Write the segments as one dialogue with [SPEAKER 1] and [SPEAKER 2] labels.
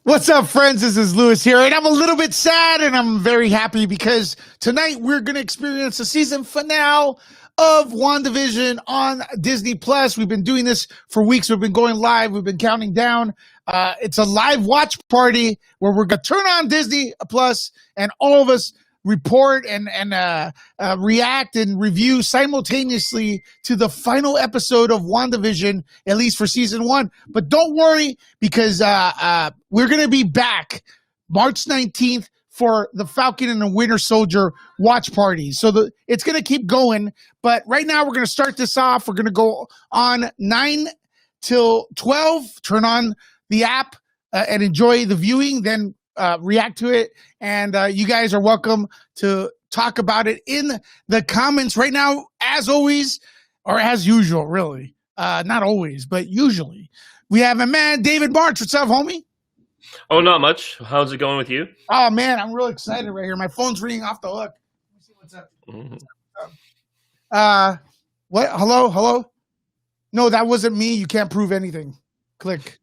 [SPEAKER 1] What's up, friends? This is Lewis here, and I'm a little bit sad, and I'm very happy because tonight we're going to experience the season finale of WandaVision on Disney Plus. We've been doing this for weeks. We've been going live. We've been counting down. It's a live watch party where we're going to turn on Disney Plus, and all of us report and react and review simultaneously to the final episode of WandaVision, at least for season one. But don't worry, because we're going to be back March 19th for the Falcon and the Winter Soldier watch party. So it's going to keep going. But right now, we're going to start this off. We're going to go on 9 till 12, turn on the app and enjoy the viewing, then react to it. And you guys are welcome to talk about it in the comments right now, as always, or as usual, really. Not always, but usually. We have a man, David March. What's up, homie?
[SPEAKER 2] Oh, not much. How's it going with you?
[SPEAKER 1] Oh, man, I'm real excited right here. My phone's ringing off the hook. Let me see what's up.
[SPEAKER 2] Mm-hmm.
[SPEAKER 1] What? Hello? No, that wasn't me. You can't prove anything. Click.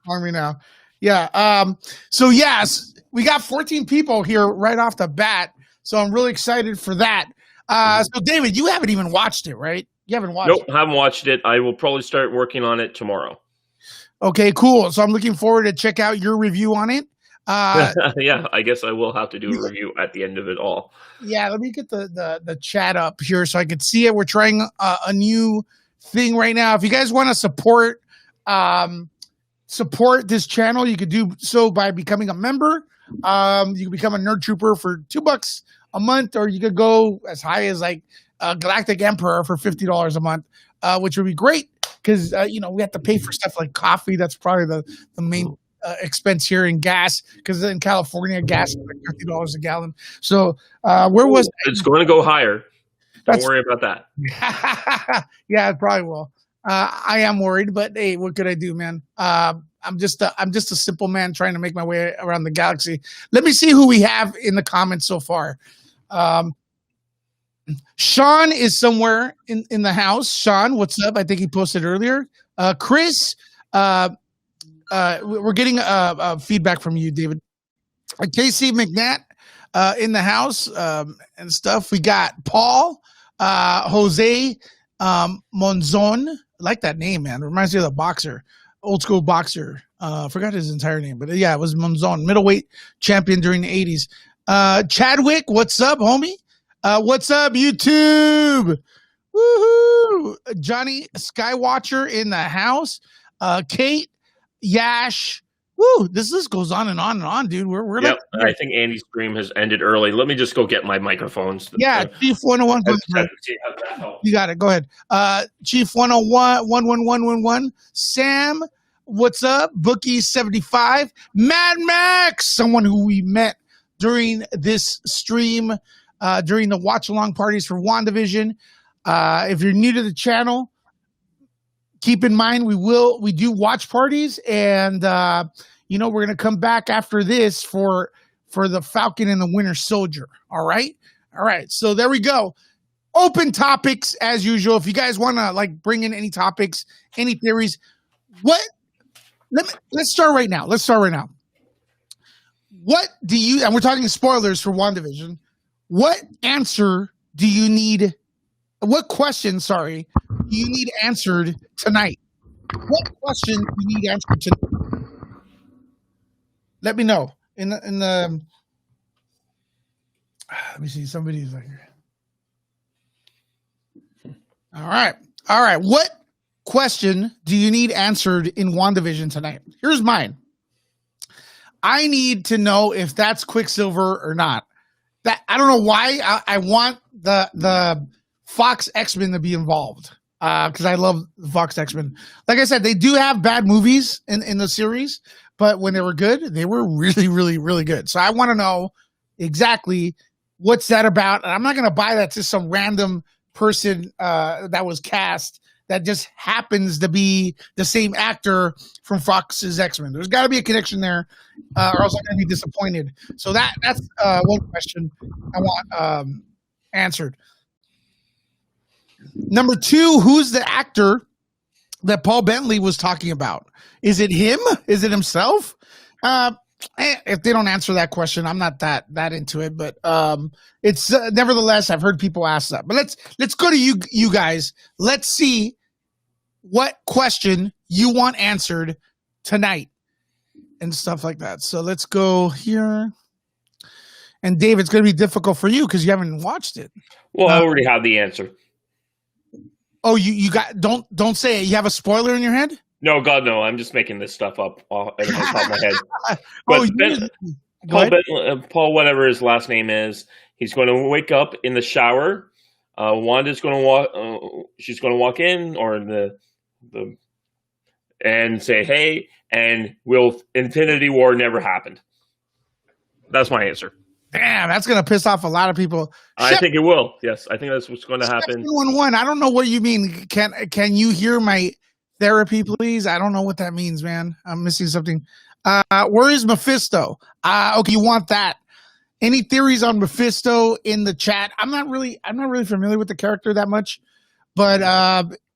[SPEAKER 1] Army now. Yeah. So yes, we got 14 people here right off the bat. So I'm really excited for that. So David, you haven't even watched it, right? You haven't watched
[SPEAKER 2] Nope,
[SPEAKER 1] it.
[SPEAKER 2] haven't watched it. I will probably start working on it tomorrow.
[SPEAKER 1] Okay, cool. So I'm looking forward to check out your review on it.
[SPEAKER 2] Yeah, I guess I will have to do a review at the end of it all.
[SPEAKER 1] Yeah, let me get the chat up here so I can see it. We're trying a new thing right now. If you guys want to support this channel, you could do so by becoming a member. You can become a Nerd Trooper for $2 a month, or you could go as high as like Galactic Emperor for $50 a month, which would be great because we have to pay for stuff like coffee. That's probably the main expense here, in gas, because in California gas is like $50 a gallon. So where was
[SPEAKER 2] it's going to go higher? Don't worry about that.
[SPEAKER 1] Yeah, it probably will. I am worried, but hey, what could I do, man? I'm just a simple man trying to make my way around the galaxy. Let me see who we have in the comments so far. Sean is somewhere in the house. Sean, what's up? I think he posted earlier. Chris, we're getting feedback from you, David. Casey McNatt in the house and stuff. We got Paul, Jose Monzon. I like that name, man. It reminds me of the boxer, old school boxer. I forgot his entire name, but yeah, it was Monzon, middleweight champion during the 80s. Chadwick, what's up, homie? What's up, YouTube? Woohoo! Johnny Skywatcher in the house. Kate, Yash. Woo! This list goes on and on and on, dude. We're
[SPEAKER 2] yep. I think Andy's stream has ended early. Let me just go get my microphones.
[SPEAKER 1] Yeah, Chief 101. You got it. Go ahead. Chief 101, 11111. Sam, what's up? Bookie 75. Mad Max, someone who we met during this stream, during the watch along parties for WandaVision. If you're new to the channel, keep in mind we do watch parties, and we're going to come back after this for the Falcon and the Winter Soldier. All right. So there we go. Open topics as usual. If you guys want to bring in any topics, any theories, let's start right now. What do you, and we're talking spoilers for WandaVision. What question, do you need answered tonight? What question do you need answered tonight? Let me know in the let me see, somebody's like, all right. What question do you need answered in WandaVision tonight? Here's mine. I need to know if that's Quicksilver or not. That, I don't know why I want the Fox X-Men to be involved, because I love the Fox X-Men. Like I said, they do have bad movies in the series, but when they were good, they were really, really, really good. So I want to know exactly what's that about. And I'm not going to buy that to some random person that was cast that just happens to be the same actor from Fox's X-Men. There's got to be a connection there, or else I'm going to be disappointed. So that's one question I want answered. Number two, who's the actor that Paul Bentley was talking about. Is it him? Is it himself? If they don't answer that question, I'm not that into it. But it's nevertheless, I've heard people ask that. But let's go to you guys. Let's see what question you want answered tonight and stuff like that. So let's go here. And Dave, it's going to be difficult for you because you haven't watched it.
[SPEAKER 2] Well, I already have the answer.
[SPEAKER 1] Oh, you got don't say it. You have a spoiler in your head?
[SPEAKER 2] No, God, no. I'm just making this stuff up on the top of my head.
[SPEAKER 1] But
[SPEAKER 2] Paul, whatever his last name is, he's going to wake up in the shower. Wanda's going to walk. She's going to walk in, or and say, "Hey," and will Infinity War never happened? That's my answer.
[SPEAKER 1] Damn, that's going to piss off a lot of people.
[SPEAKER 2] I think it will. Yes, I think that's what's going to happen.
[SPEAKER 1] 1-1. I don't know what you mean. Can you hear my therapy, please? I don't know what that means, man. I'm missing something. Where is Mephisto? Okay, you want that? Any theories on Mephisto in the chat? I'm not really familiar with the character that much, but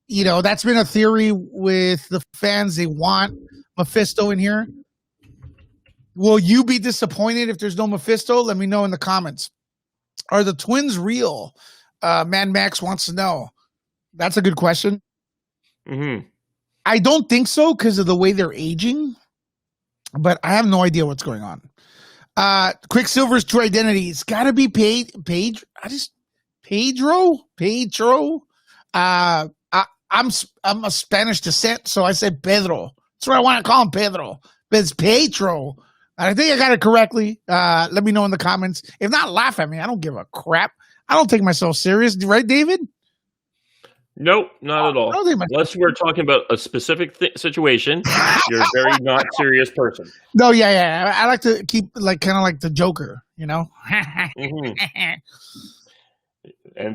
[SPEAKER 1] that's been a theory with the fans. They want Mephisto in here. Will you be disappointed if there's no Mephisto? Let me know in the comments. Are the twins real? Mad Max wants to know. That's a good question.
[SPEAKER 2] Mm-hmm.
[SPEAKER 1] I don't think so because of the way they're aging, but I have no idea what's going on. Quicksilver's true identity. It's got to be Pedro. I'm a Spanish descent, so I said Pedro. That's what I want to call him, Pedro. But it's Pedro. I think I got it correctly. Let me know in the comments. If not, laugh at me. I don't give a crap. I don't take myself serious. Right, David?
[SPEAKER 2] Nope, not at all. Unless we're talking about a specific situation, you're a very not serious person.
[SPEAKER 1] No, yeah. I like to keep kind of like the Joker, you know?
[SPEAKER 2] Mm-hmm.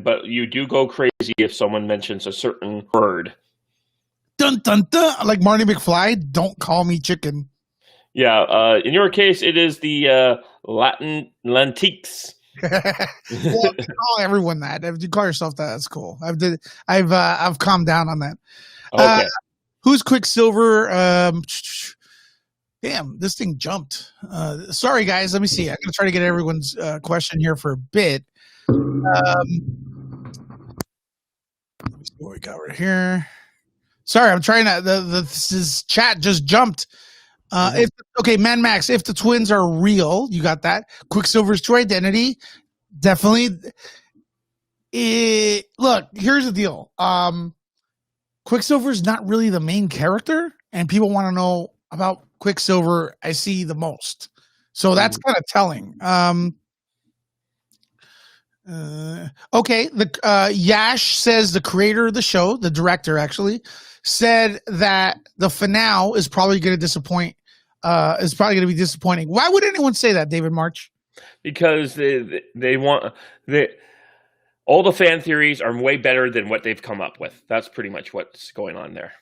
[SPEAKER 2] But you do go crazy if someone mentions a certain word.
[SPEAKER 1] Dun, dun, dun. Like Marty McFly, don't call me chicken.
[SPEAKER 2] Yeah, in your case, it is the Latin Lantiques.
[SPEAKER 1] Well, call everyone that. If you call yourself that, that's cool. I've calmed down on that.
[SPEAKER 2] Okay.
[SPEAKER 1] Who's Quicksilver? Damn, this thing jumped. Sorry, guys. Let me see. I'm gonna try to get everyone's question here for a bit. Let me see what we got right here. Sorry, I'm trying to. This chat just jumped. Mad Max, if the twins are real, you got that. Quicksilver's true identity, definitely. Look, here's the deal. Quicksilver's not really the main character, and people want to know about Quicksilver. I see the most, so that's kind of telling. Yash says the creator of the show, the director actually, said that the finale is probably going to disappoint. Is probably going to be disappointing. Why would anyone say that, David March?
[SPEAKER 2] Because they want all the fan theories are way better than what they've come up with. That's pretty much what's going on there.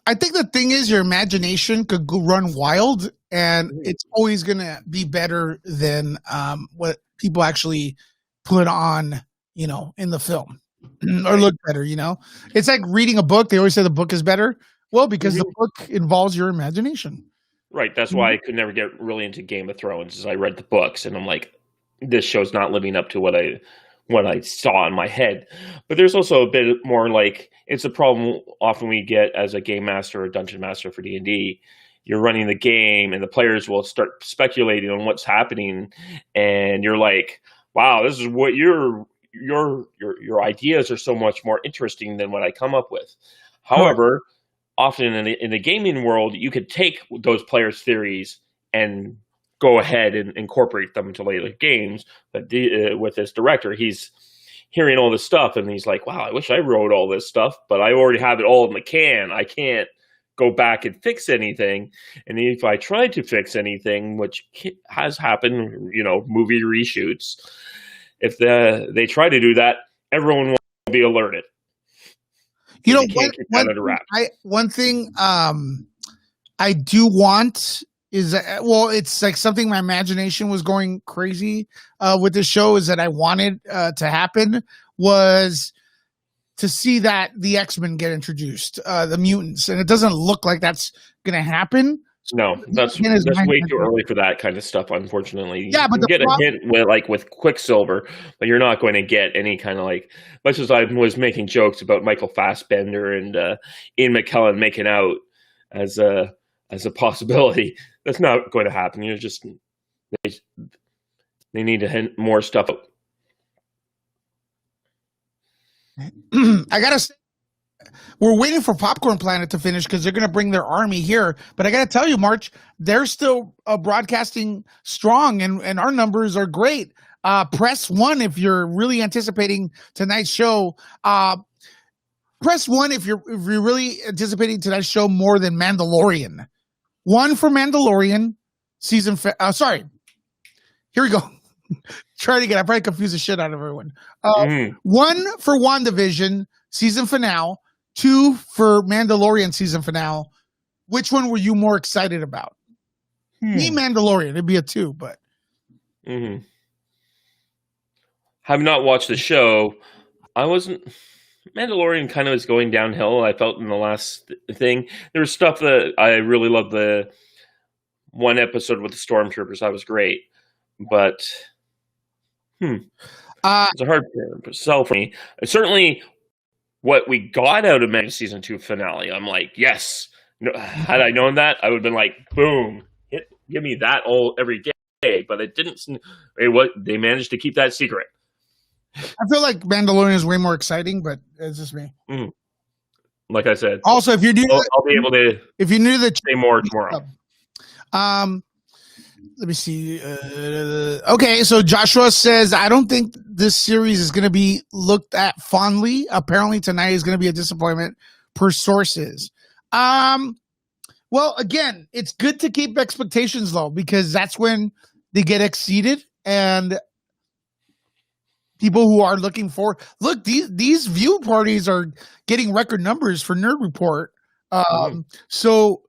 [SPEAKER 1] I think the thing is your imagination could go run wild, and it's always going to be better than what people actually put on, in the film. Or look better, It's like reading a book. They always say the book is better. Well, because the book involves your imagination.
[SPEAKER 2] Right. That's why I could never get really into Game of Thrones, is I read the books and I'm like, this show's not living up to what I saw in my head. But there's also a bit more like, it's a problem often we get as a game master or dungeon master for D&D. You're running the game and the players will start speculating on what's happening, and you're like, wow, this is what your ideas are so much more interesting than what I come up with. However, often in the gaming world, you could take those players' theories and go ahead and incorporate them into later games. But with this director, he's hearing all this stuff and he's like, wow, I wish I wrote all this stuff, but I already have it all in the can. I can't go back and fix anything. And if I tried to fix anything, which has happened, movie reshoots, if they try to do that, everyone will be alerted.
[SPEAKER 1] One thing I do want is it's like something my imagination was going crazy with the show, is that I wanted to happen was to see that the X-Men get introduced, the mutants, and it doesn't look like that's going to happen.
[SPEAKER 2] No, that's way too early for that kind of stuff, unfortunately.
[SPEAKER 1] Yeah, but
[SPEAKER 2] you get a hint with Quicksilver, but you're not going to get any kind of like, much as I was making jokes about Michael Fassbender and Ian McKellen making out as a possibility. That's not going to happen. You're just they need to hint more stuff.
[SPEAKER 1] I gotta say, we're waiting for Popcorn Planet to finish because they're going to bring their army here. But I got to tell you, March, they're still broadcasting strong, and our numbers are great. Press 1 if you're really anticipating tonight's show. Press 1 if you're really anticipating tonight's show more than Mandalorian. 1 for Mandalorian season. Sorry, here we go. Try it again. I probably confused the shit out of everyone. 1 for WandaVision season finale. 2 for Mandalorian season finale. Which one were you more excited about? Me, Mandalorian. It'd be a 2, but.
[SPEAKER 2] Have not watched the show. I wasn't. Mandalorian kind of was going downhill. I felt in the last thing. There was stuff that I really loved. The one episode with the Stormtroopers, that was great, but it's a hard sell for me. Certainly, what we got out of Mandalorian season 2 finale, I'm like, yes. No, had I known that, I would have been like, boom, give me that every day. But it didn't. They managed to keep that secret.
[SPEAKER 1] I feel like Mandalorian is way more exciting, but it's just me.
[SPEAKER 2] Like I said.
[SPEAKER 1] Also, if you're new,
[SPEAKER 2] I'll be able to.
[SPEAKER 1] If you're new to the
[SPEAKER 2] say more tomorrow.
[SPEAKER 1] Let me see. Okay, so Joshua says, I don't think this series is going to be looked at fondly. Apparently, tonight is going to be a disappointment per sources. Well, again, it's good to keep expectations low because that's when they get exceeded and people who are looking for these view parties are getting record numbers for Nerd Report. So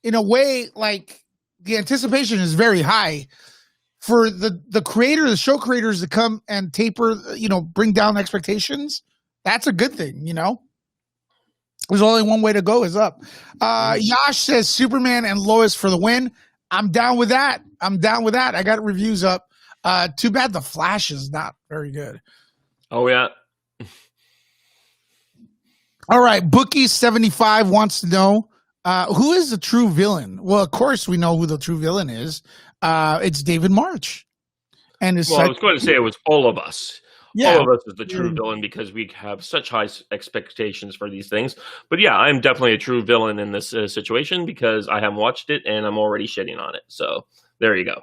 [SPEAKER 1] in a way, like the anticipation is very high for the show creators to come and taper, bring down expectations. That's a good thing, There's only one way to go is up. Yash says Superman and Lois for the win. I'm down with that. I got reviews up. Too bad the Flash is not very good.
[SPEAKER 2] Oh, yeah.
[SPEAKER 1] All right. Bookie75 wants to know who is the true villain? Well, of course, we know who the true villain is. It's David March. I was
[SPEAKER 2] going to say it was all of us.
[SPEAKER 1] Yeah.
[SPEAKER 2] All of us is the true villain because we have such high expectations for these things. But yeah, I'm definitely a true villain in this situation because I haven't watched it and I'm already shitting on it. So there you go.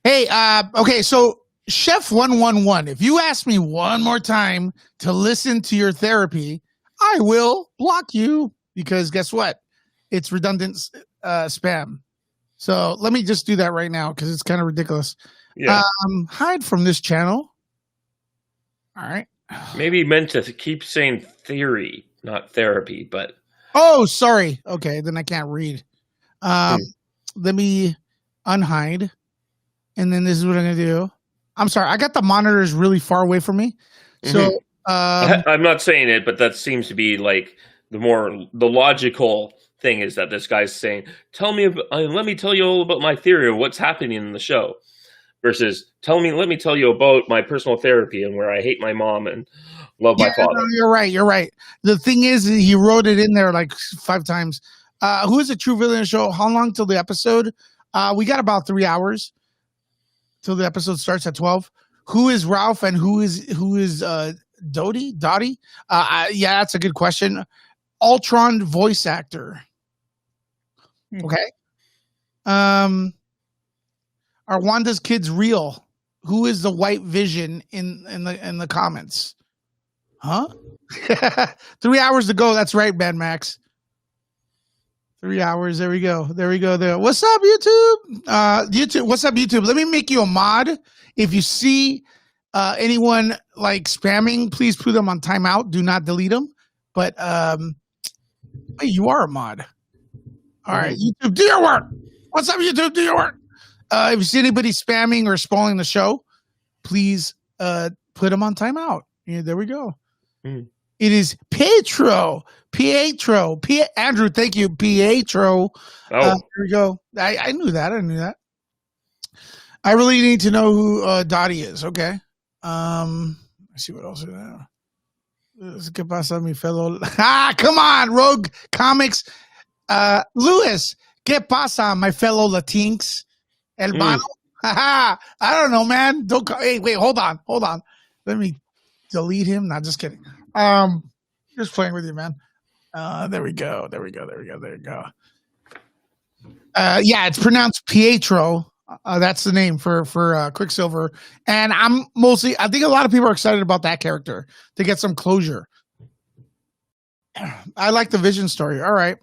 [SPEAKER 1] Hey, okay, so Chef 111, if you ask me one more time to listen to your therapy, I will block you because guess what? It's redundant spam. So let me just do that right now because it's kind of ridiculous.
[SPEAKER 2] Yeah.
[SPEAKER 1] Hide from this channel. All right.
[SPEAKER 2] Maybe meant to keep saying theory, not therapy, but.
[SPEAKER 1] Oh, sorry. Okay, then I can't read. Let me unhide. And then this is what I'm going to do. I'm sorry. I got the monitors really far away from me. So
[SPEAKER 2] I'm not saying it, but that seems to be like the logical thing is that this guy's saying, let me tell you all about my theory of what's happening in the show versus let me tell you about my personal therapy and where I hate my mom and love my father.
[SPEAKER 1] No, you're right. The thing is, he wrote it in there like 5 times. Who is a true villain show? How long till the episode? We got about 3 hours till the episode starts at 12. Who is Ralph and who is Dottie? Yeah, that's a good question. Ultron voice actor. Okay. Are Wanda's kids real? Who is the White Vision in the comments? Huh? 3 hours to go. That's right, Mad Max. 3 hours. There we go. There. What's up, YouTube? YouTube. What's up, YouTube? Let me make you a mod. If you see anyone like spamming, please put them on timeout. Do not delete them. But hey, you are a mod. All right, YouTube, do your work. What's up, YouTube? Do your work. If you see anybody spamming or spoiling the show, please put them on timeout. Yeah, there we go.
[SPEAKER 2] Mm.
[SPEAKER 1] It is Pietro. Andrew, thank you, Pietro. There we go. I knew that. I really need to know who Dottie is. Okay. Let's see what else. ¿Qué pasa, mi fellow? Come on, Rogue Comics. Lewis, ¿qué pasa, my fellow Latinx? El Bano? I don't know, man. Don't. Hey, wait, hold on. Let me delete him. Not just kidding. Just playing with you, man. There we go. Yeah, it's pronounced Pietro. That's the name for Quicksilver. And I think a lot of people are excited about that character to get some closure. I like the Vision story. All right.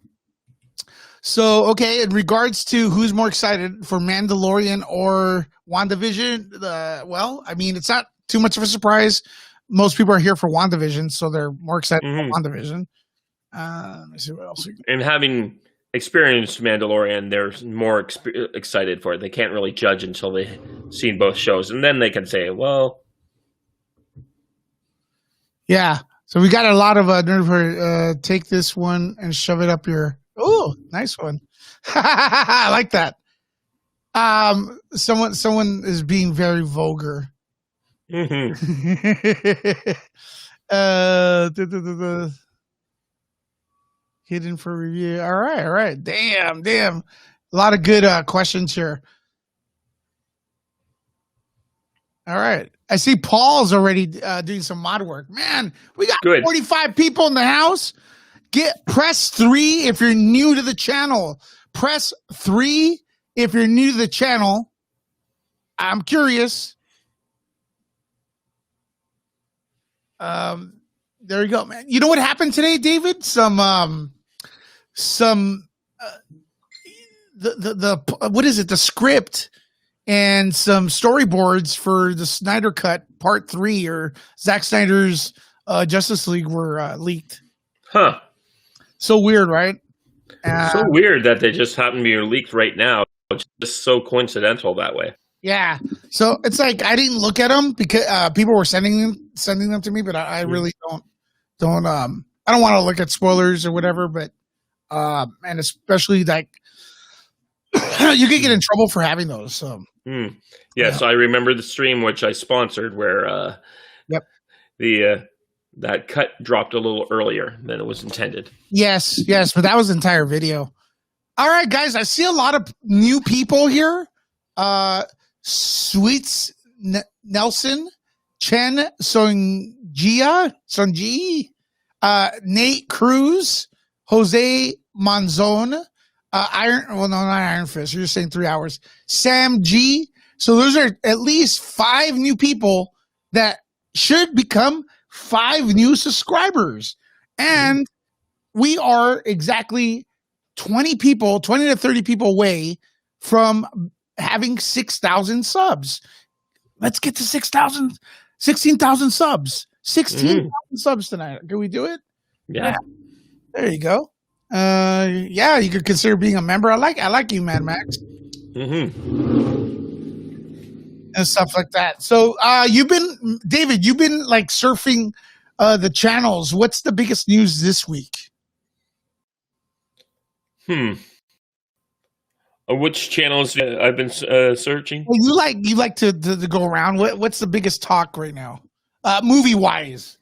[SPEAKER 1] So, okay, in regards to who's more excited for Mandalorian or WandaVision, well, I mean, it's not too much of a surprise. Most people are here for WandaVision, so they're more excited for WandaVision. Let me see what else.
[SPEAKER 2] And having experienced Mandalorian, they're more excited for it. They can't really judge until they've seen both shows, and then they can say, well.
[SPEAKER 1] Yeah, so we got a lot of take this one and shove it up your... Oh, nice one. I like that. Someone is being very vulgar. Hidden for review. All right. Damn. A lot of good questions here. All right. I see Paul's already doing some mod work. Man, we got 45 people in the house. Press 3 if you're new to the channel. Press 3 if you're new to the channel. I'm curious. There you go, man. You know what happened today, David? The what is it? The script and some storyboards for the Snyder Cut Part 3 or Zack Snyder's Justice League were leaked.
[SPEAKER 2] Huh.
[SPEAKER 1] So weird, right?
[SPEAKER 2] So weird that they just happen to be leaked right now. It's just so coincidental that way.
[SPEAKER 1] Yeah. So it's like I didn't look at them because people were sending them to me, but I really don't I don't want to look at spoilers or whatever, but and especially like you could get in trouble for having those. So
[SPEAKER 2] yes, I remember the stream which I sponsored where that cut dropped a little earlier than it was intended.
[SPEAKER 1] Yes, but that was the entire video. All right, guys, I see a lot of new people here. Sweets Nelson, Chen Sonji, Nate Cruz, Jose Monzon, not Iron Fist. You're just saying 3 hours. Sam G. So those are at least 5 new people that should become 5 new subscribers. And we are exactly 20 to 30 people away from having 6,000 subs. Let's get to 16,000 subs. 16,000 subs tonight. Can we do it?
[SPEAKER 2] Yeah.
[SPEAKER 1] There you go. You could consider being a member. I like you, Mad Max. And stuff like that. So David, you've been like surfing the channels. What's the biggest news this week?
[SPEAKER 2] Which channels I've been searching?
[SPEAKER 1] Well, you like to go around. What's the biggest talk right now, movie wise?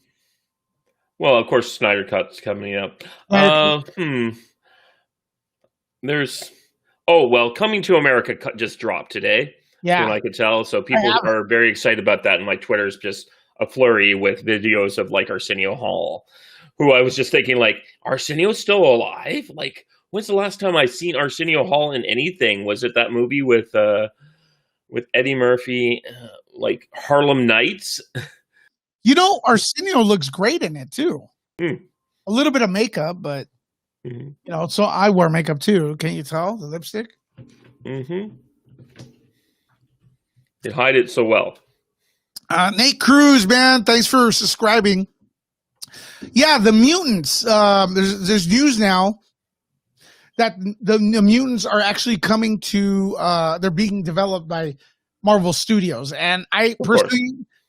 [SPEAKER 2] Well, of course, Snyder Cut's coming up. There's Coming to America just dropped today.
[SPEAKER 1] Yeah,
[SPEAKER 2] from what I could tell. So people are very excited about that, and like Twitter's just a flurry with videos of like Arsenio Hall, who I was just thinking like Arsenio's still alive. Like, when's the last time I seen Arsenio Hall in anything? Was it that movie with Eddie Murphy, like Harlem Nights?
[SPEAKER 1] You know, Arsenio looks great in it too. A little bit of makeup, but you know, so I wear makeup too. Can't you tell the lipstick?
[SPEAKER 2] They hide it so well.
[SPEAKER 1] Nate Cruz, man, thanks for subscribing. Yeah, the mutants. There's news now that the mutants are actually coming to. They're being developed by Marvel Studios, and I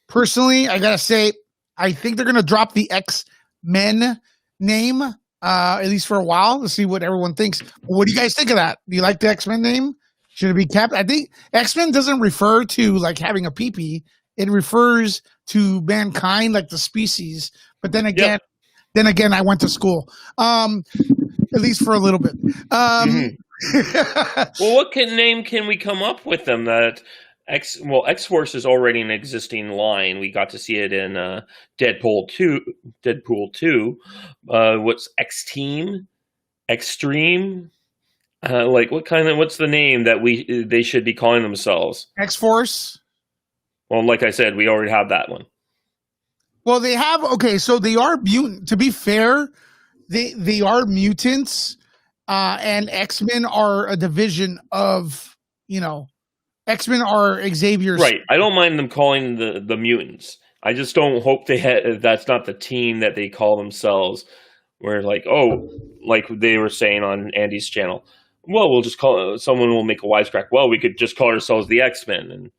[SPEAKER 1] personally, I gotta say, I think they're going to drop the X-Men name, at least for a while, to see what everyone thinks. What do you guys think of that? Do you like the X-Men name? Should it be kept? I think X-Men doesn't refer to like having a pee-pee. It refers to mankind, like the species. But then again, I went to school, at least for a little bit.
[SPEAKER 2] Well, what name can we come up with them that X-Force is already an existing line. We got to see it in Deadpool 2. What's X-Team? Extreme? What's the name that they should be calling themselves?
[SPEAKER 1] X-Force?
[SPEAKER 2] Well, like I said, we already have that one.
[SPEAKER 1] Well, they have, okay, so they are mutant. To be fair, they are mutants, and X-Men are a division of, X-Men are Xavier's.
[SPEAKER 2] Right. I don't mind them calling the mutants. I just don't hope that's not the team that they call themselves. Where like they were saying on Andy's channel, well, we'll just someone will make a wisecrack. Well, we could just call ourselves the X-Men and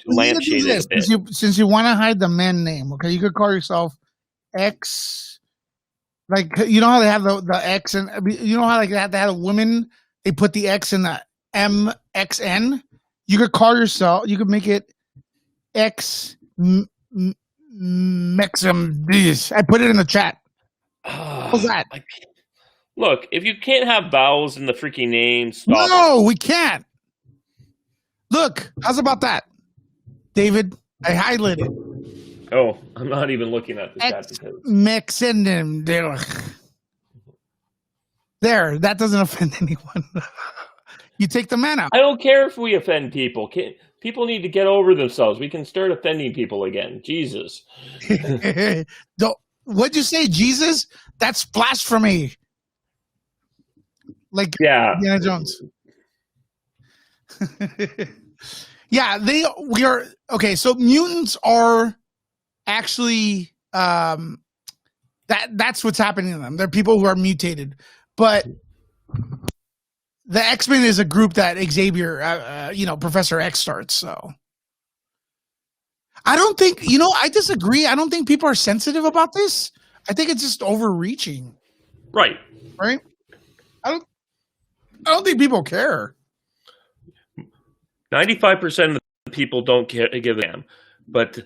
[SPEAKER 2] lampshade it a bit.
[SPEAKER 1] Since you want to hide the men name, okay, you could call yourself X. Like, you know how they have the X, and you know how like they have a woman, they put the X in the MXN. You could call yourself. You could make it X Mexum. I put it in the chat. How's that?
[SPEAKER 2] Look, if you can't have vowels in the freaking name, stop.
[SPEAKER 1] No, we can't. Look, how's about that, David? I highlighted.
[SPEAKER 2] Oh, I'm not even looking at the chat because
[SPEAKER 1] Mexen. There, that doesn't offend anyone. You take the man out.
[SPEAKER 2] I don't care if we offend people. People need to get over themselves. We can start offending people again. Jesus.
[SPEAKER 1] What'd you say, Jesus? That's blasphemy. Like,
[SPEAKER 2] yeah,
[SPEAKER 1] Indiana Jones. Yeah, we are okay. So mutants are actually that's what's happening to them. They're people who are mutated, but the X-Men is a group that Xavier, Professor X starts. So I don't think, I disagree. I don't think people are sensitive about this. I think it's just overreaching.
[SPEAKER 2] Right.
[SPEAKER 1] I don't think people care.
[SPEAKER 2] 95% of the people don't give a damn, but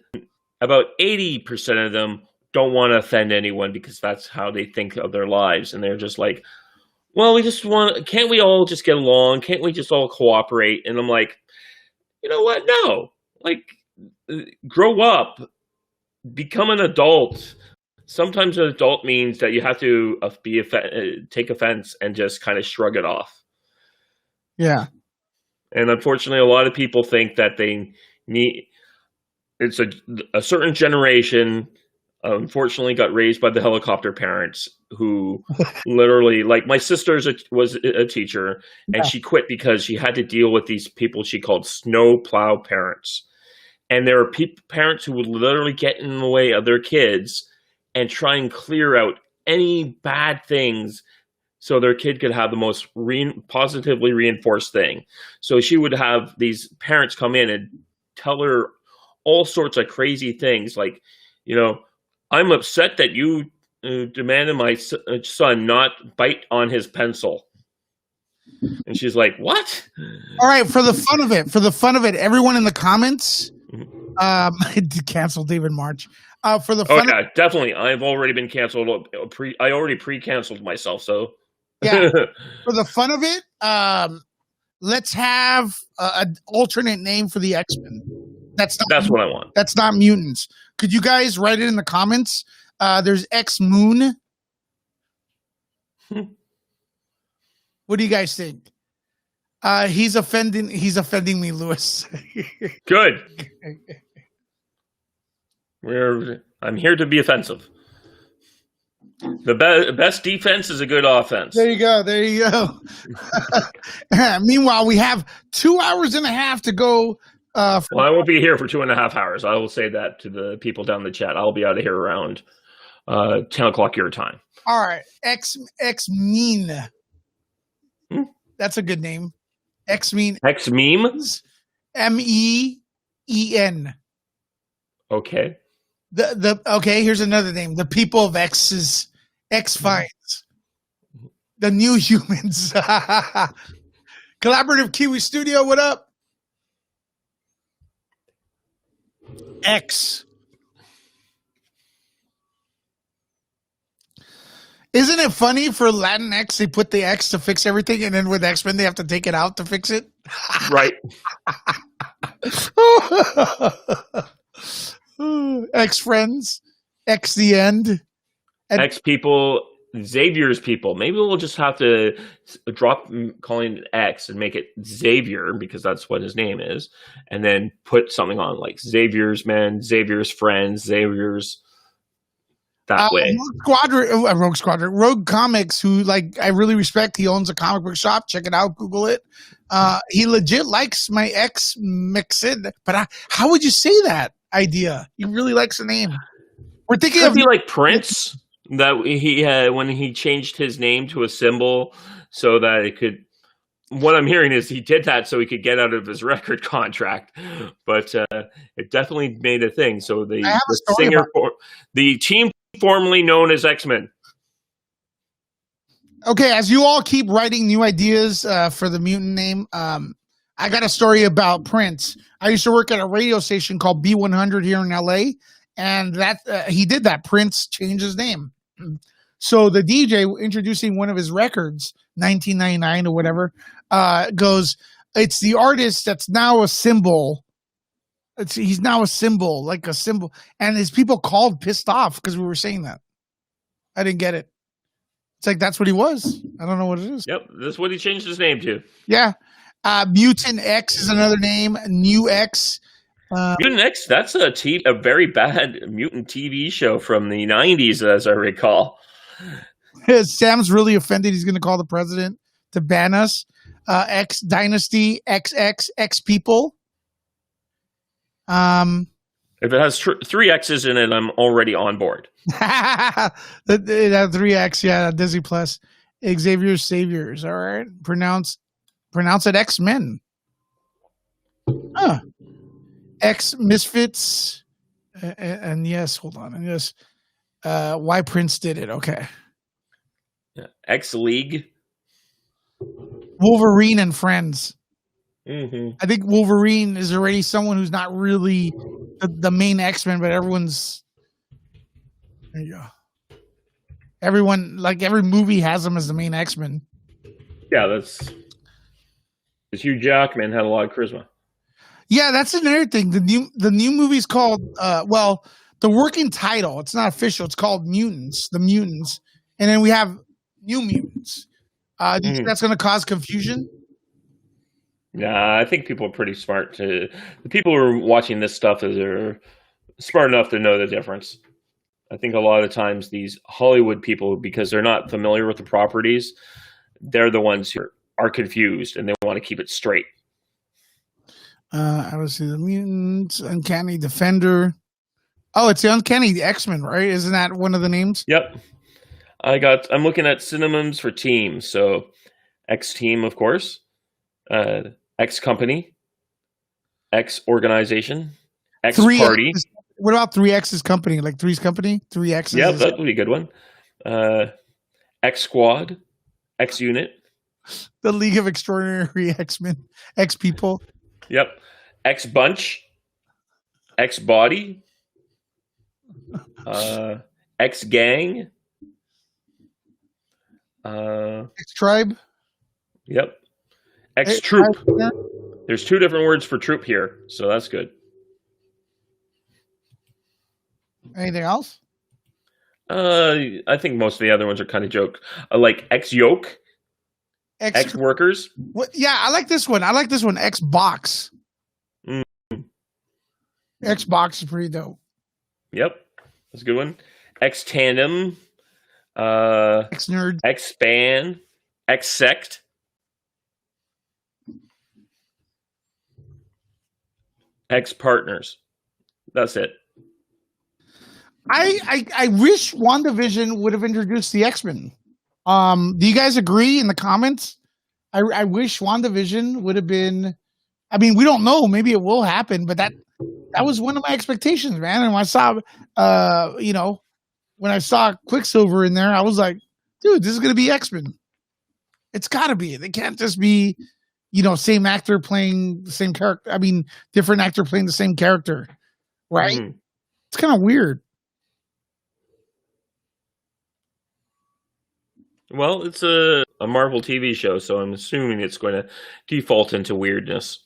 [SPEAKER 2] about 80% of them don't want to offend anyone because that's how they think of their lives, and they're just like, well, can't we all just get along? Can't we just all cooperate? And I'm like, you know what? No. Like, grow up. Become an adult. Sometimes an adult means that you have to take offense and just kind of shrug it off.
[SPEAKER 1] Yeah.
[SPEAKER 2] And unfortunately, a lot of people think that it's a certain generation unfortunately got raised by the helicopter parents who literally, like my sister was a teacher, and she quit because she had to deal with these people she called snow plow parents. And there are parents who would literally get in the way of their kids and try and clear out any bad things so their kid could have the most positively reinforced thing. So she would have these parents come in and tell her all sorts of crazy things like, I'm upset that you demanded my son not bite on his pencil. And she's like, what?
[SPEAKER 1] All right, for the fun of it, everyone in the comments, cancel David March. For the fun
[SPEAKER 2] definitely. I've already been canceled. I already pre-canceled myself, so.
[SPEAKER 1] Yeah, for the fun of it, let's have an alternate name for the X-Men. That's
[SPEAKER 2] what I want.
[SPEAKER 1] That's not mutants. Could you guys write it in the comments? There's X-Moon. What do you guys think? He's offending me, Lewis.
[SPEAKER 2] Good. I'm here to be offensive. The best defense is a good offense.
[SPEAKER 1] There you go. Meanwhile, we have 2 hours and a half to go.
[SPEAKER 2] Well, I won't be here for 2.5 hours. I will say that to the people down the chat. I'll be out of here around 10 o'clock your time.
[SPEAKER 1] All right. X-Mean. That's a good name. X-Mean.
[SPEAKER 2] X-Meme?
[SPEAKER 1] MEEN.
[SPEAKER 2] Okay.
[SPEAKER 1] Okay, here's another name. The people of X's X Finds. The New Humans. Collaborative Kiwi Studio, what up? X. Isn't it funny for Latin X, they put the X to fix everything, and then with X-Men, they have to take it out to fix it?
[SPEAKER 2] Right.
[SPEAKER 1] X friends, X the end. And
[SPEAKER 2] X people, Xavier's people. Maybe we'll just have to drop calling it X and make it Xavier because that's what his name is, and then put something on like Xavier's men, Xavier's friends, Xavier's that way.
[SPEAKER 1] Rogue Squadron, Rogue Comics, who like I really respect. He owns a comic book shop. Check it out. Google it. He legit likes my X Mixed, but how would you say that idea? He really likes the name. We're thinking
[SPEAKER 2] Could be like Prince that he had when he changed his name to a symbol so that it could. What I'm hearing is he did that so he could get out of his record contract, but it definitely made a thing. So the singer, the team formerly known as X-Men.
[SPEAKER 1] Okay, as you all keep writing new ideas for the mutant name, I got a story about Prince. I used to work at a radio station called B100 here in LA, and that he did that. Prince changed his name. So the DJ introducing one of his records, 1999 or whatever, goes, it's the artist that's now a symbol. He's now a symbol, like a symbol. And his people called pissed off because we were saying that. I didn't get it. It's like, that's what he was. I don't know what it is.
[SPEAKER 2] Yep, that's what he changed his name to.
[SPEAKER 1] Yeah. Mutant X is another name. New X.
[SPEAKER 2] Mutant X, that's a very bad mutant TV show from the 90s, as I recall.
[SPEAKER 1] Sam's really offended. He's going to call the president to ban us. X Dynasty, XX, X People.
[SPEAKER 2] If it has 3 X's in it, I'm already on board.
[SPEAKER 1] It had 3X, yeah, Disney Plus. Xavier's Saviors, all right. Pronounce it X-Men. X Misfits. And yes, hold on. And yes, why Prince did it, okay.
[SPEAKER 2] Yeah. X League.
[SPEAKER 1] Wolverine and Friends.
[SPEAKER 2] Mm-hmm.
[SPEAKER 1] I think Wolverine is already someone who's not really the main X-Men, but everyone's. There you go. Everyone, like every movie has him as the main X-Men.
[SPEAKER 2] Yeah, that's. Hugh Jackman had a lot of charisma.
[SPEAKER 1] Yeah, that's another thing. The new movie's called the working title. It's not official. It's called Mutants. The Mutants, and then we have New Mutants. Do you think that's going to cause confusion?
[SPEAKER 2] Nah, I think people are pretty smart. The people who are watching this stuff are smart enough to know the difference. I think a lot of times these Hollywood people, because they're not familiar with the properties, they're the ones who are confused and they want to keep it straight.
[SPEAKER 1] I would see the Mutants, Uncanny Defender. Oh, it's the Uncanny X-Men, right? Isn't that one of the names?
[SPEAKER 2] Yep. I'm looking at synonyms for teams. So X Team, of course. X Company. X Organization. X Party.
[SPEAKER 1] What about 3X's Company? Like Three's Company? 3X's?
[SPEAKER 2] Yeah, that would be a good one. X Squad. X Unit.
[SPEAKER 1] The League of Extraordinary X-Men. X People.
[SPEAKER 2] Yep. X Bunch. X Body. X Gang.
[SPEAKER 1] X Tribe.
[SPEAKER 2] Yep. X Troop. There's 2 different words for troop here, so that's good.
[SPEAKER 1] Anything else?
[SPEAKER 2] I think most of the other ones are kind of joke. Like X Yoke. X Workers.
[SPEAKER 1] Yeah, I like this one. X Box. X Box is pretty dope.
[SPEAKER 2] Yep, that's a good one. X Tandem.
[SPEAKER 1] X Nerd.
[SPEAKER 2] X Span. X Sect. X Partners. That's it.
[SPEAKER 1] I wish WandaVision would have introduced the X-Men. Do you guys agree in the comments? I wish WandaVision would have been. I mean, we don't know. Maybe it will happen, but That was one of my expectations, man. And when I saw, when I saw Quicksilver in there, I was like, dude, this is going to be X-Men. It's got to be. They can't just be, same actor playing the same character. I mean, different actor playing the same character, right? Mm-hmm. It's kind of weird.
[SPEAKER 2] Well, it's a Marvel TV show, so I'm assuming it's going to default into weirdness.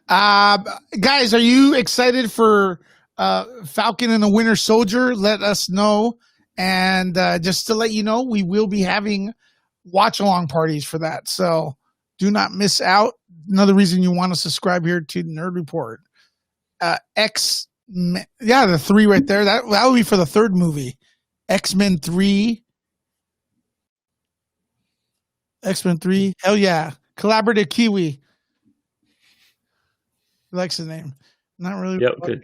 [SPEAKER 1] Guys, are you excited for Falcon and the Winter Soldier? Let us know. And just to let you know, we will be having watch-along parties for that. So do not miss out. Another reason you want to subscribe here to Nerd Report. X-Men, the 3 right there. That would be for the 3rd movie. X-Men 3. X-Men 3. Hell yeah. Collaborative Kiwi. He likes the name. Not really.
[SPEAKER 2] Yep, good.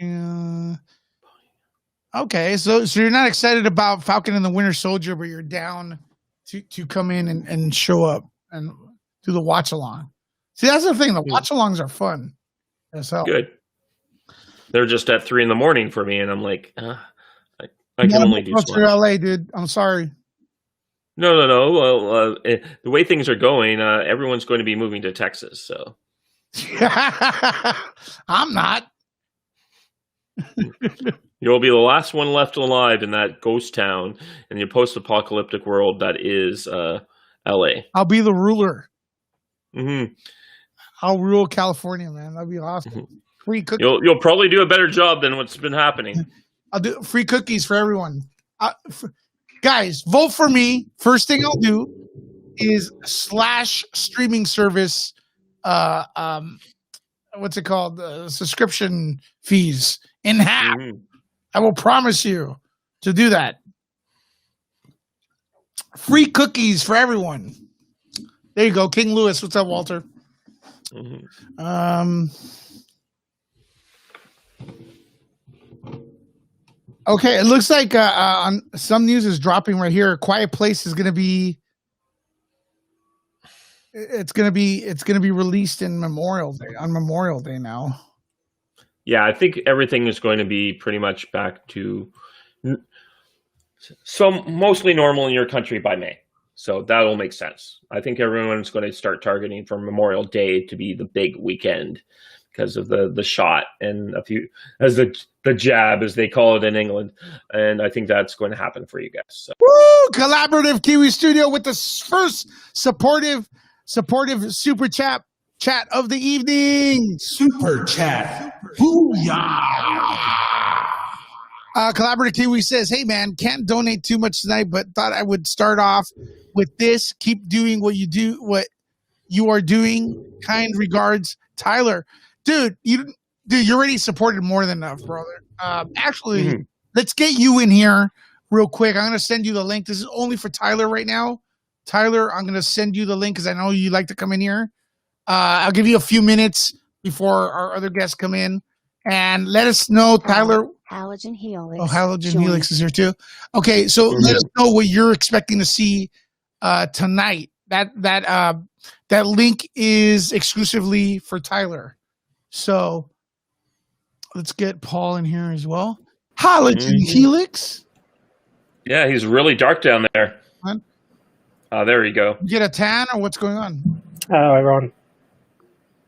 [SPEAKER 1] Okay, so you're not excited about Falcon and the Winter Soldier, but you're down to come in and show up and do the watch along. See, that's the thing. The watch alongs are fun. So
[SPEAKER 2] good. They're just at 3 a.m. for me, and I'm like, I can only do
[SPEAKER 1] smart. LA, dude. I'm sorry.
[SPEAKER 2] No. Well, the way things are going, everyone's going to be moving to Texas. So
[SPEAKER 1] I'm not.
[SPEAKER 2] You'll be the last one left alive in that ghost town in the post-apocalyptic world that is LA.
[SPEAKER 1] I'll be the ruler.
[SPEAKER 2] Mm-hmm.
[SPEAKER 1] I'll rule California, man. That'd be awesome.
[SPEAKER 2] Mm-hmm.
[SPEAKER 1] Free cookies.
[SPEAKER 2] You'll probably do a better job than what's been happening.
[SPEAKER 1] I'll do free cookies for everyone. Guys, vote for me. First thing I'll do is slash streaming service. What's it called? Subscription fees in half. Mm-hmm. I will promise you to do that. Free cookies for everyone. There you go, King Louis. What's up, Walter? Mm-hmm. Okay, it looks like on some news is dropping right here. Quiet Place is going to be. It's going to be released in Memorial Day now.
[SPEAKER 2] Yeah, I think everything is going to be pretty much back to mostly normal in your country by May. So that'll make sense. I think everyone's going to start targeting for Memorial Day to be the big weekend because of the shot and the jab, as they call it in England. And I think that's going to happen for you guys. So.
[SPEAKER 1] Woo! Collaborative Kiwi Studio with the first supportive super chat of the evening. Super chat. Booyah! Collaborative Kiwi says, hey man, can't donate too much tonight, but thought I would start off with this. Keep doing what you are doing. Kind regards, Tyler. Dude, you already supported more than enough, brother. Actually, Let's get you in here real quick. I'm going to send you the link. This is only for Tyler right now. Tyler, I'm going to send you the link because I know you like to come in here. I'll give you a few minutes before our other guests come in. And let us know, Tyler.
[SPEAKER 3] Halogen Helix.
[SPEAKER 1] Oh, Halogen Helix is here too. Okay, so let us know what you're expecting to see tonight. That link is exclusively for Tyler. So let's get Paul in here as well. Halogen Helix.
[SPEAKER 2] Yeah, he's really dark down there. There you go.
[SPEAKER 1] You get a tan or what's going on?
[SPEAKER 4] Hello, everyone.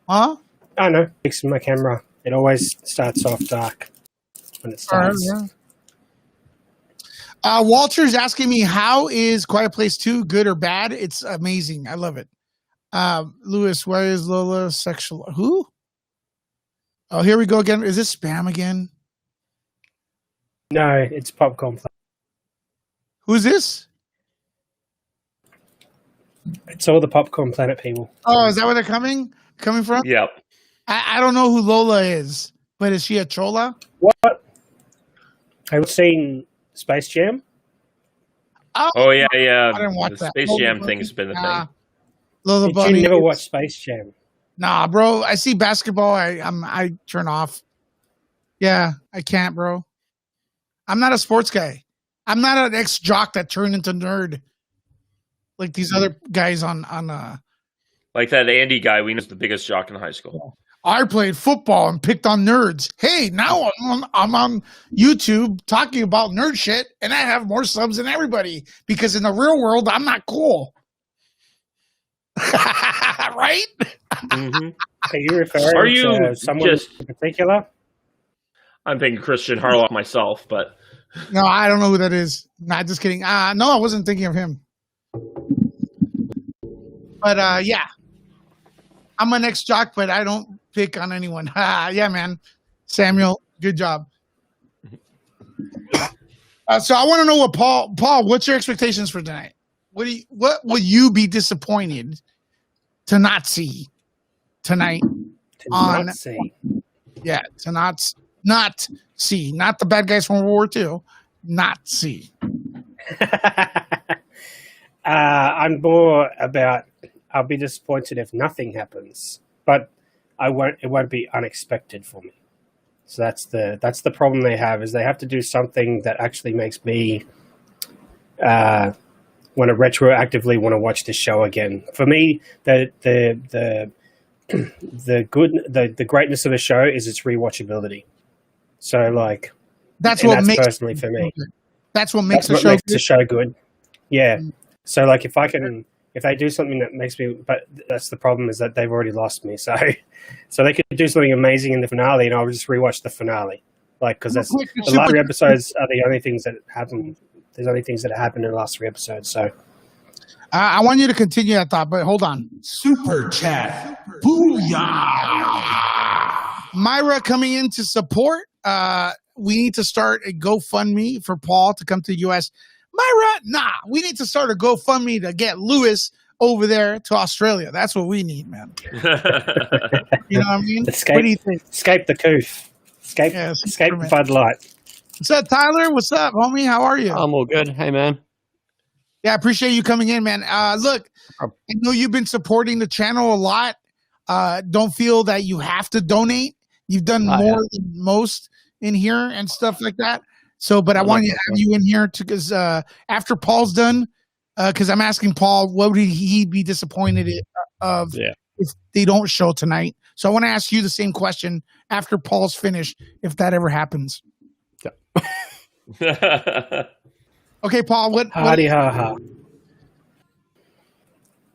[SPEAKER 1] Huh?
[SPEAKER 4] I know. Fixing my camera. It always starts off dark when it starts.
[SPEAKER 1] Walter's asking me, how is Quiet Place 2 good or bad? It's amazing. I love it. Lewis, why is Lola sexual? Who? Oh, here we go again. Is this spam again?
[SPEAKER 4] No, it's Popcorn.
[SPEAKER 1] Who's this?
[SPEAKER 4] It's all the Popcorn Planet people.
[SPEAKER 1] Oh, is that where they're coming from?
[SPEAKER 2] Yep.
[SPEAKER 1] I don't know who Lola is, but is she a chola?
[SPEAKER 4] What? Have you seen Space Jam?
[SPEAKER 2] Oh yeah.
[SPEAKER 1] I didn't watch that.
[SPEAKER 2] Space Jam thing's been a thing.
[SPEAKER 1] Lola
[SPEAKER 4] Did
[SPEAKER 1] Bunny.
[SPEAKER 4] you never watch Space Jam?
[SPEAKER 1] Nah, bro. I see basketball. I turn off. Yeah, I can't, bro. I'm not a sports guy. I'm not an ex-jock that turned into nerd like these other guys on.
[SPEAKER 2] Like that Andy guy, we know is the biggest jock in high school.
[SPEAKER 1] I played football and picked on nerds. Hey, now I'm on YouTube talking about nerd shit, and I have more subs than everybody because in the real world, I'm not cool. Right?
[SPEAKER 2] Mm-hmm.
[SPEAKER 4] Are you referring to someone in particular?
[SPEAKER 2] I'm thinking Christian Harloff myself, but
[SPEAKER 1] no, I don't know who that is. Not just kidding. No, I wasn't thinking of him. But yeah, I'm an ex-jock, but I don't pick on anyone. Yeah, man. Samuel, good job. So I want to know what Paul, what's your expectations for tonight? What will you be disappointed to not see tonight? To not see, not the bad guys from World War II, not see.
[SPEAKER 4] I'm more about, I'll be disappointed if nothing happens, but it won't be unexpected for me. So that's the problem they have, is they have to do something that actually makes me want to retroactively want to watch this show again. For me, the greatness of the show is its rewatchability. So like that's personally for me.
[SPEAKER 1] That's what makes the
[SPEAKER 4] show good. Yeah. So like if they do something that makes me, but that's the problem, is that they've already lost me. So they could do something amazing in the finale, and I'll just rewatch the finale, like, because that's the last 3 episodes are the only things that happen. There's only things that happen in the last 3 episodes. So
[SPEAKER 1] I want you to continue that thought, but hold on. Super chat, booyah! Myra coming in to support. We need to start a GoFundMe for Paul to come to the U.S. Myra, we need to start a GoFundMe to get Lewis over there to Australia. That's what we need, man. You know what I mean? What do you think?
[SPEAKER 4] Escape the coof. Escape the Bud Light.
[SPEAKER 1] What's up, Tyler? What's up, homie? How are you?
[SPEAKER 3] I'm all good. Hey, man.
[SPEAKER 1] Yeah, I appreciate you coming in, man. Look, I know you've been supporting the channel a lot. Don't feel that you have to donate. You've done more than most in here and stuff like that. So, but I want to have you in here because after Paul's done, because I'm asking Paul, what would he be disappointed of if they don't show tonight? So I want to ask you the same question after Paul's finished, if that ever happens.
[SPEAKER 2] Yeah.
[SPEAKER 1] Okay, Paul, what?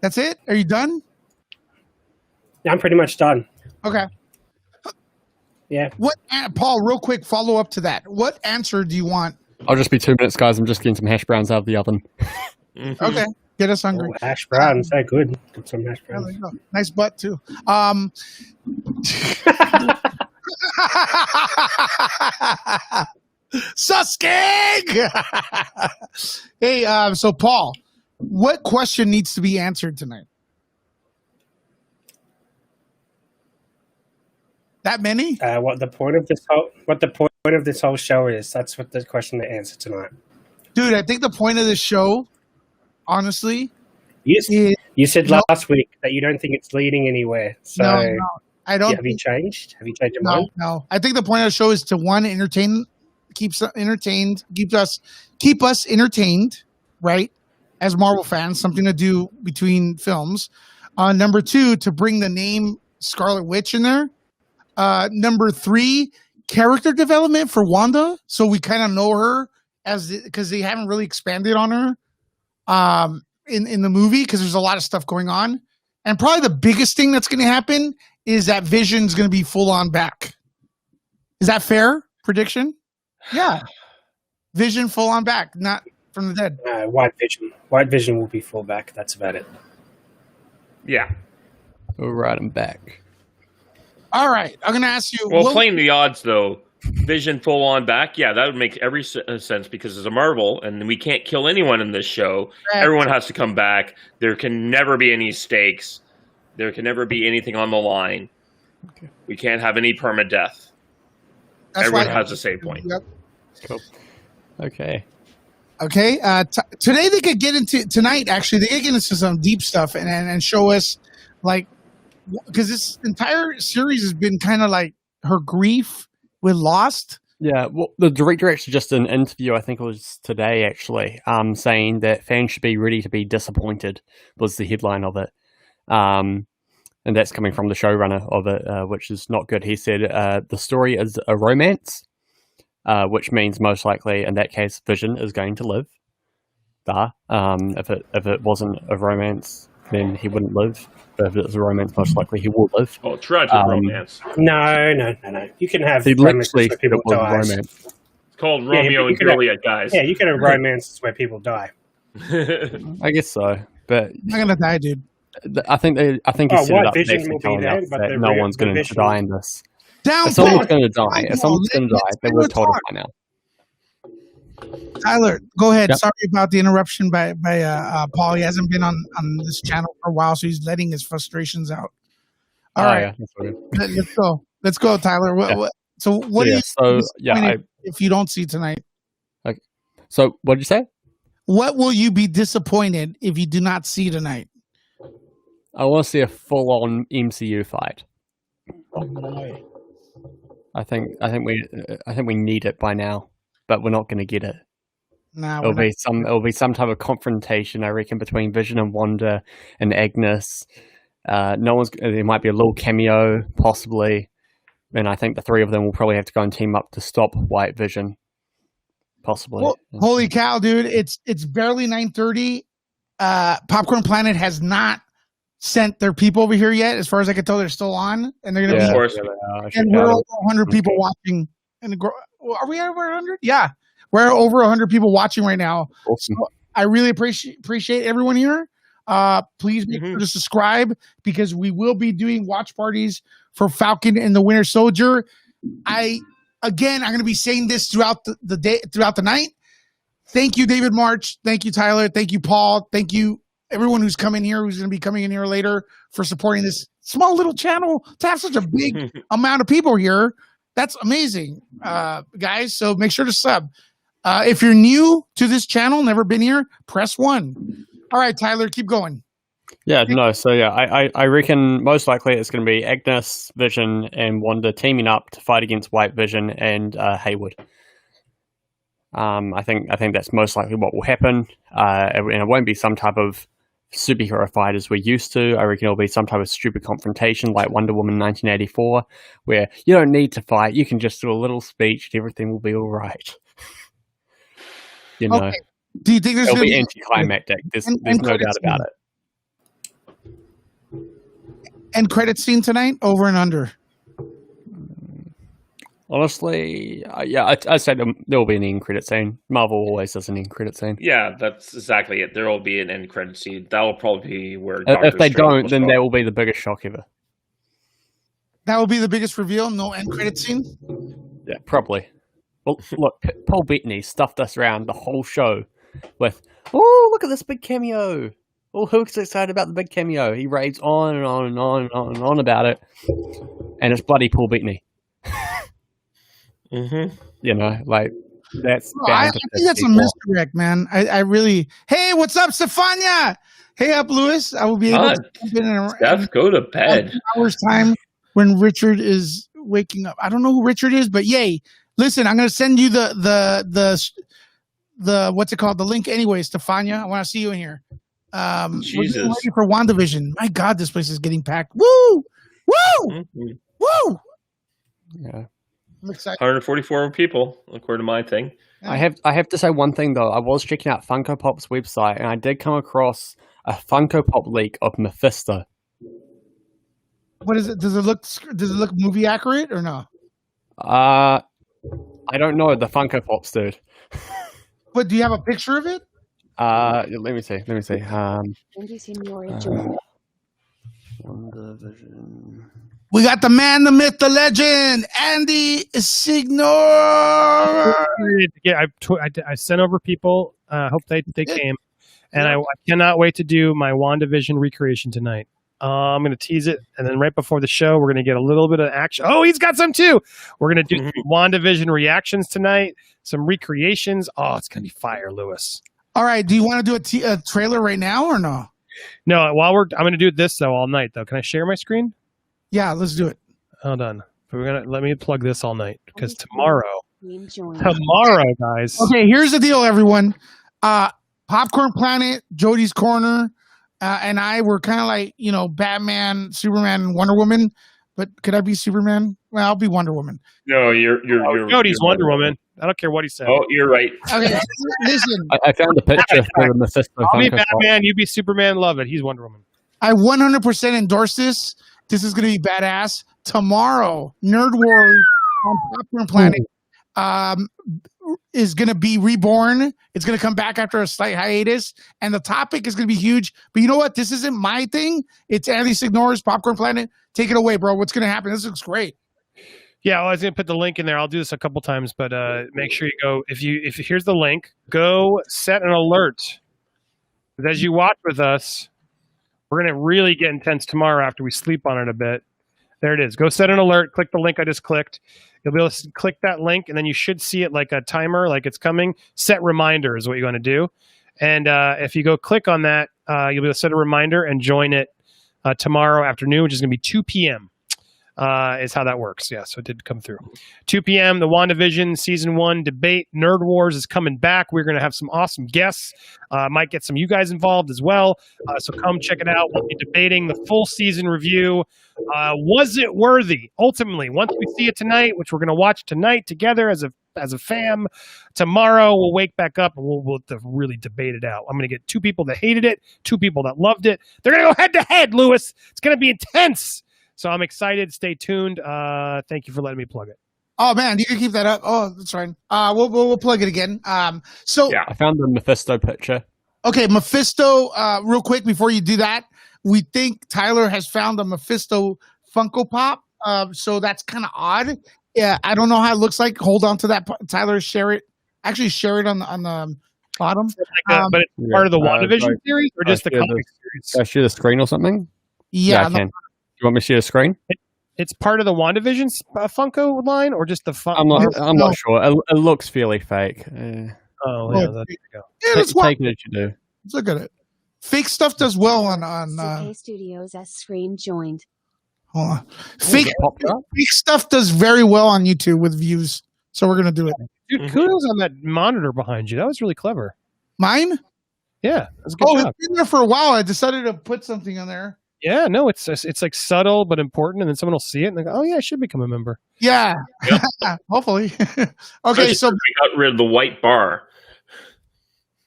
[SPEAKER 1] That's it? Are you done?
[SPEAKER 4] Yeah, I'm pretty much done.
[SPEAKER 1] Okay.
[SPEAKER 4] Yeah.
[SPEAKER 1] Paul, real quick follow up to that. What answer do you want?
[SPEAKER 3] I'll just be 2 minutes, guys. I'm just getting some hash browns out of the oven.
[SPEAKER 2] Mm-hmm.
[SPEAKER 1] Okay. Get us hungry.
[SPEAKER 4] Oh, hash browns, they're good. Get some hash browns.
[SPEAKER 1] There you go. Nice butt too. Susking! Hey, so Paul, what question needs to be answered tonight? That many?
[SPEAKER 4] What the point of this whole show is? That's what the question to answer tonight.
[SPEAKER 1] Dude, I think the point of this show, honestly,
[SPEAKER 4] you said last week that you don't think it's leading anywhere. So
[SPEAKER 1] no, I don't.
[SPEAKER 4] Have you changed? Have you changed your mind?
[SPEAKER 1] No. I think the point of the show is to entertain, keep us entertained, right? As Marvel fans, something to do between films. Number 2, to bring the name Scarlet Witch in there. Number 3, character development for Wanda, so we kind of know her because they haven't really expanded on her in the movie because there's a lot of stuff going on. And probably the biggest thing that's going to happen is that Vision's going to be full on back. Is that fair prediction? Yeah, Vision full on back, not from the dead.
[SPEAKER 4] White Vision will be full back. That's about it.
[SPEAKER 2] Yeah.
[SPEAKER 3] All right, I'm back.
[SPEAKER 1] All right, I'm going to ask you.
[SPEAKER 2] Well, playing the odds, though, Vision full on back, yeah, that would make every sense because it's a Marvel, and we can't kill anyone in this show. Right. Everyone has to come back. There can never be any stakes. There can never be anything on the line. Okay. We can't have any permadeath. Everyone has a save point.
[SPEAKER 1] Yep.
[SPEAKER 3] Cool. Okay.
[SPEAKER 1] Today they could get into tonight. Actually, they could get into some deep stuff and show us, like, because this entire series has been kind of like her grief with Lost.
[SPEAKER 3] Yeah, well, the director actually just did an interview, I think it was today, actually, saying that fans should be ready to be disappointed, was the headline of it. and that's coming from the showrunner of it, which is not good. He said the story is a romance, which means most likely in that case Vision is going to live. If it wasn't a romance, then he wouldn't live. But if it's a romance, most likely he will live.
[SPEAKER 2] Oh, tragic romance.
[SPEAKER 4] No. You can have
[SPEAKER 3] He
[SPEAKER 4] romances
[SPEAKER 3] literally
[SPEAKER 4] where people
[SPEAKER 3] it was
[SPEAKER 4] die.
[SPEAKER 3] romance.
[SPEAKER 2] It's called
[SPEAKER 4] Yeah,
[SPEAKER 2] Romeo
[SPEAKER 4] you
[SPEAKER 2] and
[SPEAKER 4] could have-
[SPEAKER 2] Juliet, guys.
[SPEAKER 4] Yeah, you can have romances where people die.
[SPEAKER 3] I guess so, but
[SPEAKER 1] I'm not gonna die, dude.
[SPEAKER 3] I think he set it
[SPEAKER 4] White
[SPEAKER 3] up
[SPEAKER 4] Vision
[SPEAKER 3] basically
[SPEAKER 4] will be
[SPEAKER 3] telling
[SPEAKER 4] there,
[SPEAKER 3] us
[SPEAKER 4] but
[SPEAKER 3] that
[SPEAKER 4] the
[SPEAKER 3] no
[SPEAKER 4] real-
[SPEAKER 3] one's
[SPEAKER 4] the
[SPEAKER 3] going to
[SPEAKER 4] Vision-
[SPEAKER 3] die in this.
[SPEAKER 1] Down,
[SPEAKER 3] If someone's
[SPEAKER 1] Paul.
[SPEAKER 3] going to die, if someone's going to die, they would have told us by now.
[SPEAKER 1] Tyler, go ahead.
[SPEAKER 3] Yep.
[SPEAKER 1] Sorry about the interruption by Paul. He hasn't been on this channel for a while, so he's letting his frustrations out. All right,
[SPEAKER 3] Yeah, that's all good.
[SPEAKER 1] let's go. Let's go, Tyler. So what do you disappointed if you don't see tonight?
[SPEAKER 3] So what did you say?
[SPEAKER 1] What will you be disappointed if you do not see tonight?
[SPEAKER 3] I want to see a full-on MCU fight. I think we need it by now, but we're not going to get it.
[SPEAKER 1] Nah,
[SPEAKER 3] It'll be some type of confrontation, I reckon, between Vision and Wanda and Agnes. There might be a little cameo, possibly, and I think the three of them will probably have to go and team up to stop White Vision. Possibly.
[SPEAKER 1] Well, holy cow, dude! It's barely 9:30. Popcorn Planet has not sent their people over here yet. As far as I can tell, they're still on, and they're going to
[SPEAKER 2] Of
[SPEAKER 1] be.
[SPEAKER 2] course.
[SPEAKER 1] And we're over 100 people watching. And are we over 100? Yeah, we're over 100 people watching right now.
[SPEAKER 3] Awesome.
[SPEAKER 1] So I really appreciate everyone here. Please make sure to subscribe because we will be doing watch parties for Falcon and the Winter Soldier. I'm going to be saying this throughout the day, throughout the night. Thank you, David March. Thank you, Tyler. Thank you, Paul. Thank you, everyone who's coming here, who's going to be coming in here later for supporting this small little channel to have such a big amount of people here. That's amazing, guys. So make sure to sub. If you're new to this channel, never been here, press 1. All right, Tyler, keep going.
[SPEAKER 3] Yeah, no, so yeah, I reckon most likely it's going to be Agnes, Vision, and Wanda teaming up to fight against White Vision and Hayward. I think that's most likely what will happen, and it won't be some type of superhero fight as we're used to. I reckon it'll be some type of stupid confrontation like Wonder Woman 1984, where you don't need to fight, you can just do a little speech and everything will be all right. You know,
[SPEAKER 1] Okay. Do you think there's
[SPEAKER 3] it'll
[SPEAKER 1] going to
[SPEAKER 3] be
[SPEAKER 1] be
[SPEAKER 3] anticlimactic. There's no
[SPEAKER 1] credit
[SPEAKER 3] doubt about
[SPEAKER 1] scene.
[SPEAKER 3] it.
[SPEAKER 1] end credit scene tonight? Over and under?
[SPEAKER 3] Honestly, yeah, I'd say there will be an end credit scene. Marvel always does an end credit scene.
[SPEAKER 2] Yeah, that's exactly it. There will be an end credit scene. That will probably be where
[SPEAKER 3] If
[SPEAKER 2] Doctor
[SPEAKER 3] they
[SPEAKER 2] Strange
[SPEAKER 3] don't,
[SPEAKER 2] will
[SPEAKER 3] then
[SPEAKER 2] show
[SPEAKER 3] that
[SPEAKER 2] up.
[SPEAKER 3] will be the biggest shock ever.
[SPEAKER 1] That will be the biggest reveal. No end credit scene.
[SPEAKER 3] Yeah, probably. Well, look, Paul Bettany stuffed us around the whole show with, oh, look at this big cameo. Oh, who's excited about the big cameo? He raves on and on and on and on and on about it. And it's bloody Paul Bettany.
[SPEAKER 2] Mm-hmm.
[SPEAKER 3] You know, like, that's
[SPEAKER 1] I
[SPEAKER 3] bound to
[SPEAKER 1] think that's a
[SPEAKER 3] piss people
[SPEAKER 1] misdirect, man. I really. Hey, what's up, Stefania? Hey, up, Lewis. I will be able to jump in
[SPEAKER 2] Steph, go to bed.
[SPEAKER 1] 2 hours time when Richard is waking up. I don't know who Richard is, but yay! Listen, I'm going to send you the what's it called? The link anyway, Stefania. I want to see you in here. We're getting
[SPEAKER 2] Jesus.
[SPEAKER 1] ready for WandaVision. My God, this place is getting packed. Woo! Woo!
[SPEAKER 2] Mm-hmm.
[SPEAKER 1] Woo!
[SPEAKER 3] Yeah.
[SPEAKER 1] I'm excited.
[SPEAKER 2] 144 people, according to my thing.
[SPEAKER 3] I have to say one thing though. I was checking out Funko Pop's website and I did come across a Funko Pop leak of Mephisto.
[SPEAKER 1] What is it? Does it look movie accurate or no?
[SPEAKER 3] I don't know the Funko Pops, dude.
[SPEAKER 1] But do you have a picture of it?
[SPEAKER 3] Let me see. WandaVision.
[SPEAKER 1] We got the man, the myth, the legend, Andy Signor.
[SPEAKER 5] Yeah, I sent over people. Hope they came, and I cannot wait to do my WandaVision recreation tonight. I'm going to tease it, and then right before the show, we're going to get a little bit of action. Oh, he's got some too. We're going to do some WandaVision reactions tonight, some recreations. Oh, it's going to be fire, Lewis.
[SPEAKER 1] All right. Do you want to do a trailer right now or no?
[SPEAKER 5] No, I'm going to do this though all night though. Can I share my screen?
[SPEAKER 1] Yeah, let's do it.
[SPEAKER 5] Hold on. Let me plug this all night because tomorrow, guys.
[SPEAKER 1] Okay, here's the deal, everyone. Popcorn Planet, Jody's Corner, and I were kind of like, Batman, Superman, and Wonder Woman. But could I be Superman? Well, I'll be Wonder Woman.
[SPEAKER 2] No, you're
[SPEAKER 5] Cody's Wonder Woman. I don't care what he said.
[SPEAKER 2] Oh, you're right.
[SPEAKER 1] Okay, listen.
[SPEAKER 3] I found a picture for the Mephisto.
[SPEAKER 5] I'll be
[SPEAKER 3] Funko Pop.
[SPEAKER 5] Batman. You be Superman. Love it. He's Wonder Woman.
[SPEAKER 1] I 100% endorse this. This is going to be badass. Tomorrow, Nerd Wars on Popcorn Planet is going to be reborn. It's going to come back after a slight hiatus, and the topic is going to be huge. But you know what? This isn't my thing. It's Andy Signore's Popcorn Planet. Take it away, bro. What's going to happen? This looks great.
[SPEAKER 5] Yeah, well, I was going to put the link in there. I'll do this a couple times, but make sure you go. If here's the link, go set an alert. As you watch with us, we're going to really get intense tomorrow after we sleep on it a bit. There it is. Go set an alert. Click the link I just clicked. You'll be able to click that link, and then you should see it like a timer, like it's coming. Set reminder is what you're going to do. And if you go click on that, you'll be able to set a reminder and join it tomorrow afternoon, which is going to be 2 p.m. Is how that works. Yeah, so it did come through. 2 p.m., the WandaVision Season 1 debate. Nerd Wars is coming back. We're going to have some awesome guests. Might get some of you guys involved as well. So come check it out. We'll be debating the full season review. Was it worthy? Ultimately, once we see it tonight, which we're going to watch tonight together as a fam, tomorrow we'll wake back up and we'll really debate it out. I'm going to get 2 people that hated it, 2 people that loved it. They're going to go head to head, Lewis. It's going to be intense. So I'm excited. Stay tuned. Thank you for letting me plug it.
[SPEAKER 1] Oh man, you can keep that up. Oh, that's fine. We'll plug it again. So
[SPEAKER 2] Yeah.
[SPEAKER 3] I found the Mephisto picture.
[SPEAKER 1] okay, Mephisto. Real quick before you do that, we think Tyler has found a Mephisto Funko Pop. So that's kind of odd. Yeah, I don't know how it looks like. Hold on to that, Tyler. Share it. Actually, share it on the bottom.
[SPEAKER 5] But it's part of the WandaVision
[SPEAKER 3] sorry.
[SPEAKER 5] series or just the
[SPEAKER 3] share
[SPEAKER 5] comic series?
[SPEAKER 3] Can I share the screen or something?
[SPEAKER 1] Yeah,
[SPEAKER 3] I can. Do you want me to share the screen?
[SPEAKER 5] It's part of the WandaVision Funko line or just the
[SPEAKER 3] I'm not sure. It looks fairly fake.
[SPEAKER 5] Oh, yeah,
[SPEAKER 1] Oh,
[SPEAKER 5] there you go.
[SPEAKER 1] yeah, that's why.
[SPEAKER 3] Take it as you do.
[SPEAKER 1] Let's look at it. Fake stuff does well on.
[SPEAKER 6] CK Studios S screen joined.
[SPEAKER 1] Hold on. Fake
[SPEAKER 3] Popped up.
[SPEAKER 1] stuff does very well on YouTube with views. So we're gonna do it.
[SPEAKER 5] Dude, kudos on that monitor behind you. That was really clever.
[SPEAKER 1] Mine?
[SPEAKER 5] Yeah, that's a good job.
[SPEAKER 1] It's been there for a while. I decided to put something on there.
[SPEAKER 5] Yeah, no, it's like subtle but important, and then someone will see it and they go, "Oh yeah, I should become a member."
[SPEAKER 1] Yeah. Hopefully. Okay, so
[SPEAKER 2] we got rid of the white bar.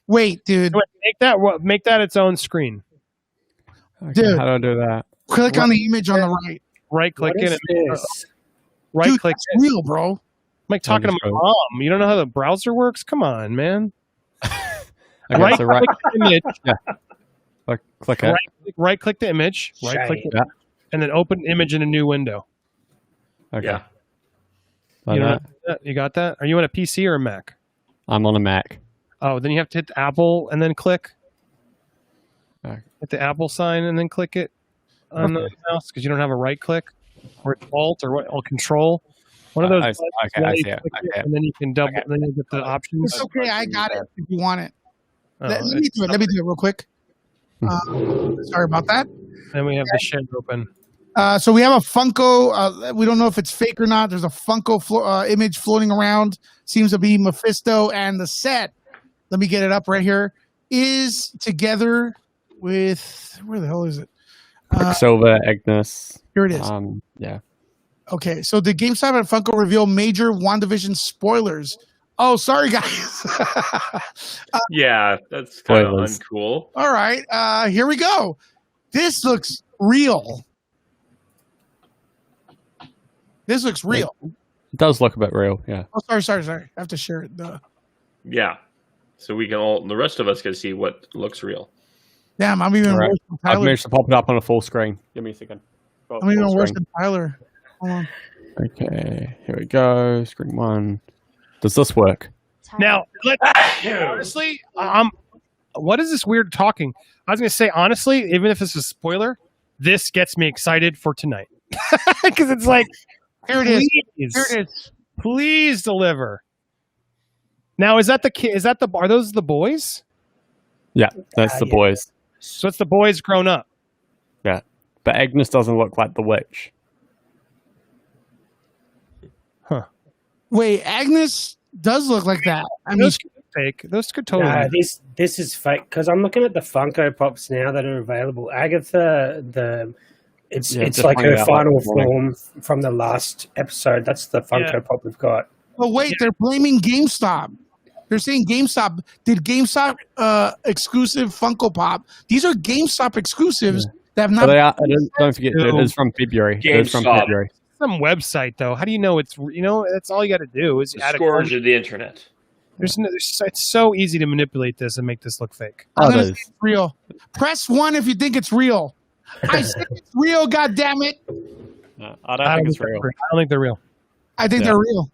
[SPEAKER 1] wait, dude.
[SPEAKER 5] Make that its own screen.
[SPEAKER 3] Okay,
[SPEAKER 1] Dude.
[SPEAKER 3] how do I do that?
[SPEAKER 1] Click on the image on the right.
[SPEAKER 5] Right click
[SPEAKER 3] What
[SPEAKER 5] it.
[SPEAKER 3] is
[SPEAKER 5] And
[SPEAKER 3] this?
[SPEAKER 5] right
[SPEAKER 1] Dude,
[SPEAKER 5] click
[SPEAKER 1] that's
[SPEAKER 5] it.
[SPEAKER 1] real, bro.
[SPEAKER 5] I'm like talking to my mom. You don't know how the browser works? Come on, man.
[SPEAKER 3] Okay,
[SPEAKER 5] Right
[SPEAKER 3] so right,
[SPEAKER 5] click the image.
[SPEAKER 3] click it.
[SPEAKER 5] Right click the image. Right click it,
[SPEAKER 3] Yeah.
[SPEAKER 5] and then open image in a new window.
[SPEAKER 3] Okay.
[SPEAKER 2] Yeah.
[SPEAKER 3] Like
[SPEAKER 5] You know
[SPEAKER 3] that.
[SPEAKER 5] that? You got that? Are you on a PC or a Mac?
[SPEAKER 3] I'm on a Mac.
[SPEAKER 5] Oh, then you have to hit Apple and then click.
[SPEAKER 3] Okay.
[SPEAKER 5] Hit the Apple sign and then click it on the mouse because you don't have a right click or it's Alt or what? Or Control. One of those.
[SPEAKER 3] I
[SPEAKER 5] buttons,
[SPEAKER 3] see it.
[SPEAKER 5] click
[SPEAKER 3] Okay.
[SPEAKER 5] and then you can double.
[SPEAKER 3] Okay.
[SPEAKER 5] Then you get the options.
[SPEAKER 1] It's okay. I got it if you want it.
[SPEAKER 5] Oh,
[SPEAKER 1] Let me do it. Let me do it real quick. Sorry about that.
[SPEAKER 5] Then we have the shed open.
[SPEAKER 1] So we have a Funko. We don't know if it's fake or not. There's a Funko image floating around. Seems to be Mephisto, and the set. Let me get it up right here. Is together with where the hell is it?
[SPEAKER 3] Quicksilver, Ignis.
[SPEAKER 1] Here it is.
[SPEAKER 3] Yeah.
[SPEAKER 1] Okay, so did GameStop and Funko reveal major WandaVision spoilers? Oh, sorry guys.
[SPEAKER 2] Yeah, that's kind of
[SPEAKER 3] Spoilers.
[SPEAKER 2] uncool.
[SPEAKER 1] All right, here we go. This looks real. This looks real.
[SPEAKER 3] It does look a bit real, yeah.
[SPEAKER 1] Oh, sorry. I have to share it. Duh.
[SPEAKER 2] Yeah. So we can all, the rest of us can see what looks real.
[SPEAKER 1] Damn, I'm even
[SPEAKER 3] All right.
[SPEAKER 1] worse than
[SPEAKER 3] I've
[SPEAKER 1] Tyler.
[SPEAKER 3] managed to pop it up on a full screen. Give me a second. Got
[SPEAKER 1] I'm even
[SPEAKER 3] full
[SPEAKER 1] worse
[SPEAKER 3] screen.
[SPEAKER 1] than Tyler. Hold on.
[SPEAKER 3] Okay, here we go. Screen 1. Does this work?
[SPEAKER 5] Now, honestly, what is this weird talking? I was going to say, honestly, even if it's a spoiler, this gets me excited for tonight. Because it's like,
[SPEAKER 1] Here it is.
[SPEAKER 5] please,
[SPEAKER 1] Here it is.
[SPEAKER 5] please deliver. Now, is that the kid? Are those the boys?
[SPEAKER 3] Yeah, that's the
[SPEAKER 4] yeah.
[SPEAKER 3] boys.
[SPEAKER 5] So it's the boys grown up.
[SPEAKER 3] Yeah. But Agnes doesn't look like the witch.
[SPEAKER 1] Wait, Agnes does look like that. I mean,
[SPEAKER 5] fake. Those could totally.
[SPEAKER 4] Nah, this is fake because I'm looking at the Funko Pops now that are available. Agatha, it's
[SPEAKER 3] just
[SPEAKER 4] like
[SPEAKER 3] bring
[SPEAKER 4] her
[SPEAKER 3] it out
[SPEAKER 4] final
[SPEAKER 3] like this morning.
[SPEAKER 4] form from the last episode. That's the Funko Pop we've got.
[SPEAKER 1] Oh wait, they're blaming GameStop. They're saying GameStop did GameStop exclusive Funko Pop. These are GameStop exclusives that have
[SPEAKER 3] So
[SPEAKER 1] not.
[SPEAKER 3] they are, don't forget, it is from February. It is from
[SPEAKER 2] GameStop.
[SPEAKER 3] February.
[SPEAKER 5] Some website though. How do you know it's? That's all you got to do is
[SPEAKER 2] The
[SPEAKER 5] add a
[SPEAKER 2] scourge
[SPEAKER 5] code.
[SPEAKER 2] of the internet.
[SPEAKER 5] It's so easy to manipulate this and make this look fake.
[SPEAKER 1] I'm
[SPEAKER 3] Oh,
[SPEAKER 1] gonna
[SPEAKER 3] it
[SPEAKER 1] say
[SPEAKER 3] is.
[SPEAKER 1] it's real. Press 1 if you think it's real. I said it's real. God damn it!
[SPEAKER 3] No, I don't think it's real.
[SPEAKER 5] I don't think they're real.
[SPEAKER 1] I think
[SPEAKER 3] Yeah.
[SPEAKER 1] they're real.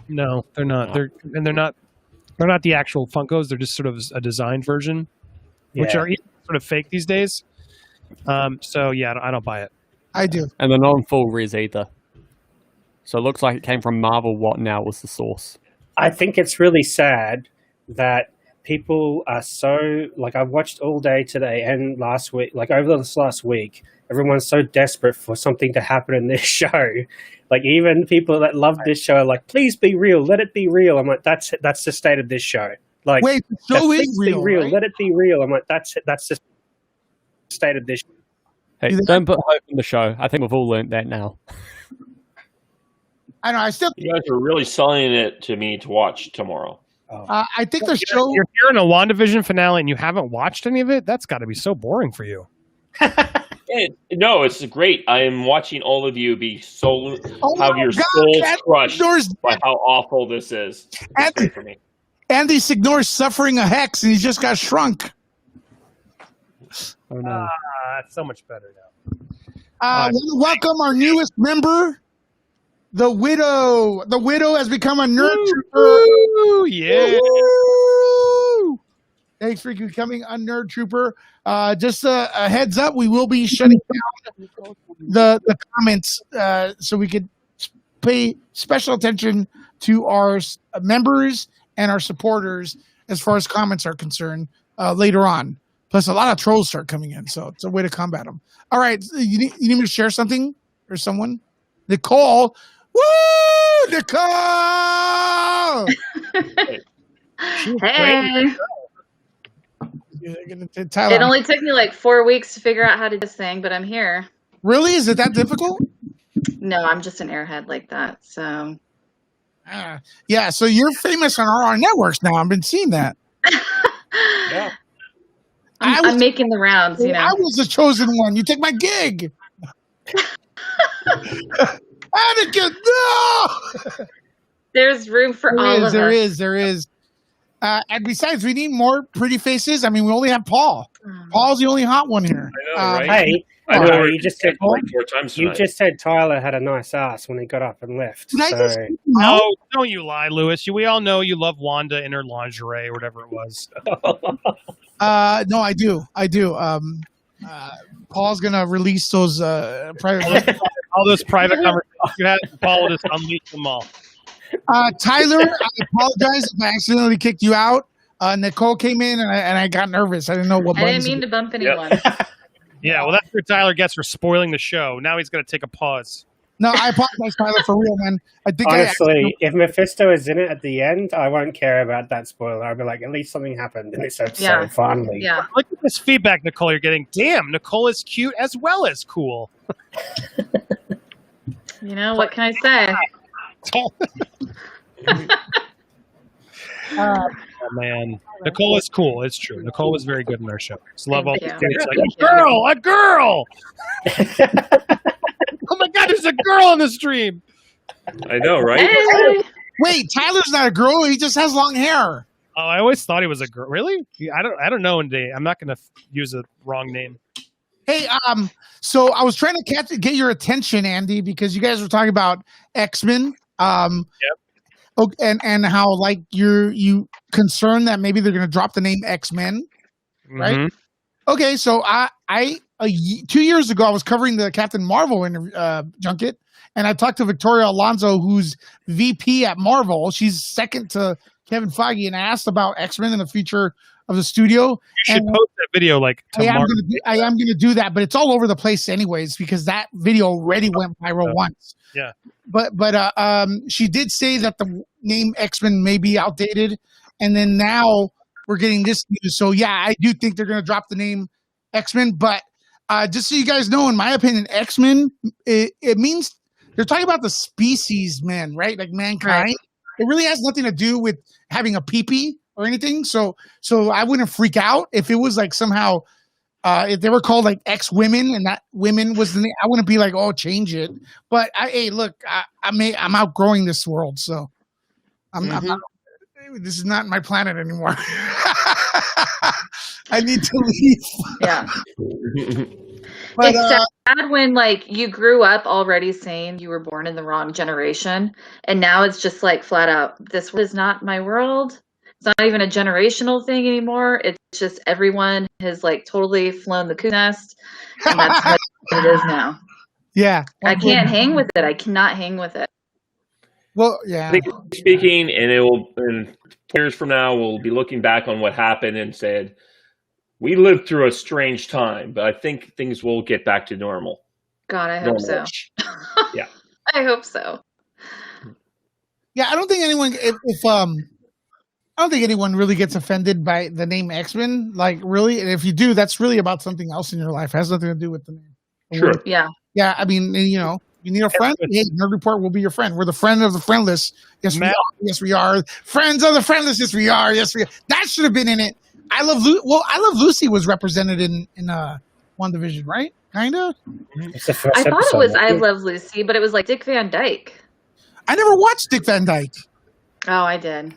[SPEAKER 5] No, they're not.
[SPEAKER 3] No.
[SPEAKER 5] They're not the actual Funkos. They're just sort of a designed version, which
[SPEAKER 4] Yeah.
[SPEAKER 5] are sort of fake these days. So yeah, I don't buy it.
[SPEAKER 1] I do.
[SPEAKER 3] And they're not in full res either. So it looks like it came from Marvel. What now was the source?
[SPEAKER 4] I think it's really sad that people are so like I watched all day today and last week, like over this last week, everyone's so desperate for something to happen in this show. Like even people that love this show are like, please be real, let it be real. I'm like, that's the state of this show. Like,
[SPEAKER 1] Wait, the show
[SPEAKER 4] please
[SPEAKER 1] is
[SPEAKER 4] be
[SPEAKER 1] real. Right?
[SPEAKER 4] let it be real. I'm like, that's the state of this show.
[SPEAKER 3] Hey, don't put hope in the show. I think we've all learned that now.
[SPEAKER 1] I know. I still.
[SPEAKER 2] You guys are really selling it to me to watch tomorrow.
[SPEAKER 1] I think the show.
[SPEAKER 5] You're here in a WandaVision finale and you haven't watched any of it. That's got to be so boring for you.
[SPEAKER 2] No, it's great. I am watching all of you be so
[SPEAKER 1] Oh
[SPEAKER 2] have
[SPEAKER 1] my
[SPEAKER 2] your
[SPEAKER 1] God,
[SPEAKER 2] souls
[SPEAKER 1] Andy
[SPEAKER 2] crushed
[SPEAKER 1] Signor's
[SPEAKER 2] by how awful this is. It's
[SPEAKER 1] Andy-
[SPEAKER 2] great for me.
[SPEAKER 1] Andy Signor's suffering a hex and he just got shrunk.
[SPEAKER 3] Oh no.
[SPEAKER 5] It's so much better now.
[SPEAKER 1] I want to welcome our newest member, the Widow. The Widow has become a nerd trooper.
[SPEAKER 5] Ooh, yeah.
[SPEAKER 1] Woo! Thanks for becoming a nerd trooper. Just a heads up, we will be shutting down the comments so we could pay special attention to our members and our supporters as far as comments are concerned later on. Plus, a lot of trolls start coming in, so it's a way to combat them. All right, you need me to share something or someone? Nicole. Woo! Nicole!
[SPEAKER 7] Hey,
[SPEAKER 1] Tyler,
[SPEAKER 7] it only took me like 4 weeks to figure out how to do this thing, but I'm here.
[SPEAKER 1] really? Is it that difficult?
[SPEAKER 7] No, I'm just an airhead like that. So
[SPEAKER 1] Yeah, so you're famous on our networks now. I've been seeing that.
[SPEAKER 2] Yeah.
[SPEAKER 7] I'm making the rounds, you know.
[SPEAKER 1] I was the chosen one. You take my gig. Anakin, no!
[SPEAKER 7] There's room for all of us.
[SPEAKER 1] There is. And besides, we need more pretty faces. I mean, we only have Paul. Paul's the only hot one here.
[SPEAKER 2] I know, right?
[SPEAKER 4] Hey,
[SPEAKER 2] I
[SPEAKER 4] no,
[SPEAKER 2] know.
[SPEAKER 4] you just said
[SPEAKER 2] Like 4 times
[SPEAKER 4] you
[SPEAKER 2] tonight.
[SPEAKER 4] just said Tyler had a nice ass when he got up and left.
[SPEAKER 1] Did I
[SPEAKER 4] So
[SPEAKER 1] just no?
[SPEAKER 5] Oh, don't you lie, Lewis. We all know you love Wanda in her lingerie or whatever it was.
[SPEAKER 1] No, I do. Paul's gonna release those private.
[SPEAKER 5] All those private conversations you had, Paul will just unleash them all.
[SPEAKER 1] Tyler, I apologize if I accidentally kicked you out. Nicole came in and I got nervous. I didn't know what.
[SPEAKER 7] I didn't
[SPEAKER 1] buttons
[SPEAKER 7] mean to bump anyone.
[SPEAKER 5] Yeah, well, that's where Tyler gets for spoiling the show. Now he's going to take a pause.
[SPEAKER 1] No, I apologize, Tyler, for real, man. I think
[SPEAKER 4] honestly, if Mephisto is in it at the end, I won't care about that spoiler. I'll be like, at least something happened in this episode.
[SPEAKER 7] Yeah.
[SPEAKER 4] Finally,
[SPEAKER 7] Yeah.
[SPEAKER 5] Look at this feedback, Nicole, you're getting. Damn, Nicole is cute as well as cool.
[SPEAKER 7] You know, what can I say?
[SPEAKER 5] Oh, man. Nicole is cool. It's true. Nicole was very good in our show. Just love all
[SPEAKER 7] Thank
[SPEAKER 5] the
[SPEAKER 7] you.
[SPEAKER 5] things. Like,
[SPEAKER 7] Thank you.
[SPEAKER 5] a girl! Oh my God, there's a girl on the stream.
[SPEAKER 2] I know, right?
[SPEAKER 7] Hey!
[SPEAKER 1] wait, Tyler's not a girl. He just has long hair.
[SPEAKER 5] Oh, I always thought he was a girl. Really? I don't know. I'm not going to use a wrong name.
[SPEAKER 1] Hey, so I was trying to get your attention, Andy, because you guys were talking about X-Men. And how like you concerned that maybe they're going to drop the name X-Men, right?
[SPEAKER 5] Mhm.
[SPEAKER 1] Okay, so 2 years ago I was covering the Captain Marvel junket, and I talked to Victoria Alonso, who's VP at Marvel. She's second to Kevin Feige, and I asked about X-Men and the future of the studio.
[SPEAKER 5] You should
[SPEAKER 1] And
[SPEAKER 5] post that video like tomorrow.
[SPEAKER 1] I am going to do that, but it's all over the place anyways because that video already went viral once.
[SPEAKER 5] Yeah.
[SPEAKER 1] But she did say that the name X-Men may be outdated, and then now we're getting this news. So yeah, I do think they're going to drop the name X-Men. But just so you guys know, in my opinion, X-Men it means they're talking about the species, man, right? Like mankind. Right. It really has nothing to do with having a pee-pee or anything. So I wouldn't freak out if it was like somehow. If they were called like X-Women and that women was the name, I wouldn't be like, oh, change it. But I'm outgrowing this world, so I'm not, this is not my planet anymore. I need to leave.
[SPEAKER 7] Yeah.
[SPEAKER 1] But,
[SPEAKER 7] it's sad when like you grew up already saying you were born in the wrong generation, and now it's just like flat out, this is not my world. It's not even a generational thing anymore. It's just everyone has like totally flown the cuckoo's nest, and that's what it is now.
[SPEAKER 1] Yeah,
[SPEAKER 7] I can't hang with it. I cannot hang with it.
[SPEAKER 1] Well, yeah.
[SPEAKER 2] I think speaking, and it will. And years from now, we'll be looking back on what happened and said, we lived through a strange time, but I think things will get back to normal.
[SPEAKER 7] God, I hope so.
[SPEAKER 2] Yeah,
[SPEAKER 7] I hope so.
[SPEAKER 1] Yeah, I don't think anyone I don't think anyone really gets offended by the name X-Men. Like, really, and if you do, that's really about something else in your life. It has nothing to do with the name.
[SPEAKER 2] True.
[SPEAKER 7] Yeah.
[SPEAKER 1] Yeah, I mean, you know, you need a friend. Hey, Nerd Report will be your friend. We're the friend of the friendless. Yes, we are. Yes, we are. Friends of the friendless. Yes, we are. Yes, we are. That should have been in it. I Love Lucy was represented in WandaVision, right? Kinda.
[SPEAKER 7] I thought it was I Love Lucy, but it was like Dick Van Dyke.
[SPEAKER 1] I never watched Dick Van Dyke.
[SPEAKER 7] Oh, I did.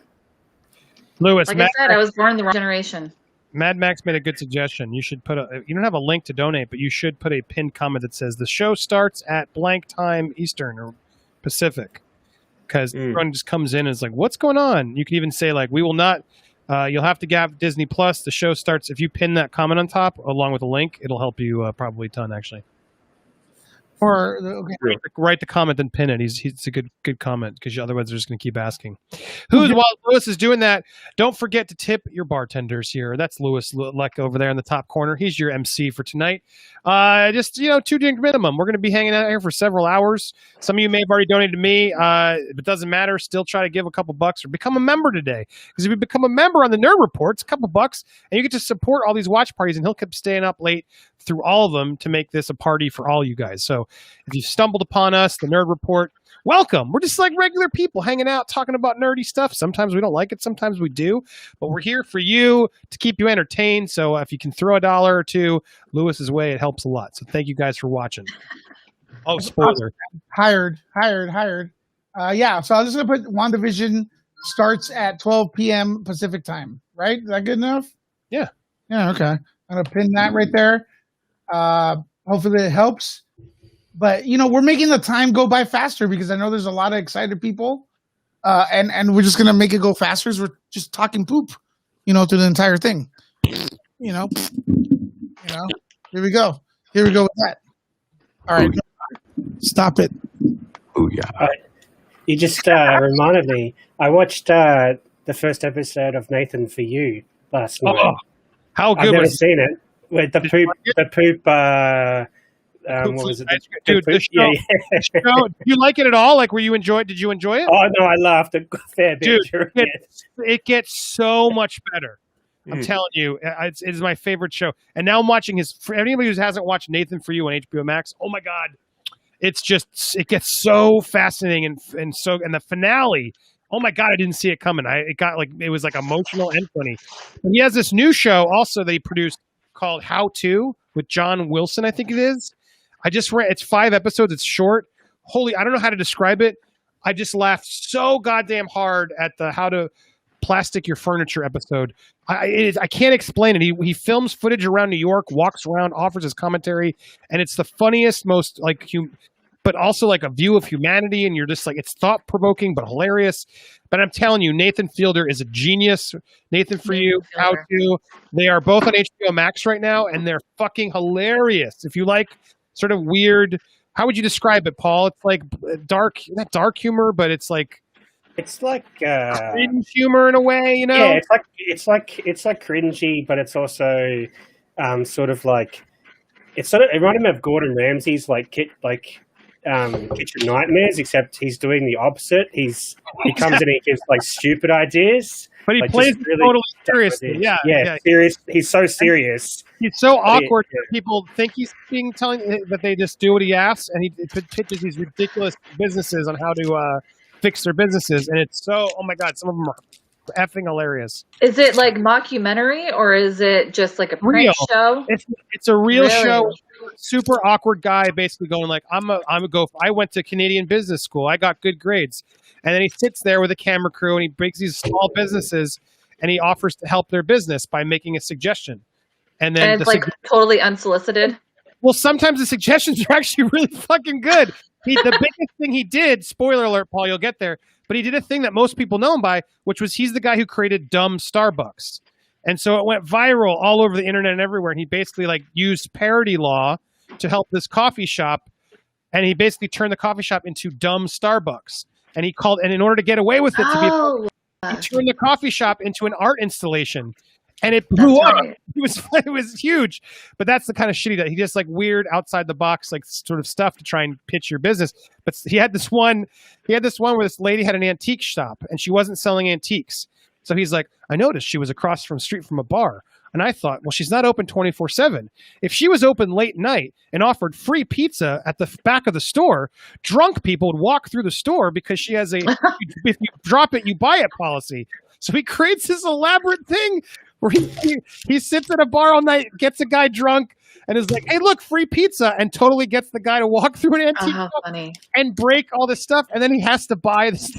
[SPEAKER 5] Lewis,
[SPEAKER 7] like I said, I was born in the wrong generation.
[SPEAKER 5] Mad Max made a good suggestion. You should you don't have a link to donate, but you should put a pinned comment that says the show starts at blank time Eastern or Pacific. Because everyone just comes in and is like, what's going on? You can even say like, we will not, you'll have to have Disney Plus. The show starts, if you pin that comment on top along with a link, it'll help you probably a ton actually. Or write the comment and pin it. He's a good comment because otherwise they're just going to keep asking. While Lewis is doing that, don't forget to tip your bartenders here. That's Lewis Leck over there in the top corner. He's your MC for tonight. Just 2 drink minimum. We're going to be hanging out here for several hours. Some of you may have already donated to me. It doesn't matter. Still try to give a couple bucks or become a member today. Because if you become a member on the Nerd Report, it's a couple bucks and you get to support all these watch parties. And he'll keep staying up late through all of them to make this a party for all you guys. So if you stumbled upon us, the Nerd Report, welcome. We're just like regular people hanging out, talking about nerdy stuff. Sometimes we don't like it. Sometimes we do. But we're here for you to keep you entertained. So if you can throw $1 or $2 Lewis's way, it helps a lot. So thank you guys for watching. Oh, spoiler.
[SPEAKER 1] Hired. Yeah, so I was just going to put WandaVision starts at 12 p.m. Pacific time, right? Is that good enough?
[SPEAKER 5] Yeah.
[SPEAKER 1] Yeah, okay. I'm going to pin that right there. Hopefully it helps. But, we're making the time go by faster because I know there's a lot of excited people. And we're just going to make it go faster as we're just talking poop, through the entire thing. Here we go. Here we go with that. All right. Stop it.
[SPEAKER 3] Oh, yeah.
[SPEAKER 4] You just reminded me. I watched the first episode of Nathan For You last night.
[SPEAKER 5] Oh, how good
[SPEAKER 4] I've never
[SPEAKER 5] was
[SPEAKER 4] seen it. With the poop, what was it?
[SPEAKER 5] Dude, the show, the show, did you like it at all? Like, did you enjoy it?
[SPEAKER 4] Oh, no, I laughed a fair bit.
[SPEAKER 5] Dude, it gets so much better. I'm telling you, it is my favorite show. And now I'm watching for anybody who hasn't watched Nathan For You on HBO Max, oh my God. It gets so fascinating and the finale, oh my God, I didn't see it coming. It was like emotional and funny. And he has this new show also that he produced called How To with John Wilson, I think it is. I just read, it's 5 episodes. It's short. I don't know how to describe it. I just laughed so goddamn hard at the how to plastic your furniture episode. I can't explain it. He films footage around New York, walks around, offers his commentary, and it's the funniest, most but also like a view of humanity. And you're just like, it's thought provoking, but hilarious. But I'm telling you, Nathan Fielder is a genius. Nathan For You, How To. They are both on HBO Max right now, and they're fucking hilarious. If you like sort of weird, how would you describe it, Paul? It's like not dark humor, but it's like cringe humor in a way,
[SPEAKER 4] Yeah, it's like cringy, but it's also it reminded me of Gordon Ramsay's Kitchen Nightmares, except he's doing the opposite. He comes in and he gives like stupid ideas,
[SPEAKER 5] But he
[SPEAKER 4] like,
[SPEAKER 5] plays
[SPEAKER 4] just
[SPEAKER 5] it
[SPEAKER 4] really
[SPEAKER 5] totally
[SPEAKER 4] dumb
[SPEAKER 5] seriously.
[SPEAKER 4] ideas.
[SPEAKER 5] Yeah.
[SPEAKER 4] Serious. He's so serious.
[SPEAKER 5] He's so
[SPEAKER 4] But he-
[SPEAKER 5] awkward that people think he's telling that they just do what he asks, and he pitches these ridiculous businesses on how to fix their businesses, and it's so, oh my god, some of them are effing hilarious.
[SPEAKER 7] Is it like mockumentary or is it just like a prank
[SPEAKER 5] Real.
[SPEAKER 7] show?
[SPEAKER 5] It's a real
[SPEAKER 7] Really?
[SPEAKER 5] show. Super awkward guy, basically going like, I went to Canadian business school. I got good grades, and then he sits there with a camera crew and he breaks these small businesses, and he offers to help their business by making a suggestion. And then
[SPEAKER 7] And it's like totally unsolicited.
[SPEAKER 5] well, sometimes the suggestions are actually really fucking good. The biggest thing he did, spoiler alert, Paul, you'll get there, but he did a thing that most people know him by, which was he's the guy who created Dumb Starbucks. And so it went viral all over the internet and everywhere. And he basically like used parody law to help this coffee shop. And he basically turned the coffee shop into Dumb Starbucks. And in order to get away with it, he turned the coffee shop into an art installation. And it blew up.
[SPEAKER 7] Right.
[SPEAKER 5] It was huge. But that's the kind of shit he does. He just like weird outside the box, like sort of stuff to try and pitch your business. But he had this one where this lady had an antique shop and she wasn't selling antiques. So he's like, I noticed she was across from street from a bar. And I thought, well, she's not open 24/7. If she was open late night and offered free pizza at the back of the store, drunk people would walk through the store because she has a if you drop it, you buy it policy. So he creates this elaborate thing where he sits at a bar all night, gets a guy drunk, and is like, hey, look, free pizza, and totally gets the guy to walk through an antique
[SPEAKER 7] how
[SPEAKER 5] shop
[SPEAKER 7] funny.
[SPEAKER 5] and break all this stuff, and then he has to buy this.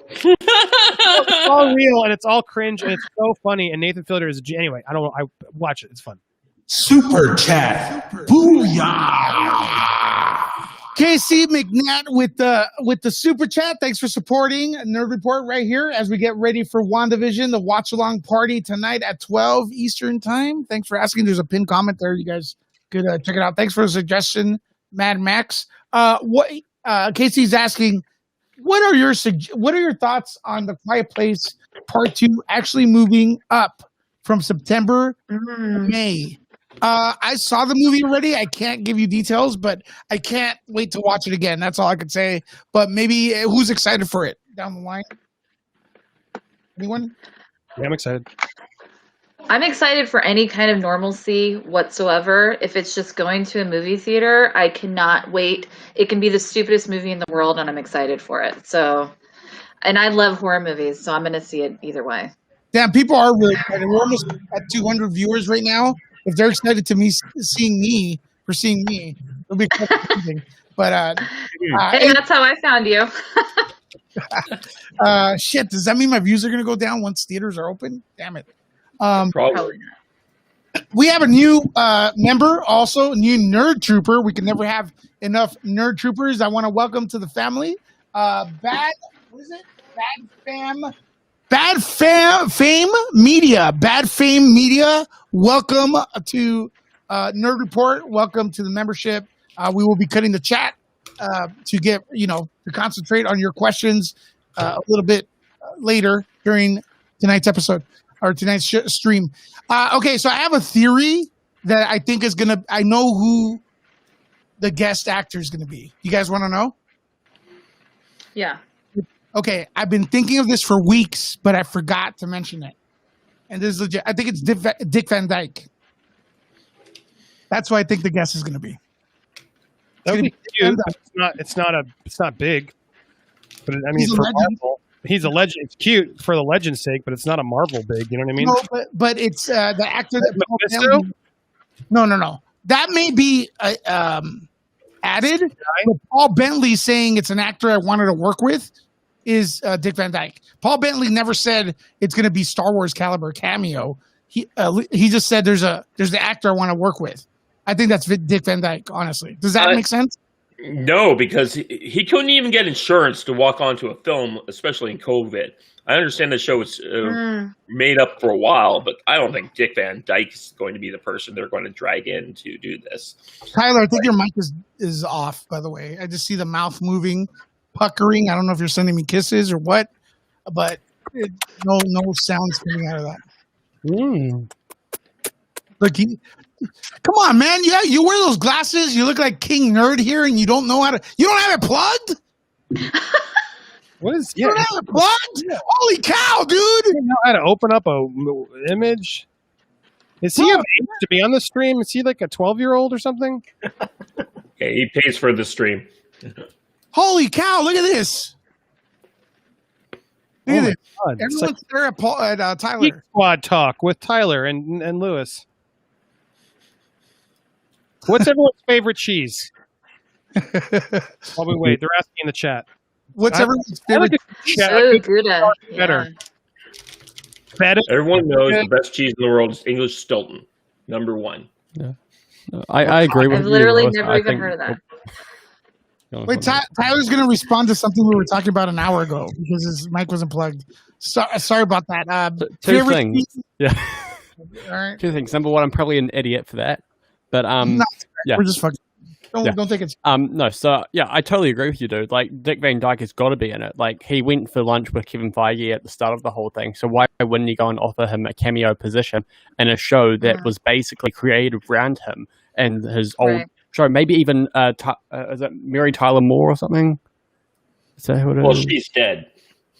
[SPEAKER 5] It's all real, and it's all cringe, and it's so funny, and Nathan Fielder is anyway, I don't know, I watch it, it's fun.
[SPEAKER 1] Super chat. Booyah. KC McNatt with the super chat. Thanks for supporting Nerd Report right here as we get ready for WandaVision, the watch along party tonight at 12 Eastern time. Thanks for asking. There's a pinned comment there. You guys could check it out. Thanks for the suggestion, Mad Max. Casey's asking, what are your thoughts on The Quiet Place Part 2 actually moving up from September to May? I saw the movie already. I can't give you details, but I can't wait to watch it again. That's all I could say. But maybe who's excited for it down the line? Anyone?
[SPEAKER 5] Yeah, I'm excited.
[SPEAKER 7] I'm excited for any kind of normalcy whatsoever. If it's just going to a movie theater, I cannot wait. It can be the stupidest movie in the world, and I'm excited for it. So, and I love horror movies, so I'm going to see it either way.
[SPEAKER 1] Damn, people are really excited. We're almost at 200 viewers right now. If they're excited to seeing me, it'll be quite amazing. But
[SPEAKER 7] and that's how I found you.
[SPEAKER 1] shit, does that mean my views are going to go down once theaters are open? Damn it.
[SPEAKER 2] Probably.
[SPEAKER 1] We have a new member, also a new nerd trooper. We can never have enough nerd troopers. I want to welcome to the family. Bad Fame Media. Welcome to Nerd Report. Welcome to the membership. We will be cutting the chat to get to concentrate on your questions a little bit later during tonight's episode or tonight's stream. Okay, so I have a theory that I think is gonna. I know who the guest actor is gonna be. You guys want to know?
[SPEAKER 7] Yeah.
[SPEAKER 1] Okay, I've been thinking of this for weeks, but I forgot to mention it. And this is legit. I think it's Dick Van Dyke. That's what I think the guest is going to be.
[SPEAKER 5] That would be cute. It's not big. But I mean, for Marvel, he's a legend. It's cute for the legend's sake, but it's not a Marvel big. You know what I mean?
[SPEAKER 1] No, but it's the actor that No. That may be added. But Paul Bentley saying it's an actor I wanted to work with is Dick Van Dyke. Paul Bentley never said it's going to be Star Wars caliber cameo. He just said there's the actor I want to work with. I think that's Dick Van Dyke. Honestly, does that make sense?
[SPEAKER 2] No, because he couldn't even get insurance to walk onto a film, especially in COVID. I understand the show was made up for a while, but I don't think Dick Van Dyke is going to be the person they're going to drag in to do this.
[SPEAKER 1] Tyler, I think your mic is off. By the way, I just see the mouth moving, puckering. I don't know if you're sending me kisses or what, but no sounds coming out of that. Look, Come on, man. Yeah, you wear those glasses. You look like King Nerd here, and you don't know how to. You don't have it plugged.
[SPEAKER 5] What is?
[SPEAKER 1] You don't have it plugged. Holy cow, dude!
[SPEAKER 5] You know how to open up a image? Is he of age to be on the stream? Is he like a 12-year-old or something?
[SPEAKER 2] Yeah, he pays for the stream.
[SPEAKER 1] Holy cow! Look at this. Look at this.
[SPEAKER 5] God. It's like
[SPEAKER 1] Everyone's there at
[SPEAKER 5] Geek
[SPEAKER 1] Tyler.
[SPEAKER 5] Squad talk with Tyler and Lewis. What's everyone's favorite cheese? While we wait, they're asking in the chat.
[SPEAKER 1] What's everyone's
[SPEAKER 5] I like
[SPEAKER 1] favorite?
[SPEAKER 5] the chat.
[SPEAKER 7] Oh, Gouda.
[SPEAKER 5] Better.
[SPEAKER 7] Yeah.
[SPEAKER 5] Better.
[SPEAKER 2] Everyone knows the best cheese in the world is English Stilton, #1.
[SPEAKER 3] I agree with
[SPEAKER 7] I've
[SPEAKER 3] you.
[SPEAKER 7] literally
[SPEAKER 3] Lewis.
[SPEAKER 7] never
[SPEAKER 3] I
[SPEAKER 7] even
[SPEAKER 3] think-
[SPEAKER 7] heard of that.
[SPEAKER 1] Wait, Tyler's going to respond to something we were talking about an hour ago because his mic wasn't plugged. Sorry about that.
[SPEAKER 3] Two
[SPEAKER 1] favorite
[SPEAKER 3] things.
[SPEAKER 1] cheese?
[SPEAKER 3] Yeah.
[SPEAKER 1] All right.
[SPEAKER 3] Two things. Number one, I'm probably an idiot for that. But
[SPEAKER 1] No,
[SPEAKER 3] yeah.
[SPEAKER 1] we're just fucking. Don't think it's.
[SPEAKER 3] No, so yeah, I totally agree with you, dude. Like Dick Van Dyke has got to be in it. Like he went for lunch with Kevin Feige at the start of the whole thing. So why wouldn't he go and offer him a cameo position in a show that was basically created around him and his old
[SPEAKER 7] Right.
[SPEAKER 3] show? Maybe even is it Mary Tyler Moore or something? Is that who it is?
[SPEAKER 2] Well, she's dead.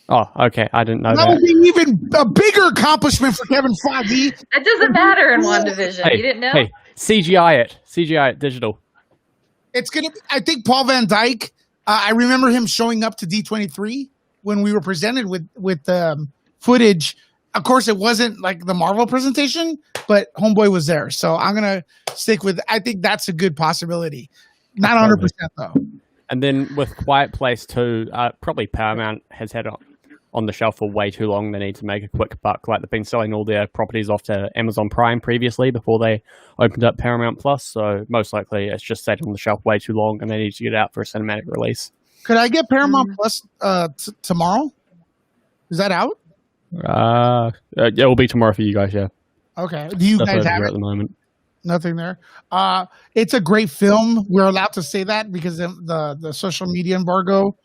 [SPEAKER 3] Oh, okay. I didn't know
[SPEAKER 1] That
[SPEAKER 3] that.
[SPEAKER 1] would be even a bigger accomplishment for Kevin Feige.
[SPEAKER 7] It doesn't matter in WandaVision.
[SPEAKER 3] Hey,
[SPEAKER 7] You didn't know?
[SPEAKER 3] hey, CGI it digital.
[SPEAKER 1] It's gonna. I think Paul Van Dyke. I remember him showing up to D23 when we were presented with footage. Of course, it wasn't like the Marvel presentation, but Homeboy was there. So I'm gonna stick with. I think that's a good possibility. Not 100% though.
[SPEAKER 3] And then with Quiet Place 2, probably Paramount has had it on the shelf for way too long. They need to make a quick buck. Like they've been selling all their properties off to Amazon Prime previously before they opened up Paramount Plus. So most likely it's just sat on the shelf way too long and they need to get it out for a cinematic release.
[SPEAKER 1] Could I get Paramount Plus tomorrow? Is that out?
[SPEAKER 3] It will be tomorrow for you guys, yeah.
[SPEAKER 1] Okay. Do you
[SPEAKER 3] That's
[SPEAKER 1] guys
[SPEAKER 3] over
[SPEAKER 1] have
[SPEAKER 3] here
[SPEAKER 1] it?
[SPEAKER 3] at the moment.
[SPEAKER 1] Nothing there. It's a great film. We're allowed to say that because the social media embargo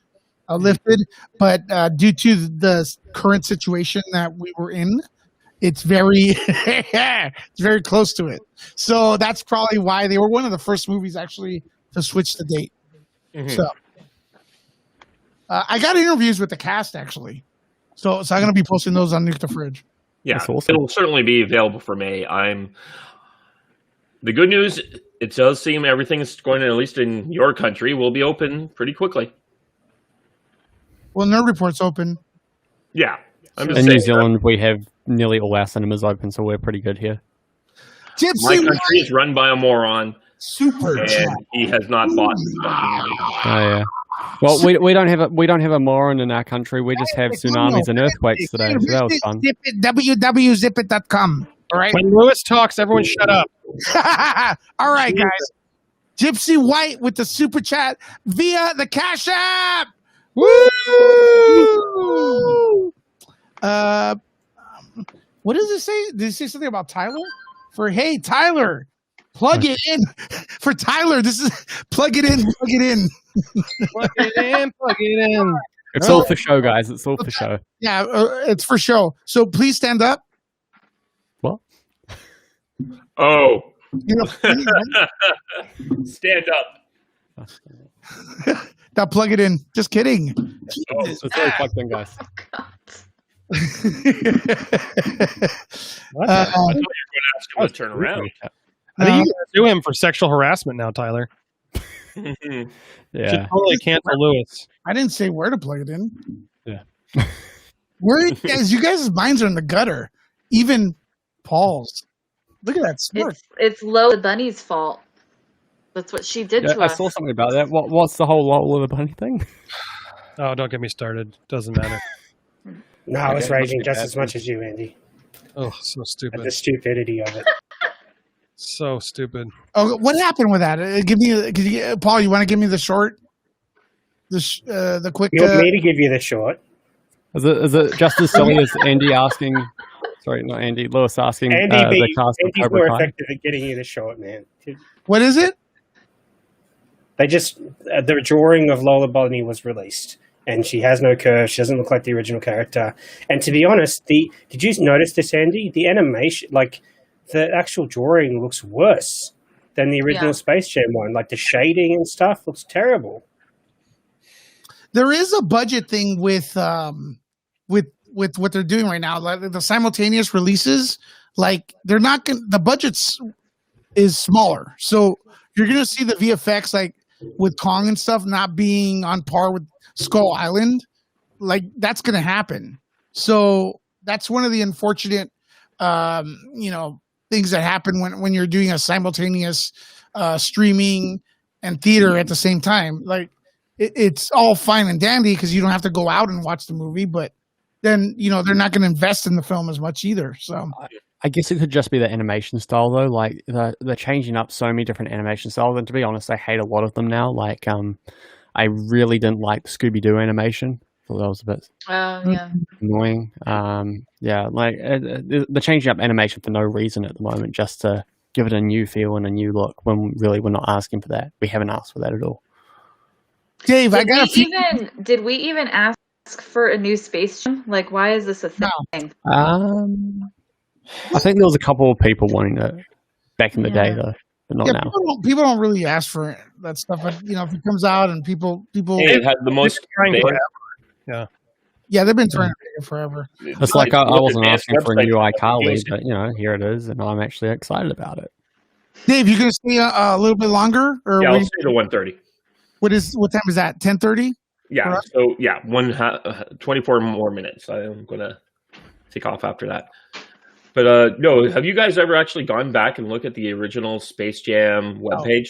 [SPEAKER 1] lifted, but due to the current situation that we were in, it's very it's very close to it. So that's probably why they were one of the first movies actually to switch the date.
[SPEAKER 2] Mhm.
[SPEAKER 1] So I got interviews with the cast actually. So I'm going to be posting those on Nuke the Fridge.
[SPEAKER 2] Yeah,
[SPEAKER 3] That's awesome.
[SPEAKER 2] it'll certainly be available for May. The good news, it does seem everything's going to, at least in your country, will be open pretty quickly.
[SPEAKER 1] Well, Nerd Report's open.
[SPEAKER 2] Yeah. I'm just
[SPEAKER 3] In
[SPEAKER 2] saying,
[SPEAKER 3] New Zealand, we have nearly all our cinemas open, so we're pretty good here.
[SPEAKER 2] my
[SPEAKER 1] Gypsy
[SPEAKER 2] country is run by a moron,
[SPEAKER 1] Super Chat.
[SPEAKER 2] and he has not bought the fucking movie.
[SPEAKER 3] Oh yeah. Well, we don't have a moron in our country. We just have tsunamis and earthquakes today. So that was fun.
[SPEAKER 1] Zip it, www.zipit.com. All right.
[SPEAKER 5] When Lewis talks, everyone shut up.
[SPEAKER 1] All right, guys. Gypsy White with the super chat via the Cash App. Woo! What does it say? Did it say something about Tyler? Hey, Tyler, plug it in. For Tyler, this is plug it in.
[SPEAKER 5] Plug it in. Plug it in.
[SPEAKER 3] It's all for show, guys. It's all for show.
[SPEAKER 1] Yeah, it's for show. So please stand up.
[SPEAKER 3] What?
[SPEAKER 2] Oh,
[SPEAKER 1] You know,
[SPEAKER 2] stand up.
[SPEAKER 1] now plug it in. Just kidding.
[SPEAKER 2] Oh,
[SPEAKER 3] It's already plugged in, guys.
[SPEAKER 5] What?
[SPEAKER 2] I thought you were going to ask him to turn around.
[SPEAKER 5] I think you gotta sue him for sexual harassment now, Tyler.
[SPEAKER 3] Yeah.
[SPEAKER 5] Should totally cancel Lewis.
[SPEAKER 1] I didn't say where to plug it in.
[SPEAKER 3] Yeah.
[SPEAKER 1] Where you guys' minds are in the gutter. Even Paul's. Look at that smirk.
[SPEAKER 7] It's Lola Bunny's fault. That's what she did
[SPEAKER 3] Yeah,
[SPEAKER 7] to
[SPEAKER 3] I
[SPEAKER 7] us.
[SPEAKER 3] saw something about that. What's the whole Lola the Bunny thing?
[SPEAKER 5] Oh, don't get me started. Doesn't matter.
[SPEAKER 4] No, I was
[SPEAKER 3] Okay,
[SPEAKER 4] raging
[SPEAKER 3] let's get
[SPEAKER 4] just
[SPEAKER 3] that.
[SPEAKER 4] as much as you, Andy,
[SPEAKER 5] Oh, so
[SPEAKER 4] at
[SPEAKER 5] stupid.
[SPEAKER 4] the stupidity of it.
[SPEAKER 5] So stupid.
[SPEAKER 1] Oh, what happened with that? Give me, Paul. You want to give me the short, the quick?
[SPEAKER 4] You want me to give you the short?
[SPEAKER 3] Is it just as silly as Andy asking? Sorry, not Andy. Lewis asking
[SPEAKER 4] Andy,
[SPEAKER 3] the cast of
[SPEAKER 4] Andy's
[SPEAKER 3] Cobra
[SPEAKER 4] more
[SPEAKER 3] Kai.
[SPEAKER 4] effective at getting you the short, man.
[SPEAKER 1] What is it?
[SPEAKER 4] They just the drawing of Lola Bunny was released, and she has no curves. She doesn't look like the original character. And to be honest, did you notice this, Andy? The animation, like the actual drawing looks worse than the original
[SPEAKER 7] Yeah.
[SPEAKER 4] Space Jam one. Like the shading and stuff looks terrible.
[SPEAKER 1] There is a budget thing with what they're doing right now. Like the simultaneous releases, like they're not going. The budgets is smaller, so you're gonna see the VFX like with Kong and stuff not being on par with Skull Island. Like that's gonna happen. So that's one of the unfortunate, things that happen when you're doing a simultaneous streaming and theater at the same time. Like it's all fine and dandy because you don't have to go out and watch the movie, but then they're not going to invest in the film as much either. So
[SPEAKER 3] I guess it could just be the animation style though. Like they're changing up so many different animation styles, and to be honest, I hate a lot of them now. Like I really didn't like the Scooby-Doo animation. I thought that was a bit
[SPEAKER 7] Yeah.
[SPEAKER 3] annoying. Like they're changing up animation for no reason at the moment, just to give it a new feel and a new look. When really we're not asking for that. We haven't asked for that at all.
[SPEAKER 1] Dave,
[SPEAKER 7] Did we even ask for a new Space Jam? Like, why is this a thing?
[SPEAKER 3] I think there was a couple of people wanting it back in the day though, but not now.
[SPEAKER 1] People don't really ask for that stuff. But, if it comes out and people,
[SPEAKER 2] It had the most.
[SPEAKER 1] yeah, they've been trying to make it forever.
[SPEAKER 3] It's like I wasn't asking for a new iCarly, but here it is, and I'm actually excited about it.
[SPEAKER 1] Dave, you gonna stay a little bit longer, or
[SPEAKER 2] Yeah, I'll stay to 1:30.
[SPEAKER 1] what time is that? 10:30.
[SPEAKER 2] Yeah.
[SPEAKER 1] Right.
[SPEAKER 2] So 24 more minutes. I'm gonna take off after that. But no, have you guys ever actually gone back and looked at the original Space Jam webpage?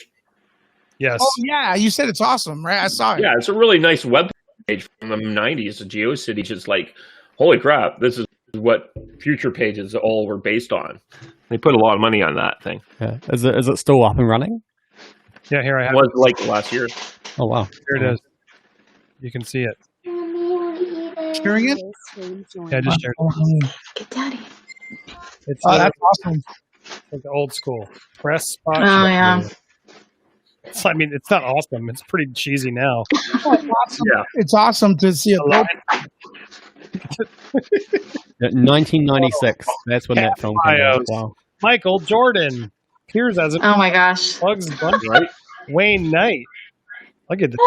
[SPEAKER 5] Yes.
[SPEAKER 1] Oh yeah, you said it's awesome, right? I saw it.
[SPEAKER 2] Yeah, it's a really nice webpage from the 90s. The GeoCity, just like, holy crap, this is what future pages all were based on. They put a lot of money on that thing.
[SPEAKER 3] Yeah. Is it still up and running?
[SPEAKER 5] Yeah, here I
[SPEAKER 2] It
[SPEAKER 5] have
[SPEAKER 2] was like last year.
[SPEAKER 3] Oh wow.
[SPEAKER 5] Here it is. You can see it.
[SPEAKER 1] Sharing it?
[SPEAKER 5] Yeah, just shared it.
[SPEAKER 7] Get daddy.
[SPEAKER 5] It's
[SPEAKER 1] That's awesome.
[SPEAKER 5] like the old school press spot.
[SPEAKER 7] Oh yeah.
[SPEAKER 5] It's not awesome. It's pretty cheesy now.
[SPEAKER 2] Yeah.
[SPEAKER 1] It's awesome to see it.
[SPEAKER 3] 1996. That's when that film came out. Wow.
[SPEAKER 5] Michael Jordan appears as a
[SPEAKER 7] Oh my gosh.
[SPEAKER 5] Bugs Bunny.
[SPEAKER 2] Right?
[SPEAKER 5] Wayne Knight. Look at this.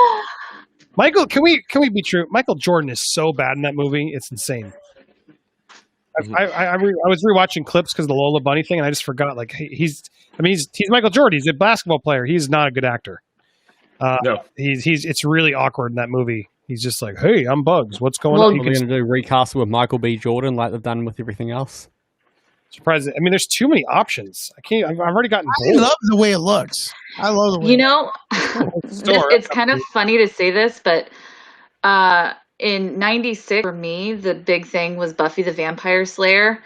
[SPEAKER 5] Michael, can we be true? Michael Jordan is so bad in that movie. It's insane. I was rewatching clips because of the Lola Bunny thing, and I just forgot. Like he's Michael Jordan. He's a basketball player. He's not a good actor.
[SPEAKER 2] No.
[SPEAKER 5] It's really awkward in that movie. He's just like, hey, I'm Bugs. What's going on?
[SPEAKER 3] We're going to do recast it with Michael B. Jordan like they've done with everything else.
[SPEAKER 5] Surprised. I mean, there's too many options. I've already gotten
[SPEAKER 1] I love the way it looks. I love the way.
[SPEAKER 7] It's kind of funny to say this, but in '96 for me, the big thing was Buffy the Vampire Slayer,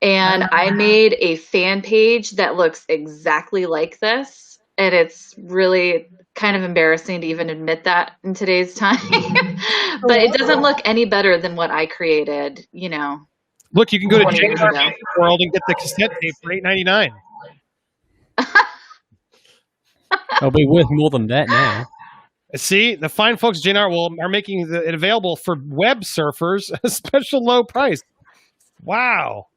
[SPEAKER 7] and I made a fan page that looks exactly like this, and it's really kind of embarrassing to even admit that in today's time. But it doesn't look any better than what I created,
[SPEAKER 5] Look, you can go to
[SPEAKER 7] 20 years ago.
[SPEAKER 5] World and get the cassette tape for $8.99.
[SPEAKER 3] It'll be worth more than that now.
[SPEAKER 5] See, the fine folks at JNR are making it available for web surfers at a special low price. Wow.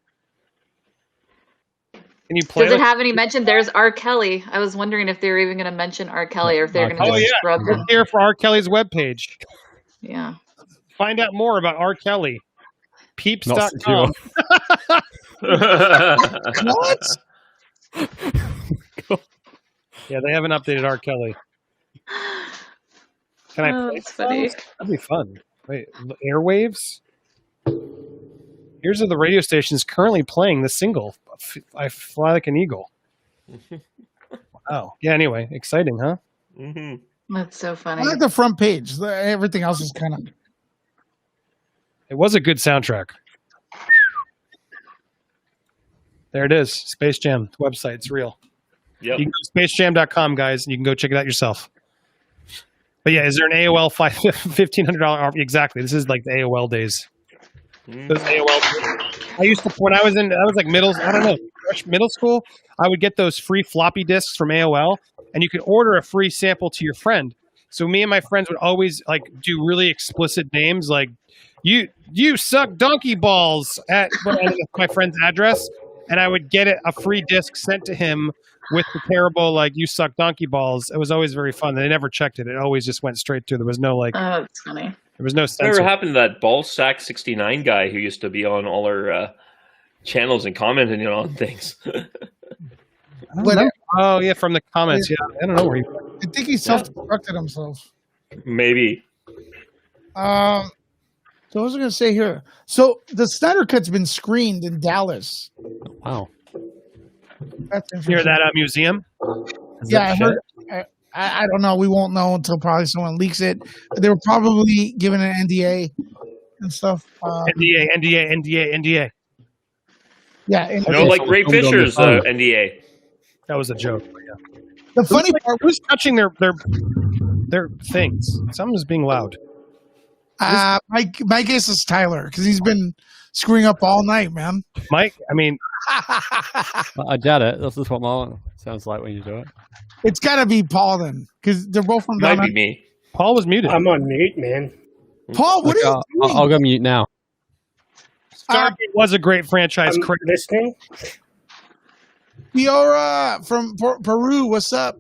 [SPEAKER 5] Can you play
[SPEAKER 7] Does it have any mention? There's R. Kelly. I was wondering if they were even going to mention R. Kelly or if they're going to just scrub
[SPEAKER 5] Click
[SPEAKER 7] him.
[SPEAKER 5] here for R. Kelly's webpage.
[SPEAKER 7] Yeah.
[SPEAKER 5] Find out more about R. Kelly.
[SPEAKER 3] Not
[SPEAKER 5] Peeps.com.
[SPEAKER 1] What?
[SPEAKER 5] Yeah, they haven't updated R. Kelly. Can I play
[SPEAKER 7] That's funny.
[SPEAKER 5] That'd be fun. Wait, airwaves? Here's the radio stations currently playing the single, I Fly Like an Eagle. Wow. Yeah, anyway, exciting, huh?
[SPEAKER 2] Mm-hmm.
[SPEAKER 7] That's so funny.
[SPEAKER 1] I like the front page. Everything else is kind of.
[SPEAKER 5] It was a good soundtrack. There it is. Space Jam website. It's real.
[SPEAKER 2] Yep.
[SPEAKER 5] You can go to spacejam.com, guys, and you can go check it out yourself. But yeah, is there an AOL $1,500? Exactly. This is like the AOL days. Those AOL. I used to, when I was like middle school, I would get those free floppy disks from AOL, and you could order a free sample to your friend. So me and my friends would always like do really explicit names, like you suck donkey balls at my friend's address, and I would get a free disc sent to him with the terrible like "you suck donkey balls." It was always very fun. They never checked it. It always just went straight to. There was no like.
[SPEAKER 7] Oh, that's funny.
[SPEAKER 5] There was no
[SPEAKER 2] Whatever
[SPEAKER 5] censor.
[SPEAKER 2] happened to that Ballsack 69 guy who used to be on all our channels and commenting on things?
[SPEAKER 5] Oh yeah, from the comments. Yeah, I don't know where he.
[SPEAKER 1] I think he self-destructed himself.
[SPEAKER 2] Maybe.
[SPEAKER 1] So what was I going to say here? So the Snyder Cut's been screened in Dallas.
[SPEAKER 3] Wow.
[SPEAKER 1] That's
[SPEAKER 5] Near
[SPEAKER 1] interesting.
[SPEAKER 5] that museum.
[SPEAKER 1] Yeah, I heard. I don't know. We won't know until probably someone leaks it. They were probably given an NDA and stuff.
[SPEAKER 5] NDA.
[SPEAKER 1] Yeah.
[SPEAKER 2] You know, like Ray Fisher's NDA.
[SPEAKER 5] That was a joke. But yeah.
[SPEAKER 1] The funny part
[SPEAKER 5] Who's touching their things? Someone's being loud.
[SPEAKER 1] my guess is Tyler because he's been screwing up all night, man.
[SPEAKER 5] Mike, I mean,
[SPEAKER 3] I doubt it. This is what mine sounds like when you do it.
[SPEAKER 1] It's got to be Paul then because they're both from
[SPEAKER 2] Might
[SPEAKER 1] down
[SPEAKER 2] be me.
[SPEAKER 5] Paul was muted.
[SPEAKER 4] I'm on mute, man.
[SPEAKER 1] Paul, what are you doing?
[SPEAKER 3] I'll go mute now.
[SPEAKER 5] Stargate was a great franchise.
[SPEAKER 4] I'm listening.
[SPEAKER 1] Fiora from Peru, what's up?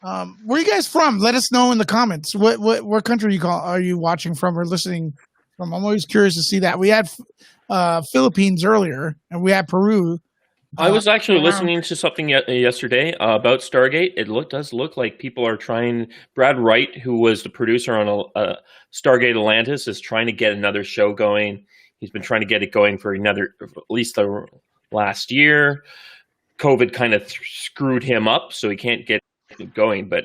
[SPEAKER 1] Where are you guys from? Let us know in the comments. What country are you watching from or listening from? I'm always curious to see that. We had Philippines earlier, and we had Peru.
[SPEAKER 2] I was actually listening to something yesterday about Stargate. It does look like people are trying. Brad Wright, who was the producer on Stargate Atlantis, is trying to get another show going. He's been trying to get it going for at least the last year. COVID kind of screwed him up, so he can't get it going. But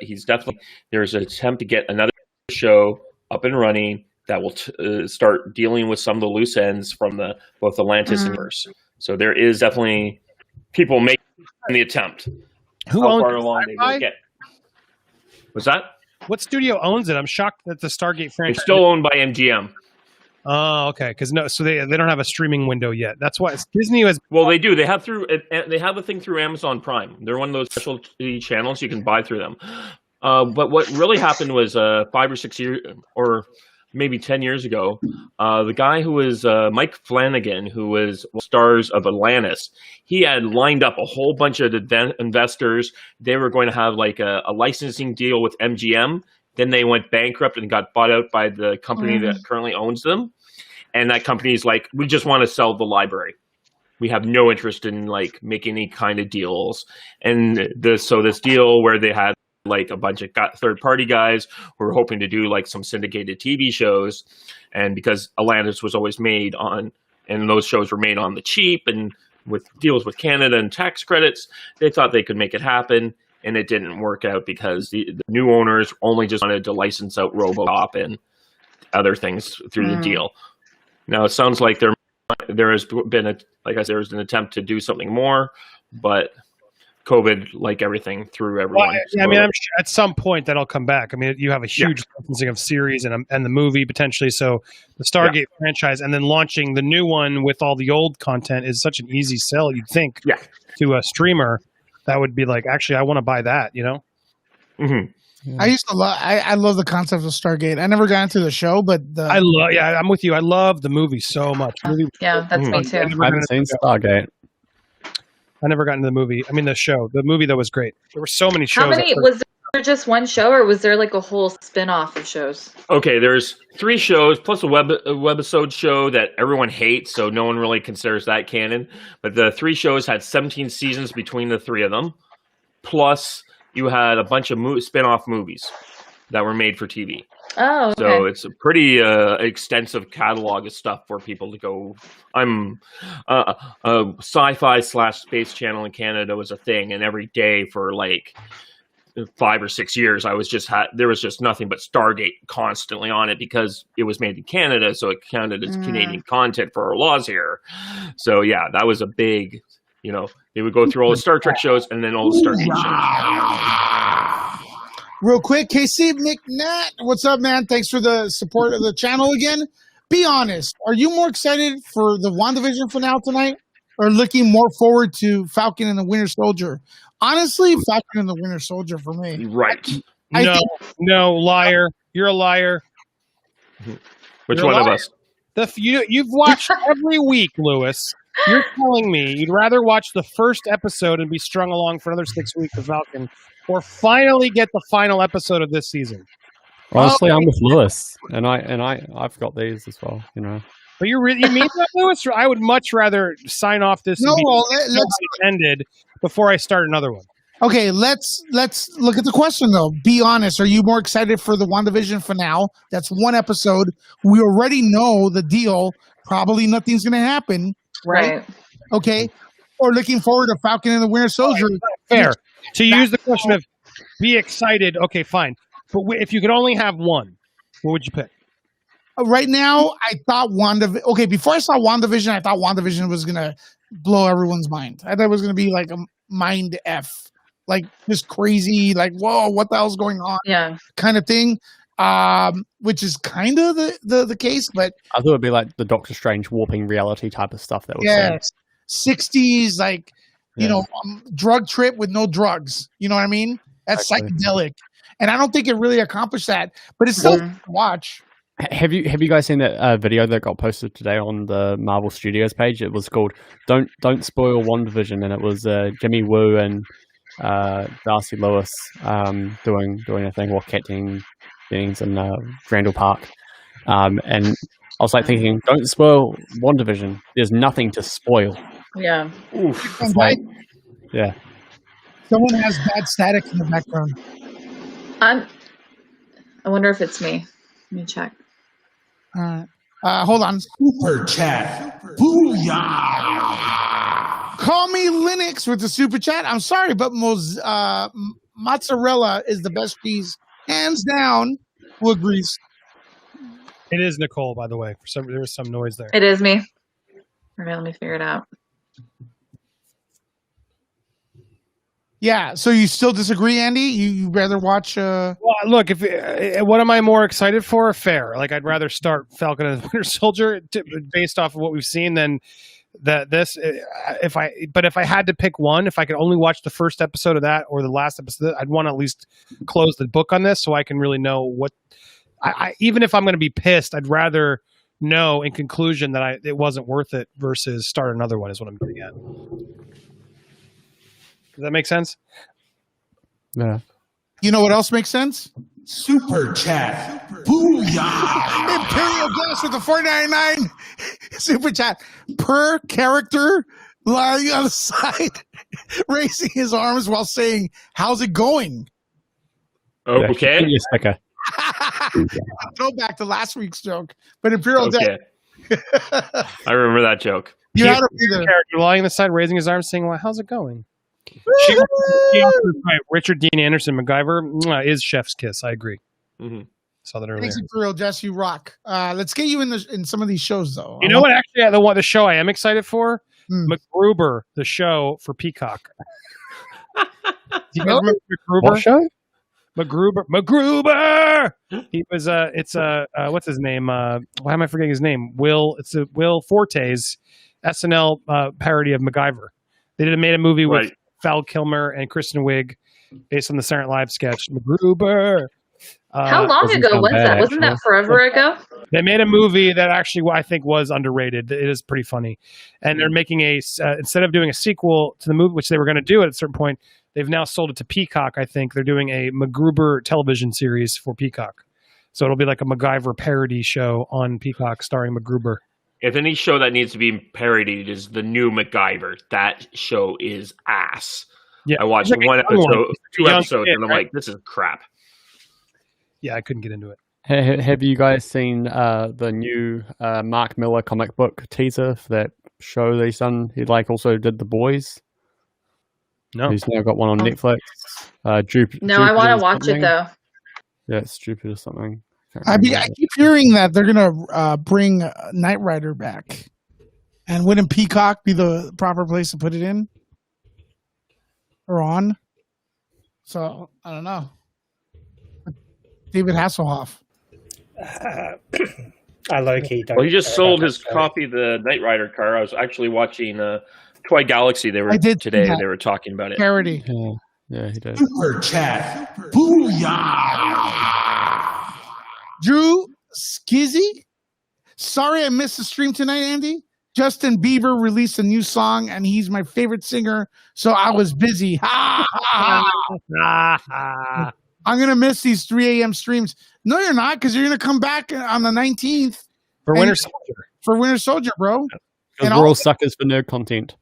[SPEAKER 2] there's an attempt to get another show up and running that will start dealing with some of the loose ends from both Atlantis and Earth. So there is definitely people making the attempt.
[SPEAKER 5] Who
[SPEAKER 2] How
[SPEAKER 5] owns
[SPEAKER 2] far along they will get? What's that?
[SPEAKER 5] What studio owns it? I'm shocked that the Stargate franchise.
[SPEAKER 2] It's still owned by MGM.
[SPEAKER 5] Oh, okay. Because so they don't have a streaming window yet. That's why Disney has.
[SPEAKER 2] Well, they do. They have a thing through Amazon Prime. They're one of those specialty channels you can buy through them. But what really happened was 5 or 6 years, or maybe 10 years ago, the guy who was Mike Flanagan, who was stars of Atlantis, he had lined up a whole bunch of investors. They were going to have like a licensing deal with MGM. Then they went bankrupt and got bought out by the company that currently owns them. And that company's like, we just want to sell the library. We have no interest in like making any kind of deals. And this deal where they had like a bunch of third-party guys who were hoping to do like some syndicated TV shows, and because Atlantis was always made on, and those shows were made on the cheap and with deals with Canada and tax credits, they thought they could make it happen, and it didn't work out because the new owners only just wanted to license out RoboCop and other things through the deal. Now it sounds like there has been there was an attempt to do something more, but COVID, like everything, threw everyone.
[SPEAKER 5] Well, I mean, I'm sure at some point that'll come back. I mean, you have a huge licensing of series and the movie potentially. So the Stargate franchise, and then launching the new one with all the old content is such an easy sell. You'd think to a streamer that would be like, actually, I want to buy that. You know.
[SPEAKER 2] Mm-hmm.
[SPEAKER 1] I used to love. I love the concept of Stargate. I never got into the show, but
[SPEAKER 5] I'm with you. I love the movie so much.
[SPEAKER 7] Yeah, that's me too.
[SPEAKER 3] I haven't seen Stargate.
[SPEAKER 5] I never got into the movie. I mean, the show. The movie that was great. There were so many shows.
[SPEAKER 7] How many was there? Just one show, or was there like a whole spin-off of shows?
[SPEAKER 2] Okay, there's 3 shows plus a webisode show that everyone hates, so no one really considers that canon. But the 3 shows had 17 seasons between the 3 of them. Plus, you had a bunch of spin-off movies that were made for TV.
[SPEAKER 7] Oh, okay.
[SPEAKER 2] So it's a pretty extensive catalog of stuff for people to go. I'm a sci-fi / space channel in Canada was a thing, and every day for like 5 or 6 years, there was just nothing but Stargate constantly on it because it was made in Canada, so it counted as Canadian content for our laws here. So yeah, that was a big. They would go through all the Star Trek shows and then all the Stargate shows.
[SPEAKER 1] Real quick, KC McNatt, what's up, man? Thanks for the support of the channel again. Be honest, are you more excited for the WandaVision finale tonight or looking more forward to Falcon and the Winter Soldier? Honestly, Falcon and the Winter Soldier for me.
[SPEAKER 2] Right.
[SPEAKER 5] No, liar. You're a liar.
[SPEAKER 2] Which one of us?
[SPEAKER 5] You've watched every week, Lewis. You're telling me you'd rather watch the first episode and be strung along for another 6 weeks of Falcon, or finally get the final episode of this season?
[SPEAKER 3] Honestly, I'm with Lewis, and I've got these as well. You know,
[SPEAKER 5] But you mean that, Lewis? I would much rather sign off this
[SPEAKER 1] No,
[SPEAKER 5] and be
[SPEAKER 1] well, let's
[SPEAKER 5] ended before I start another one.
[SPEAKER 1] okay. Let's look at the question though. Be honest. Are you more excited for the WandaVision finale? That's one episode. We already know the deal. Probably nothing's going to happen.
[SPEAKER 7] Right.
[SPEAKER 1] Okay. Or looking forward to Falcon and the Winter Soldier.
[SPEAKER 5] Fair. To use the question of be excited. Okay, fine. But if you could only have one, what would you pick?
[SPEAKER 1] Right now, I thought WandaVision. Okay, before I saw WandaVision, I thought WandaVision was going to blow everyone's mind. I thought it was going to be like a mind F. Like just crazy, like, whoa, what the hell's going on?
[SPEAKER 7] Yeah.
[SPEAKER 1] Kind of thing. Which is kind of the case, but
[SPEAKER 3] I thought it'd be like the Doctor Strange warping reality type of stuff that we're seeing.
[SPEAKER 1] 60s, like, you know, drug trip with no drugs. You know what I mean? That's psychedelic. And I don't think it really accomplished that, but it's still fun to watch.
[SPEAKER 3] Have you guys seen that video that got posted today on the Marvel Studios page? It was called "Don't Spoil WandaVision," and it was Jimmy Woo and Darcy Lewis doing a thing with Kat Dennings in Randall Park, and I was like thinking, don't spoil WandaVision. There's nothing to spoil.
[SPEAKER 7] Yeah.
[SPEAKER 3] Oof.
[SPEAKER 1] Right?
[SPEAKER 3] Yeah.
[SPEAKER 1] Someone has bad static in the background.
[SPEAKER 7] I wonder if it's me. Let me check.
[SPEAKER 1] Hold on. Super chat. Booyah! Call me Linux with the super chat. I'm sorry, but mozzarella is the best cheese, hands down. Who agrees?
[SPEAKER 5] It is Nicole, by the way. There was some noise there.
[SPEAKER 7] It is me. Okay, let me figure it out.
[SPEAKER 1] Yeah. So you still disagree, Andy? You rather watch?
[SPEAKER 5] Well, look, what am I more excited for? Fair. Like, I'd rather start Falcon and the Winter Soldier based off of what we've seen than this. If I had to pick one, if I could only watch the first episode of that or the last episode, I'd want to at least close the book on this so I can really know what. Even if I'm going to be pissed, I'd rather know in conclusion that it wasn't worth it versus start another one. Is what I'm getting at. Does that make sense?
[SPEAKER 3] Yeah.
[SPEAKER 1] You know what else makes sense? Super chat. Booyah! Imperial Gas with the $4.99 super chat. Per character lying on the side, raising his arms while saying, "How's it going?"
[SPEAKER 2] Okay.
[SPEAKER 3] Give me a sticker.
[SPEAKER 1] Go back to last week's joke. But Imperial Gas.
[SPEAKER 2] I remember that joke.
[SPEAKER 1] You had to be there.
[SPEAKER 5] Character lying on the side, raising his arms, saying, "Well, how's it going?" She also, right, Richard Dean Anderson, MacGyver, is chef's kiss. I agree.
[SPEAKER 2] Mm-hmm.
[SPEAKER 5] Saw that earlier.
[SPEAKER 1] Thanks, Imperial Jess. You rock. Let's get you in some of these shows, though.
[SPEAKER 5] You know what? Actually, the show I am excited for, MacGruber, the show for Peacock. Do you guys remember MacGruber?
[SPEAKER 3] What show?
[SPEAKER 5] MacGruber. He was what's his name? Why am I forgetting his name? It's Will Forte's SNL parody of MacGyver. They made a movie with Val Kilmer and Kristen Wiig based on the Saturday Night Live sketch MacGruber.
[SPEAKER 7] How long ago was that? Wasn't that forever ago?
[SPEAKER 5] They made a movie that actually I think was underrated. It is pretty funny, and they're making instead of doing a sequel to the movie, which they were going to do at a certain point, they've now sold it to Peacock. I think they're doing a MacGruber television series for Peacock, so it'll be like a MacGyver parody show on Peacock starring MacGruber.
[SPEAKER 2] If any show that needs to be parodied is the new MacGyver, that show is ass.
[SPEAKER 5] Yeah,
[SPEAKER 2] I watched one episode, two episodes, and I'm like, this is crap.
[SPEAKER 5] Yeah, I couldn't get into it.
[SPEAKER 3] Have you guys seen the new Mark Miller comic book teaser for that show that he's done? He also did The Boys.
[SPEAKER 5] No,
[SPEAKER 3] he's now got one on Netflix.
[SPEAKER 7] No, I want to watch it though.
[SPEAKER 3] Yeah, it's Stupid or something.
[SPEAKER 1] I keep hearing that they're gonna bring Knight Rider back, and wouldn't Peacock be the proper place to put it in or on? So I don't know. David Hasselhoff.
[SPEAKER 4] I low-key don't.
[SPEAKER 2] Well, he just sold his copy of the Knight Rider car. I was actually watching Toy Galaxy. They were today. They were talking about it.
[SPEAKER 1] Parody.
[SPEAKER 3] Yeah, he did.
[SPEAKER 1] Super chat. Booyah! Drew Skizzy. Sorry I missed the stream tonight, Andy. Justin Bieber released a new song, and he's my favorite singer, so I was busy. Ha, ha, ha. I'm going to miss these 3 a.m. streams. No, you're not, because you're going to come back on the 19th.
[SPEAKER 5] For Winter Soldier.
[SPEAKER 1] For Winter Soldier, bro.
[SPEAKER 3] Because we're all suckers for nerd content.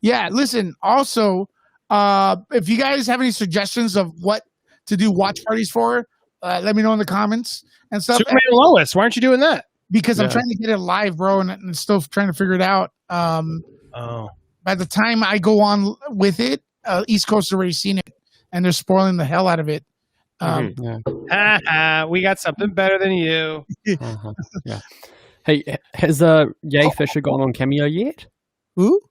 [SPEAKER 1] Yeah, listen, also, if you guys have any suggestions of what to do watch parties for, let me know in the comments and stuff.
[SPEAKER 5] Superman and Lois, why aren't you doing that?
[SPEAKER 1] Because I'm trying to get it live, bro, and still trying to figure it out. By the time I go on with it, East Coast already seen it, and they're spoiling the hell out of it.
[SPEAKER 5] We got something better than you.
[SPEAKER 3] Yeah. Hey, has Yay Fisher gone on Cameo yet?
[SPEAKER 1] Who?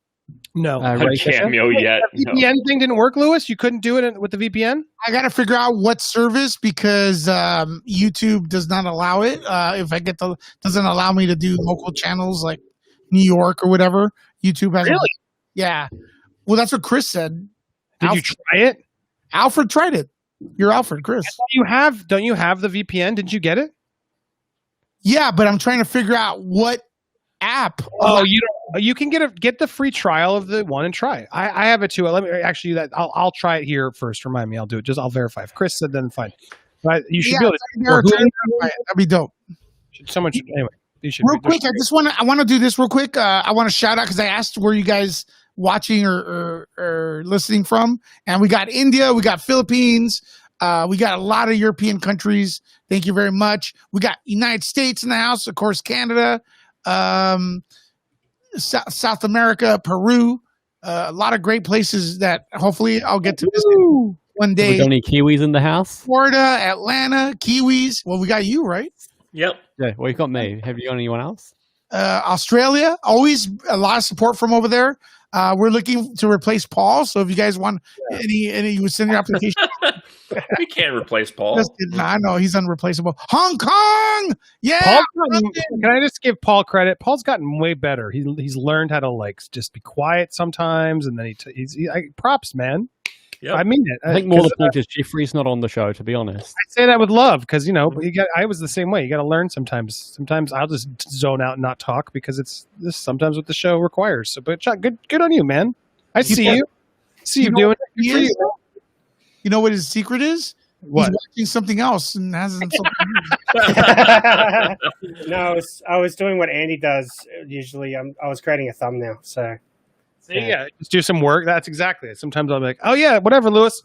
[SPEAKER 5] No.
[SPEAKER 2] Ray Cameo yet.
[SPEAKER 5] The VPN thing didn't work, Lewis? You couldn't do it with the VPN?
[SPEAKER 1] I got to figure out what service because YouTube does not allow it. If I get doesn't allow me to do local channels like New York or whatever. YouTube has.
[SPEAKER 5] Really?
[SPEAKER 1] Yeah. Well, that's what Chris said.
[SPEAKER 5] Did you try it?
[SPEAKER 1] Alfred tried it. You're Alfred, Chris.
[SPEAKER 5] Don't you have the VPN? Did you get it?
[SPEAKER 1] Yeah, but I'm trying to figure out what app.
[SPEAKER 5] Oh, you can get the free trial of the one and try it. I have it too. Let me actually do that. I'll try it here first. Remind me. I'll do it. I'll verify. If Chris said then fine. But you should be able to.
[SPEAKER 1] That'd be dope.
[SPEAKER 5] Someone should anyway. You should
[SPEAKER 1] real quick. I want to do this real quick. I want to shout out because I asked where you guys watching or listening from, and we got India, we got Philippines, we got a lot of European countries. Thank you very much. We got United States in the house, of course, Canada, South America, Peru, a lot of great places that hopefully I'll get to visit one day.
[SPEAKER 3] We got any Kiwis in the house?
[SPEAKER 1] Florida, Atlanta, Kiwis. Well, we got you, right?
[SPEAKER 2] Yep.
[SPEAKER 3] Yeah, well, you got me. Have you got anyone else?
[SPEAKER 1] Australia, always a lot of support from over there. We're looking to replace Paul, so if you guys want any, you would send your application.
[SPEAKER 2] We can't replace Paul.
[SPEAKER 1] I know he's unreplaceable. Hong Kong, yeah.
[SPEAKER 5] Can I just give Paul credit? Paul's gotten way better. He's learned how to just be quiet sometimes, and then he's props, man. Yep. I mean it.
[SPEAKER 3] I think more the point is Jeffrey's not on the show, to be honest.
[SPEAKER 5] I say that with love because I was the same way. You got to learn sometimes. Sometimes I'll just zone out and not talk because it's this sometimes what the show requires. So, but Chuck, good on you, man. I see you. See you doing it.
[SPEAKER 1] You know what his secret is?
[SPEAKER 5] What?
[SPEAKER 1] He's watching something else and hasn't.
[SPEAKER 4] No, I was doing what Andy does usually. I was creating a thumbnail. So.
[SPEAKER 5] Yeah, just do some work. That's exactly it. Sometimes I'll be like, oh, yeah, whatever, Lewis.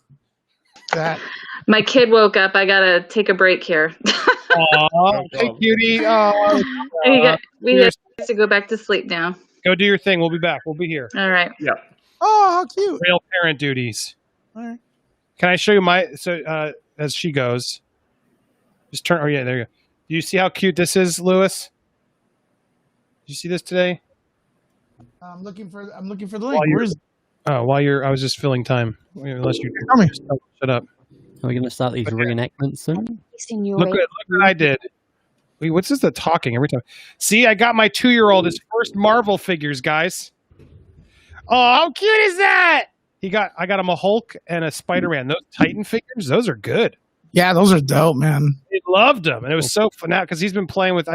[SPEAKER 7] My kid woke up. I got to take a break here.
[SPEAKER 5] Aw, hey, cutie.
[SPEAKER 7] We have to go back to sleep now.
[SPEAKER 5] Go do your thing. We'll be back. We'll be here.
[SPEAKER 7] All right.
[SPEAKER 2] Yeah.
[SPEAKER 1] Oh, how cute.
[SPEAKER 5] Real parent duties.
[SPEAKER 1] All right.
[SPEAKER 5] Can I show you as she goes? Just turn. Oh, yeah, there you go. Do you see how cute this is, Lewis? Did you see this today?
[SPEAKER 1] I'm looking for the link. Where is it?
[SPEAKER 5] I was just filling time. Unless you
[SPEAKER 1] tell me.
[SPEAKER 5] Shut up.
[SPEAKER 3] Are we going to start these reenactments soon?
[SPEAKER 5] Look what I did. Wait, what's this? The talking every time. See, I got my 2-year-old his first Marvel figures, guys. Oh, how cute is that? I got him a Hulk and a Spider-Man. Those Titan figures, those are good.
[SPEAKER 1] Yeah, those are dope, man.
[SPEAKER 5] He loved them, and it was so fun now because he's been playing with.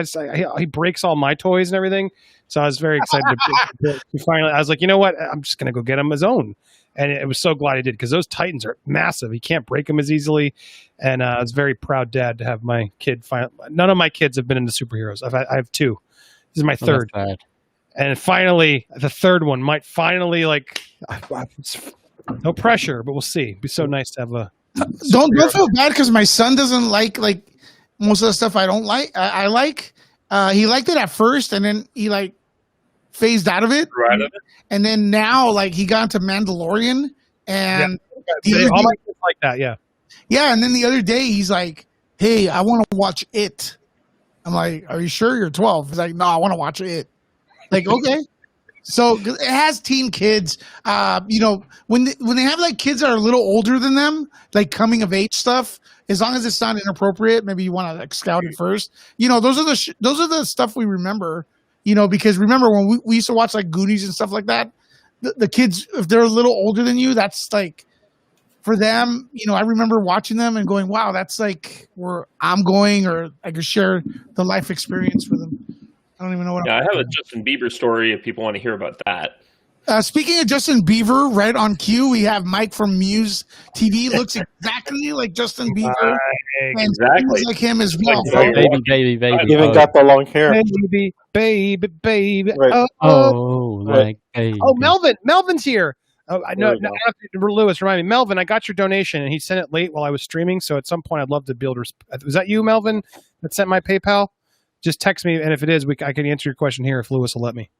[SPEAKER 5] He breaks all my toys and everything, so I was very excited to finally. I was like, you know what? I'm just gonna go get him his own, and it was so glad he did because those Titans are massive. He can't break them as easily, and I was very proud dad to have my kid. None of my kids have been into superheroes. I have 2. This is my third, and finally the third one might finally no pressure, but we'll see. It'd be so nice to have a.
[SPEAKER 1] Don't feel bad because my son doesn't like most of the stuff I don't like. I like. He liked it at first, and then he phased out of it.
[SPEAKER 2] Right.
[SPEAKER 1] And then now he got into Mandalorian, and
[SPEAKER 5] all my kids like that. Yeah.
[SPEAKER 1] Yeah, and then the other day he's like, "Hey, I want to watch it." I'm like, "Are you sure you're 12?" He's like, "No, I want to watch it." Like, okay. So it has teen kids, when they have kids that are a little older than them, coming of age stuff. As long as it's not inappropriate, maybe you want to scout it first. Those are the stuff we remember. Because remember when we used to watch Goonies and stuff like that. The kids, if they're a little older than you, that's for them. I remember watching them and going, "Wow, that's where I'm going," or I could share the life experience with them. I don't even know what.
[SPEAKER 2] Yeah, I have a Justin Bieber story if people want to hear about that.
[SPEAKER 1] Speaking of Justin Bieber, right on cue, we have Mike from Muse TV. Looks exactly like Justin Bieber, and
[SPEAKER 2] Exactly.
[SPEAKER 1] like him as well.
[SPEAKER 3] Baby.
[SPEAKER 8] Even got the long hair.
[SPEAKER 5] Baby.
[SPEAKER 8] Right.
[SPEAKER 3] Like baby.
[SPEAKER 5] Oh, Melvin's here. Oh, I know. Lewis, remind me. Melvin, I got your donation, and he sent it late while I was streaming. So at some point, I'd love to build. Was that you, Melvin, that sent my PayPal? Just text me, and if it is, I can answer your question here if Lewis will let me.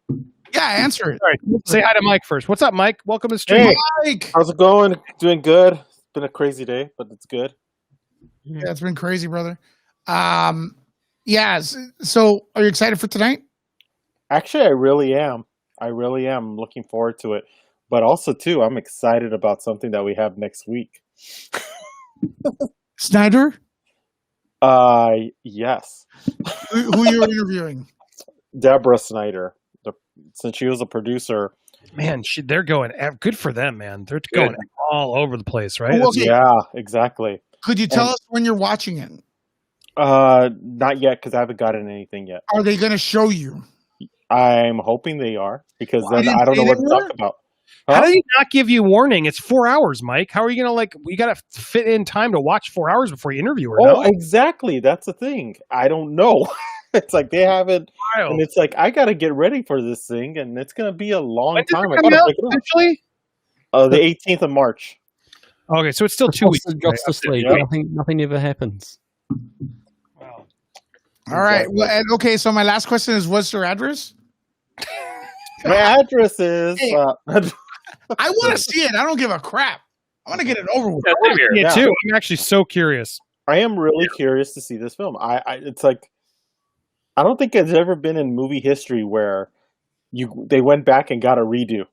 [SPEAKER 1] Yeah, answer it.
[SPEAKER 5] All right. Say hi to Mike first. What's up, Mike? Welcome to the stream.
[SPEAKER 8] Hey,
[SPEAKER 1] Mike.
[SPEAKER 8] how's it going? Doing good. It's been a crazy day, but it's good.
[SPEAKER 1] Yeah, it's been crazy, brother. Yeah. So, are you excited for tonight?
[SPEAKER 8] Actually, I really am. I'm looking forward to it. But also, too, I'm excited about something that we have next week.
[SPEAKER 1] Snyder?
[SPEAKER 8] Yes.
[SPEAKER 1] Who you're interviewing?
[SPEAKER 8] Deborah Snyder. Since she was a producer.
[SPEAKER 5] Man, they're going. Good for them, man. They're going all over the place, right?
[SPEAKER 1] Oh, okay.
[SPEAKER 8] Yeah, exactly.
[SPEAKER 1] Could you tell us when you're watching it?
[SPEAKER 8] Not yet, because I haven't gotten anything yet.
[SPEAKER 1] Are they going to show you?
[SPEAKER 8] I'm hoping they are, because
[SPEAKER 1] Well,
[SPEAKER 8] then I don't know what to talk about.
[SPEAKER 5] How do you not give you warning? It's 4 hours, Mike. How are you going to you got to fit in time to watch 4 hours before you interview her?
[SPEAKER 8] Oh, exactly. That's the thing. I don't know. It's like they haven't, and it's like I got to get ready for this thing, and it's going to be a long time. I gotta pick it up.
[SPEAKER 5] Actually,
[SPEAKER 8] the 18th of March.
[SPEAKER 5] Okay, so it's still 2 weeks.
[SPEAKER 3] Justice League. Nothing ever happens.
[SPEAKER 5] Wow.
[SPEAKER 1] All right. Well, and, okay. So my last question is: what's your address?
[SPEAKER 8] My address is.
[SPEAKER 1] Hey, I want to see it. I don't give a crap. I want to get it over with.
[SPEAKER 5] Yeah, too. I'm actually so curious.
[SPEAKER 8] I am really curious to see this film. It's like, I don't think it's ever been in movie history where they went back and got a redo.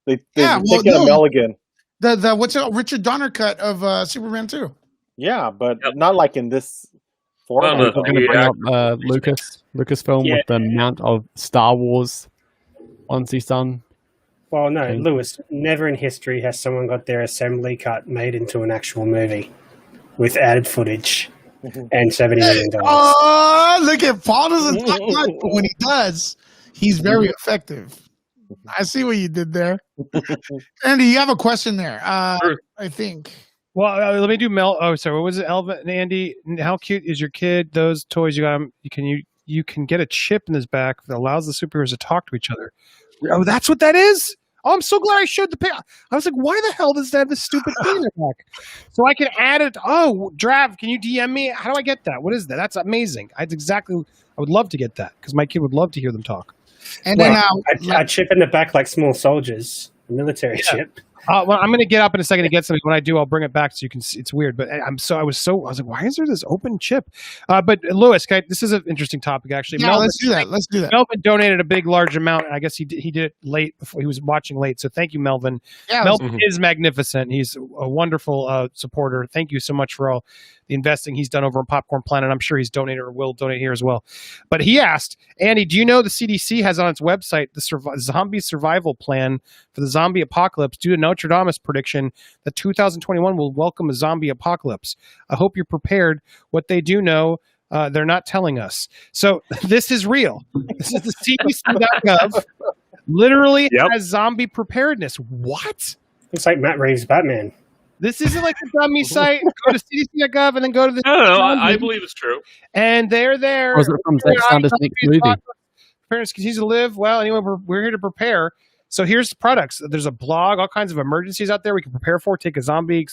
[SPEAKER 8] They a mulligan.
[SPEAKER 1] The what's it? Richard Donner cut of Superman 2.
[SPEAKER 8] Yeah, but not like in this format.
[SPEAKER 3] We're going to bring up Lucasfilm with the amount of Star Wars on his son.
[SPEAKER 4] Well, no, Lewis, never in history has someone got their assembly cut made into an actual movie with added footage and $70 million.
[SPEAKER 1] Oh, look at Paul doesn't talk much, but when he does, he's very effective. I see what you did there. Andy, you have a question there, I think.
[SPEAKER 5] Well, let me do Mel. Oh, sorry. What was it, Elva and Andy? How cute is your kid? Those toys you got him. You can get a chip in his back that allows the superheroes to talk to each other. Oh, that's what that is? Oh, I'm so glad I showed the picture. I was like, why the hell does that have this stupid thing in the back? So I can add it. Oh, Drav, can you DM me? How do I get that? What is that? That's amazing. I would love to get that because my kid would love to hear them talk.
[SPEAKER 1] And then
[SPEAKER 4] a chip in the back like small soldiers, a military chip.
[SPEAKER 5] Well, I'm going to get up in a second to get something. When I do, I'll bring it back so you can see. It's weird, but I was like, why is there this open chip? But Lewis, this is an interesting topic, actually.
[SPEAKER 1] Yeah, let's do that.
[SPEAKER 5] Melvin donated a big, large amount. I guess he did it late before he was watching late. So thank you, Melvin. Yeah, Melvin is magnificent. He's a wonderful supporter. Thank you so much for all the investing he's done over on Popcorn Planet. I'm sure he's donated or will donate here as well. But he asked, Andy, do you know the CDC has on its website the zombie survival plan for the zombie apocalypse due to Notre Dame's prediction that 2021 will welcome a zombie apocalypse? I hope you're prepared. What they do know, they're not telling us. So this is real. This is the CDC.gov. Literally has zombie preparedness. What?
[SPEAKER 4] It's like Matt Reeves' Batman.
[SPEAKER 5] This isn't like a dummy site. Go to CDC.gov and then go to the.
[SPEAKER 2] No, I believe it's true.
[SPEAKER 5] And they're there.
[SPEAKER 3] Or is it from Zack Snyder's next movie?
[SPEAKER 5] Parents continue to live. Well, anyway, we're here to prepare. So here's the products. There's a blog, all kinds of emergencies out there we can prepare for. Take a zombie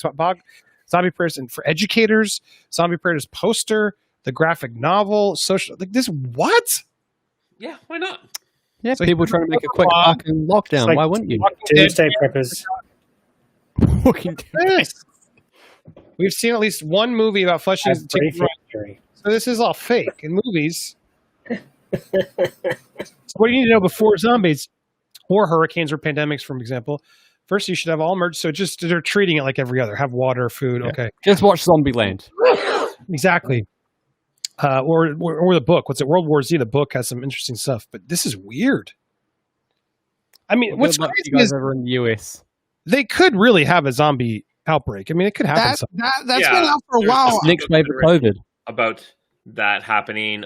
[SPEAKER 5] person for educators, zombie preparedness poster, the graphic novel, social. Like this, what?
[SPEAKER 2] Yeah, why not?
[SPEAKER 3] Yeah, so people trying to make a quick fucking lockdown. Like, why wouldn't you?
[SPEAKER 4] Doomsday preppers.
[SPEAKER 5] We've seen at least one movie about flushing. So this is all fake in movies. So what do you need to know before zombies or hurricanes or pandemics, for example? First, you should have all merged. So they're treating it like every other. Have water, food. Yeah. Okay.
[SPEAKER 3] Just watch Zombieland.
[SPEAKER 5] Exactly. Or the book. What's it? World War Z. The book has some interesting stuff, but this is weird. I mean, what's crazy is
[SPEAKER 3] over in the US.
[SPEAKER 5] They could really have a zombie outbreak. I mean, it could happen.
[SPEAKER 1] That's been out for a while.
[SPEAKER 3] Next wave of COVID.
[SPEAKER 2] About that happening.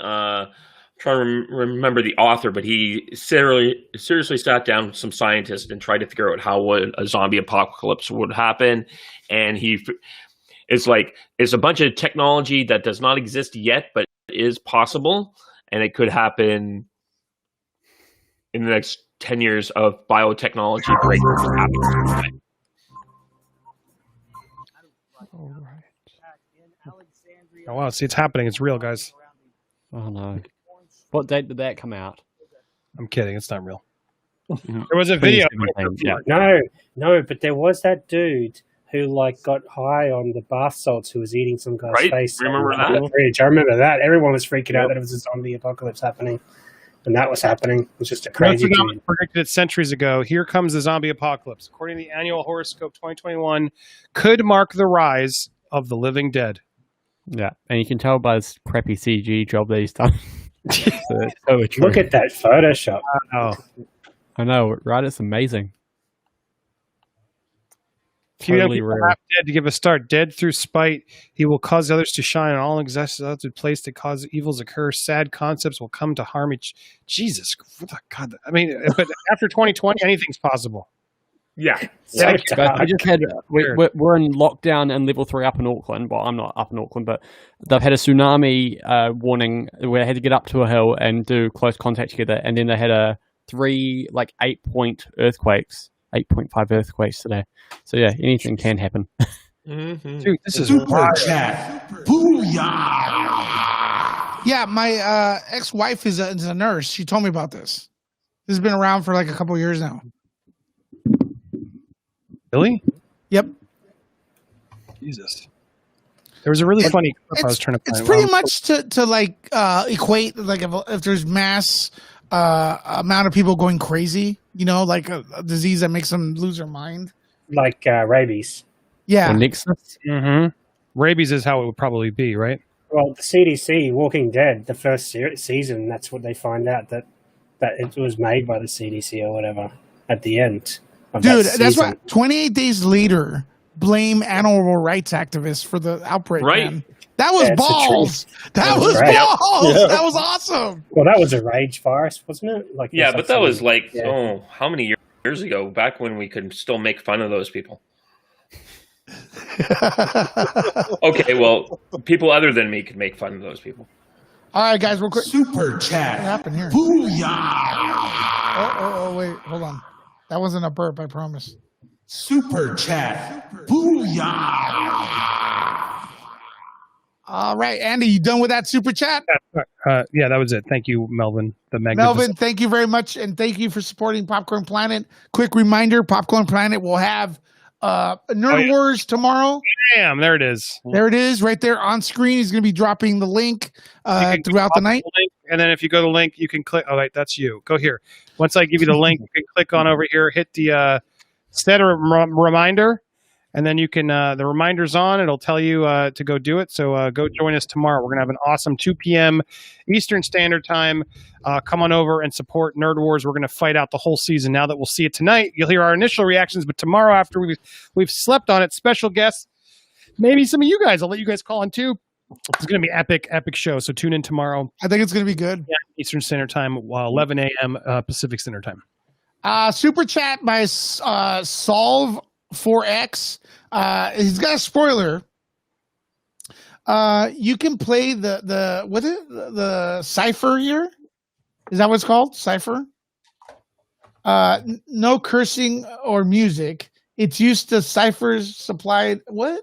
[SPEAKER 2] trying to remember the author, but he seriously sat down with some scientists and tried to figure out how a zombie apocalypse would happen. And it's a bunch of technology that does not exist yet, but is possible, and it could happen in the next 10 years of biotechnology breakthroughs happening.
[SPEAKER 5] Oh wow! See, it's happening. It's real, guys.
[SPEAKER 3] Oh no! What date did that come out?
[SPEAKER 5] I'm kidding. It's not real. There was a video.
[SPEAKER 3] 2017,
[SPEAKER 4] No, but there was that dude who got high on the bath salts who was eating some guy's face.
[SPEAKER 2] Remember that?
[SPEAKER 4] I remember that. Everyone was freaking out that it was a zombie apocalypse happening. And that was happening. It was just a crazy thing.
[SPEAKER 5] Predicted it centuries ago. Here comes the zombie apocalypse. According to the annual horoscope 2021, could mark the rise of the living dead.
[SPEAKER 3] Yeah, and you can tell by his crappy CG job that he's done.
[SPEAKER 4] Look at that Photoshop.
[SPEAKER 3] I know, right? It's amazing.
[SPEAKER 5] Totally dead to give a start. Dead through spite, he will cause others to shine, and all existence place to cause evils occur. Sad concepts will come to harm each. Jesus, God! I mean, but after 2020, anything's possible.
[SPEAKER 2] Yeah.
[SPEAKER 3] But I just had we're in lockdown and level 3 up in Auckland. Well, I'm not up in Auckland, but they've had a tsunami warning where they had to get up to a hill and do close contact together, and then they had a 8-point earthquakes. 8.5 earthquakes today. So yeah, anything can happen.
[SPEAKER 2] Mm-hmm.
[SPEAKER 5] Dude, this is
[SPEAKER 1] super chat. Booyah! Yeah, my ex-wife is a nurse. She told me about this. This has been around for a couple years now.
[SPEAKER 5] Really?
[SPEAKER 1] Yep.
[SPEAKER 5] Jesus. There was a really funny clip I was trying to find.
[SPEAKER 1] It's pretty much to equate if there's mass amount of people going crazy, a disease that makes them lose their mind,
[SPEAKER 4] like rabies.
[SPEAKER 1] Yeah,
[SPEAKER 3] Nixus.
[SPEAKER 5] Mm-hmm. Rabies is how it would probably be, right?
[SPEAKER 4] Well, the CDC, Walking Dead, the first season, that's what they find out that it was made by the CDC or whatever at the end.
[SPEAKER 1] Dude, that's why 28 days later, blame animal rights activists for the outbreak.
[SPEAKER 2] Right.
[SPEAKER 1] Man. That was balls. That was
[SPEAKER 4] great.
[SPEAKER 1] balls.
[SPEAKER 8] Yeah.
[SPEAKER 1] That was awesome.
[SPEAKER 4] Well, that was a rage virus, wasn't it?
[SPEAKER 2] Yeah, but that was how many years ago? Back when we could still make fun of those people. Okay, well, people other than me could make fun of those people.
[SPEAKER 1] All right, guys, real quick.
[SPEAKER 9] Super chat.
[SPEAKER 1] What happened here?
[SPEAKER 9] Booyah!
[SPEAKER 1] Oh, wait, hold on. That wasn't a burp, I promise.
[SPEAKER 9] Super chat. Booyah!
[SPEAKER 1] All right, Andy, you done with that super chat?
[SPEAKER 5] Yeah, that was it. Thank you, Melvin.
[SPEAKER 1] Melvin, thank you very much, and thank you for supporting Popcorn Planet. Quick reminder, Popcorn Planet will have Nerd Wars tomorrow.
[SPEAKER 5] Damn, there it is.
[SPEAKER 1] There it is, right there on screen. He's going to be dropping the link throughout the night.
[SPEAKER 5] And then if you go to the link, you can click. Oh, wait, that's you. Go here. Once I give you the link, you can click on over here, hit the set a reminder, and then you can, the reminder's on. It'll tell you to go do it. So go join us tomorrow. We're going to have an awesome 2 p.m. Eastern Standard Time. Come on over and support Nerd Wars. We're going to fight out the whole season. Now that we'll see it tonight, you'll hear our initial reactions. But tomorrow, after we've slept on it, special guests, maybe some of you guys, I'll let you guys call in too. It's going to be epic show. So tune in tomorrow.
[SPEAKER 1] I think it's going to be good.
[SPEAKER 5] Yeah, Eastern Standard Time, 11 a.m. Pacific Standard Time.
[SPEAKER 1] Super chat by Solve4X. He's got a spoiler. You can play the cipher here. Is that what it's called? Cipher? No cursing or music. It's used to ciphers supplied. What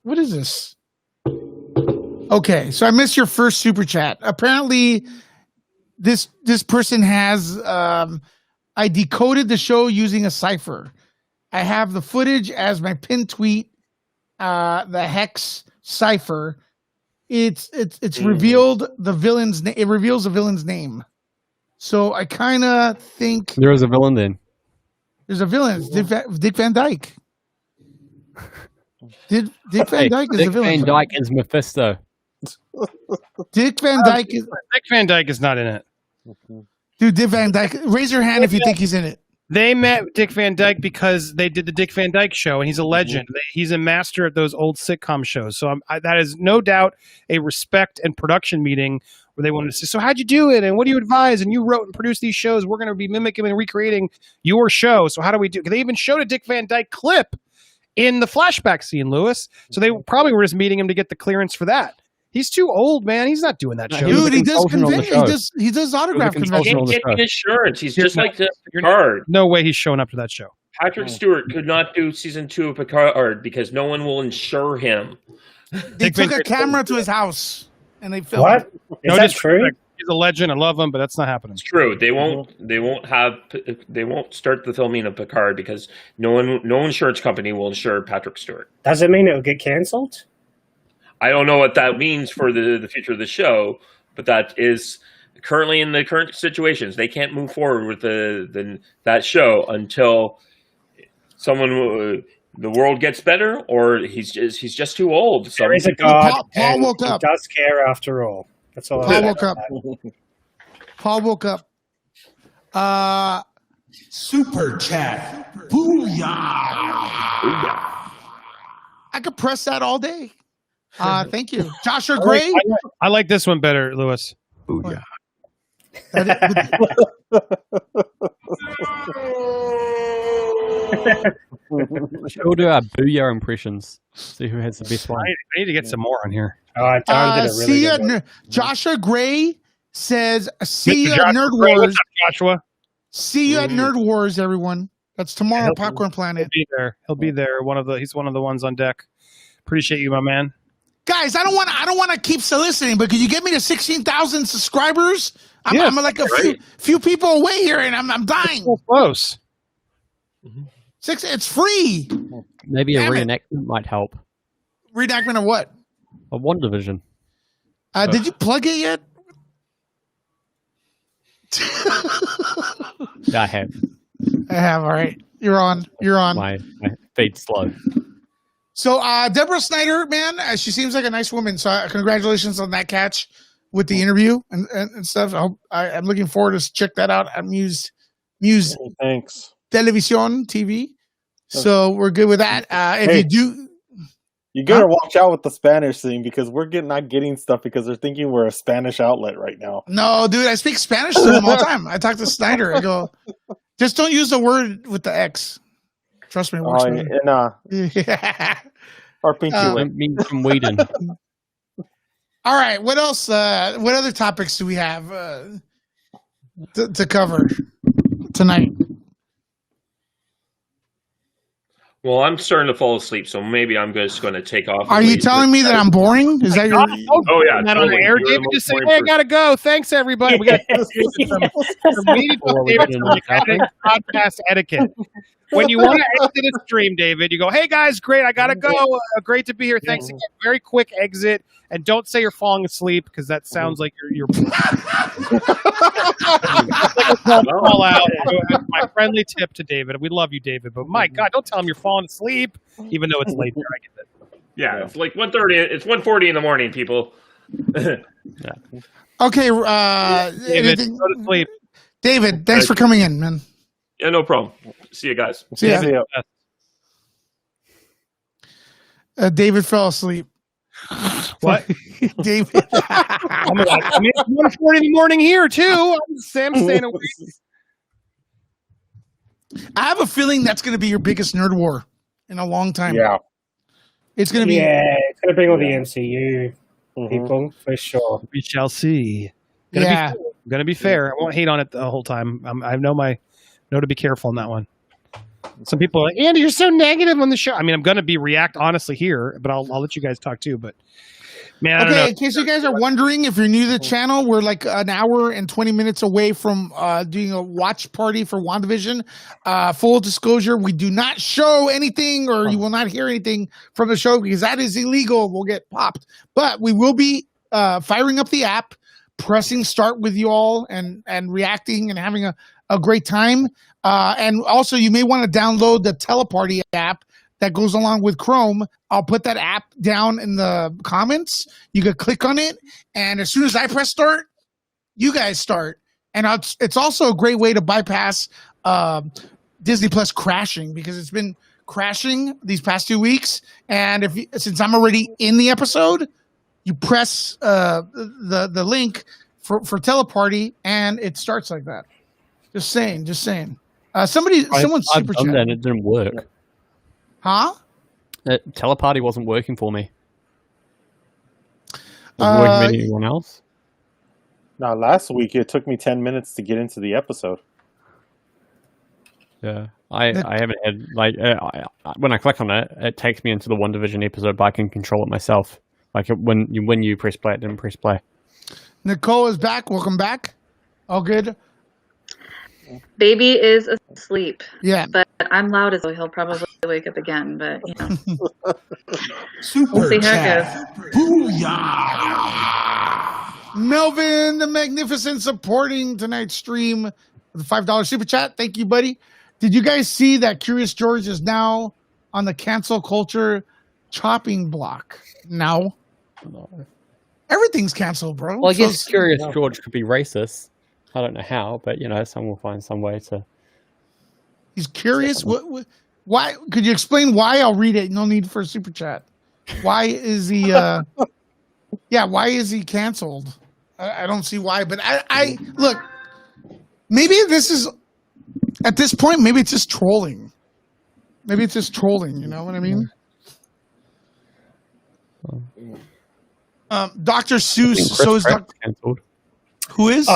[SPEAKER 1] is this? Okay, so I missed your first super chat. Apparently, this person has I decoded the show using a cipher. I have the footage as my pinned tweet. The hex cipher. It's revealed the villain's name. It reveals the villain's name. So I kind of think
[SPEAKER 3] there is a villain. Then
[SPEAKER 1] there's a villain. It's Dick Van Dyke. Dick Van Dyke is the villain.
[SPEAKER 3] Dick Van Dyke is Mephisto.
[SPEAKER 1] Dick Van Dyke is
[SPEAKER 5] not in it.
[SPEAKER 1] Dude, Dick Van Dyke. Raise your hand if you think he's in it.
[SPEAKER 5] They met Dick Van Dyke because they did the Dick Van Dyke Show, and he's a legend. He's a master at those old sitcom shows. So that is no doubt a respect and production meeting where they wanted to say, so how'd you do it? And what do you advise? And you wrote and produced these shows. We're going to be mimicking and recreating your show. So how do we do? They even showed a Dick Van Dyke clip in the flashback scene, Lewis. So they probably were just meeting him to get the clearance for that. He's too old, man. He's not doing that show.
[SPEAKER 1] Dude, he does autograph convention.
[SPEAKER 2] He can't get insurance. He's just like the Picard.
[SPEAKER 5] No way he's showing up to that show.
[SPEAKER 2] Patrick Stewart could not do season 2 of Picard because no one will insure him.
[SPEAKER 1] They took a camera to his house and they filmed.
[SPEAKER 4] What? Is that true?
[SPEAKER 5] He's a legend. I love him, but that's not happening.
[SPEAKER 2] It's true. They won't start the filming of Picard because no insurance company will insure Patrick Stewart.
[SPEAKER 4] Does it mean it will get canceled?
[SPEAKER 2] I don't know what that means for the future of the show, but that is currently in the current situations. They can't move forward with that show until the world gets better, or he's just too old.
[SPEAKER 4] There is a God.
[SPEAKER 1] Paul woke up.
[SPEAKER 4] He does care after all. That's all.
[SPEAKER 1] Paul woke up. Paul woke up.
[SPEAKER 9] Super chat. Booyah.
[SPEAKER 1] I could press that all day. Thank you. Joshua Gray.
[SPEAKER 5] I like this one better, Lewis.
[SPEAKER 3] Booyah. We'll do our booyah impressions. See who has the best one.
[SPEAKER 5] I need to get some more on here.
[SPEAKER 4] John did a really
[SPEAKER 1] see
[SPEAKER 4] good
[SPEAKER 1] ya,
[SPEAKER 4] one.
[SPEAKER 1] Joshua Gray says, "See you
[SPEAKER 5] Mr.
[SPEAKER 1] at
[SPEAKER 5] Joshua
[SPEAKER 1] Nerd
[SPEAKER 5] Gray,
[SPEAKER 1] Wars."
[SPEAKER 5] what's up, Joshua?
[SPEAKER 1] See you at Nerd Wars, everyone. That's tomorrow, Popcorn Planet.
[SPEAKER 5] He'll be there. He'll be there. He's one of the ones on deck. Appreciate you, my man.
[SPEAKER 1] Guys, I don't want to keep soliciting, but could you get me to 16,000 subscribers? I'm like a few people away here, and I'm dying.
[SPEAKER 5] So close.
[SPEAKER 1] It's free.
[SPEAKER 3] Maybe a reenactment might help.
[SPEAKER 1] Reenactment of what?
[SPEAKER 3] A WandaVision.
[SPEAKER 1] Did you plug it yet?
[SPEAKER 3] Yeah, I have.
[SPEAKER 1] I have. All right, you're on.
[SPEAKER 3] My feed's slow.
[SPEAKER 1] So, Deborah Snyder, man, she seems like a nice woman. So, congratulations on that catch with the interview and stuff. I'm looking forward to check that out at Muse
[SPEAKER 8] Thanks.
[SPEAKER 1] Television TV. So we're good with that.
[SPEAKER 8] You gotta watch out with the Spanish thing because we're not getting stuff because they're thinking we're a Spanish outlet right now.
[SPEAKER 1] No, dude, I speak Spanish to them all the time. I talk to Snyder. I go, just don't use the word with the X. Trust me, it works.
[SPEAKER 8] Or pinky
[SPEAKER 3] mean from Whedon.
[SPEAKER 1] All right, what else? What other topics do we have to cover tonight?
[SPEAKER 2] Well, I'm starting to fall asleep, so maybe I'm just going to take off.
[SPEAKER 1] Are you telling me that I'm boring? Is that your?
[SPEAKER 2] Oh yeah,
[SPEAKER 5] Not on the air, David. Just say, "Hey, I gotta go." Thanks, everybody. We got some podcast etiquette. When you want to exit a stream, David, you go, "Hey guys, great, I gotta go. Great to be here. Thanks again." Very quick exit, and don't say you're falling asleep because that sounds like you're call out. My friendly tip to David. We love you, David, but my God, don't tell him you're falling asleep, even though it's late there. I get it.
[SPEAKER 2] Yeah, it's like 1:30. It's 1:40 in the morning, people.
[SPEAKER 1] Okay,
[SPEAKER 5] David, go to sleep.
[SPEAKER 1] David, thanks for coming in, man.
[SPEAKER 2] Yeah, no problem. See you guys.
[SPEAKER 1] See ya. David fell asleep.
[SPEAKER 5] What?
[SPEAKER 1] David.
[SPEAKER 5] It's 1:40 in the morning here too. Sam staying awake.
[SPEAKER 1] I have a feeling that's going to be your biggest nerd war in a long time.
[SPEAKER 8] Yeah.
[SPEAKER 1] It's going to be.
[SPEAKER 4] Yeah, it's going to bring all the MCU people for sure.
[SPEAKER 5] We shall see. Gonna be fair. I won't hate on it the whole time. I know to be careful on that one. Some people are like, Andy, you're so negative on the show. I mean, I'm going to react honestly here, but I'll let you guys talk too. But man, I don't know.
[SPEAKER 1] In case you guys are wondering, if you're new to the channel, we're like an hour and 20 minutes away from doing a watch party for WandaVision. Full disclosure, we do not show anything, or you will not hear anything from the show because that is illegal. We'll get popped. But we will be firing up the app, pressing start with you all, and reacting and having a great time. And also, you may want to download the Teleparty app that goes along with Chrome. I'll put that app down in the comments. You can click on it, and as soon as I press start, you guys start. And it's also a great way to bypass Disney Plus crashing because it's been crashing these past 2 weeks. And since I'm already in the episode, you press the link for Teleparty, and it starts like that. Just saying. Someone super chat.
[SPEAKER 3] And it didn't work.
[SPEAKER 1] Huh?
[SPEAKER 3] Teleparty wasn't working for me. Was it working for anyone else?
[SPEAKER 8] No, last week it took me 10 minutes to get into the episode.
[SPEAKER 3] Yeah, I haven't had when I click on it, it takes me into the WandaVision episode, but I can control it myself. Like when you press play, it didn't press play.
[SPEAKER 1] Nicole is back. Welcome back. All good.
[SPEAKER 7] Baby is asleep.
[SPEAKER 1] Yeah,
[SPEAKER 7] but I'm loud as well. He'll probably wake up again. But
[SPEAKER 9] Super
[SPEAKER 7] we'll see how it
[SPEAKER 9] chat. Booyah!
[SPEAKER 1] Melvin the Magnificent supporting tonight's stream with a $5 super chat. Thank you, buddy. Did you guys see that Curious George is now on the cancel culture chopping block? No. Everything's canceled, bro.
[SPEAKER 3] Well, I guess Curious George could be racist. I don't know how, but someone will find some way to.
[SPEAKER 1] He's curious. What? Why? Could you explain why? I'll read it. No need for a super chat. Why is he? Why is he canceled? I don't see why. But I look. Maybe this is at this point. Maybe it's just trolling. Maybe it's just trolling. You know what I mean? Dr. Seuss. So is
[SPEAKER 3] canceled.
[SPEAKER 1] Who is?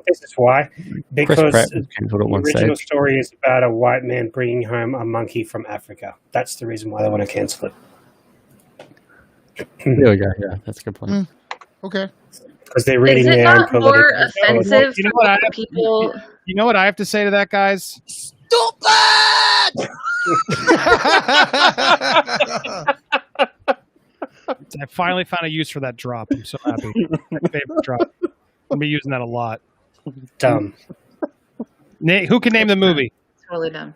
[SPEAKER 4] This is why. Because
[SPEAKER 3] the
[SPEAKER 4] original story is about a white man bringing home a monkey from Africa. That's the reason why they want to cancel it.
[SPEAKER 3] There we go. Yeah, that's a good point.
[SPEAKER 1] Okay.
[SPEAKER 4] Because they're reading
[SPEAKER 7] is it
[SPEAKER 4] their
[SPEAKER 7] not
[SPEAKER 4] own
[SPEAKER 7] more
[SPEAKER 4] political.
[SPEAKER 7] offensive
[SPEAKER 5] You know what I
[SPEAKER 7] for
[SPEAKER 5] have-
[SPEAKER 7] people?
[SPEAKER 5] You know what I have to say to that, guys?
[SPEAKER 1] Stupid!
[SPEAKER 5] I finally found a use for that drop. I'm so happy. My favorite drop. I'll be using that a lot.
[SPEAKER 4] Dumb.
[SPEAKER 5] Who can name the movie?
[SPEAKER 7] Totally dumb.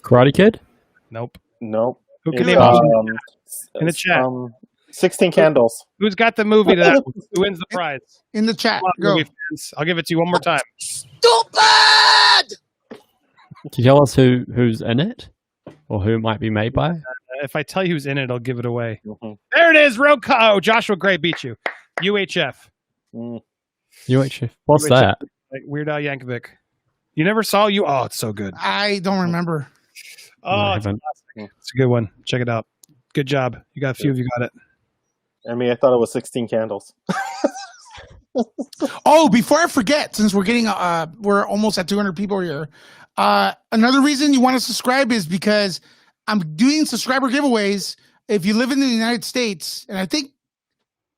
[SPEAKER 3] Karate Kid?
[SPEAKER 4] Nope.
[SPEAKER 8] Nope.
[SPEAKER 5] Who can
[SPEAKER 8] It's,
[SPEAKER 5] name the movie? In the chat.
[SPEAKER 8] 16 Candles.
[SPEAKER 5] Who's got the movie that who wins the prize?
[SPEAKER 1] In the chat.
[SPEAKER 5] Come on,
[SPEAKER 1] Go.
[SPEAKER 5] movie fans. I'll give it to you one more time.
[SPEAKER 1] Stupid!
[SPEAKER 3] Can you tell us who's in it? Or who it might be made by?
[SPEAKER 5] If I tell you who's in it, I'll give it away.
[SPEAKER 8] Mm-hmm.
[SPEAKER 5] There it is. Oh, Joshua Gray beat you. UHF.
[SPEAKER 3] UHF. What's
[SPEAKER 5] UHF.
[SPEAKER 3] that?
[SPEAKER 5] Like Weird Al Yankovic. You never saw you? Oh, it's so good.
[SPEAKER 1] I don't remember.
[SPEAKER 5] Oh,
[SPEAKER 3] I
[SPEAKER 5] it's
[SPEAKER 3] haven't.
[SPEAKER 5] fantastic. It's a good one. Check it out. Good job. You got a few of you got it.
[SPEAKER 8] I mean, I thought it was 16 Candles.
[SPEAKER 1] Oh, before I forget, since we're almost at 200 people here. Another reason you want to subscribe is because I'm doing subscriber giveaways. If you live in the United States, and I think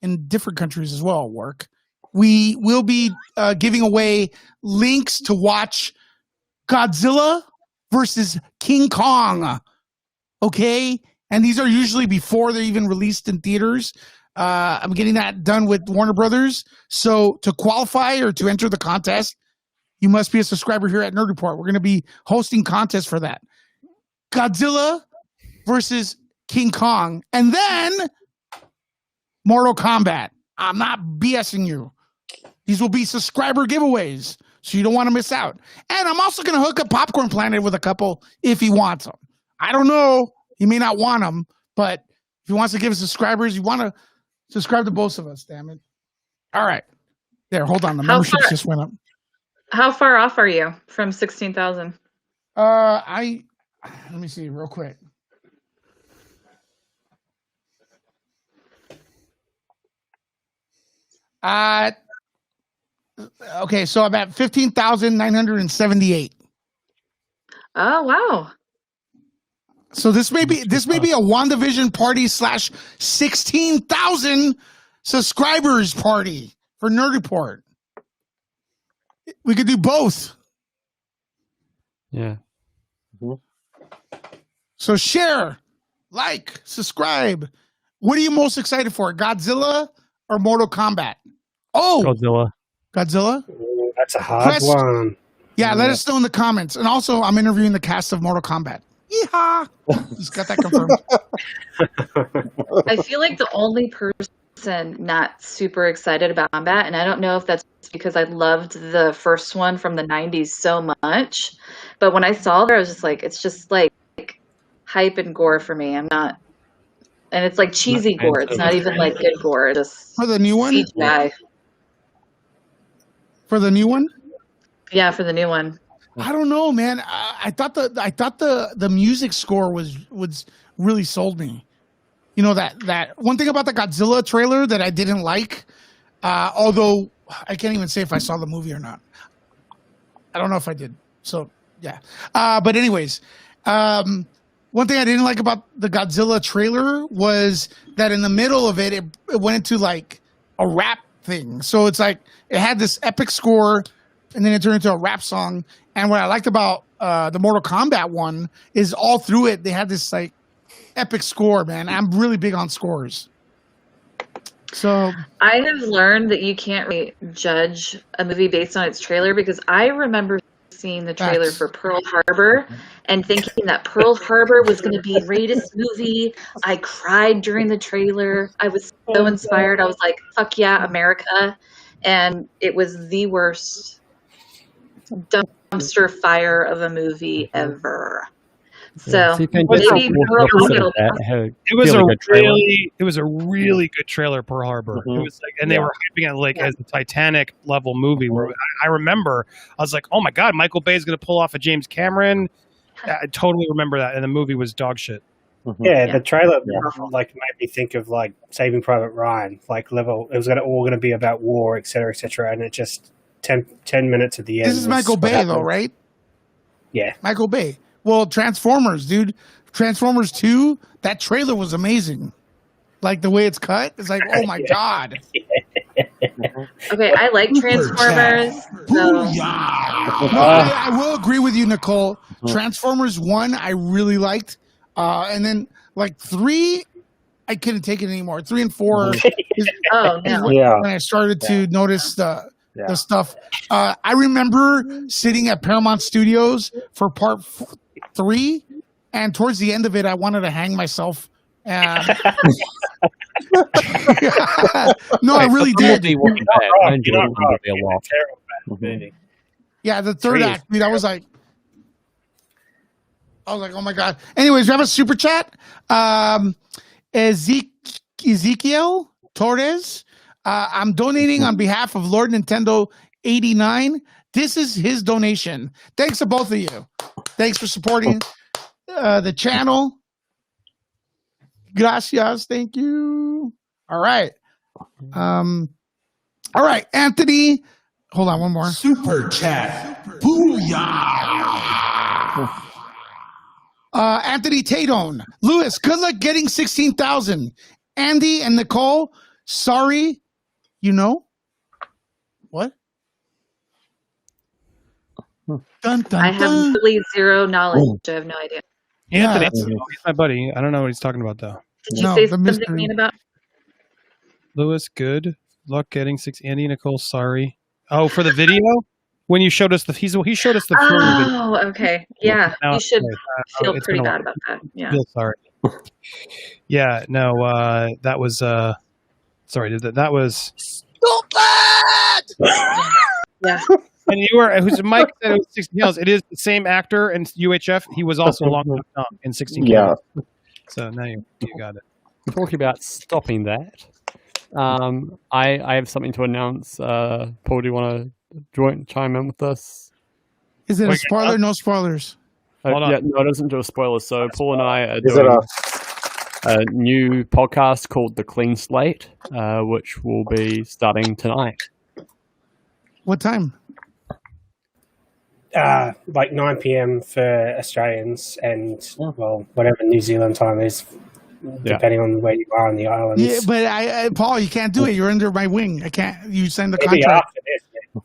[SPEAKER 1] in different countries as well, work, we will be giving away links to watch Godzilla versus King Kong. Okay? And these are usually before they're even released in theaters. I'm getting that done with Warner Brothers. So to qualify or to enter the contest, you must be a subscriber here at Nerd Report. We're going to be hosting contests for that. Godzilla versus King Kong. And then Mortal Kombat. I'm not BSing you. These will be subscriber giveaways, so you don't want to miss out. And I'm also going to hook up Popcorn Planet with a couple if he wants them. I don't know. He may not want them, but if he wants to give subscribers, you want to subscribe to both of us, damn it. All right. There, hold on. The memberships just went up.
[SPEAKER 7] How far off are you from 16,000?
[SPEAKER 1] Let me see real quick. Okay, so I'm at 15,978.
[SPEAKER 7] Oh wow!
[SPEAKER 1] So this may be a WandaVision party / 16,000 subscribers party for Nerd Report. We could do both.
[SPEAKER 3] Yeah.
[SPEAKER 1] So share, like, subscribe. What are you most excited for? Godzilla or Mortal Kombat? Oh, Godzilla.
[SPEAKER 4] Ooh, that's a hard one.
[SPEAKER 1] Yeah, let us know in the comments. And also, I'm interviewing the cast of Mortal Kombat. Yeehaw! Just got that confirmed.
[SPEAKER 7] I feel like the only person and not super excited about combat. And I don't know if that's because I loved the first one from the 90s so much. But when I saw it, I was just like, it's just like hype and gore for me. I'm not, and it's like cheesy gore. It's not even like good gore. It's just
[SPEAKER 1] For the new one?
[SPEAKER 7] CGI.
[SPEAKER 1] For the new one?
[SPEAKER 7] Yeah, for the new one.
[SPEAKER 1] I don't know, man. I thought the music score was really sold me. You know, that one thing about the Godzilla trailer that I didn't like, although I can't even say if I saw the movie or not. I don't know if I did. So yeah. But anyways, one thing I didn't like about the Godzilla trailer was that in the middle of it went into like a rap thing. So it's like it had this epic score, and then it turned into a rap song. And what I liked about the Mortal Kombat one is all through it they had this like epic score, man. I'm really big on scores. So
[SPEAKER 7] I have learned that you can't really judge a movie based on its trailer, because I remember seeing the trailer for Pearl Harbor and thinking that Pearl Harbor was going to be the greatest movie. I cried during the trailer. I was so inspired. I was like, fuck yeah, America. And it was the worst dumpster fire of a movie ever. So maybe
[SPEAKER 5] it was a really good trailer, Pearl Harbor. It was like, and they were hyping it like as a Titanic level movie. Where I remember, I was like, oh my god, Michael Bay is going to pull off a James Cameron. I totally remember that, and the movie was dog shit.
[SPEAKER 4] Yeah, the trailer like made me think of like Saving Private Ryan, like level. It was all going to be about war, etc., and it just 10 minutes at the end.
[SPEAKER 1] This is Michael Bay, though, right?
[SPEAKER 4] Yeah,
[SPEAKER 1] Michael Bay. Well, Transformers, dude. Transformers 2, that trailer was amazing. Like the way it's cut, it's like, oh my god.
[SPEAKER 7] Okay, I like Transformers. So.
[SPEAKER 1] I will agree with you, Nicole. Transformers 1, I really liked. And then like 3, I couldn't take it anymore. 3 and 4 when I started to notice the stuff. I remember sitting at Paramount Studios for part 3, and towards the end of it, I wanted to hang myself. No, I really did. Yeah, the third act, dude. I was like, oh my god. Anyways, we have a super chat. Ezekiel Torres. I'm donating on behalf of Lord Nintendo 89. This is his donation. Thanks to both of you. Thanks for supporting the channel. Gracias. Thank you. All right. All right, Anthony. Hold on, one more.
[SPEAKER 9] Super chat. Booyah.
[SPEAKER 1] Anthony Tadone. Lewis, good luck getting 16,000. Andy and Nicole, sorry. You know? What? Dun, dun,
[SPEAKER 7] I have really zero knowledge. I have no idea.
[SPEAKER 5] Anthony, he's my buddy. I don't know what he's talking about, though.
[SPEAKER 7] Did you say something mean about
[SPEAKER 5] Lewis? Good luck getting 6. Andy, Nicole, sorry. Oh, for the video? When you showed us he showed us the video.
[SPEAKER 7] Oh, okay. Yeah. You should feel pretty bad about that. Yeah.
[SPEAKER 5] Feel sorry. Yeah, no, that was sorry, that was
[SPEAKER 1] stupid.
[SPEAKER 5] Yeah. And you were Mike said it was 16 Hills. It is the same actor in UHF. He was also Long Tom in 16 Hills. So now you got it.
[SPEAKER 3] Talking about stopping that, I have something to announce. Paul, do you want to chime in with this?
[SPEAKER 1] Is it a spoiler? No spoilers.
[SPEAKER 3] Yeah, no, it doesn't do a spoiler. So Paul and I are doing a new podcast called The Clean Slate, which will be starting tonight.
[SPEAKER 1] What time?
[SPEAKER 4] Like 9 p.m. for Australians, and well, whatever New Zealand time is, depending on where you are on the islands.
[SPEAKER 1] Yeah, but I Paul, you can't do it. You're under my wing. I can't. You signed the contract.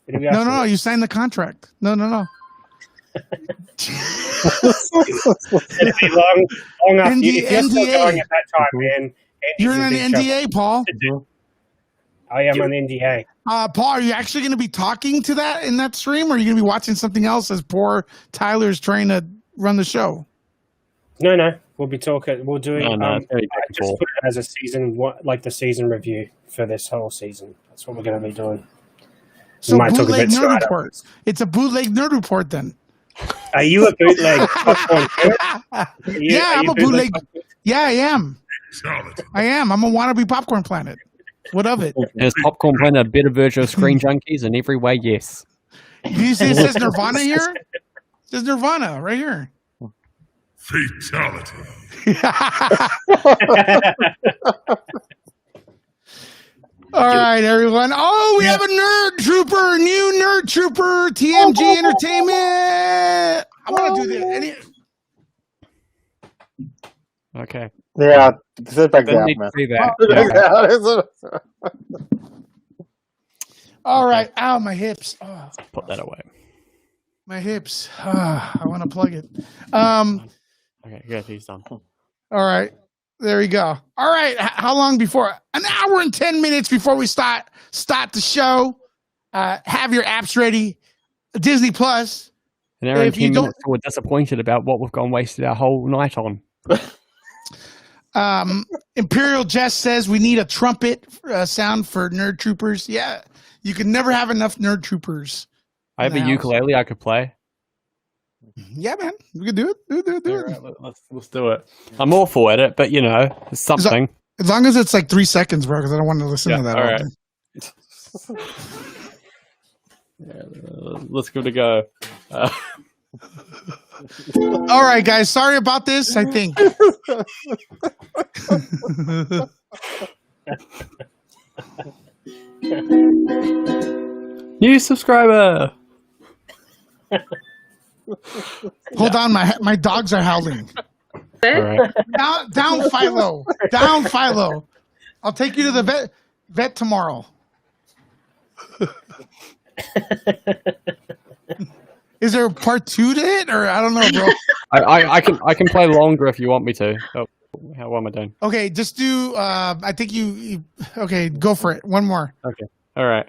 [SPEAKER 1] No, you signed the contract. No.
[SPEAKER 4] It'll be long after if you're still going at that time, man.
[SPEAKER 1] You're in an NDA, Paul.
[SPEAKER 4] I am on NDA.
[SPEAKER 1] Paul, are you actually going to be talking to that in that stream, or are you going to be watching something else as poor Tyler's trying to run the show?
[SPEAKER 4] No. We'll be talking. We'll do.
[SPEAKER 3] No, it's very
[SPEAKER 4] I just put it as a season, like the season review for this whole season. That's what we're going to be doing.
[SPEAKER 1] So
[SPEAKER 4] might talk a
[SPEAKER 1] bootleg
[SPEAKER 4] bit
[SPEAKER 1] nerd
[SPEAKER 4] Snyder.
[SPEAKER 1] report. It's a bootleg nerd report then.
[SPEAKER 4] Are you a bootleg popcorn nerd?
[SPEAKER 1] Yeah, I'm a bootleg. Yeah, I am. I am. I'm a wannabe popcorn planet. What of it?
[SPEAKER 3] Is Popcorn Planet a better version of Screen Junkies in every way? Yes.
[SPEAKER 1] Do you see it says Nirvana here? It says Nirvana right here.
[SPEAKER 9] Fatality.
[SPEAKER 1] All right, everyone. Oh, we have a nerd trooper, new nerd trooper, TMG Entertainment. I want to do this.
[SPEAKER 3] Okay.
[SPEAKER 8] Yeah, sit back
[SPEAKER 3] Didn't
[SPEAKER 8] down,
[SPEAKER 3] need
[SPEAKER 8] man.
[SPEAKER 3] to see that.
[SPEAKER 1] All right. Ow, my hips. Oh,
[SPEAKER 3] Put that away.
[SPEAKER 1] my hips. I want to plug it.
[SPEAKER 3] Okay, good. He's done.
[SPEAKER 1] All right. There we go. All right. How long before? An hour and 10 minutes before we start the show. Have your apps ready. Disney Plus.
[SPEAKER 3] An hour and
[SPEAKER 1] If you
[SPEAKER 3] 10
[SPEAKER 1] don't-
[SPEAKER 3] minutes, we're disappointed about what we've gone wasted our whole night on.
[SPEAKER 1] Imperial Jess says we need a trumpet sound for Nerd Troopers. Yeah. You can never have enough Nerd Troopers.
[SPEAKER 3] I have a
[SPEAKER 1] Now.
[SPEAKER 3] ukulele I could play.
[SPEAKER 1] Yeah, man. We can do it. Do it.
[SPEAKER 3] Let's do it. I'm all for it, but it's something.
[SPEAKER 1] As long as it's like 3 seconds, bro, because I don't want to listen to that.
[SPEAKER 3] all
[SPEAKER 1] all
[SPEAKER 3] right.
[SPEAKER 1] day.
[SPEAKER 3] Let's give it a go.
[SPEAKER 1] All right, guys. Sorry about this. I think.
[SPEAKER 3] New subscriber.
[SPEAKER 1] Hold on, my dogs are howling.
[SPEAKER 3] All right.
[SPEAKER 1] Down, Philo. Down, Philo. I'll take you to the vet tomorrow. Is there a part 2 to it, or I don't know, bro?
[SPEAKER 3] I can play longer if you want me to. Oh, what am I doing?
[SPEAKER 1] Okay, just do. I think you. Okay, go for it. One more.
[SPEAKER 3] Okay. All right.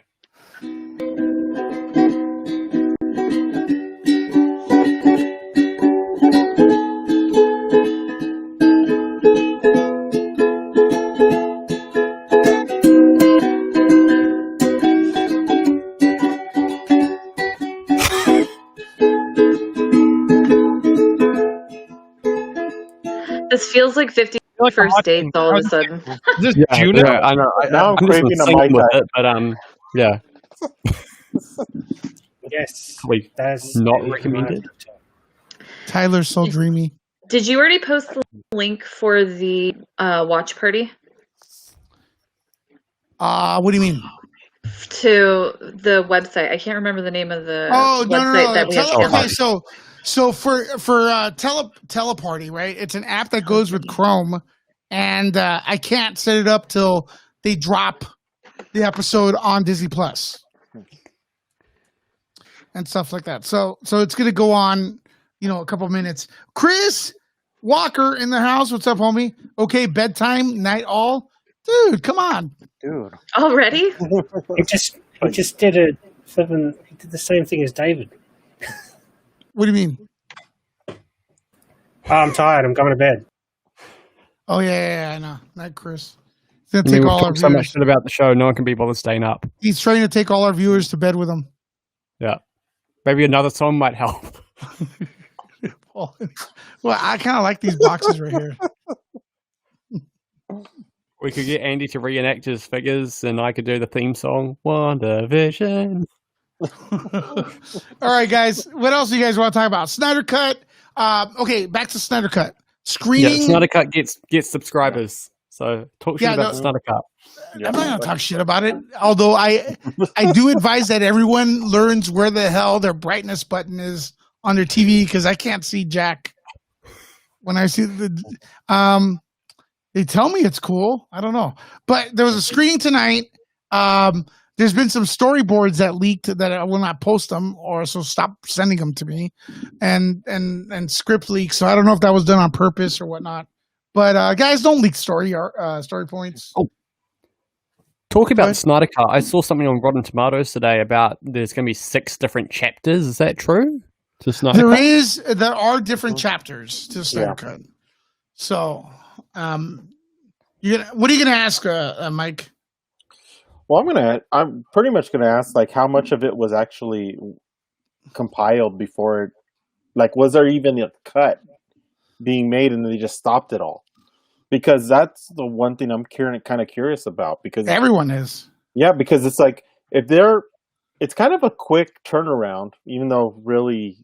[SPEAKER 7] This feels like 50
[SPEAKER 5] like I'm
[SPEAKER 7] first
[SPEAKER 5] watching-
[SPEAKER 7] dates all of a sudden.
[SPEAKER 5] Is this
[SPEAKER 3] Yeah,
[SPEAKER 5] Juno?
[SPEAKER 3] yeah, I know.
[SPEAKER 8] Now I'm
[SPEAKER 3] just
[SPEAKER 8] craving a
[SPEAKER 3] syncing
[SPEAKER 8] Mai
[SPEAKER 3] with
[SPEAKER 8] Tai.
[SPEAKER 3] it, but yeah,
[SPEAKER 4] Yes,
[SPEAKER 3] probably
[SPEAKER 4] that's
[SPEAKER 3] not
[SPEAKER 4] very
[SPEAKER 3] recommended.
[SPEAKER 4] good.
[SPEAKER 1] Tyler's so dreamy.
[SPEAKER 7] Did you already post the link for the watch party
[SPEAKER 1] What do you mean?
[SPEAKER 7] to the website? I can't remember the name of the
[SPEAKER 1] Oh no,
[SPEAKER 7] website
[SPEAKER 1] no.
[SPEAKER 7] that we have to
[SPEAKER 1] Okay,
[SPEAKER 7] download.
[SPEAKER 1] so for Teleparty, right? It's an app that goes with Chrome, and I can't set it up till they drop the episode on Disney Plus and stuff like that. So it's gonna go on, a couple minutes. Chris Walker in the house. What's up, homie? Okay, bedtime, night all. Dude, come on.
[SPEAKER 8] Dude.
[SPEAKER 7] Already?
[SPEAKER 4] He just did it. He did the same thing as David.
[SPEAKER 1] What do you mean?
[SPEAKER 4] Oh, I'm tired. I'm going to bed.
[SPEAKER 1] Oh yeah, I know. Not Chris. He's gonna
[SPEAKER 3] I mean,
[SPEAKER 1] take
[SPEAKER 3] we've
[SPEAKER 1] all our
[SPEAKER 3] talked so much
[SPEAKER 1] viewers.
[SPEAKER 3] shit about the show. No one can be bothered staying up.
[SPEAKER 1] He's trying to take all our viewers to bed with him.
[SPEAKER 3] Yeah, maybe another song might help.
[SPEAKER 1] Well, I kind of like these boxes right here.
[SPEAKER 3] We could get Andy to reenact his figures, and I could do the theme song. WandaVision.
[SPEAKER 1] All right, guys. What else do you guys want to talk about? Snyder Cut. Okay, back to Snyder Cut.
[SPEAKER 3] Yeah,
[SPEAKER 1] Screening.
[SPEAKER 3] Snyder Cut gets subscribers. So talk shit
[SPEAKER 1] Yeah,
[SPEAKER 3] about
[SPEAKER 1] no-
[SPEAKER 3] Snyder Cut.
[SPEAKER 1] I'm not gonna talk shit about it. Although I do advise that everyone learns where the hell their brightness button is on their TV, because I can't see jack when I see the. They tell me it's cool. I don't know, but there was a screening tonight. There's been some storyboards that leaked that I will not post them, or so stop sending them to me, and script leaks. So I don't know if that was done on purpose or whatnot. But guys, don't leak story points.
[SPEAKER 3] Oh. Talking about
[SPEAKER 1] What?
[SPEAKER 3] the Snyder Cut, I saw something on Rotten Tomatoes today about there's going to be 6 different chapters. Is that true? To Snyder Cut?
[SPEAKER 1] There are different chapters to Snyder Cut. So, what are you gonna ask, Mike?
[SPEAKER 8] Well, I'm pretty much gonna ask like how much of it was actually compiled before it, like was there even a cut being made and they just stopped it all? Because that's the one thing I'm kind of curious about. Because
[SPEAKER 1] everyone is,
[SPEAKER 8] yeah, because it's like it's kind of a quick turnaround, even though really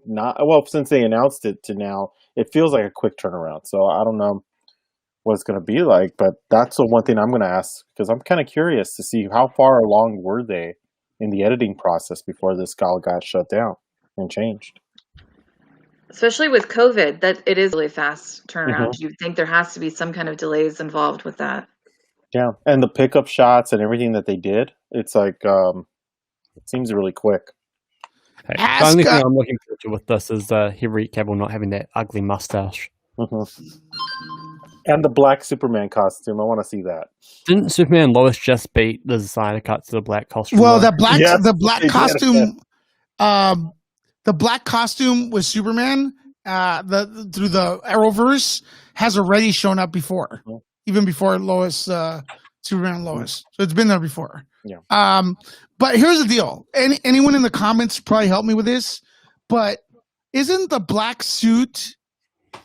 [SPEAKER 8] not. Well, since they announced it to now, it feels like a quick turnaround. So I don't know what it's going to be like, but that's the one thing I'm going to ask because I'm kind of curious to see how far along were they in the editing process before this all got shut down and changed.
[SPEAKER 7] Especially with COVID, that it is really fast turnaround. You'd think there has to be some kind of delays involved with that.
[SPEAKER 8] Yeah, and the pickup shots and everything that they did, it's like it seems really quick.
[SPEAKER 3] Hey, the only thing I'm looking forward to with this is Henry Cavill not having that ugly mustache.
[SPEAKER 8] And the black Superman costume. I want to see that.
[SPEAKER 3] Didn't Superman and Lois just beat the designer cut to the black costume?
[SPEAKER 1] Well, the black costume, the black costume with Superman, through the Arrowverse has already shown up before, even before Lois, Superman and Lois. So it's been there before.
[SPEAKER 8] Yeah.
[SPEAKER 1] But here's the deal. Anyone in the comments probably help me with this, but isn't the black suit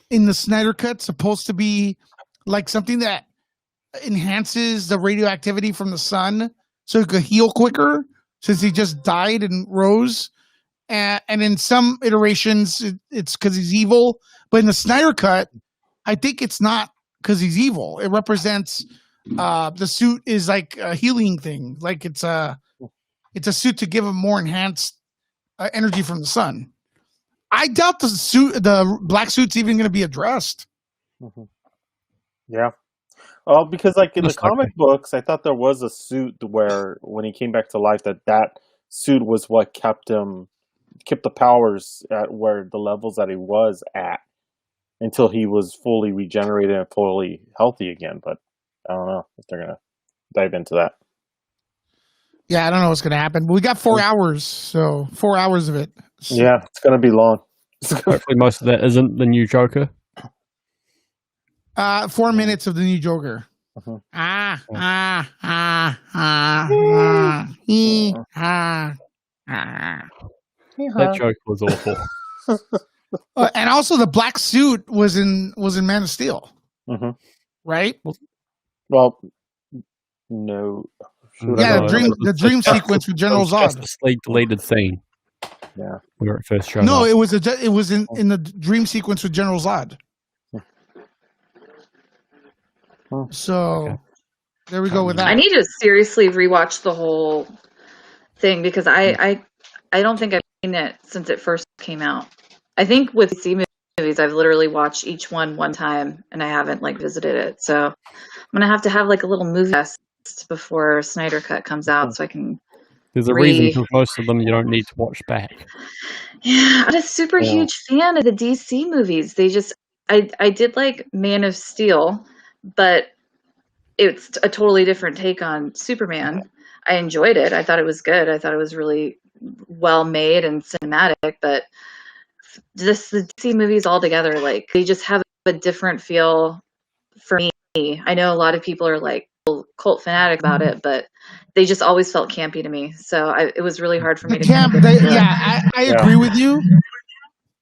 [SPEAKER 1] in the Snyder Cut supposed to be like something that enhances the radioactivity from the sun so it could heal quicker since he just died and rose? And in some iterations, it's because he's evil. But in the Snyder Cut, I think it's not because he's evil. It represents the suit is like a healing thing. Like it's a suit to give him more enhanced energy from the sun. I doubt the black suit's even going to be addressed.
[SPEAKER 8] Yeah. Well, because like in the comic books, I thought there was a suit where when he came back to life, that suit was what kept the powers at where the levels that he was at until he was fully regenerated and fully healthy again. But I don't know if they're gonna dive into that.
[SPEAKER 1] Yeah, I don't know what's gonna happen. But we got 4 hours, so 4 hours of it. So.
[SPEAKER 8] Yeah, it's gonna be long.
[SPEAKER 3] Hopefully, most of that isn't the new Joker.
[SPEAKER 1] 4 minutes of the new Joker.
[SPEAKER 3] That joke was awful.
[SPEAKER 1] And also, the black suit was in Man of Steel, right?
[SPEAKER 8] Well, no.
[SPEAKER 1] Yeah, the dream sequence with General Zod.
[SPEAKER 3] Justice League deleted scene.
[SPEAKER 8] Yeah,
[SPEAKER 3] where it first showed
[SPEAKER 1] No,
[SPEAKER 3] up.
[SPEAKER 1] it was in the dream sequence with General Zod. So there we go with that.
[SPEAKER 7] I need to seriously rewatch the whole thing because I don't think I've seen it since it first came out. I think with DC movies, I've literally watched each one time and I haven't like visited it. So I'm gonna have to have like a little movie test before Snyder Cut comes out so I can.
[SPEAKER 3] There's a reason for most of them you don't need to watch back.
[SPEAKER 7] Yeah, I'm a super huge fan of the DC movies. I did like Man of Steel, but it's a totally different take on Superman. I enjoyed it. I thought it was good. I thought it was really well made and cinematic, but just the DC movies altogether, like they just have a different feel for me. I know a lot of people are like cult fanatic about it, but they just always felt campy to me. So it was really hard for me to
[SPEAKER 1] I agree with you.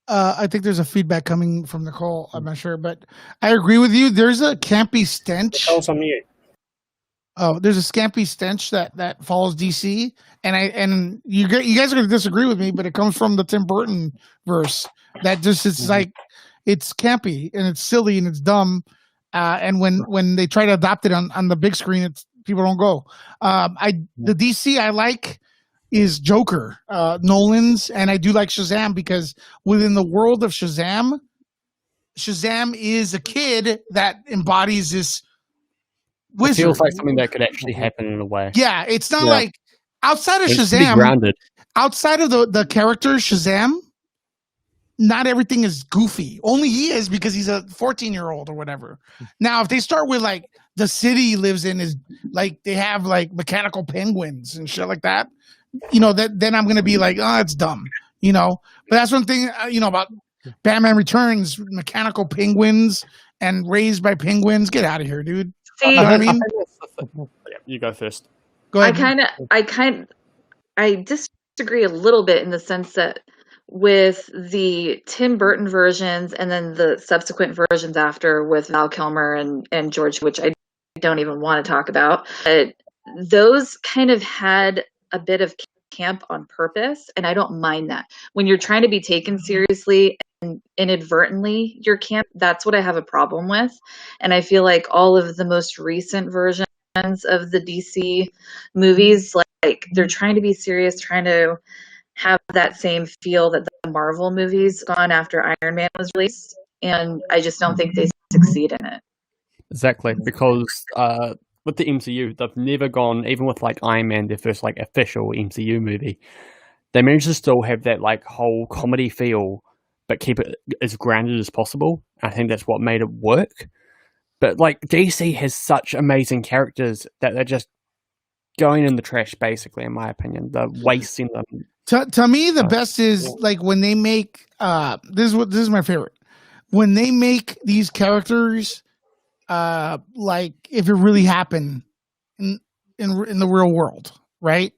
[SPEAKER 1] I think there's a feedback coming from Nicole. I'm not sure, but I agree with you. There's a campy stench.
[SPEAKER 4] Nicole's on mute.
[SPEAKER 1] Oh, there's a scampy stench that follows DC, and you guys are going to disagree with me, but it comes from the Tim Burton verse. That just it's like it's campy and it's silly and it's dumb. And when they try to adopt it on the big screen, people don't go. The DC I like is Joker, Nolan's, and I do like Shazam because within the world of Shazam is a kid that embodies this wizard.
[SPEAKER 3] It feels like something that could actually happen in a way.
[SPEAKER 1] Yeah, it's not like outside of
[SPEAKER 3] It's
[SPEAKER 1] Shazam.
[SPEAKER 3] grounded.
[SPEAKER 1] Outside of the character Shazam, not everything is goofy. Only he is because he's a 14-year-old or whatever. Now, if they start with like the city he lives in is like they have like mechanical penguins and shit like that, then I'm gonna be like, oh, it's dumb, But that's one thing, about Batman Returns, mechanical penguins and raised by penguins. Get out of here, dude.
[SPEAKER 7] See,
[SPEAKER 1] You know what I mean?
[SPEAKER 3] Yeah, you go first.
[SPEAKER 1] Go
[SPEAKER 7] I
[SPEAKER 1] ahead.
[SPEAKER 7] disagree a little bit in the sense that with the Tim Burton versions and then the subsequent versions after with Val Kilmer and George, which I don't even want to talk about, those kind of had a bit of camp on purpose, and I don't mind that. When you're trying to be taken seriously and inadvertently you're camp, that's what I have a problem with. And I feel like all of the most recent versions of the DC movies, like they're trying to be serious, trying to have that same feel that the Marvel movies gone after Iron Man was released, and I just don't think they succeed in it.
[SPEAKER 3] Exactly, because with the MCU, they've never gone, even with like Iron Man, their first like official MCU movie, they managed to still have that like whole comedy feel, but keep it as grounded as possible. I think that's what made it work. But like DC has such amazing characters that they're just going in the trash, basically, in my opinion. They're wasting them.
[SPEAKER 1] To me, the best is like when they make this is my favorite. When they make these characters like if it really happened in the real world, right?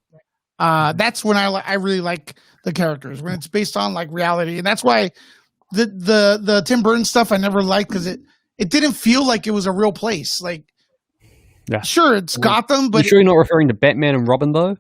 [SPEAKER 1] That's when I really like the characters, when it's based on like reality. And that's why the Tim Burton stuff I never liked, because it didn't feel like it was a real place. Like,
[SPEAKER 3] yeah,
[SPEAKER 1] sure, it's Gotham, but
[SPEAKER 3] you sure you're not referring to Batman and Robin though?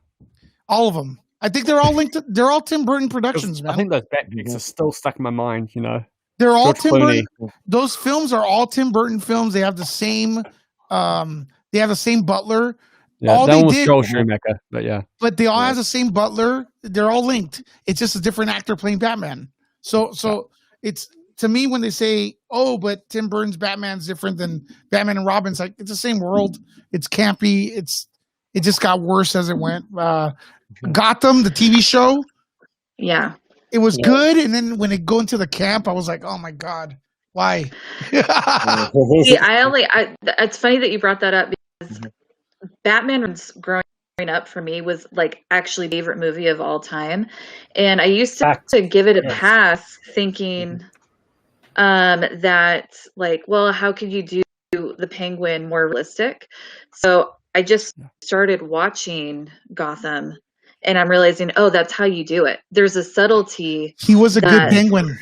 [SPEAKER 1] All of them. I think they're all linked. They're all Tim Burton productions, man.
[SPEAKER 3] I think those Batmans are still stuck in my mind. You know,
[SPEAKER 1] they're all
[SPEAKER 3] George
[SPEAKER 1] Tim
[SPEAKER 3] Clooney.
[SPEAKER 1] Burton. Those films are all Tim Burton films. They have the same. They have the same butler.
[SPEAKER 3] Yeah,
[SPEAKER 1] all
[SPEAKER 3] that
[SPEAKER 1] they
[SPEAKER 3] one was
[SPEAKER 1] did,
[SPEAKER 3] Joel Schumacher, but yeah.
[SPEAKER 1] But they all have the same butler. They're all linked. It's just a different actor playing Batman. So it's, to me, when they say, "Oh, but Tim Burton's Batman's different than Batman and Robin's," like, it's the same world. It's campy. It just got worse as it went. Gotham, the TV show,
[SPEAKER 7] Yeah.
[SPEAKER 1] it was good, and then when it go into the camp, I was like, "Oh my god, why?"
[SPEAKER 7] See, it's funny that you brought that up, because Batman growing up for me was like actually favorite movie of all time, and I used to give it a pass, thinking that like, well, how could you do the Penguin more realistic? So I just started watching Gotham, and I'm realizing, oh, that's how you do it. There's a subtlety.
[SPEAKER 1] He was a good Penguin.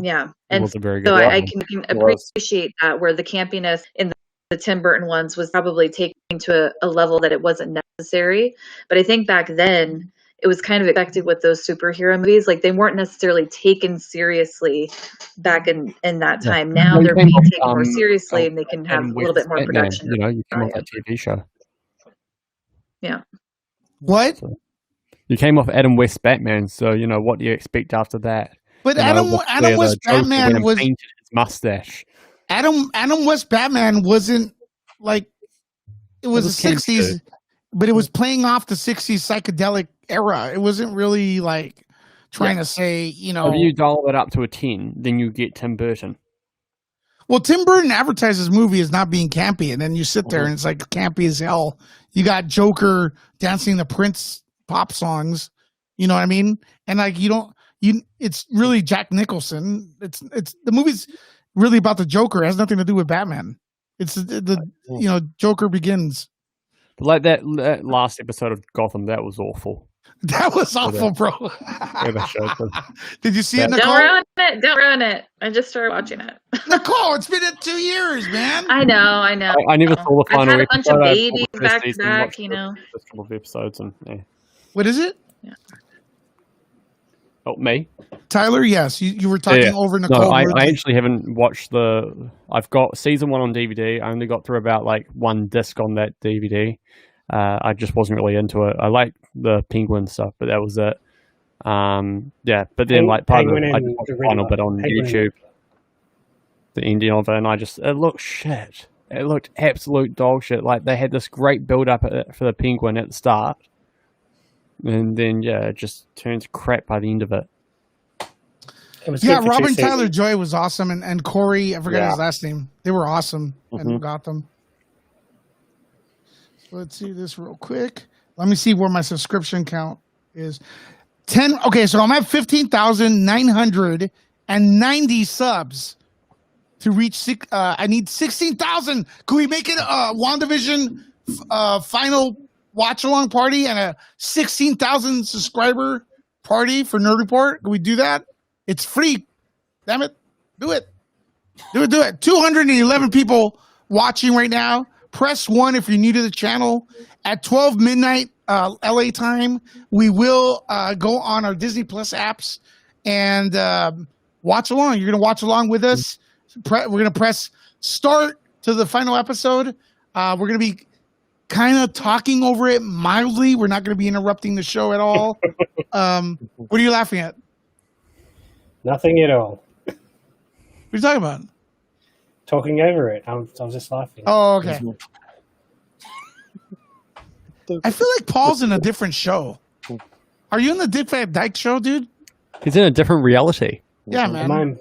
[SPEAKER 7] Yeah,
[SPEAKER 3] It
[SPEAKER 7] and
[SPEAKER 3] was a very good
[SPEAKER 7] so
[SPEAKER 3] one.
[SPEAKER 7] I can appreciate that, where the campiness in the Tim Burton ones was probably taken to a level that it wasn't necessary. But I think back then it was kind of expected with those superhero movies. Like, they weren't necessarily taken seriously back in that time. Now
[SPEAKER 3] Well, you
[SPEAKER 7] they're
[SPEAKER 3] came
[SPEAKER 7] being
[SPEAKER 3] off,
[SPEAKER 7] taken more seriously, and they can have
[SPEAKER 3] Adam
[SPEAKER 7] a little bit
[SPEAKER 3] West's
[SPEAKER 7] more
[SPEAKER 3] Batman,
[SPEAKER 7] production.
[SPEAKER 3] You know, you came off
[SPEAKER 7] value.
[SPEAKER 3] that TV show.
[SPEAKER 7] Yeah.
[SPEAKER 1] What?
[SPEAKER 3] You came off Adam West's Batman, so you know what do you expect after that?
[SPEAKER 1] But
[SPEAKER 3] You know,
[SPEAKER 1] Adam
[SPEAKER 3] where
[SPEAKER 1] West
[SPEAKER 3] the Joker
[SPEAKER 1] Batman
[SPEAKER 3] went and
[SPEAKER 1] was
[SPEAKER 3] painted his mustache.
[SPEAKER 1] Adam West Batman wasn't like, it was the
[SPEAKER 3] camp
[SPEAKER 1] '60s,
[SPEAKER 3] too.
[SPEAKER 1] but it was playing off the '60s psychedelic era. It wasn't really like trying to say, you know.
[SPEAKER 3] If you dial it up to a 10, then you get Tim Burton.
[SPEAKER 1] Well, Tim Burton advertises movie as not being campy, and then you sit there and it's like campy as hell. You got Joker dancing the Prince pop songs, you know what I mean? And like, it's really Jack Nicholson. It's the movie's really about the Joker. It has nothing to do with Batman. It's the Joker Begins.
[SPEAKER 3] Like that last episode of Gotham, that was awful.
[SPEAKER 1] That was awful, bro. Did you see it, Nicole?
[SPEAKER 7] Don't ruin it. Don't ruin it. I just started watching it.
[SPEAKER 1] Nicole, it's been 2 years, man.
[SPEAKER 7] I know.
[SPEAKER 3] I never saw the
[SPEAKER 7] I've
[SPEAKER 3] final
[SPEAKER 7] had a bunch of
[SPEAKER 3] episode. I saw
[SPEAKER 7] babies
[SPEAKER 3] the first
[SPEAKER 7] back to
[SPEAKER 3] season,
[SPEAKER 7] back,
[SPEAKER 3] watched
[SPEAKER 7] you
[SPEAKER 3] the
[SPEAKER 7] know.
[SPEAKER 3] first couple of episodes, and
[SPEAKER 1] What is it?
[SPEAKER 7] Yeah.
[SPEAKER 3] Oh, me?
[SPEAKER 1] Tyler, yes. You were talking over Nicole.
[SPEAKER 3] No, I actually haven't watched I've got season 1 on DVD. I only got through about like 1 disc on that DVD. I just wasn't really into it. I like the Penguin stuff, but that was it. Yeah, but then like part of it, I just watched the final bit on YouTube, the ending of it, and it looked shit. It looked absolute dog shit. Like, they had this great build up for the Penguin at the start, and then it just turns crap by the end of it.
[SPEAKER 1] Robin Tyler Joy was awesome, and Corey, I forgot his last name. They were awesome in Gotham. Let's see this real quick. Let me see where my subscription count is. 10. Okay, so I'm at 15,900 90 subs to reach. I need 16,000. Can we make it a WandaVision final watch along party and a 16,000 subscriber party for Nerd Report? Can we do that? It's free. Damn it. Do it. Do it. 211 people watching right now. Press 1 if you're new to the channel. At 12 midnight LA time, we will go on our Disney Plus apps and watch along. You're going to watch along with us. We're going to press start to the final episode. We're going to be kind of talking over it mildly. We're not going to be interrupting the show at all. What are you laughing at?
[SPEAKER 4] Nothing at all.
[SPEAKER 1] What are you talking about?
[SPEAKER 4] Talking over it. I was just laughing.
[SPEAKER 1] Oh, okay. I feel like Paul's in a different show. Are you in the Dick Van Dyke show, dude?
[SPEAKER 3] He's in a different reality.
[SPEAKER 1] Yeah, man.
[SPEAKER 4] I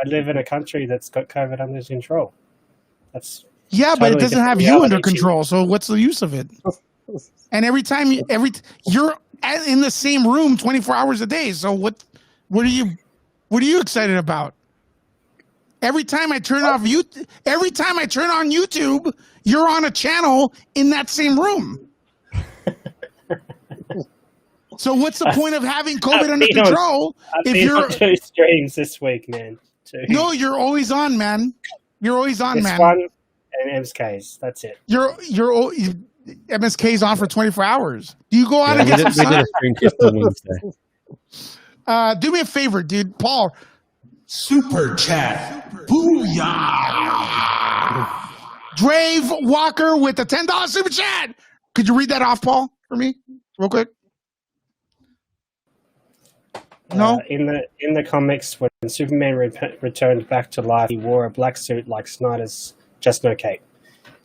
[SPEAKER 4] live in a country that's got COVID under control. That's
[SPEAKER 1] but it doesn't have you under control. So what's the use of it? And every time you're in the same room 24 hours a day. So what are you excited about? Every time I turn on YouTube, you're on a channel in that same room. So what's the point of having COVID under control if you're on 2
[SPEAKER 4] streams this week, man?
[SPEAKER 1] No, you're always on, man. You're always on, man.
[SPEAKER 4] One and MSK's. That's it.
[SPEAKER 1] You're MSK's on for 24 hours. Do you go out and get some sun?
[SPEAKER 3] We did a stream just on Wednesday.
[SPEAKER 1] Do me a favor, dude. Paul.
[SPEAKER 9] Super chat. Booyah.
[SPEAKER 1] Drave Walker with the $10 super chat. Could you read that off, Paul, for me, real quick? No.
[SPEAKER 4] In the comics, when Superman returned back to life, he wore a black suit like Snyder's Just No Cape.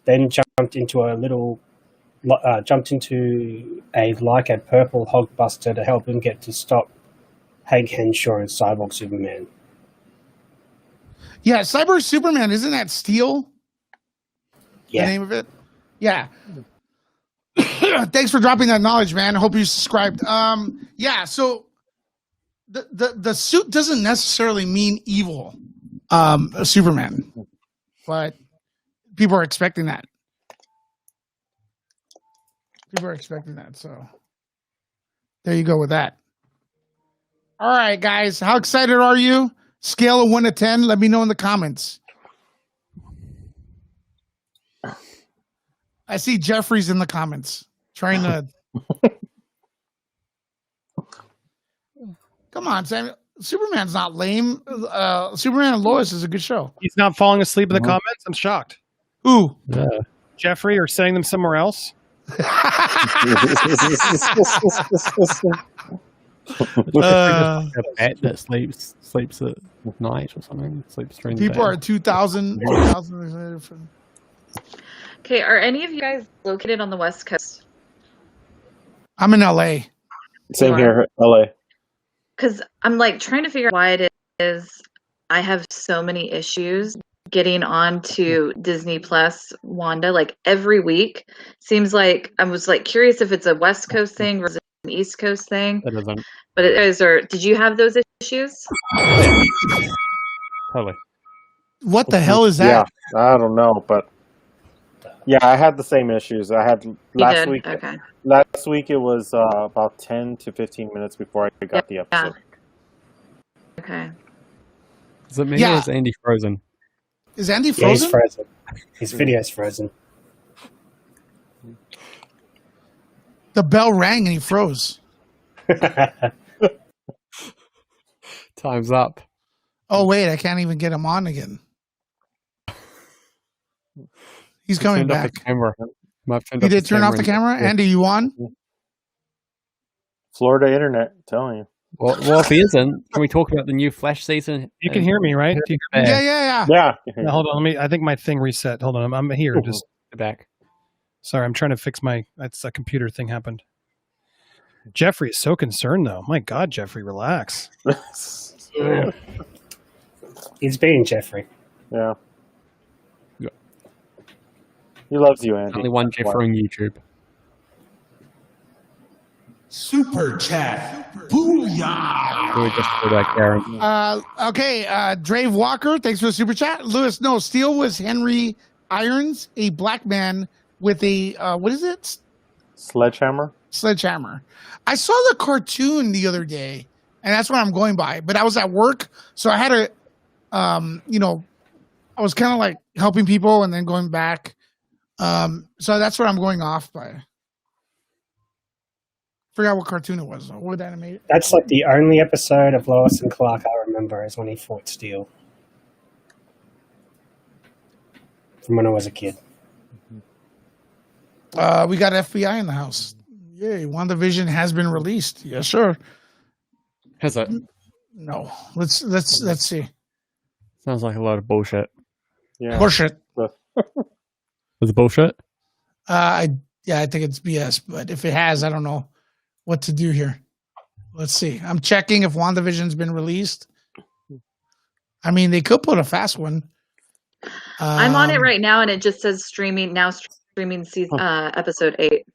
[SPEAKER 4] Then jumped into a purple Hulkbuster to help him get to stop Hank Henshaw and Cyborg Superman.
[SPEAKER 1] Yeah, Cyborg Superman, isn't that Steel?
[SPEAKER 4] Yeah.
[SPEAKER 1] The name of it? Yeah. Thanks for dropping that knowledge, man. I hope you subscribed. So the suit doesn't necessarily mean evil, Superman, but people are expecting that. So there you go with that. All right, guys, how excited are you? Scale of 1 to 10. Let me know in the comments. I see Jeffrey's in the comments trying to. Come on, Sam. Superman's not lame. Superman and Lois is a good show.
[SPEAKER 5] He's not falling asleep in the comments. I'm shocked.
[SPEAKER 1] Who?
[SPEAKER 5] Jeffrey, or sending them somewhere else?
[SPEAKER 3] A bat that sleeps at night or something. Sleeps during the
[SPEAKER 1] People
[SPEAKER 3] day.
[SPEAKER 1] are 2,000.
[SPEAKER 7] Okay, are any of you guys located on the West Coast?
[SPEAKER 1] I'm in LA.
[SPEAKER 8] Same here, LA.
[SPEAKER 7] Because I'm like trying to figure out why it is I have so many issues getting onto Disney Plus Wanda like every week. Seems like I was like curious if it's a West Coast thing versus an East Coast thing.
[SPEAKER 3] It isn't.
[SPEAKER 7] But it is. Or did you have those issues?
[SPEAKER 3] Totally.
[SPEAKER 1] What the hell is that?
[SPEAKER 8] Yeah, I don't know, but yeah, I had the same issues. I had last week.
[SPEAKER 7] Okay.
[SPEAKER 8] Last week it was about 10 to 15 minutes before I got the episode.
[SPEAKER 7] Okay.
[SPEAKER 3] Is it me or is Andy frozen?
[SPEAKER 1] Is Andy
[SPEAKER 4] Yeah, he's
[SPEAKER 1] frozen?
[SPEAKER 4] frozen. His video's frozen.
[SPEAKER 1] The bell rang and he froze.
[SPEAKER 3] Time's up.
[SPEAKER 1] Oh, wait, I can't even get him on again. He's coming
[SPEAKER 3] Turned off
[SPEAKER 1] back.
[SPEAKER 3] the camera.
[SPEAKER 1] He did turn off the camera?
[SPEAKER 3] Yeah.
[SPEAKER 1] Andy, you on?
[SPEAKER 8] Florida internet, I'm telling you.
[SPEAKER 3] Well, if he isn't, can we talk about the new Flash season?
[SPEAKER 5] You can hear me, right? Do you hear me?
[SPEAKER 1] Yeah.
[SPEAKER 8] Yeah.
[SPEAKER 5] No, hold on. I think my thing reset. Hold on. I'm here. Just
[SPEAKER 3] back.
[SPEAKER 5] sorry. I'm trying to fix that's a computer thing happened. Jeffrey is so concerned though. My God, Jeffrey, relax.
[SPEAKER 4] Yeah. He's being Jeffrey.
[SPEAKER 8] Yeah. He loves you, Andy.
[SPEAKER 3] Only one Jeffrey on YouTube.
[SPEAKER 9] Super chat. Booyah.
[SPEAKER 3] We were just for that, Karen.
[SPEAKER 1] Okay, Drave Walker, thanks for the super chat. Lewis, no, Steele was Henry Irons, a black man with a, what is it?
[SPEAKER 8] Sledgehammer.
[SPEAKER 1] Sledgehammer. I saw the cartoon the other day, and that's what I'm going by. But I was at work, so I had to, I was kind of like helping people and then going back. So that's what I'm going off by. Forgot what cartoon it was. What animated?
[SPEAKER 4] That's like the only episode of Lois and Clark I remember is when he fought Steel. From when I was a kid.
[SPEAKER 1] We got FBI in the house. Yay! WandaVision has been released. Yes, sir.
[SPEAKER 3] Has it?
[SPEAKER 1] No. Let's see.
[SPEAKER 3] Sounds like a lot of bullshit.
[SPEAKER 8] Yeah.
[SPEAKER 1] Bullshit.
[SPEAKER 3] Is it bullshit?
[SPEAKER 1] I think it's BS. But if it has, I don't know what to do here. Let's see. I'm checking if WandaVision's been released. I mean, they could put a fast one.
[SPEAKER 7] I'm on it right now, and it just says streaming season episode 8.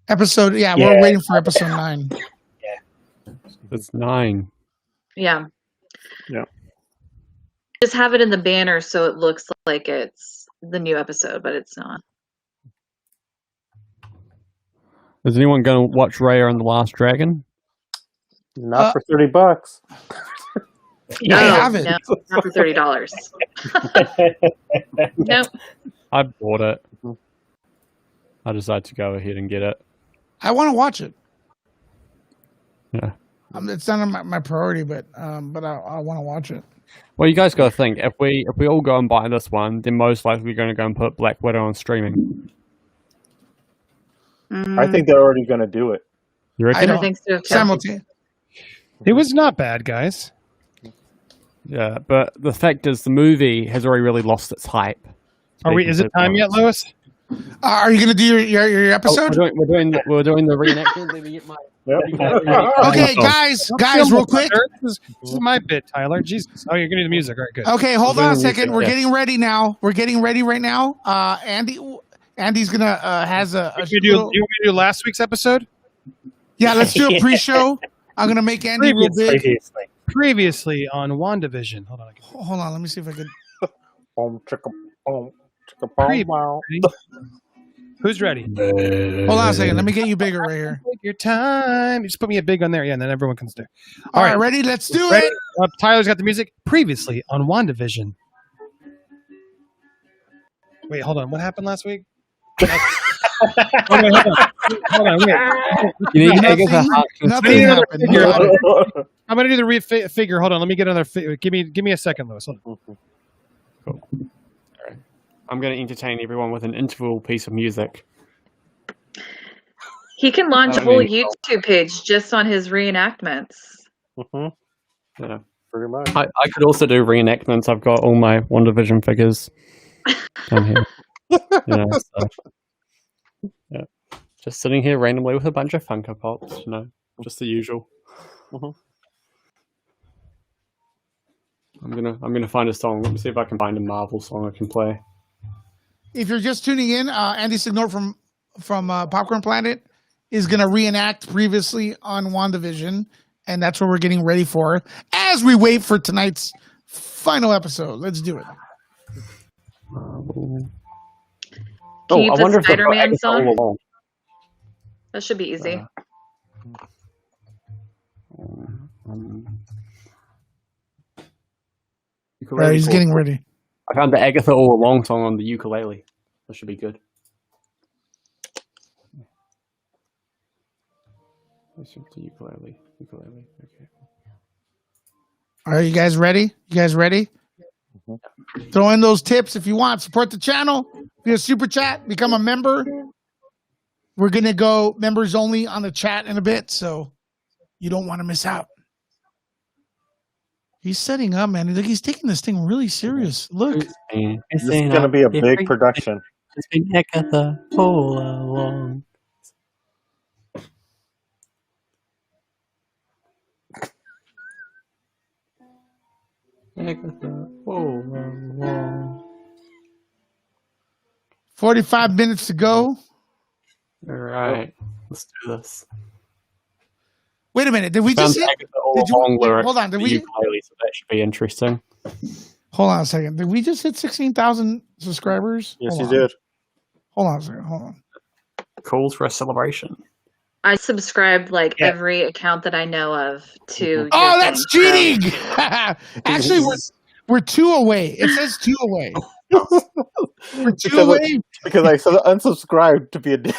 [SPEAKER 1] We're waiting for episode 9.
[SPEAKER 3] It's 9.
[SPEAKER 7] Yeah.
[SPEAKER 8] Yeah.
[SPEAKER 7] Just have it in the banner so it looks like it's the new episode, but it's not.
[SPEAKER 3] Is anyone going to watch Raya and the Last Dragon?
[SPEAKER 8] Not for $30.
[SPEAKER 7] No,
[SPEAKER 1] I have it.
[SPEAKER 7] No, not for $30. Nope.
[SPEAKER 3] I bought it. I decided to go ahead and get it.
[SPEAKER 1] I want to watch it.
[SPEAKER 3] Yeah.
[SPEAKER 1] It's not on my priority, but I want to watch it.
[SPEAKER 3] Well, you guys got to think, if we all go and buy this one, then most likely we're going to go and put Black Widow on streaming.
[SPEAKER 8] I think they're already going to do it.
[SPEAKER 3] You reckon?
[SPEAKER 7] I think so.
[SPEAKER 1] Simultaneous.
[SPEAKER 5] It was not bad, guys.
[SPEAKER 3] Yeah, but the fact is, the movie has already really lost its hype.
[SPEAKER 5] Is it time yet, Lewis?
[SPEAKER 1] Are you going to do your episode?
[SPEAKER 3] We're doing the reenactment. Let me get my.
[SPEAKER 1] Okay, guys, real quick.
[SPEAKER 5] This is my bit, Tyler. Jesus. Oh, you're going to do the music. All right, good.
[SPEAKER 1] Okay, hold on a second. We're getting ready now. We're getting ready right now. Andy's going to has a.
[SPEAKER 5] You want me to do last week's episode?
[SPEAKER 1] Yeah, let's do a pre-show. I'm going to make Andy real big.
[SPEAKER 5] Previously on WandaVision.
[SPEAKER 1] Hold on. Let me see if I can.
[SPEAKER 5] Who's ready?
[SPEAKER 1] Hold on a second. Let me get you bigger right here.
[SPEAKER 5] Take your time. Just put me a big on there. Yeah, and then everyone can stare.
[SPEAKER 1] All right, ready? Let's do it.
[SPEAKER 5] Tyler's got the music. Previously on WandaVision. Wait, hold on. What happened last week? Hold on. Wait.
[SPEAKER 3] You need to get
[SPEAKER 1] Nothing happened.
[SPEAKER 5] I'm going to do the figure. Hold on. Let me get another figure. Give me a second, Lewis. Hold on.
[SPEAKER 3] Cool. All right. I'm going to entertain everyone with an interval piece of music.
[SPEAKER 7] He can launch a whole YouTube page just on his reenactments.
[SPEAKER 3] Yeah,
[SPEAKER 8] pretty much.
[SPEAKER 3] I could also do reenactments. I've got all my WandaVision figures down here. Yeah, just sitting here randomly with a bunch of Funko Pops. Just the usual. I'm gonna find a song. Let me see if I can find a Marvel song I can play.
[SPEAKER 1] If you're just tuning in, Andy Signor from Popcorn Planet is going to reenact previously on WandaVision, and that's what we're getting ready for as we wait for tonight's final episode. Let's do it.
[SPEAKER 7] Can you
[SPEAKER 3] I
[SPEAKER 7] put
[SPEAKER 3] wonder if
[SPEAKER 7] Spider-Man
[SPEAKER 3] Agatha all
[SPEAKER 7] song?
[SPEAKER 3] along.
[SPEAKER 7] That should be easy.
[SPEAKER 1] Right, he's getting ready.
[SPEAKER 3] I found the Agatha All Along song on the ukulele. That should be good. Listen to ukulele. Okay.
[SPEAKER 1] All right, you guys ready? Throw in those tips if you want. Support the channel. Be a super chat. Become a member. We're going to go members only on the chat in a bit, so you don't want to miss out. He's setting up, man. Look, he's taking this thing really serious. Look.
[SPEAKER 8] This is going to be a big production.
[SPEAKER 3] It's been Agatha all along. Agatha all along.
[SPEAKER 1] 45 minutes to go.
[SPEAKER 3] All right. Let's do this.
[SPEAKER 1] Wait a minute. Did we
[SPEAKER 3] Found
[SPEAKER 1] just hit?
[SPEAKER 3] Agatha all
[SPEAKER 1] Did you-
[SPEAKER 3] along lyrics
[SPEAKER 1] hold on, did
[SPEAKER 3] for
[SPEAKER 1] we-
[SPEAKER 3] ukulele, so that should be interesting.
[SPEAKER 1] Hold on a second. Did we just hit 16,000 subscribers?
[SPEAKER 8] Yes,
[SPEAKER 1] Hold
[SPEAKER 8] you
[SPEAKER 1] on.
[SPEAKER 8] did.
[SPEAKER 1] Hold on a second. Hold on.
[SPEAKER 3] Calls for a celebration.
[SPEAKER 7] I subscribed like
[SPEAKER 4] Yeah.
[SPEAKER 7] every account that I know of to.
[SPEAKER 1] Oh,
[SPEAKER 7] your
[SPEAKER 1] that's
[SPEAKER 7] thing, so-
[SPEAKER 1] cheating. Actually, we're 2 away. It says 2 away. We're 2 away.
[SPEAKER 8] Because I unsubscribed to be a dick.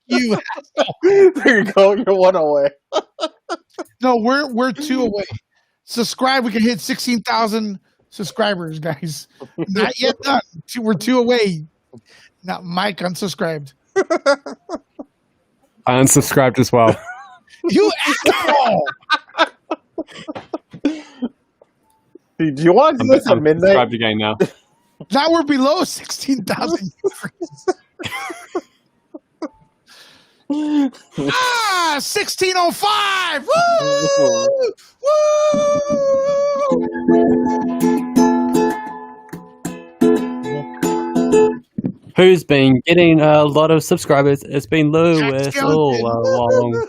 [SPEAKER 1] You.
[SPEAKER 8] There you go. You're 1 away.
[SPEAKER 1] No, we're 2 away. Subscribe. We can hit 16,000 subscribers, guys. Not yet done. We're 2 away. Not Mike unsubscribed.
[SPEAKER 3] I unsubscribed as well.
[SPEAKER 1] You asshole!
[SPEAKER 8] Do you want to do this at midnight?
[SPEAKER 3] Subscribed again now.
[SPEAKER 1] Now we're below 16,000. 1605! Woo!
[SPEAKER 3] Who's been getting a lot of subscribers? It's been Lewis
[SPEAKER 1] Jack
[SPEAKER 3] all
[SPEAKER 1] Skellington.
[SPEAKER 3] along.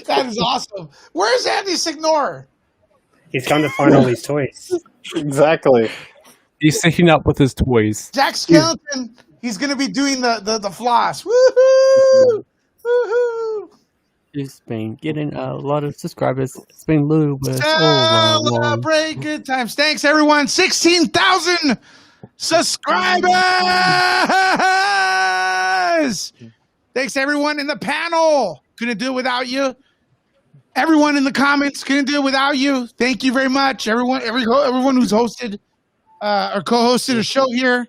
[SPEAKER 1] That is awesome. Where's Andy Signor?
[SPEAKER 4] He's going to find all these toys.
[SPEAKER 8] Exactly.
[SPEAKER 3] He's sitting up with his toys.
[SPEAKER 1] Jack Skellington. He's going to be doing the floss. Woohoo! Woohoo!
[SPEAKER 3] He's been getting a lot of subscribers. It's been Lewis all along.
[SPEAKER 1] Celebrate good times. Thanks, everyone. 16,000 subscribers. Thanks, everyone in the panel. Couldn't do it without you. Everyone in the comments couldn't do it without you. Thank you very much, everyone. Everyone who's hosted or co-hosted a show here.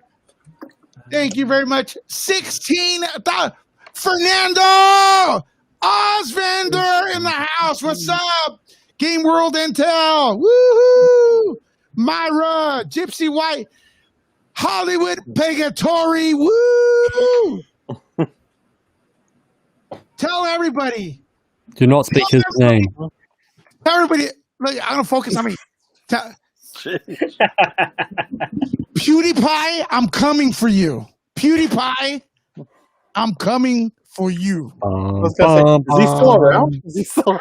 [SPEAKER 1] Thank you very much. 16,000. Fernando Osvander in the house. What's up? Game World Intel. Woohoo! Myra, Gypsy White, Hollywood Pegatory. Woo! Tell everybody.
[SPEAKER 3] Do not speak his name.
[SPEAKER 1] Tell everybody. Look, I'm gonna focus on me. PewDiePie, I'm coming for you. PewDiePie, I'm coming for you.
[SPEAKER 8] I was gonna say, is he still around? Is he still around?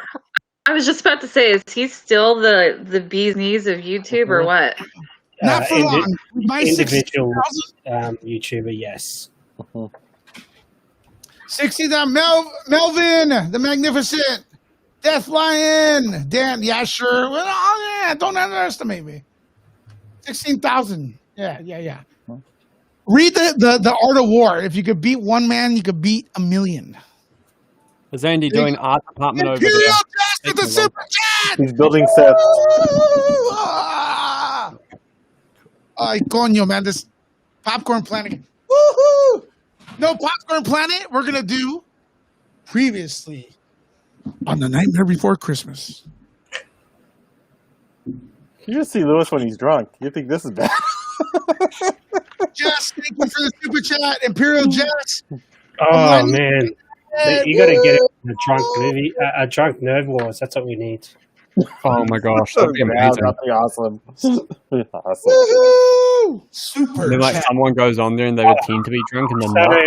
[SPEAKER 7] I was just about to say, is he still the bee's knees of YouTube or what?
[SPEAKER 1] Not for long. My
[SPEAKER 4] Individual
[SPEAKER 1] 60,000.
[SPEAKER 4] YouTuber, yes.
[SPEAKER 1] 60,000. Melvin, the Magnificent. Death Lion. Dan, yeah, sure. Well, oh, yeah, don't underestimate me. 16,000. Yeah. Read the Art of War. If you could beat one man, you could beat a million.
[SPEAKER 3] Is Andy doing art department over
[SPEAKER 1] Imperial
[SPEAKER 3] there?
[SPEAKER 1] Jazz with the super chat.
[SPEAKER 8] He's building sets.
[SPEAKER 1] Ay, coño, man. This Popcorn Planet. Woohoo! No Popcorn Planet. We're going to do previously on The Nightmare Before Christmas.
[SPEAKER 8] You just see Lewis when he's drunk. You think this is bad?
[SPEAKER 1] Jess, thank you for the super chat. Imperial Jess.
[SPEAKER 4] Oh, man. You got to get it in a drunk movie, a drunk Nerd Wars. That's what we need.
[SPEAKER 3] Oh my gosh, that'd be amazing.
[SPEAKER 8] That'd be awesome. Awesome.
[SPEAKER 1] Woohoo! Super
[SPEAKER 3] And then, like,
[SPEAKER 1] chat.
[SPEAKER 3] someone goes on there and they pretend to be drunk and then
[SPEAKER 4] So,
[SPEAKER 3] not.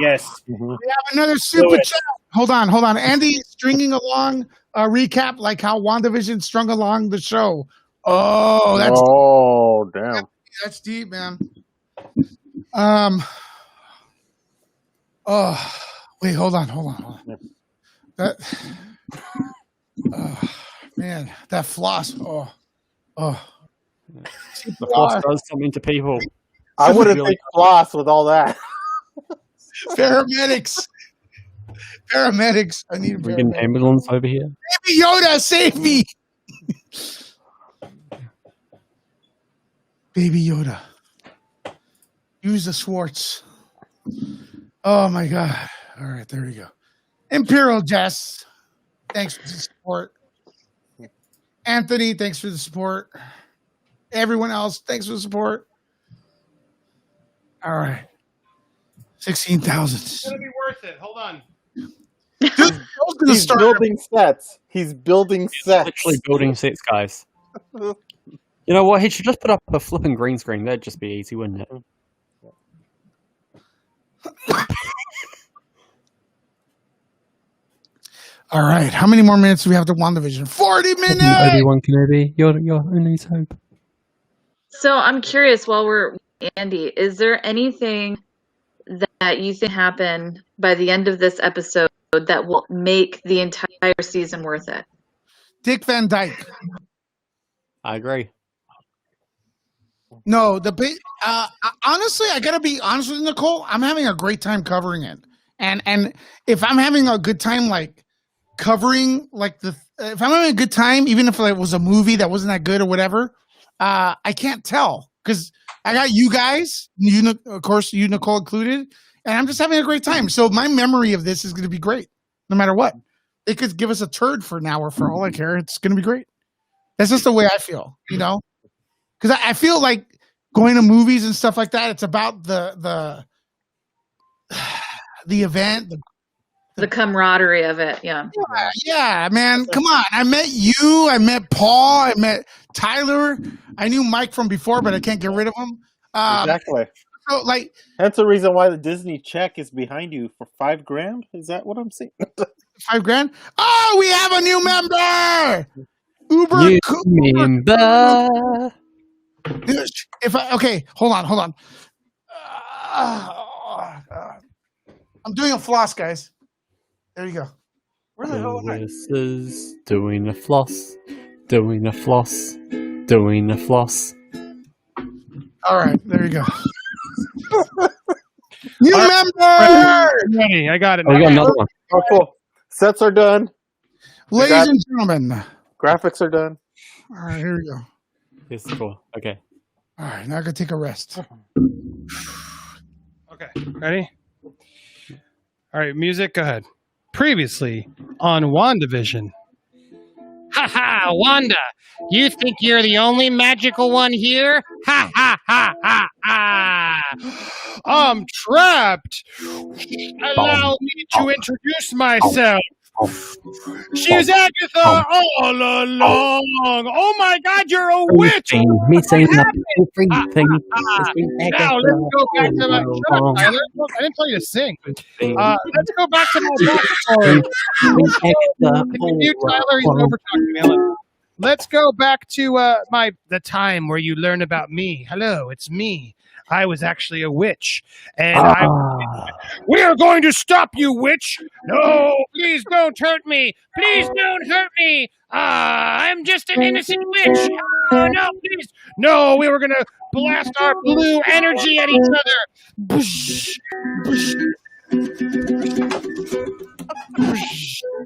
[SPEAKER 4] yes.
[SPEAKER 1] We have another super
[SPEAKER 4] Lewis.
[SPEAKER 1] chat. Hold on. Andy stringing along a recap like how WandaVision strung along the show. Oh,
[SPEAKER 8] Damn.
[SPEAKER 1] that's deep, man. Oh, wait, hold on. That, man, that floss. Oh.
[SPEAKER 3] The floss does something to people.
[SPEAKER 8] I would have
[SPEAKER 3] Really?
[SPEAKER 8] taken floss with all that.
[SPEAKER 1] Paramedics. I need a
[SPEAKER 3] We get an
[SPEAKER 1] paramedic.
[SPEAKER 3] ambulance over here.
[SPEAKER 1] Baby Yoda, save me. Baby Yoda. Use the Swartz. Oh my God. All right, there we go. Imperial Jess. Thanks for the support. Anthony, thanks for the support. Everyone else, thanks for the support. All right. 16,000.
[SPEAKER 5] It's gonna be worth it. Hold on.
[SPEAKER 1] Dude, I was gonna
[SPEAKER 8] He's
[SPEAKER 1] start.
[SPEAKER 8] building sets. He's building sets.
[SPEAKER 3] Literally building sets, guys. You know what? He should just put up a flipping green screen. That'd just be easy, wouldn't it?
[SPEAKER 1] All right. How many more minutes do we have to WandaVision? 40 minutes.
[SPEAKER 3] Obi-Wan Kenobi, your only hope.
[SPEAKER 7] So I'm curious, while we're Andy, is there anything that you think happen by the end of this episode that will make the entire season worth it?
[SPEAKER 1] Dick Van Dyke.
[SPEAKER 3] I agree.
[SPEAKER 1] No, honestly, I gotta be honest with you, Nicole. I'm having a great time covering it, and if I'm having a good time, like covering, like if I'm having a good time, even if it was a movie that wasn't that good or whatever, I can't tell because I got you guys, of course, you Nicole included, and I'm just having a great time. So my memory of this is going to be great, no matter what. It could give us a turd for an hour for all I care. It's going to be great. That's just the way I feel, because I feel like going to movies and stuff like that. It's about the event,
[SPEAKER 7] the camaraderie of it. Yeah,
[SPEAKER 1] man. Come on. I met you. I met Paul. I met Tyler. I knew Mike from before, but I can't get rid of him.
[SPEAKER 8] Exactly.
[SPEAKER 1] So, like,
[SPEAKER 8] that's the reason why the Disney check is behind you for $5,000. Is that what I'm saying?
[SPEAKER 1] $5,000. Oh, we have a new member. Uber
[SPEAKER 3] member.
[SPEAKER 1] Okay, hold on. I'm doing a floss, guys. There you go. Where the hell am I?
[SPEAKER 3] This is doing a floss. Doing a floss. Doing a floss.
[SPEAKER 1] All right, there you go. New member!
[SPEAKER 5] Ready, I got it.
[SPEAKER 3] Oh, we got another one.
[SPEAKER 8] Oh, cool. Sets are done.
[SPEAKER 1] Ladies and gentlemen.
[SPEAKER 8] Graphics are done.
[SPEAKER 1] All right, here we go.
[SPEAKER 3] Yes, cool. Okay.
[SPEAKER 1] All right, now I gotta take a rest.
[SPEAKER 5] Okay, ready? All right, music, go ahead. Previously on WandaVision. Ha ha, Wanda! You think you're the only magical one here? Ha ha ha ha ha! I'm trapped! Allow me to introduce myself! She's Agatha all along! Oh my god, you're a witch!
[SPEAKER 3] Missing
[SPEAKER 5] What
[SPEAKER 3] everything.
[SPEAKER 5] Now, let's go back to my... Shut up, Tyler. I didn't tell you to sing. Let's go back to my backstory. You, Tyler, he's over-talking me. Let's go back to the time where you learn about me. Hello, it's me. I was actually a witch. And we are going to stop you, witch! No, please don't hurt me! Please don't hurt me! I'm just an innocent witch! No, please! No, we were going to blast our blue energy at each other! Boosh, boosh.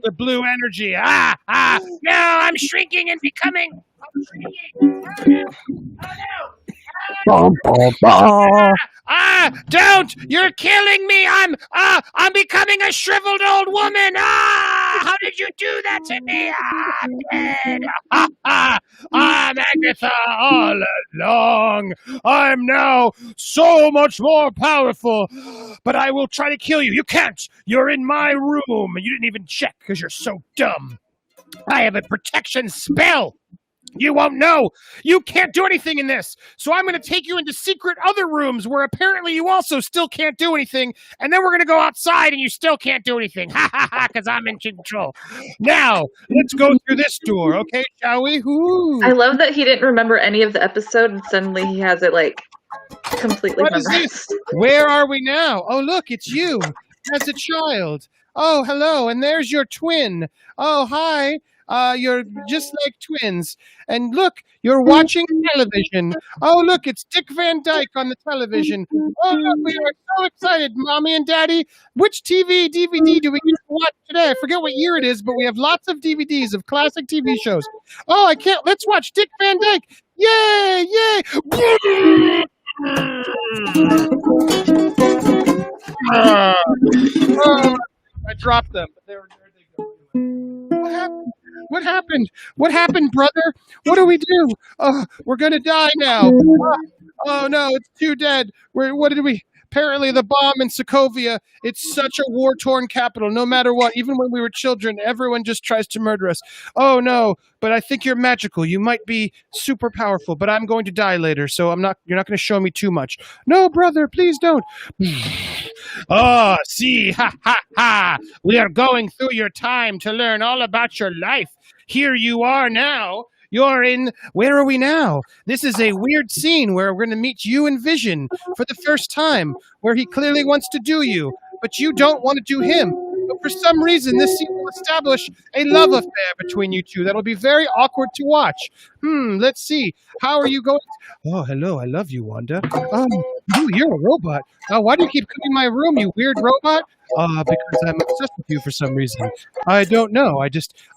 [SPEAKER 5] The blue energy. Now I'm shrinking and becoming. Don't! You're killing me! I'm becoming a shriveled old woman! How did you do that to me? I'm dead! I'm Agatha all along! I'm now so much more powerful! But I will try to kill you. You can't! You're in my room! You didn't even check because you're so dumb! I have a protection spell! You won't know. You can't do anything in this. So I'm going to take you into secret other rooms where apparently you also still can't do anything. And then we're going to go outside and you still can't do anything. Ha ha ha, because I'm in control. Now, let's go through this door, okay, shall we? Ooh.
[SPEAKER 7] I love that he didn't remember any of the episode and suddenly he has it like completely
[SPEAKER 5] What is
[SPEAKER 7] memorized.
[SPEAKER 5] this? Where are we now? Oh, look, it's you as a child. Oh, hello. And there's your twin. Oh, hi. You're just like twins. And look, you're watching television. Oh, look, it's Dick Van Dyke on the television. Oh, look, we are so excited, Mommy and Daddy. Which DVD do we get to watch today? I forget what year it is, but we have lots of DVDs of classic TV shows. Oh, I can't. Let's watch Dick Van Dyke. Yay, yay. I dropped them. But there they go. What happened? What happened? What happened, brother? What do we do? We're gonna die now. Oh no, it's too dead. What did we? Apparently, the bomb in Sokovia. It's such a war-torn capital. No matter what, even when we were children, everyone just tries to murder us. Oh no! But I think you're magical. You might be super powerful, but I'm going to die later, so I'm not. You're not going to show me too much. No, brother, please don't. Oh, see, ha, ha, ha. We are going through your time to learn all about your life. Here you are now. You're in, where are we now? This is a weird scene where we're going to meet you and Vision for the first time, where he clearly wants to do you, but you don't want to do him. But for some reason, this scene will establish a love affair between you two that'll be very awkward to watch. Let's see. How are you going? Oh, hello. I love you, Wanda. You're a robot. Why do you keep coming in my room, you weird robot? Because I'm obsessed with you for some reason. I don't know.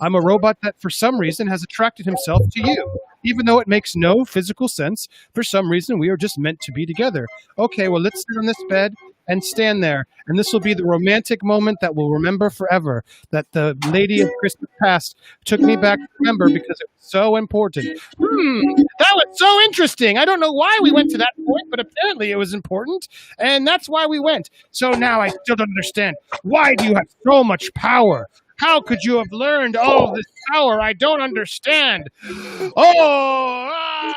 [SPEAKER 5] I'm a robot that for some reason has attracted himself to you. Even though it makes no physical sense, for some reason we are just meant to be together. Okay, well, let's sit on this bed and stand there. And this will be the romantic moment that we'll remember forever, that the lady of Christmas past took me back to remember because it was so important. That was so interesting. I don't know why we went to that point, but apparently it was important, and that's why we went. So now I still don't understand. Why do you have so much power? How could you have learned all this power? I don't understand. I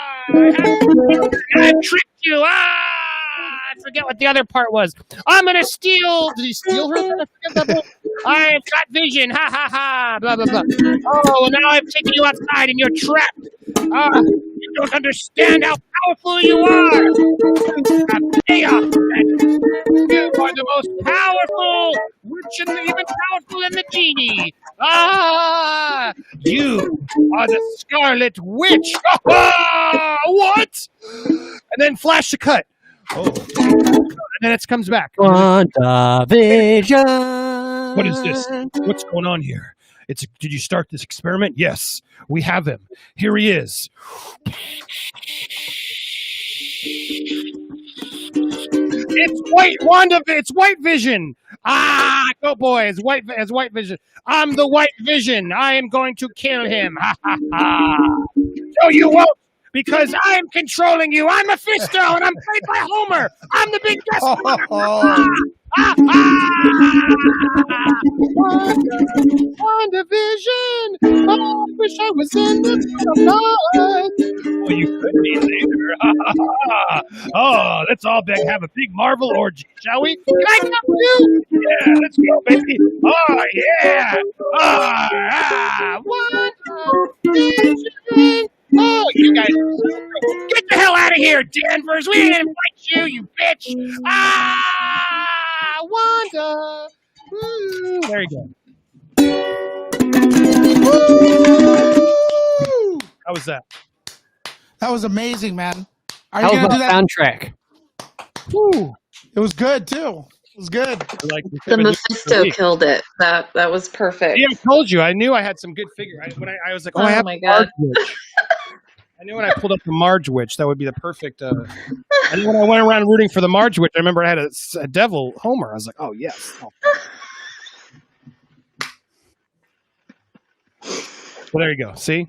[SPEAKER 5] tricked you. I forget what the other part was. I'm going to steal. Did he steal her? I forget that part. I've got vision. Ha, ha, ha. Blah, blah, blah. Oh, well, now I've taken you outside and you're trapped. You don't understand how powerful you are. You are the most powerful, rich and even powerful than the genie. You are the Scarlet Witch. What? And then flash the cut. And then it comes back.
[SPEAKER 3] WandaVision.
[SPEAKER 5] What is this? What's going on here? Did you start this experiment? Yes, we have him. Here he is. It's white Wanda. It's White Vision. Go boy, it's White Vision. I'm the White Vision. I am going to kill him. Ha ha ha. No, you won't. Because I'm controlling you. I'm Mephisto, and I'm played by Homer. I'm the big guest. WandaVision. I wish I was in this, but I'm not. Well, you could be later. Let's all have a big Marvel orgy, shall we? Can I come too? Yeah, let's go, baby. Oh, yeah. WandaVision. Oh, you guys, get the hell out of here, Danvers. We didn't invite you, you bitch. Wanda. There you go. How was that?
[SPEAKER 1] That was amazing, man. Are
[SPEAKER 3] How
[SPEAKER 1] you
[SPEAKER 3] was
[SPEAKER 1] gonna do
[SPEAKER 3] that
[SPEAKER 1] that?
[SPEAKER 3] soundtrack?
[SPEAKER 1] Woo. It was good too. It was good.
[SPEAKER 7] The Mephisto killed it. That was perfect.
[SPEAKER 5] Yeah, I told you. I knew I had some good figure. I was like, I have
[SPEAKER 7] my God.
[SPEAKER 5] Marge. I knew when I pulled up the Marge Witch, that would be the perfect. And when I went around rooting for the Marge Witch, I remember I had a devil Homer. I was like, oh yes. Oh. Well, there you go. See,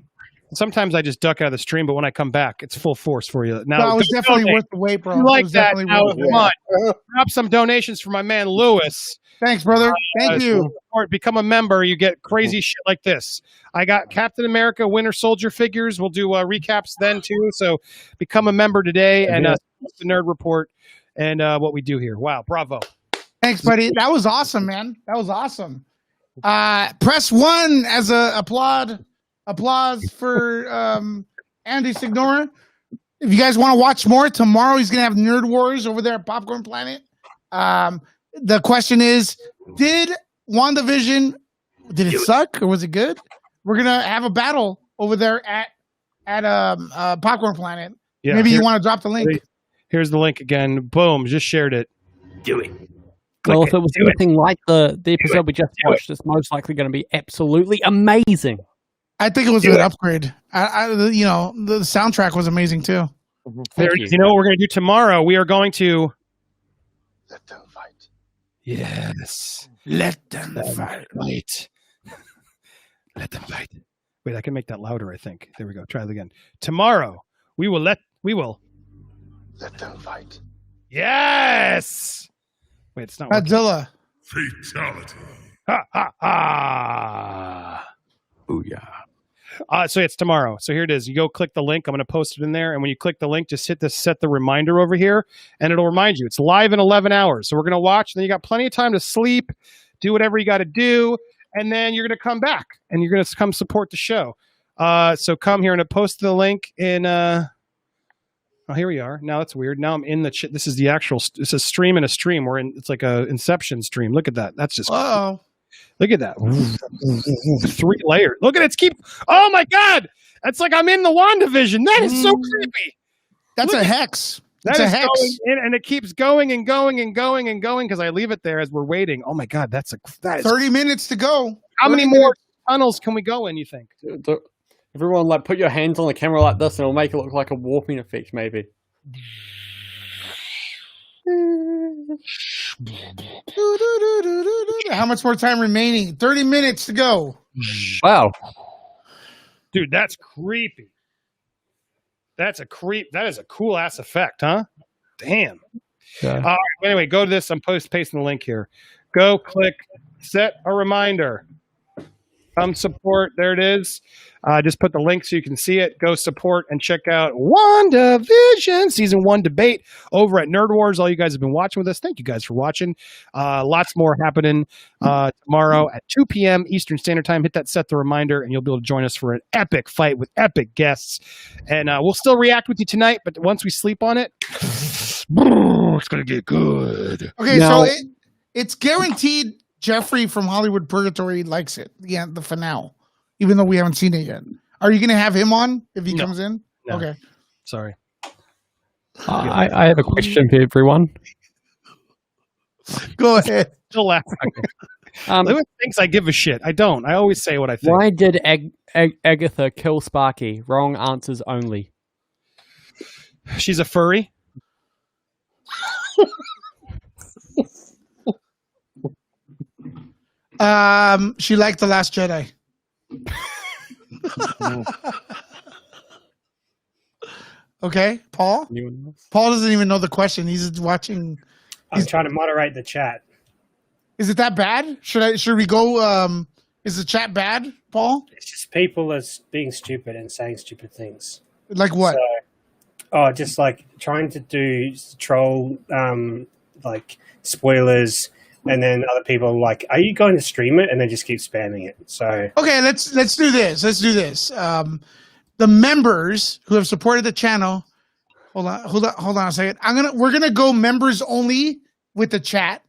[SPEAKER 5] sometimes I just duck out of the stream, but when I come back, it's full force for you. Now
[SPEAKER 1] That was definitely worth the wait, bro.
[SPEAKER 5] You like
[SPEAKER 1] It was
[SPEAKER 5] that?
[SPEAKER 1] definitely
[SPEAKER 5] Now,
[SPEAKER 1] worth the
[SPEAKER 5] come
[SPEAKER 1] wait.
[SPEAKER 5] on. Drop some donations for my man Lewis.
[SPEAKER 1] Thanks, brother. Thank you.
[SPEAKER 5] Or become a member. You get crazy shit like this. I got Captain America Winter Soldier figures. We'll do recaps then too. So become a member today and the Nerd Report and what we do here. Wow, bravo.
[SPEAKER 1] Thanks, buddy. That was awesome, man. That was awesome. Press 1 as a applause for Andy Signora. If you guys want to watch more, tomorrow he's gonna have Nerd Wars over there at Popcorn Planet. The question is, did WandaVision, did it suck or was it good? We're gonna have a battle over there at Popcorn Planet.
[SPEAKER 5] Yeah,
[SPEAKER 1] maybe you want to drop the link.
[SPEAKER 5] Here's the link again. Boom, just shared it.
[SPEAKER 2] Do it.
[SPEAKER 3] Well, if it was anything like the episode we just watched, it's most likely going to be absolutely amazing.
[SPEAKER 1] I think it was an upgrade. The soundtrack was amazing too.
[SPEAKER 5] You know what we're going to do tomorrow? We are going to
[SPEAKER 1] let them fight.
[SPEAKER 5] Yes,
[SPEAKER 1] let them fight.
[SPEAKER 5] Let them fight. Wait, I can make that louder. I think. There we go. Try it again. Tomorrow we will let
[SPEAKER 1] them fight.
[SPEAKER 5] Yes. Wait, it's not
[SPEAKER 1] Godzilla.
[SPEAKER 9] Fatality.
[SPEAKER 5] Ha ha ha. Booyah. So it's tomorrow. So here it is. You go click the link. I'm going to post it in there. And when you click the link, just hit the set the reminder over here, and it'll remind you. It's live in 11 hours. So we're going to watch. And then you got plenty of time to sleep, do whatever you got to do, and then you're going to come back and you're going to come support the show. So come here and I post the link in. Oh, here we are. Now that's weird. Now I'm in the. This is the actual. It's a stream and a stream. We're in. It's like a Inception stream. Look at that. That's just.
[SPEAKER 1] Oh.
[SPEAKER 5] Look at that. 3 layers. Look at it. Oh my God. That's like I'm in the WandaVision. That is so creepy.
[SPEAKER 1] That's
[SPEAKER 5] Look
[SPEAKER 1] a hex.
[SPEAKER 5] That
[SPEAKER 1] It's a
[SPEAKER 5] is
[SPEAKER 1] hex.
[SPEAKER 5] going in, and it keeps going and going and going and going because I leave it there as we're waiting. Oh my God. That is
[SPEAKER 1] 30 minutes to go.
[SPEAKER 5] How many
[SPEAKER 1] 30
[SPEAKER 5] more
[SPEAKER 1] minutes.
[SPEAKER 5] tunnels can we go in, you think?
[SPEAKER 3] Everyone, like, put your hands on the camera like this, and it'll make it look like a warping effect, maybe.
[SPEAKER 1] How much more time remaining? 30 minutes to go.
[SPEAKER 3] Wow.
[SPEAKER 5] Dude, that's creepy. That is a cool ass effect, huh? Damn.
[SPEAKER 3] Yeah.
[SPEAKER 5] Anyway, go to this. I'm pasting the link here. Go click set a reminder. Come support. There it is. Just put the link so you can see it. Go support and check out WandaVision Season 1 debate over at Nerd Wars. All you guys have been watching with us. Thank you guys for watching. Lots more happening tomorrow at 2 p.m. Eastern Standard Time. Hit that set the reminder, and you'll be able to join us for an epic fight with epic guests. And we'll still react with you tonight, but once we sleep on it, it's going to get good.
[SPEAKER 1] Okay,
[SPEAKER 3] Now-
[SPEAKER 1] so it's guaranteed Jeffrey from Hollywood Purgatory likes it. Yeah, the finale, even though we haven't seen it yet. Are you going to have him on if he
[SPEAKER 5] No.
[SPEAKER 1] comes in?
[SPEAKER 5] No.
[SPEAKER 1] Okay.
[SPEAKER 5] Sorry.
[SPEAKER 3] I have a question for everyone.
[SPEAKER 1] Go ahead.
[SPEAKER 5] Still laughing. Lewis thinks I give a shit. I don't. I always say what I think.
[SPEAKER 3] Why did Agatha kill Sparky? Wrong answers only.
[SPEAKER 5] She's a furry.
[SPEAKER 1] She liked The Last Jedi. Okay, Paul?
[SPEAKER 3] Anyone else?
[SPEAKER 1] Paul doesn't even know the question. He's watching.
[SPEAKER 4] I'm trying to moderate the chat.
[SPEAKER 1] Is it that bad? Should we go is the chat bad, Paul?
[SPEAKER 4] It's just people as being stupid and saying stupid things.
[SPEAKER 1] Like what?
[SPEAKER 4] Just like trying to do troll, like spoilers, and then other people are like, "Are you going to stream it?" And they just keep spamming it. So
[SPEAKER 1] Okay, let's do this. Let's do this. The members who have supported the channel. Hold on a second. We're gonna go members only with the chat.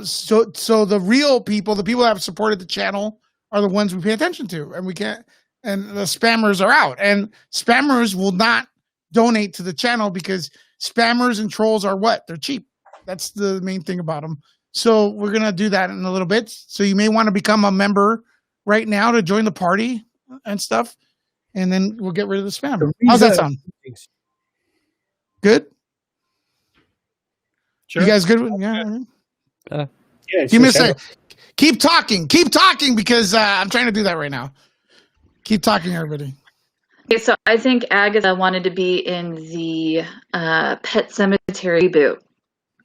[SPEAKER 1] So the real people, the people that have supported the channel, are the ones we pay attention to, and the spammers are out. And spammers will not donate to the channel because spammers and trolls are what? They're cheap. That's the main thing about them. So we're gonna do that in a little bit. So you may want to become a member right now to join the party and stuff, and then we'll get rid of the spam. How's that sound? Good.
[SPEAKER 5] Sure.
[SPEAKER 1] You guys good? Yeah.
[SPEAKER 4] yeah,
[SPEAKER 1] Give me a
[SPEAKER 4] sure.
[SPEAKER 1] second. Keep talking because I'm trying to do that right now. Keep talking, everybody.
[SPEAKER 7] Okay, so I think Agatha wanted to be in the Pet Cemetery reboot,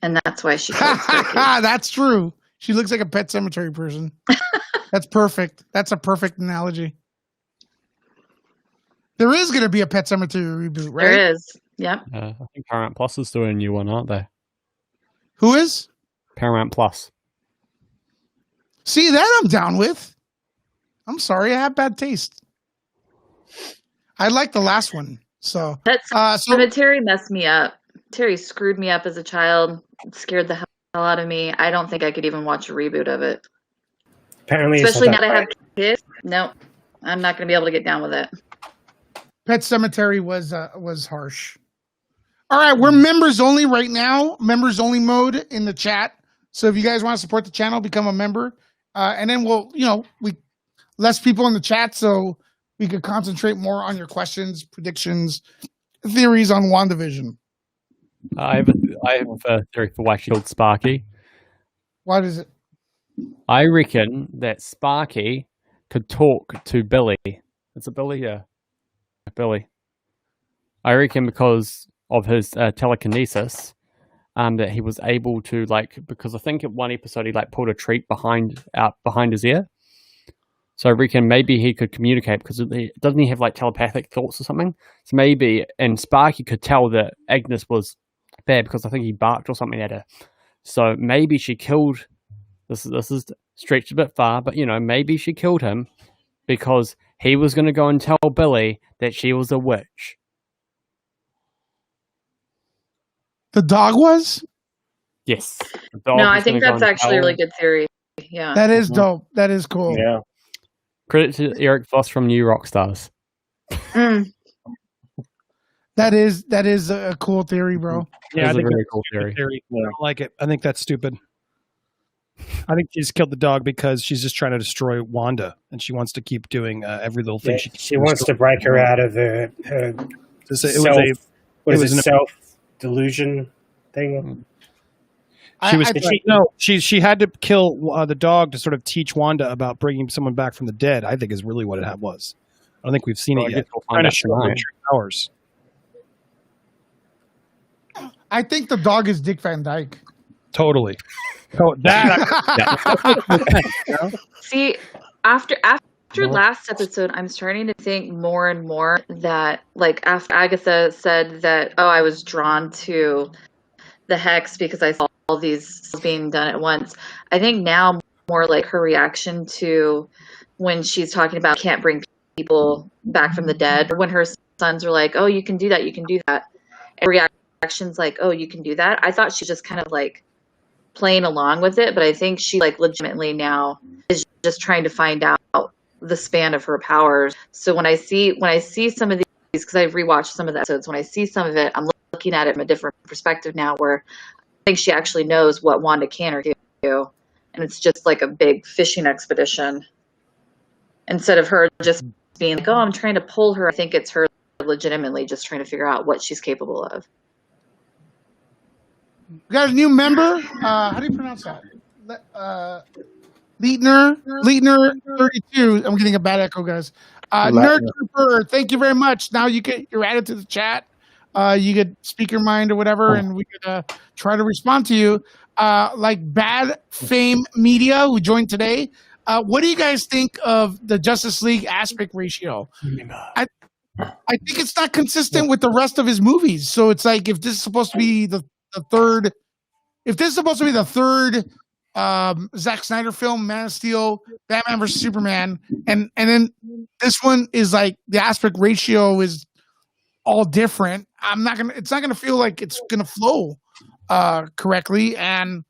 [SPEAKER 7] and that's why she killed Sparky.
[SPEAKER 1] That's true. She looks like a Pet Cemetery person. That's perfect. That's a perfect analogy. There is going to be a Pet Cemetery reboot, right?
[SPEAKER 7] There is. Yep.
[SPEAKER 3] I think Paramount Plus is doing a new one, aren't they?
[SPEAKER 1] Who is?
[SPEAKER 3] Paramount Plus.
[SPEAKER 1] See, that I'm down with. I'm sorry, I have bad taste. I like the last one. So
[SPEAKER 7] Pet Cemetery messed me up. Terry screwed me up as a child. It scared the hell out of me. I don't think I could even watch a reboot of it.
[SPEAKER 4] Apparently,
[SPEAKER 7] Especially now
[SPEAKER 4] it's
[SPEAKER 7] that
[SPEAKER 4] not
[SPEAKER 7] I have kids. No, I'm not going to be able to get down with it.
[SPEAKER 1] Pet Cemetery was harsh. All right, we're members only right now. Members only mode in the chat. So if you guys want to support the channel, become a member, and then we less people in the chat, so we could concentrate more on your questions, predictions, theories on WandaVision.
[SPEAKER 3] I have a theory for why she killed Sparky.
[SPEAKER 1] What is it?
[SPEAKER 3] I reckon that Sparky could talk to Billy. Is it Billy? Yeah. Billy. I reckon because of his telekinesis, that he was able to, because I think in one episode he pulled a treat behind his ear. So I reckon maybe he could communicate because doesn't he have like telepathic thoughts or something? So maybe, and Sparky could tell that Agnes was bad because I think he barked or something at her. So maybe she killed. This is stretched a bit far, but maybe she killed him because he was going to go and tell Billy that she was a witch.
[SPEAKER 1] The dog was?
[SPEAKER 3] Yes.
[SPEAKER 7] No, I think that's actually a really good theory. Yeah.
[SPEAKER 1] That is dope. That is cool.
[SPEAKER 8] Yeah.
[SPEAKER 3] Credit to Eric Voss from New Rockstars.
[SPEAKER 7] Mm.
[SPEAKER 1] That is a cool theory, bro.
[SPEAKER 5] Yeah, I think
[SPEAKER 3] a very
[SPEAKER 5] that's
[SPEAKER 3] cool
[SPEAKER 5] a good
[SPEAKER 3] theory.
[SPEAKER 5] I don't like it. I think that's stupid. I think she just killed the dog because she's just trying to destroy Wanda, and she wants to keep doing every little thing
[SPEAKER 4] She wants to break her out of her self-delusion thing.
[SPEAKER 5] She had to kill the dog to sort of teach Wanda about bringing someone back from the dead. I think is really what it was. I don't think we've seen it yet. Trying to show her true powers.
[SPEAKER 1] I think the dog is Dick Van Dyke.
[SPEAKER 5] Totally. So
[SPEAKER 7] See, after last episode, I'm starting to think more and more that, like, after Agatha said that, I was drawn to the hex because I saw all these being done at once. I think now more like her reaction to when she's talking about can't bring people back from the dead, or when her sons are like, "Oh, you can do that, you can do that," and reactions like, "Oh, you can do that." I thought she just kind of like playing along with it, but I think she like legitimately now is just trying to find out the span of her powers. So when I see some of these, because I've rewatched some of the episodes, when I see some of it, I'm looking at it from a different perspective now, where I think she actually knows what Wanda can or can't do, and it's just like a big fishing expedition instead of her just being like, "Oh, I'm trying to pull her." I think it's her legitimately just trying to figure out what she's capable of.
[SPEAKER 1] We got a new member. How do you pronounce that? Leitner 32. I'm getting a bad echo, guys. Nerd Trooper, thank you very much. Now you're added to the chat. You could speak your mind or whatever, and we could try to respond to you. Like Bad Fame Media, who joined today. What do you guys think of the Justice League aspect ratio? I think it's not consistent with the rest of his movies. So it's like, if this is supposed to be the third Zack Snyder film, Man of Steel, Batman vs Superman, and then this one is like the aspect ratio is all different. It's not gonna feel like it's gonna flow correctly. And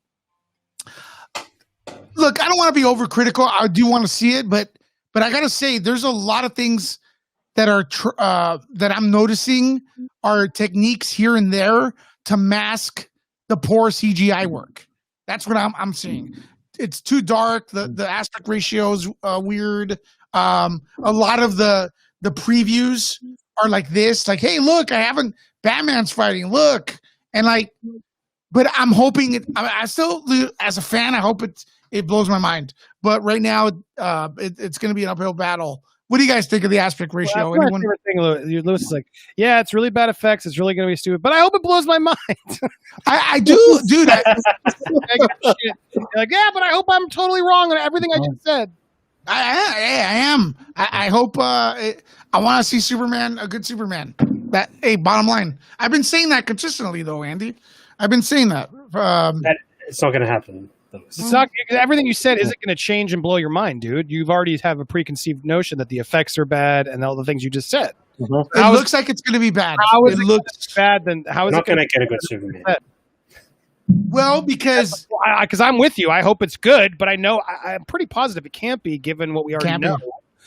[SPEAKER 1] look, I don't want to be overcritical. I do want to see it, but I gotta say, there's a lot of things that are that I'm noticing are techniques here and there to mask the poor CGI work. That's what I'm seeing. It's too dark. The aspect ratio is weird. A lot of the previews are like this, like, "Hey, look, Batman's fighting. Look," and like, but I'm hoping I still, as a fan, I hope it blows my mind. But right now, it's going to be an uphill battle. What do you guys think of the aspect ratio?
[SPEAKER 5] Well, my favorite thing, Lewis, is like, yeah, it's really bad effects. It's really going to be stupid, but I hope it blows my mind.
[SPEAKER 1] I do, dude.
[SPEAKER 5] You're like, yeah, but I hope I'm totally wrong on everything I just said.
[SPEAKER 1] I am. I hope. I want to see Superman, a good Superman. Bottom line, I've been saying that consistently, though, Andy. I've been saying that.
[SPEAKER 4] It's not going to happen.
[SPEAKER 5] It's not, everything you said isn't going to change and blow your mind, dude. You've already have a preconceived notion that the effects are bad and all the things you just said.
[SPEAKER 1] Mm-hmm. It looks like it's going to be bad.
[SPEAKER 5] How is it looks bad? Then how is
[SPEAKER 4] not
[SPEAKER 5] it
[SPEAKER 4] going to get a good Superman?
[SPEAKER 1] Well, because
[SPEAKER 5] I'm with you. I hope it's good, but I know I'm pretty positive it can't be, given what we already know.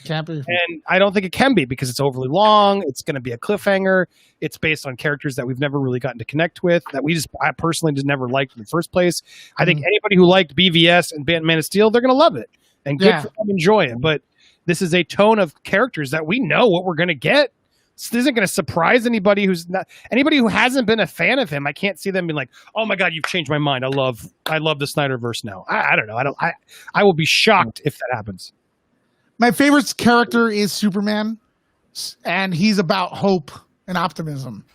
[SPEAKER 1] Can't be.
[SPEAKER 5] And I don't think it can be because it's overly long. It's going to be a cliffhanger. It's based on characters that we've never really gotten to connect with, that I personally just never liked in the first place. I think anybody who liked BVS and Man of Steel, they're going to love it. And good for them, enjoy it. But this is a tone of characters that we know what we're going to get. So this isn't going to surprise anybody who hasn't been a fan of him. I can't see them being like, "Oh my God, you've changed my mind. I love the Snyderverse now." I don't know. I will be shocked if that happens.
[SPEAKER 1] My favorite character is Superman, and he's about hope and optimism.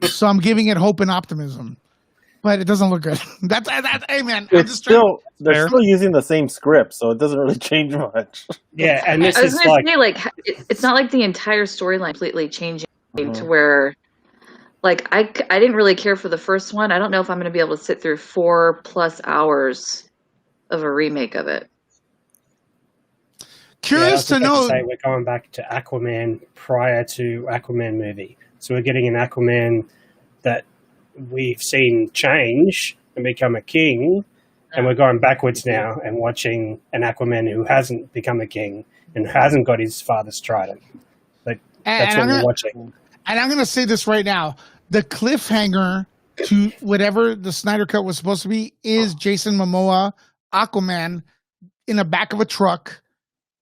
[SPEAKER 1] So I'm giving it hope and optimism. but it doesn't look good. That's hey man,
[SPEAKER 8] It's still they're still using the same script, so it doesn't really change much.
[SPEAKER 4] Yeah, and this
[SPEAKER 7] I was
[SPEAKER 4] is
[SPEAKER 7] going
[SPEAKER 4] like,
[SPEAKER 7] to say, like, it's not like the entire storyline completely changing to where, like, I didn't really care for the first one. I don't know if I'm going to be able to sit through 4+ hours of a remake of it.
[SPEAKER 1] Curious to know.
[SPEAKER 4] Say we're going back to Aquaman prior to Aquaman movie, so we're getting an Aquaman that we've seen change and become a king, and we're going backwards now and watching an Aquaman who hasn't become a king and hasn't got his father's trident. Like that's what we're watching.
[SPEAKER 1] And I'm going to say this right now: the cliffhanger to whatever the Snyder Cut was supposed to be is Jason Momoa, Aquaman, in the back of a truck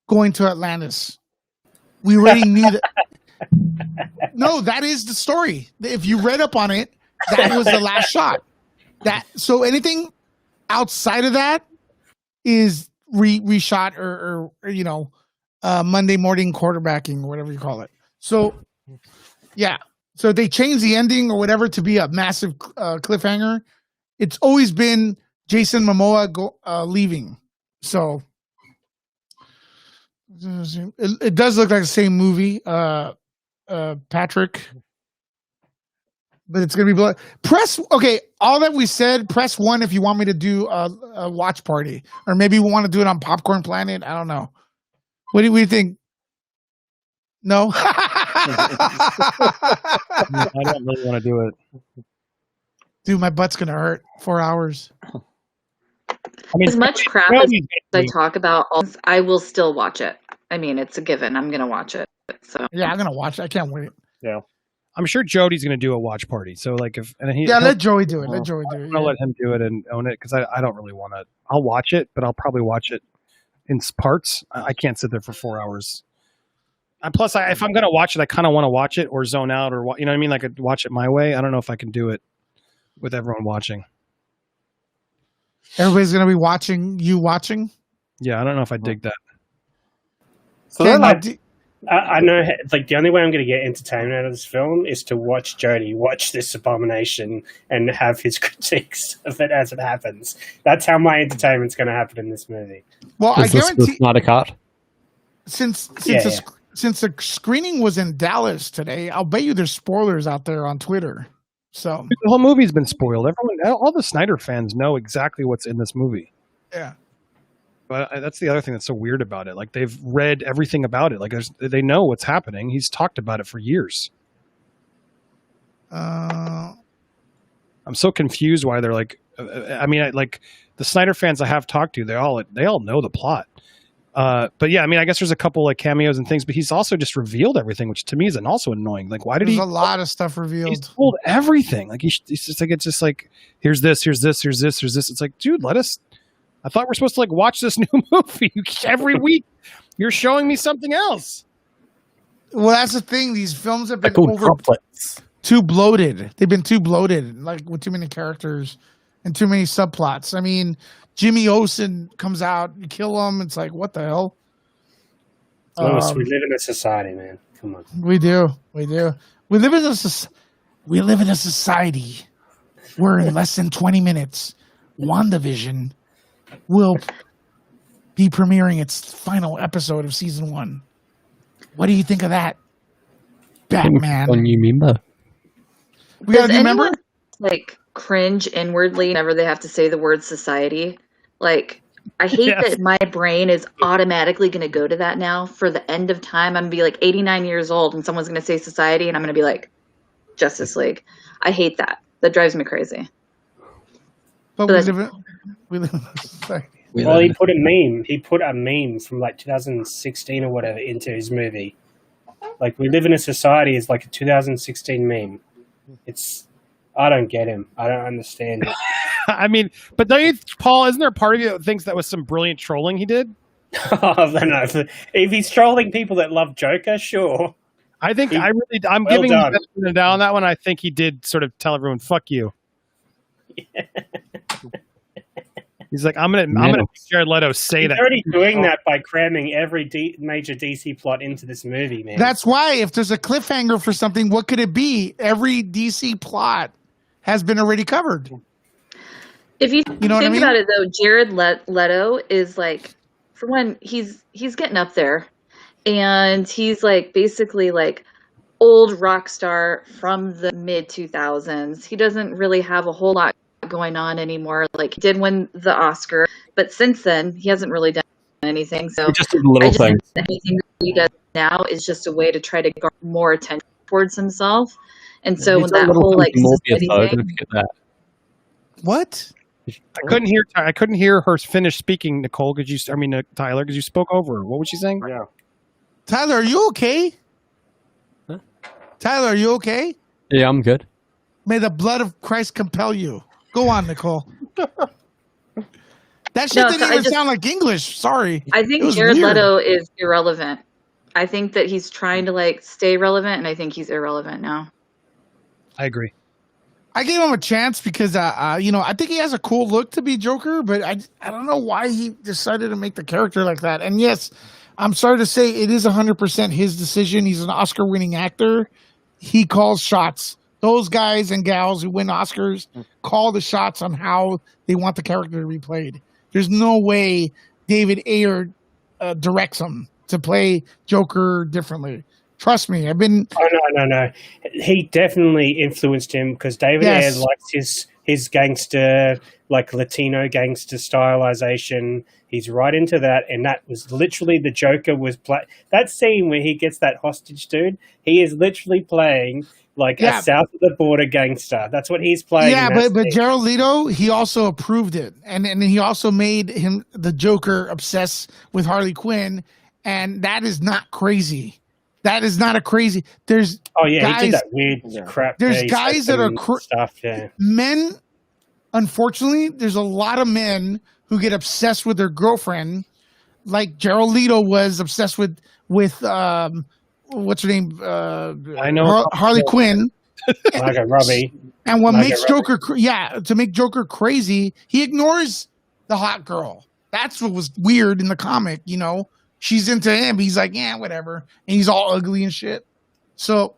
[SPEAKER 1] going to Atlantis. We already knew that. No, that is the story. If you read up on it, that was the last shot. So anything outside of that is reshot or Monday morning quarterbacking or whatever you call it. So yeah, so they changed the ending or whatever to be a massive cliffhanger. It's always been Jason Momoa leaving. So it does look like the same movie, Patrick. But it's gonna be press. Okay, all that we said. Press 1 if you want me to do a watch party, or maybe we want to do it on Popcorn Planet. I don't know. What do we think? No.
[SPEAKER 5] I don't really want to do it.
[SPEAKER 1] Dude, my butt's gonna hurt. 4 hours.
[SPEAKER 7] I mean, as much crap as I talk about, I will still watch it. I mean, it's a given. I'm gonna watch it. So
[SPEAKER 1] yeah, I'm gonna watch it. I can't wait.
[SPEAKER 8] Yeah.
[SPEAKER 5] I'm sure Jody's going to do a watch party. So, like,
[SPEAKER 1] let Joey do it. Let Joey do it.
[SPEAKER 5] I'll let him do it and own it because I don't really want to. I'll watch it, but I'll probably watch it in parts. I can't sit there for 4 hours. And plus, if I'm going to watch it, I kind of want to watch it or zone out or you know what I mean. Like, watch it my way. I don't know if I can do it with everyone watching.
[SPEAKER 1] Everybody's going to be watching you watching.
[SPEAKER 5] Yeah, I don't know if I dig that.
[SPEAKER 8] So
[SPEAKER 4] I know, like, the only way I'm going to get entertainment out of this film is to watch Jody watch this abomination and have his critiques of it as it happens. That's how my entertainment's going to happen in this movie.
[SPEAKER 1] Well, I guarantee.
[SPEAKER 3] Not a cut.
[SPEAKER 1] Since the screening was in Dallas today, I'll bet you there's spoilers out there on Twitter. So
[SPEAKER 5] the whole movie's been spoiled. All the Snyder fans know exactly what's in this movie.
[SPEAKER 1] Yeah.
[SPEAKER 5] But that's the other thing that's so weird about it. Like, they've read everything about it. Like, they know what's happening. He's talked about it for years. I'm so confused why they're like. Like the Snyder fans I have talked to, they all know the plot. But yeah, I mean, I guess there's a couple like cameos and things, but he's also just revealed everything, which to me is also annoying. Like, why did
[SPEAKER 1] There's a lot of stuff revealed.
[SPEAKER 5] He's told everything. Like, he's just like, it's just like, here's this. It's like, dude, I thought we're supposed to like watch this new movie every week. You're showing me something else.
[SPEAKER 1] Well, that's the thing. These films have been
[SPEAKER 8] droplets.
[SPEAKER 1] Too bloated. They've been too bloated, like with too many characters and too many subplots. I mean, Jimmy Olsen comes out, you kill him. It's like, what the hell?
[SPEAKER 4] Lewis, we live in a society, man. Come on.
[SPEAKER 1] We do. We live in a society where in less than 20 minutes, WandaVision will be premiering its final episode of season 1. What do you think of that, Batman?
[SPEAKER 3] A new member.
[SPEAKER 1] We got a new member?
[SPEAKER 7] Like, cringe inwardly whenever they have to say the word society. Like, I hate that my brain is automatically going to go to that now for the end of time. I'm going to be like 89 years old and someone's going to say society and I'm going to be like, Justice League. I hate that. That drives me crazy.
[SPEAKER 1] But we live in a society.
[SPEAKER 4] Well, he put a meme. He put a meme from like 2016 or whatever into his movie. Like, we live in a society is like a 2016 meme. I don't get him. I don't understand it.
[SPEAKER 5] I mean, but don't you, Paul, isn't there a part of you that thinks that was some brilliant trolling he did?
[SPEAKER 4] I don't know. If he's trolling people that love Joker, sure.
[SPEAKER 5] I'm giving him the benefit down on that one. I think he did sort of tell everyone, fuck you. Yeah. He's like, I'm gonna make Jared Leto say that.
[SPEAKER 4] He's already doing that by cramming every major DC plot into this movie, man.
[SPEAKER 1] That's why if there's a cliffhanger for something, what could it be? Every DC plot has been already covered.
[SPEAKER 7] If you
[SPEAKER 1] You know what I
[SPEAKER 7] think
[SPEAKER 1] mean?
[SPEAKER 7] about it, though, Jared Leto is like, for one, he's getting up there, and he's like basically like old rock star from the mid 2000s. He doesn't really have a whole lot going on anymore. Like he did win the Oscar, but since then he hasn't really done anything. So
[SPEAKER 3] He just did little
[SPEAKER 7] I just think
[SPEAKER 3] things.
[SPEAKER 7] that anything that he does now is just a way to try to garner more attention towards himself. And so
[SPEAKER 3] He's
[SPEAKER 7] when
[SPEAKER 3] done
[SPEAKER 7] that
[SPEAKER 3] little
[SPEAKER 7] whole
[SPEAKER 3] things
[SPEAKER 7] like
[SPEAKER 3] in Morbius,
[SPEAKER 7] society
[SPEAKER 3] though.
[SPEAKER 7] thing,
[SPEAKER 3] Don't forget that.
[SPEAKER 1] What?
[SPEAKER 5] I couldn't hear her finish speaking, Nicole. Tyler, because you spoke over her. What was she saying?
[SPEAKER 8] Yeah.
[SPEAKER 1] Tyler, are you okay?
[SPEAKER 3] Huh?
[SPEAKER 1] Tyler, are you okay?
[SPEAKER 3] Yeah, I'm good.
[SPEAKER 1] May the blood of Christ compel you. Go on, Nicole. That shit
[SPEAKER 7] No,
[SPEAKER 1] didn't
[SPEAKER 7] so I
[SPEAKER 1] even
[SPEAKER 7] just-
[SPEAKER 1] sound like English. Sorry.
[SPEAKER 7] I
[SPEAKER 1] It
[SPEAKER 7] think
[SPEAKER 1] was
[SPEAKER 7] Jared
[SPEAKER 1] weird.
[SPEAKER 7] Leto is irrelevant. I think that he's trying to like stay relevant, and I think he's irrelevant now.
[SPEAKER 5] I agree.
[SPEAKER 1] I gave him a chance because, I think he has a cool look to be Joker, but I don't know why he decided to make the character like that. And yes, I'm sorry to say it is 100% his decision. He's an Oscar-winning actor. He calls shots. Those guys and gals who win Oscars call the shots on how they want the character to be played. There's no way David Ayer directs him to play Joker differently. Trust me, I've been.
[SPEAKER 4] Oh no! He definitely influenced him because David
[SPEAKER 1] Yes.
[SPEAKER 4] Ayer likes his gangster, like Latino gangster stylization. He's right into that, and that was literally the Joker was that scene where he gets that hostage dude. He is literally playing like
[SPEAKER 1] Yeah.
[SPEAKER 4] a south of the border gangster. That's what he's playing.
[SPEAKER 1] Yeah,
[SPEAKER 4] in that
[SPEAKER 1] but
[SPEAKER 4] scene.
[SPEAKER 1] Jared Leto, he also approved it, and he also made him the Joker obsessed with Harley Quinn, and that is not crazy. That is not a crazy. There's
[SPEAKER 4] oh yeah, he did
[SPEAKER 1] guys-
[SPEAKER 4] that weird crap.
[SPEAKER 1] There's
[SPEAKER 4] where he
[SPEAKER 1] guys
[SPEAKER 4] said
[SPEAKER 1] that are
[SPEAKER 4] some stuff. Yeah.
[SPEAKER 1] men. Unfortunately, there's a lot of men who get obsessed with their girlfriend, like Jared Leto was obsessed with what's her name?
[SPEAKER 5] I know.
[SPEAKER 1] Harley Quinn.
[SPEAKER 4] Margot Robbie.
[SPEAKER 1] And what
[SPEAKER 4] Margot
[SPEAKER 1] makes Joker, to make Joker crazy, he ignores the hot girl. That's what was weird in the comic, She's into him. He's like, yeah, whatever. And he's all ugly and shit. So,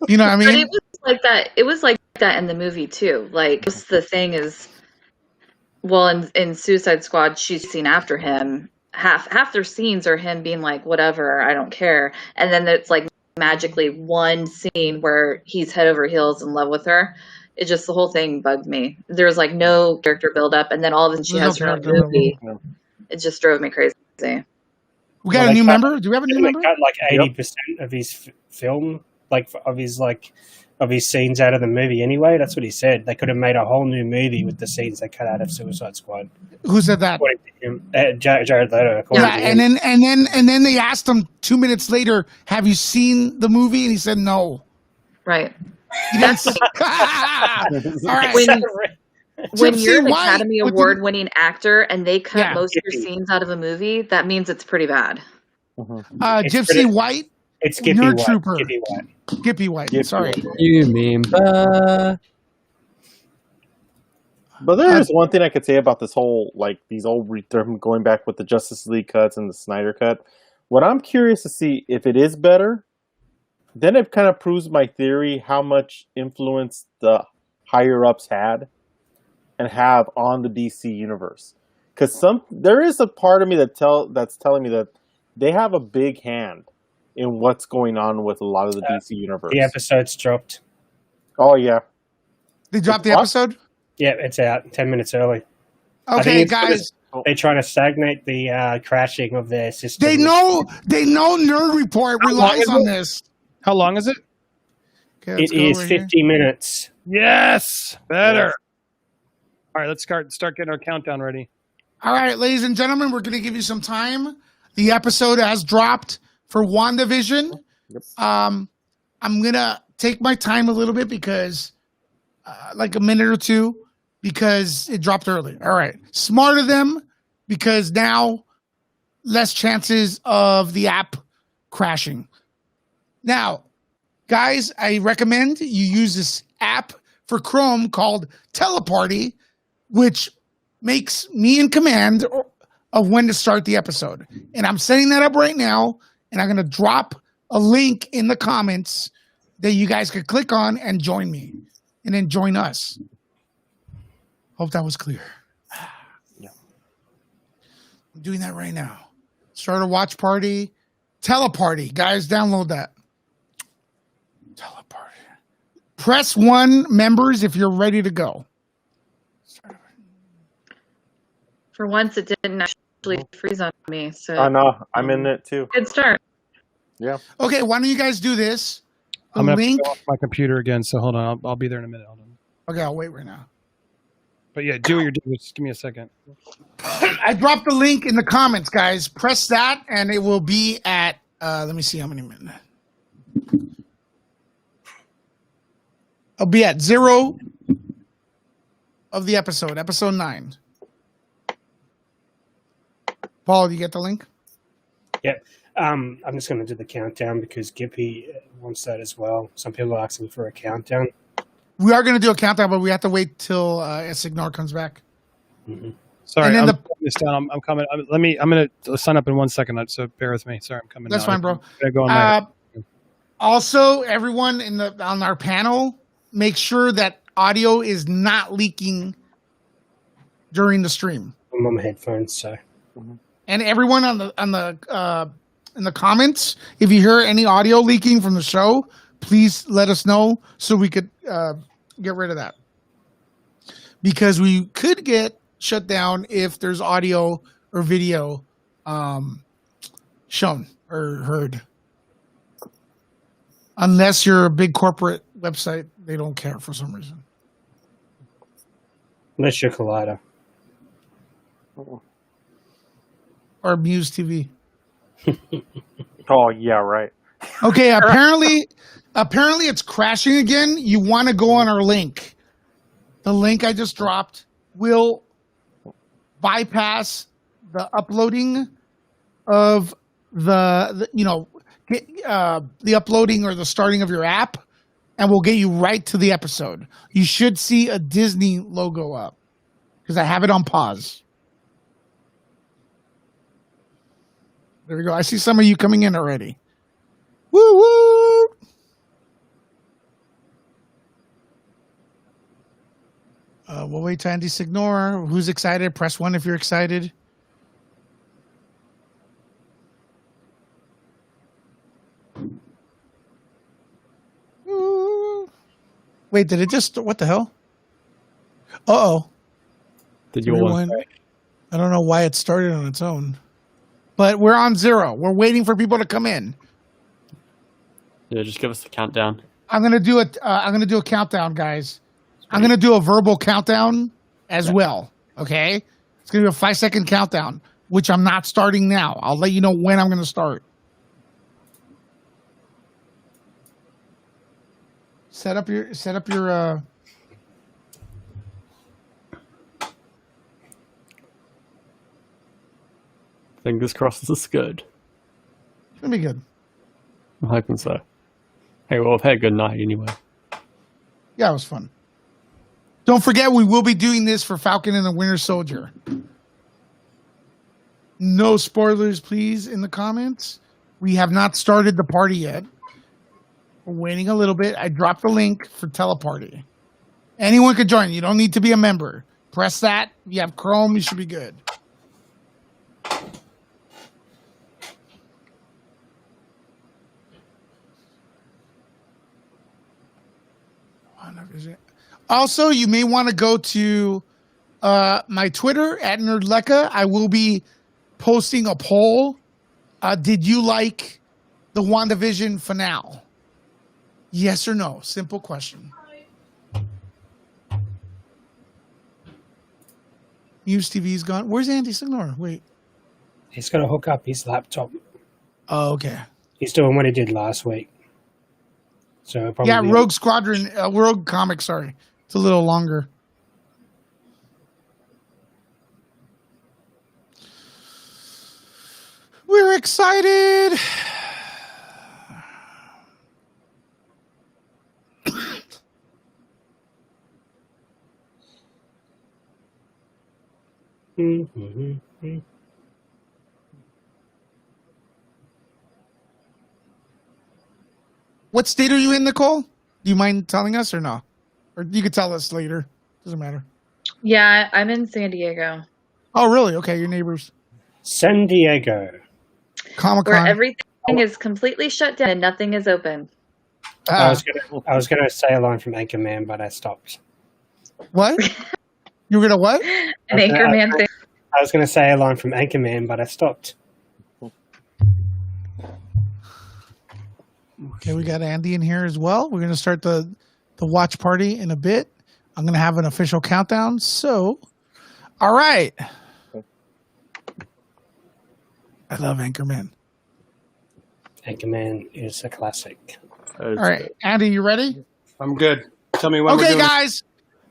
[SPEAKER 1] you know what I
[SPEAKER 7] But
[SPEAKER 1] mean?
[SPEAKER 7] it was like that. It was like that in the movie too. Like just the thing is, well, in Suicide Squad, she's seen after him. Half their scenes are him being like, whatever, I don't care, and then it's like magically one scene where he's head over heels in love with her. It just the whole thing bugged me. There was like no character build up, and then all of a sudden she
[SPEAKER 1] There's
[SPEAKER 7] has
[SPEAKER 1] no
[SPEAKER 7] her own
[SPEAKER 1] character
[SPEAKER 7] movie.
[SPEAKER 8] build-up.
[SPEAKER 7] It just drove me crazy.
[SPEAKER 1] We got
[SPEAKER 4] Well,
[SPEAKER 1] a
[SPEAKER 4] they
[SPEAKER 1] new
[SPEAKER 4] cut-
[SPEAKER 1] member? Do we have a new
[SPEAKER 4] They
[SPEAKER 1] member?
[SPEAKER 4] cut like 80% of his film, of his scenes out of the movie. Anyway, that's what he said. They could have made a whole new movie with the scenes they cut out of Suicide Squad.
[SPEAKER 1] Who said that?
[SPEAKER 4] According to him, Jared Leto. according
[SPEAKER 1] Yeah,
[SPEAKER 4] to him.
[SPEAKER 1] and then they asked him 2 minutes later, "Have you seen the movie?" And he said, "No."
[SPEAKER 7] Right.
[SPEAKER 1] He didn't say- All right.
[SPEAKER 7] When
[SPEAKER 1] Gypsy
[SPEAKER 7] you're an
[SPEAKER 1] White
[SPEAKER 7] Academy
[SPEAKER 1] with the-
[SPEAKER 7] Award winning actor and they cut
[SPEAKER 1] Yeah.
[SPEAKER 7] most of your scenes out of a movie, that means it's pretty bad.
[SPEAKER 4] It's
[SPEAKER 1] Gypsy
[SPEAKER 4] pretty-
[SPEAKER 1] White,
[SPEAKER 4] It's Skippy
[SPEAKER 1] Nerd
[SPEAKER 4] White.
[SPEAKER 1] Trooper.
[SPEAKER 4] Skippy White.
[SPEAKER 1] Skippy White.
[SPEAKER 8] Skippy
[SPEAKER 1] Sorry.
[SPEAKER 8] White.
[SPEAKER 3] You remember?
[SPEAKER 8] But there is one thing I could say about this whole, like, these old them going back with the Justice League cuts and the Snyder cut. What I'm curious to see if it is better, then it kind of proves my theory how much influence the higher ups had and have on the DC universe. Because there is a part of me that's telling me that they have a big hand in what's going on with a lot of the DC universe.
[SPEAKER 4] The episode's dropped.
[SPEAKER 8] Oh yeah,
[SPEAKER 1] They dropped the
[SPEAKER 8] What?
[SPEAKER 1] episode.
[SPEAKER 4] Yeah, it's out 10 minutes early. I
[SPEAKER 1] Okay,
[SPEAKER 4] think it's
[SPEAKER 1] guys.
[SPEAKER 4] They're trying to stagnate the crashing of their system.
[SPEAKER 1] They know Nerd Report relies on this.
[SPEAKER 5] How long is it?
[SPEAKER 1] Okay, let's
[SPEAKER 4] It
[SPEAKER 1] go
[SPEAKER 4] is
[SPEAKER 1] over here.
[SPEAKER 4] 50 minutes.
[SPEAKER 5] Yes, better.
[SPEAKER 8] Yes.
[SPEAKER 5] All right, let's start getting our countdown ready.
[SPEAKER 1] All right, ladies and gentlemen, we're going to give you some time. The episode has dropped for WandaVision.
[SPEAKER 8] Yep.
[SPEAKER 1] I'm going to take my time a little bit because, like a minute or two, because it dropped early. All right. Smarter them because now less chances of the app crashing. Now, guys, I recommend you use this app for Chrome called Teleparty, which makes me in command of when to start the episode. And I'm setting that up right now, and I'm going to drop a link in the comments that you guys could click on and join me, and then join us. Hope that was clear.
[SPEAKER 8] Yeah.
[SPEAKER 1] I'm doing that right now. Start a watch party. Teleparty. Guys, download that. Teleparty. Press 1, members, if you're ready to go.
[SPEAKER 7] For once, it didn't actually freeze on me. So
[SPEAKER 8] I know. I'm in it too.
[SPEAKER 7] good start.
[SPEAKER 8] Yeah.
[SPEAKER 1] Okay, why don't you guys do this? The
[SPEAKER 5] I'm going to
[SPEAKER 1] link.
[SPEAKER 5] go off my computer again, so hold on. I'll be there in a minute. Hold on.
[SPEAKER 1] Okay, I'll wait right now.
[SPEAKER 5] But yeah, do what you're doing. Just give me a second.
[SPEAKER 1] I dropped the link in the comments, guys. Press that, and it will be at, let me see how many minutes. It'll be at 0 of the episode 9. Paul, do you get the link?
[SPEAKER 4] Yep. I'm just going to do the countdown because Gippy wants that as well. Some people are asking for a countdown.
[SPEAKER 1] We are going to do a countdown, but we have to wait till Signor comes back.
[SPEAKER 4] Mm-hmm.
[SPEAKER 5] Sorry,
[SPEAKER 1] And then
[SPEAKER 5] I'm
[SPEAKER 1] the-
[SPEAKER 5] putting this down. I'm coming. I'm going to sign up in 1 second, so bear with me. Sorry, I'm coming.
[SPEAKER 1] That's
[SPEAKER 5] now.
[SPEAKER 1] fine, bro.
[SPEAKER 5] I gotta go on my.
[SPEAKER 1] Also, everyone on our panel, make sure that audio is not leaking during the stream.
[SPEAKER 4] I'm on my headphones, so.
[SPEAKER 1] And everyone in the comments, if you hear any audio leaking from the show, please let us know so we could get rid of that. Because we could get shut down if there's audio or video shown or heard. Unless you're a big corporate website, they don't care for some reason.
[SPEAKER 4] Unless you're Collider.
[SPEAKER 1] Or Muse TV.
[SPEAKER 8] Oh yeah, right.
[SPEAKER 1] Okay, apparently it's crashing again. You want to go on our link. The link I just dropped will bypass the uploading of the uploading or the starting of your app, and we'll get you right to the episode. You should see a Disney logo up because I have it on pause. There we go. I see some of you coming in already. Woo woo! We'll wait to Andy Signor. Who's excited? Press 1 if you're excited. Woo. Wait, did it just... What the hell? Uh-oh.
[SPEAKER 3] Did you want?
[SPEAKER 1] I don't know why it started on its own. But we're on 0. We're waiting for people to come in.
[SPEAKER 3] Yeah, just give us the countdown.
[SPEAKER 1] I'm gonna do a countdown, guys. I'm gonna do a verbal countdown as well. Okay, it's gonna be a 5-second countdown, which I'm not starting now. I'll let you know when I'm gonna start. Set up your.
[SPEAKER 3] Fingers crossed this is good.
[SPEAKER 1] It's gonna be good.
[SPEAKER 3] I'm hoping so. Hey, well, I've had a good night anyway.
[SPEAKER 1] Yeah, it was fun. Don't forget, we will be doing this for Falcon and the Winter Soldier. No spoilers, please, in the comments. We have not started the party yet. We're waiting a little bit. I dropped the link for Teleparty. Anyone could join. You don't need to be a member. Press that. If you have Chrome, you should be good. Also, you may want to go to my Twitter at Nerdlecca. I will be posting a poll. Did you like the WandaVision finale? Yes or no? Simple question. Muse TV's gone. Where's Andy Signor? Wait.
[SPEAKER 4] He's got to hook up his laptop.
[SPEAKER 1] Oh, okay.
[SPEAKER 4] He's doing what he did last week. So probably
[SPEAKER 1] Yeah, Rogue Squadron, Rogue Comics, sorry. It's a little longer. We're excited. What state are you in, Nicole? Do you mind telling us or no? Or you could tell us later. Doesn't matter.
[SPEAKER 7] Yeah, I'm in San Diego,
[SPEAKER 1] Oh, really? Okay, your neighbors.
[SPEAKER 4] San Diego.
[SPEAKER 1] Comic
[SPEAKER 7] where
[SPEAKER 1] Con.
[SPEAKER 7] everything is completely shut down and nothing is open.
[SPEAKER 4] I was gonna say a line from Anchorman, but I stopped.
[SPEAKER 1] What? You were gonna what?
[SPEAKER 7] An Anchorman thing.
[SPEAKER 4] I was gonna say a line from Anchorman, but I stopped.
[SPEAKER 1] Okay, we got Andy in here as well. We're gonna start the watch party in a bit. I'm gonna have an official countdown. So, all right. I love Anchorman.
[SPEAKER 4] Anchorman is a classic.
[SPEAKER 1] All right, Andy, you ready?
[SPEAKER 10] I'm good. Tell me what we're
[SPEAKER 1] Okay,
[SPEAKER 10] doing.
[SPEAKER 1] guys.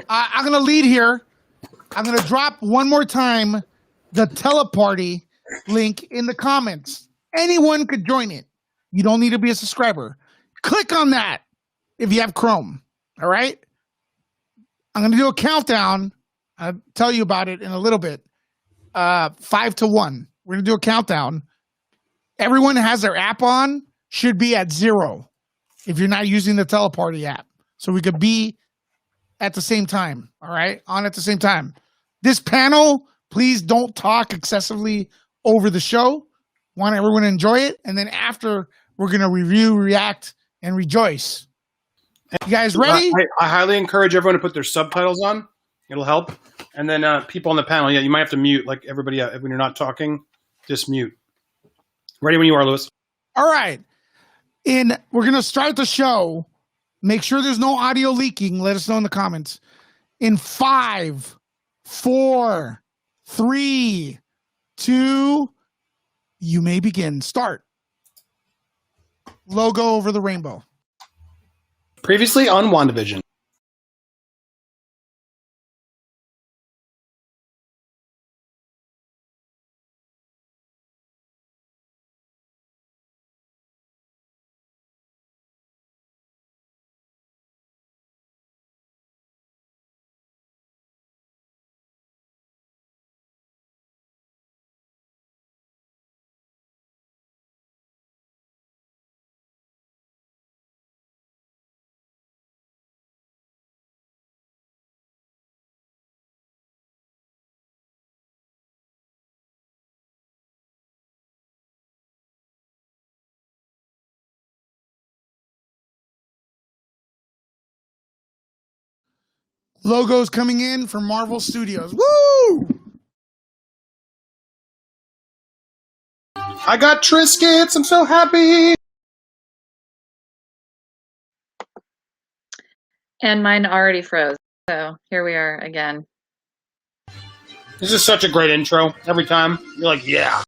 [SPEAKER 1] I'm gonna lead here. I'm gonna drop one more time the teleparty link in the comments. Anyone could join it. You don't need to be a subscriber. Click on that if you have Chrome. All right. I'm gonna do a countdown. I'll tell you about it in a little bit. 5 to 1. We're gonna do a countdown. Everyone has their app on, should be at 0 if you're not using the teleparty app. So we could be at the same time. All right. On at the same time. This panel, please don't talk excessively over the show. Want everyone to enjoy it. And then after, we're going to review, react, and rejoice. You guys ready?
[SPEAKER 10] I highly encourage everyone to put their subtitles on. It'll help. And then people on the panel, yeah, you might have to mute like everybody when you're not talking. Just mute. Ready when you are, Lewis.
[SPEAKER 1] All right. We're going to start the show. Make sure there's no audio leaking. Let us know in the comments. In 5, 4, 3, 2, you may begin. Start. Logo over the rainbow.
[SPEAKER 10] Previously on WandaVision.
[SPEAKER 1] Logos coming in from Marvel Studios. Woo!
[SPEAKER 10] I got Triscuits. I'm so happy.
[SPEAKER 7] And mine already froze. So here we are again.
[SPEAKER 10] This is such a great intro. Every time you're like, yeah.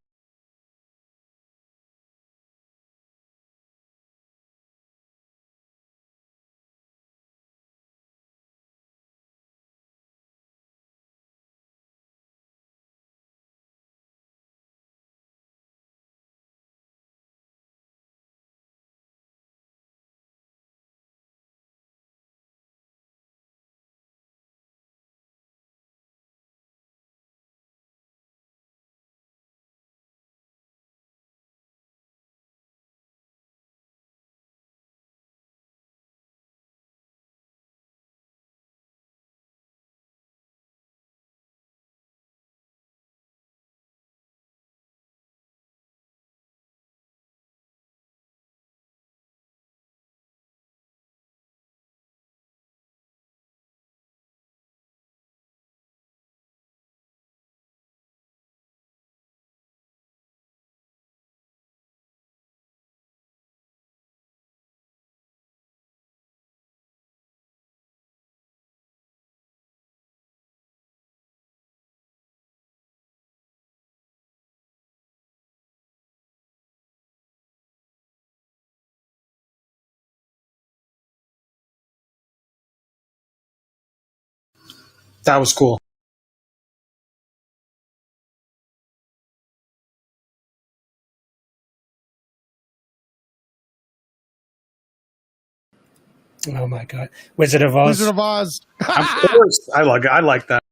[SPEAKER 10] That was cool.
[SPEAKER 4] Oh my god, Wizard of Oz.
[SPEAKER 1] Wizard of Oz.
[SPEAKER 10] Of course. I like that.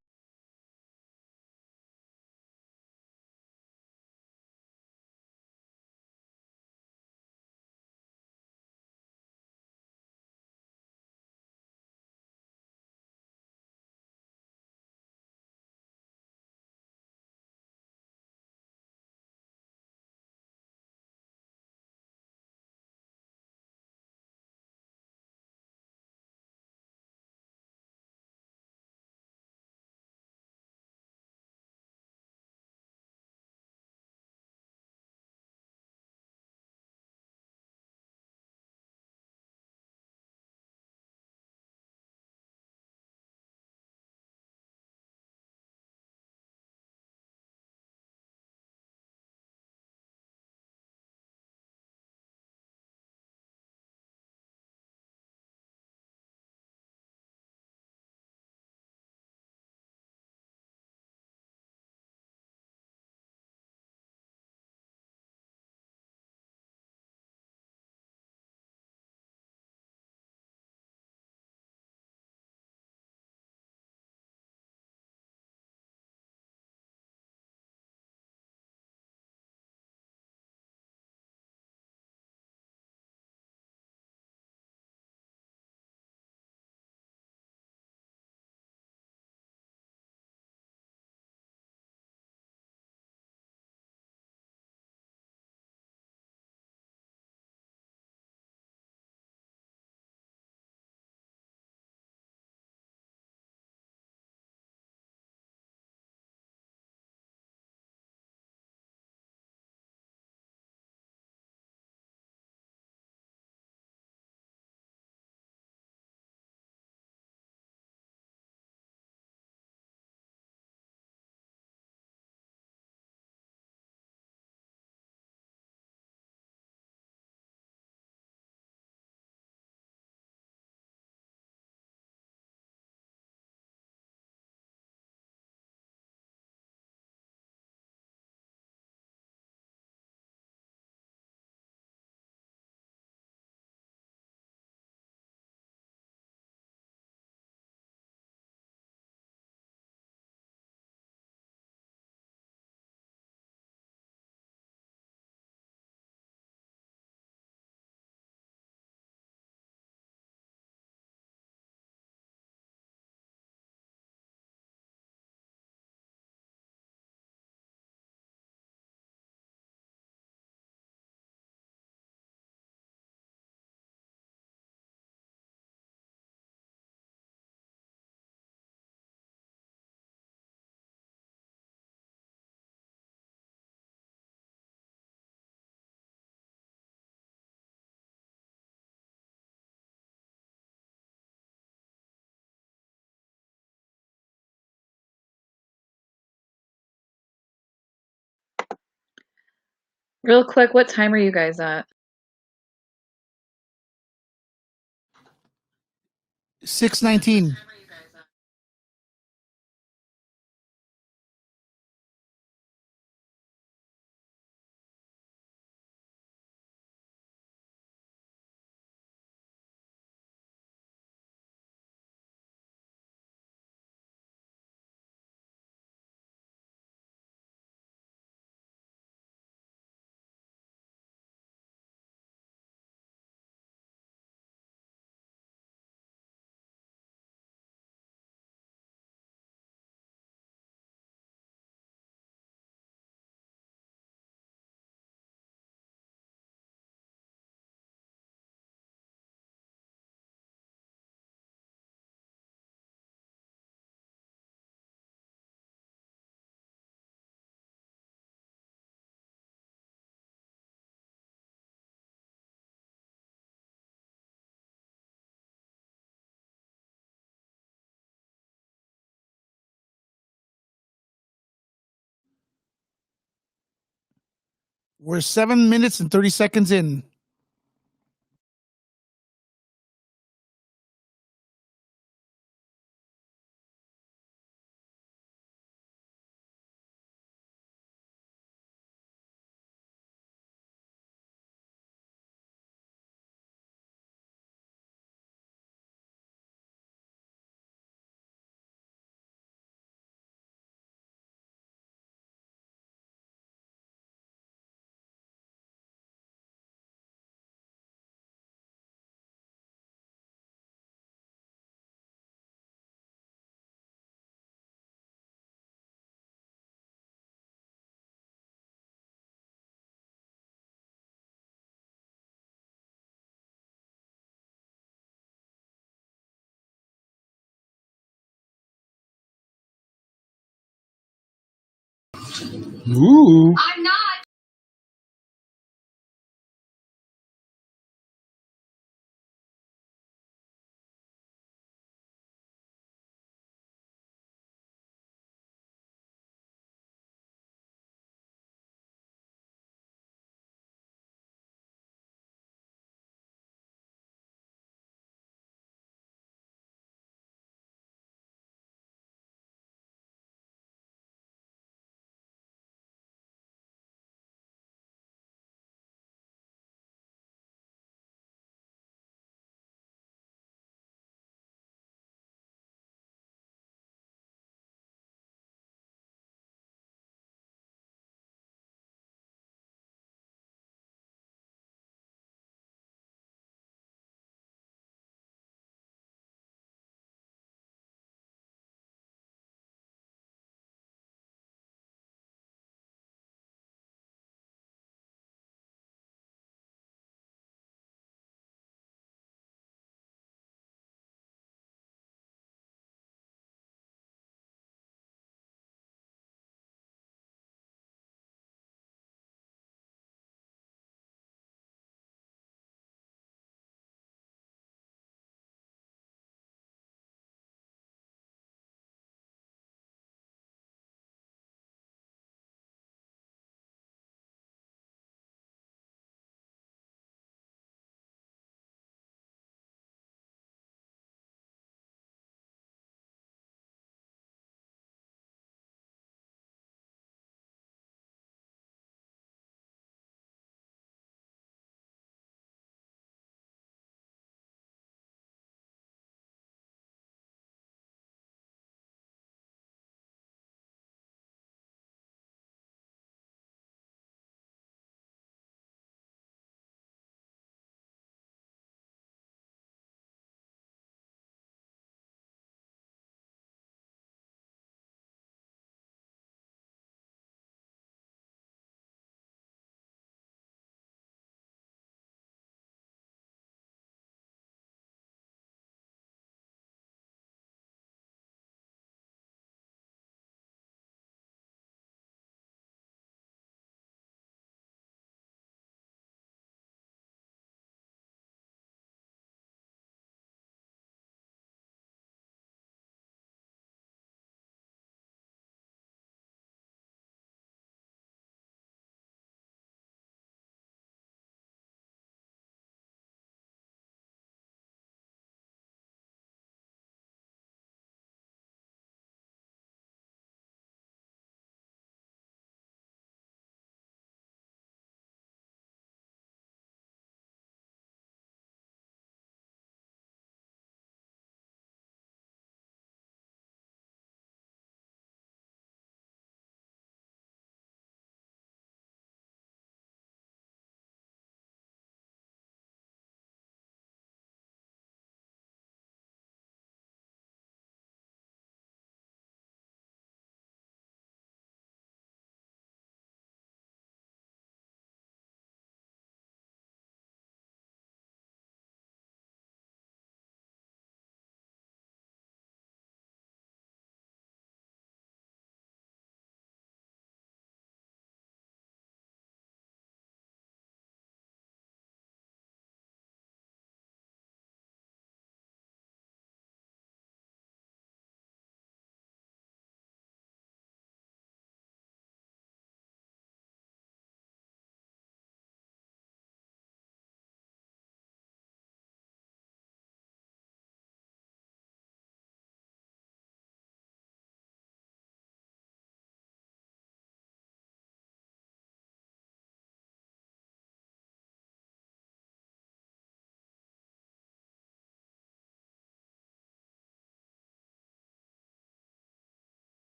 [SPEAKER 7] Real quick, what time are you guys at?
[SPEAKER 1] 6:19. We're 7 minutes and 30 seconds in.
[SPEAKER 10] Ooh.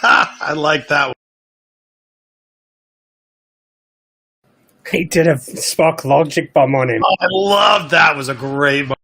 [SPEAKER 10] I like that one.
[SPEAKER 4] He did a Spock logic bomb on him.
[SPEAKER 10] I love that. Was a great one.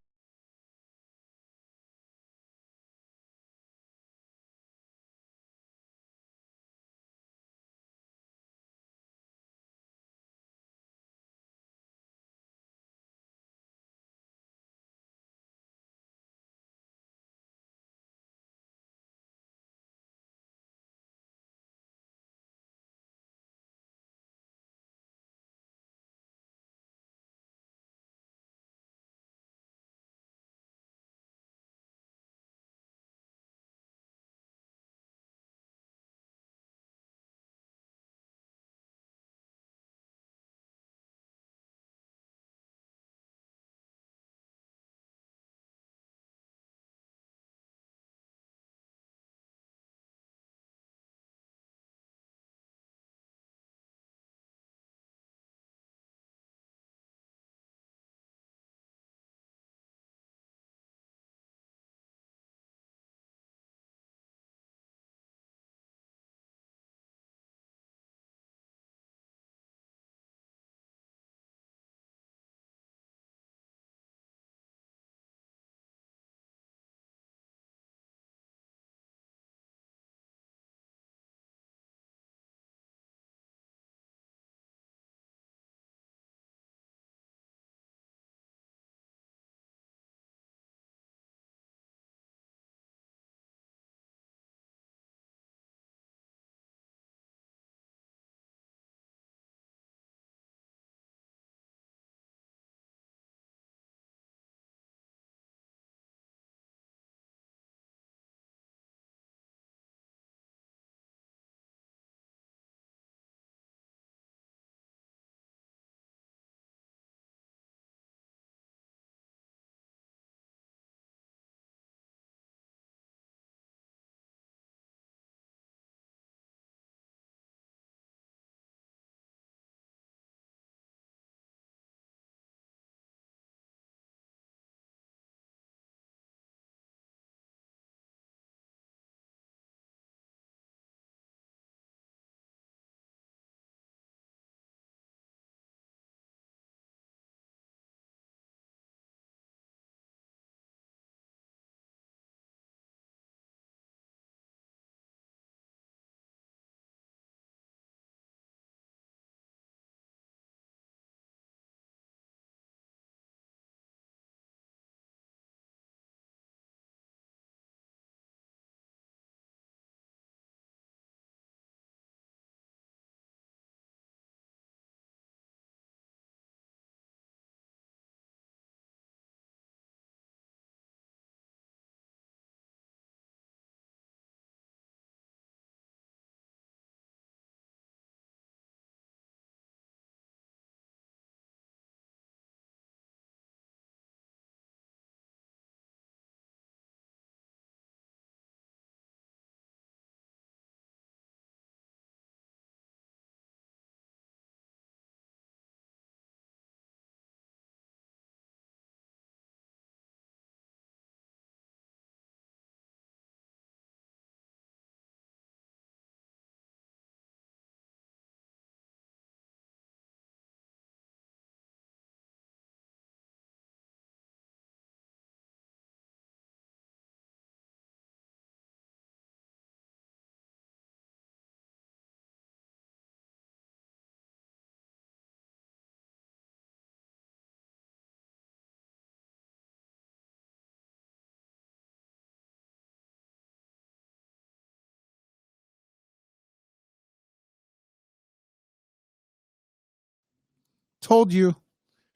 [SPEAKER 1] Told you.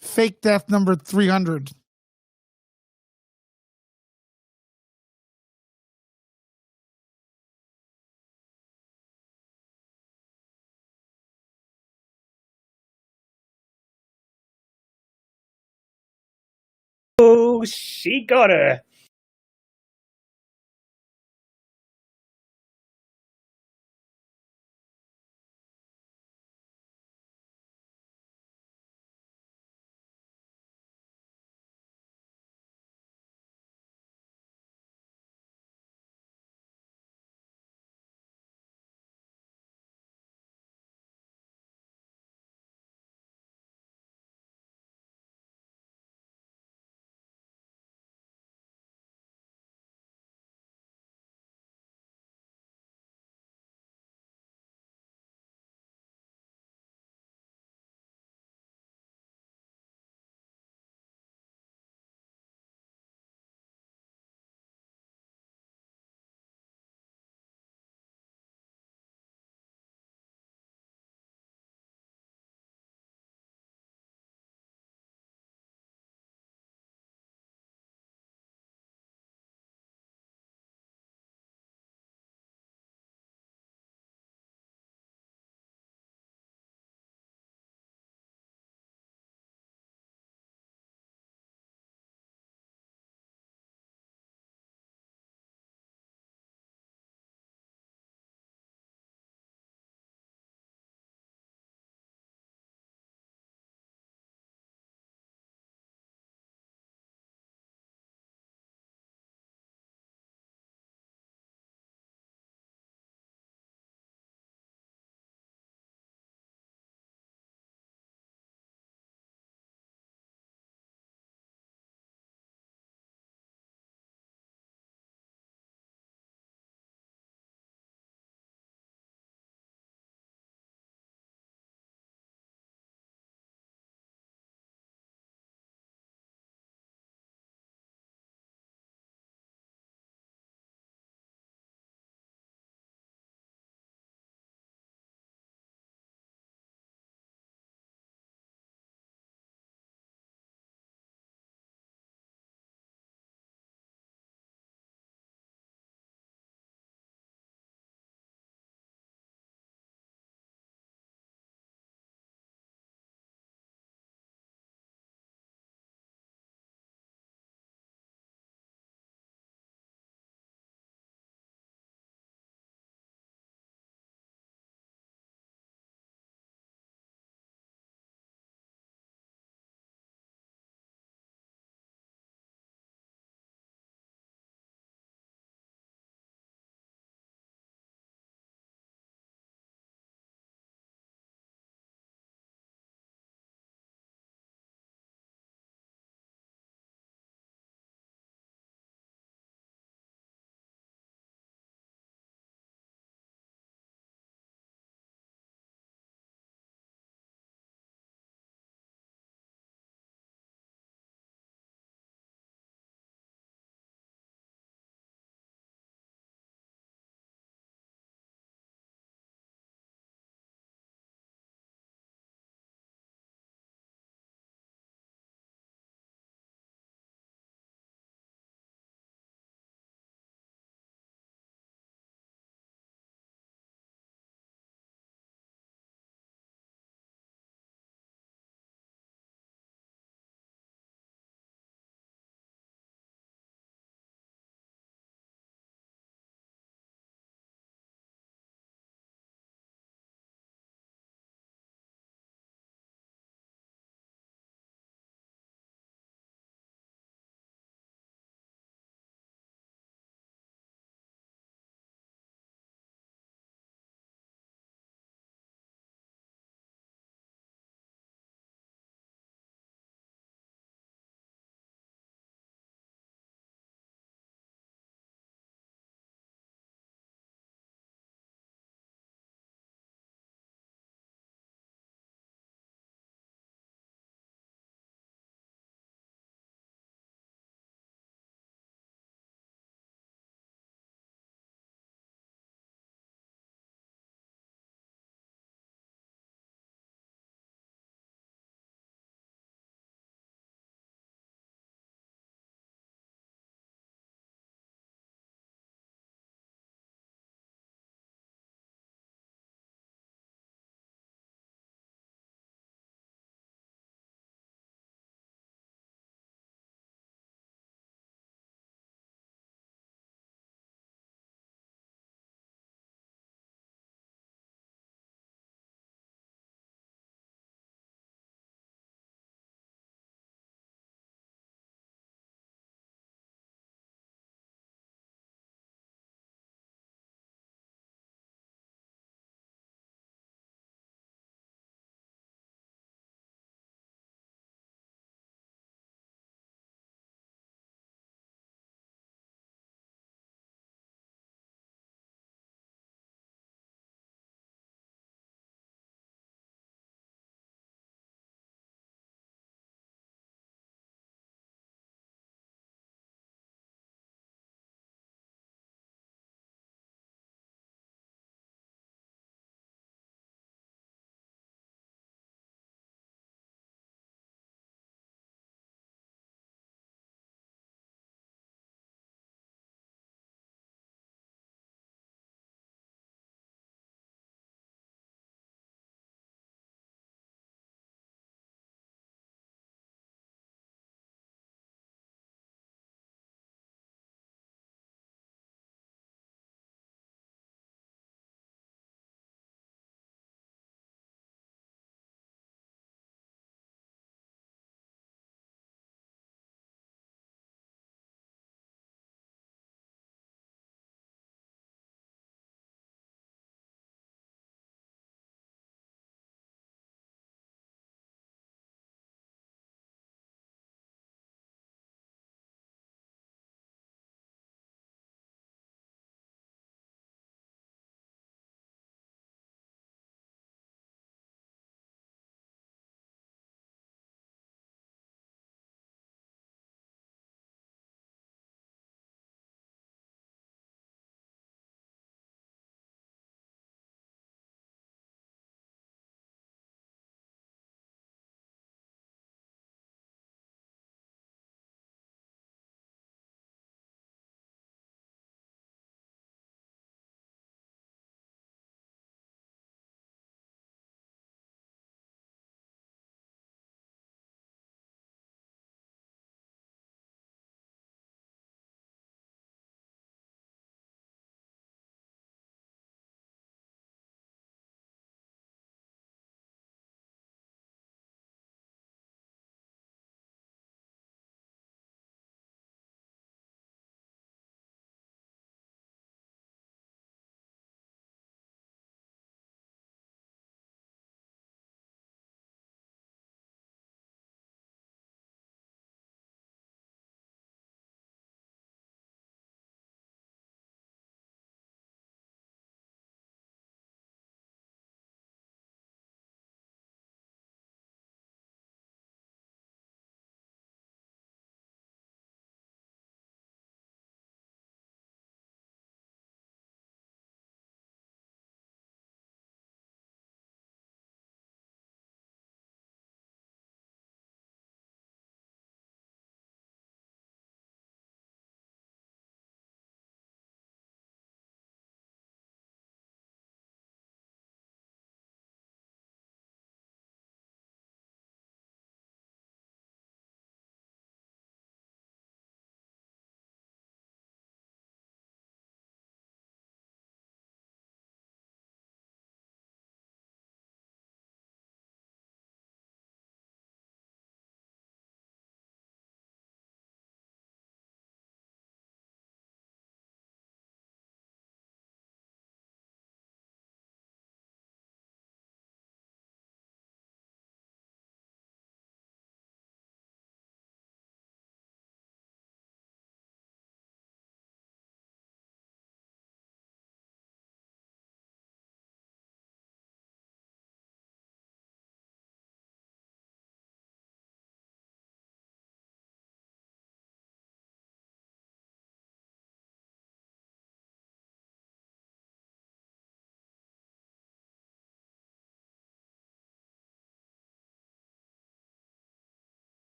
[SPEAKER 1] Fake death number 300.
[SPEAKER 4] Oh, she got her.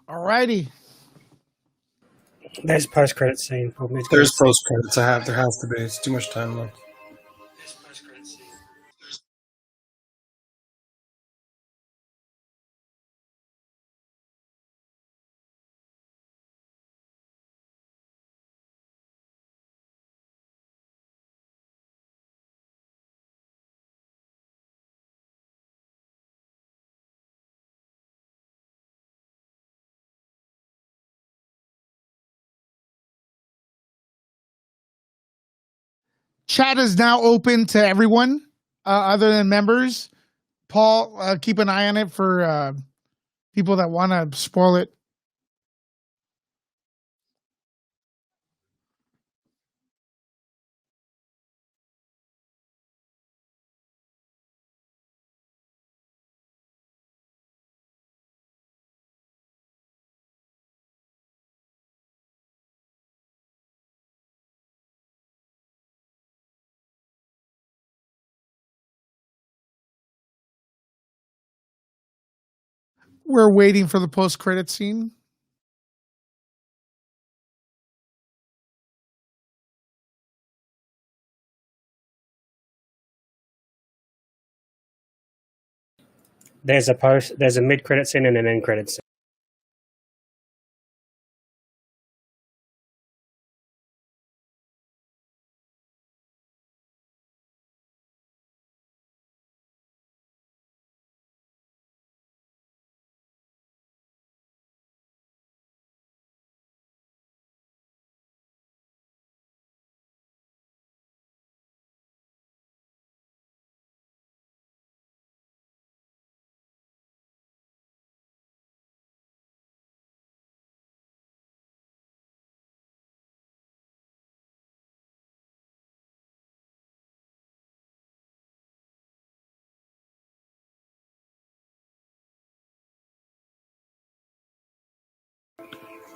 [SPEAKER 1] Alrighty.
[SPEAKER 4] There's post credit scene.
[SPEAKER 10] There's post credits. There has to be. It's too much time left.
[SPEAKER 1] Chat is now open to everyone other than members. Paul, keep an eye on it for people that want to spoil it. We're waiting for the post-credit scene.
[SPEAKER 4] There's a mid credit scene and an end credit scene.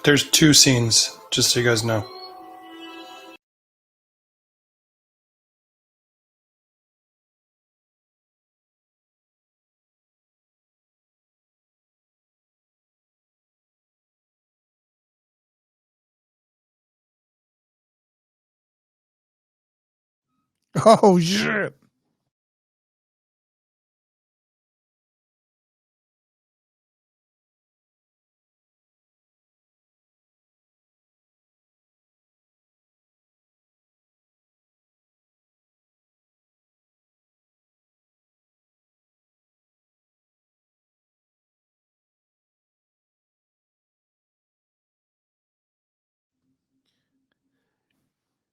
[SPEAKER 10] There's 2 scenes, just so you guys know.
[SPEAKER 1] Oh, shit.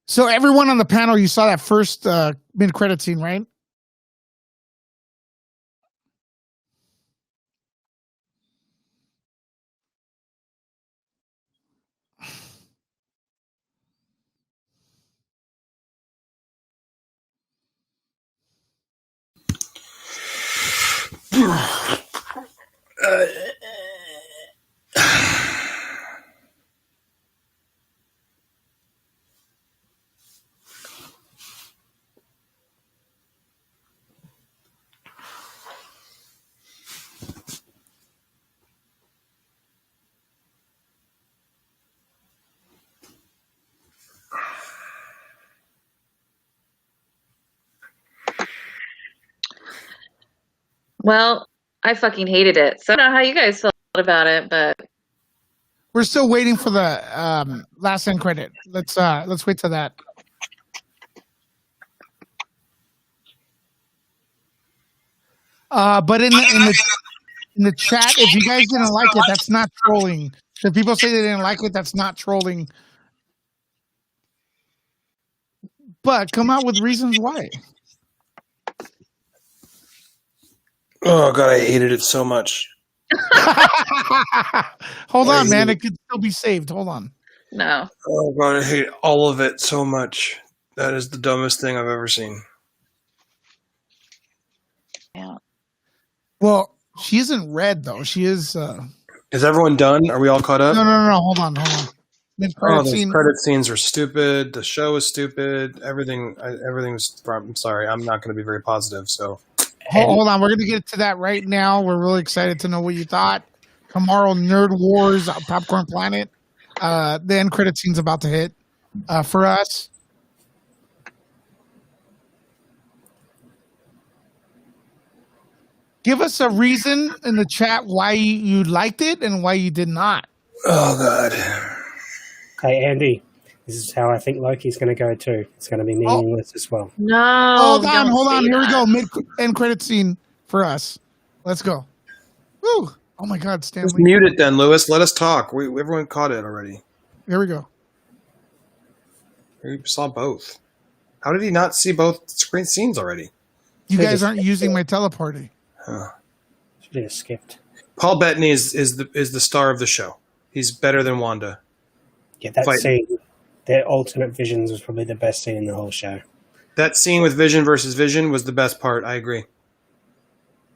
[SPEAKER 1] So everyone on the panel, you saw that first mid-credit scene, right?
[SPEAKER 7] Well, I fucking hated it. So I don't know how you guys felt about it, but
[SPEAKER 1] We're still waiting for the last end credit. Let's wait till that. But in the chat, if you guys didn't like it, that's not trolling. If people say they didn't like it, that's not trolling. But come out with reasons why.
[SPEAKER 10] Oh god, I hated it so much.
[SPEAKER 1] Hold on, man. It could still be saved. Hold on.
[SPEAKER 7] no.
[SPEAKER 10] Oh god, I hate all of it so much. That is the dumbest thing I've ever seen.
[SPEAKER 7] Yeah.
[SPEAKER 1] Well, she isn't red though. She is.
[SPEAKER 10] Is everyone done? Are we all caught up?
[SPEAKER 1] No. Hold on. Mid-credit
[SPEAKER 10] Those
[SPEAKER 1] scene.
[SPEAKER 10] credit scenes are stupid. The show is stupid. Everything's. I'm sorry. I'm not going to be very positive. So
[SPEAKER 1] Hold on. We're gonna get to that right now. We're really excited to know what you thought. tomorrow, Nerd Wars, Popcorn Planet. The end credit scene's about to hit for us. Give us a reason in the chat why you liked it and why you did not.
[SPEAKER 10] Oh God.
[SPEAKER 4] Hey Andy, this is how I think Loki's going to go too. It's going to be meaningless as well.
[SPEAKER 7] No.
[SPEAKER 1] Hold on.
[SPEAKER 7] don't say
[SPEAKER 1] Here we
[SPEAKER 7] that.
[SPEAKER 1] go. End credit scene for us. Let's go. Woo! Oh my God, Stanley.
[SPEAKER 10] Just mute it then, Lewis. Let us talk. Everyone caught it already.
[SPEAKER 1] Here we go.
[SPEAKER 10] We saw both. How did he not see both screen scenes already?
[SPEAKER 1] You guys aren't using my teleparty.
[SPEAKER 10] Huh.
[SPEAKER 4] Should have skipped.
[SPEAKER 10] Paul Bettany is the star of the show. He's better than Wanda.
[SPEAKER 4] Yeah, that
[SPEAKER 10] Fight.
[SPEAKER 4] scene, their alternate visions was probably the best scene in the whole show.
[SPEAKER 10] That scene with Vision versus Vision was the best part. I agree.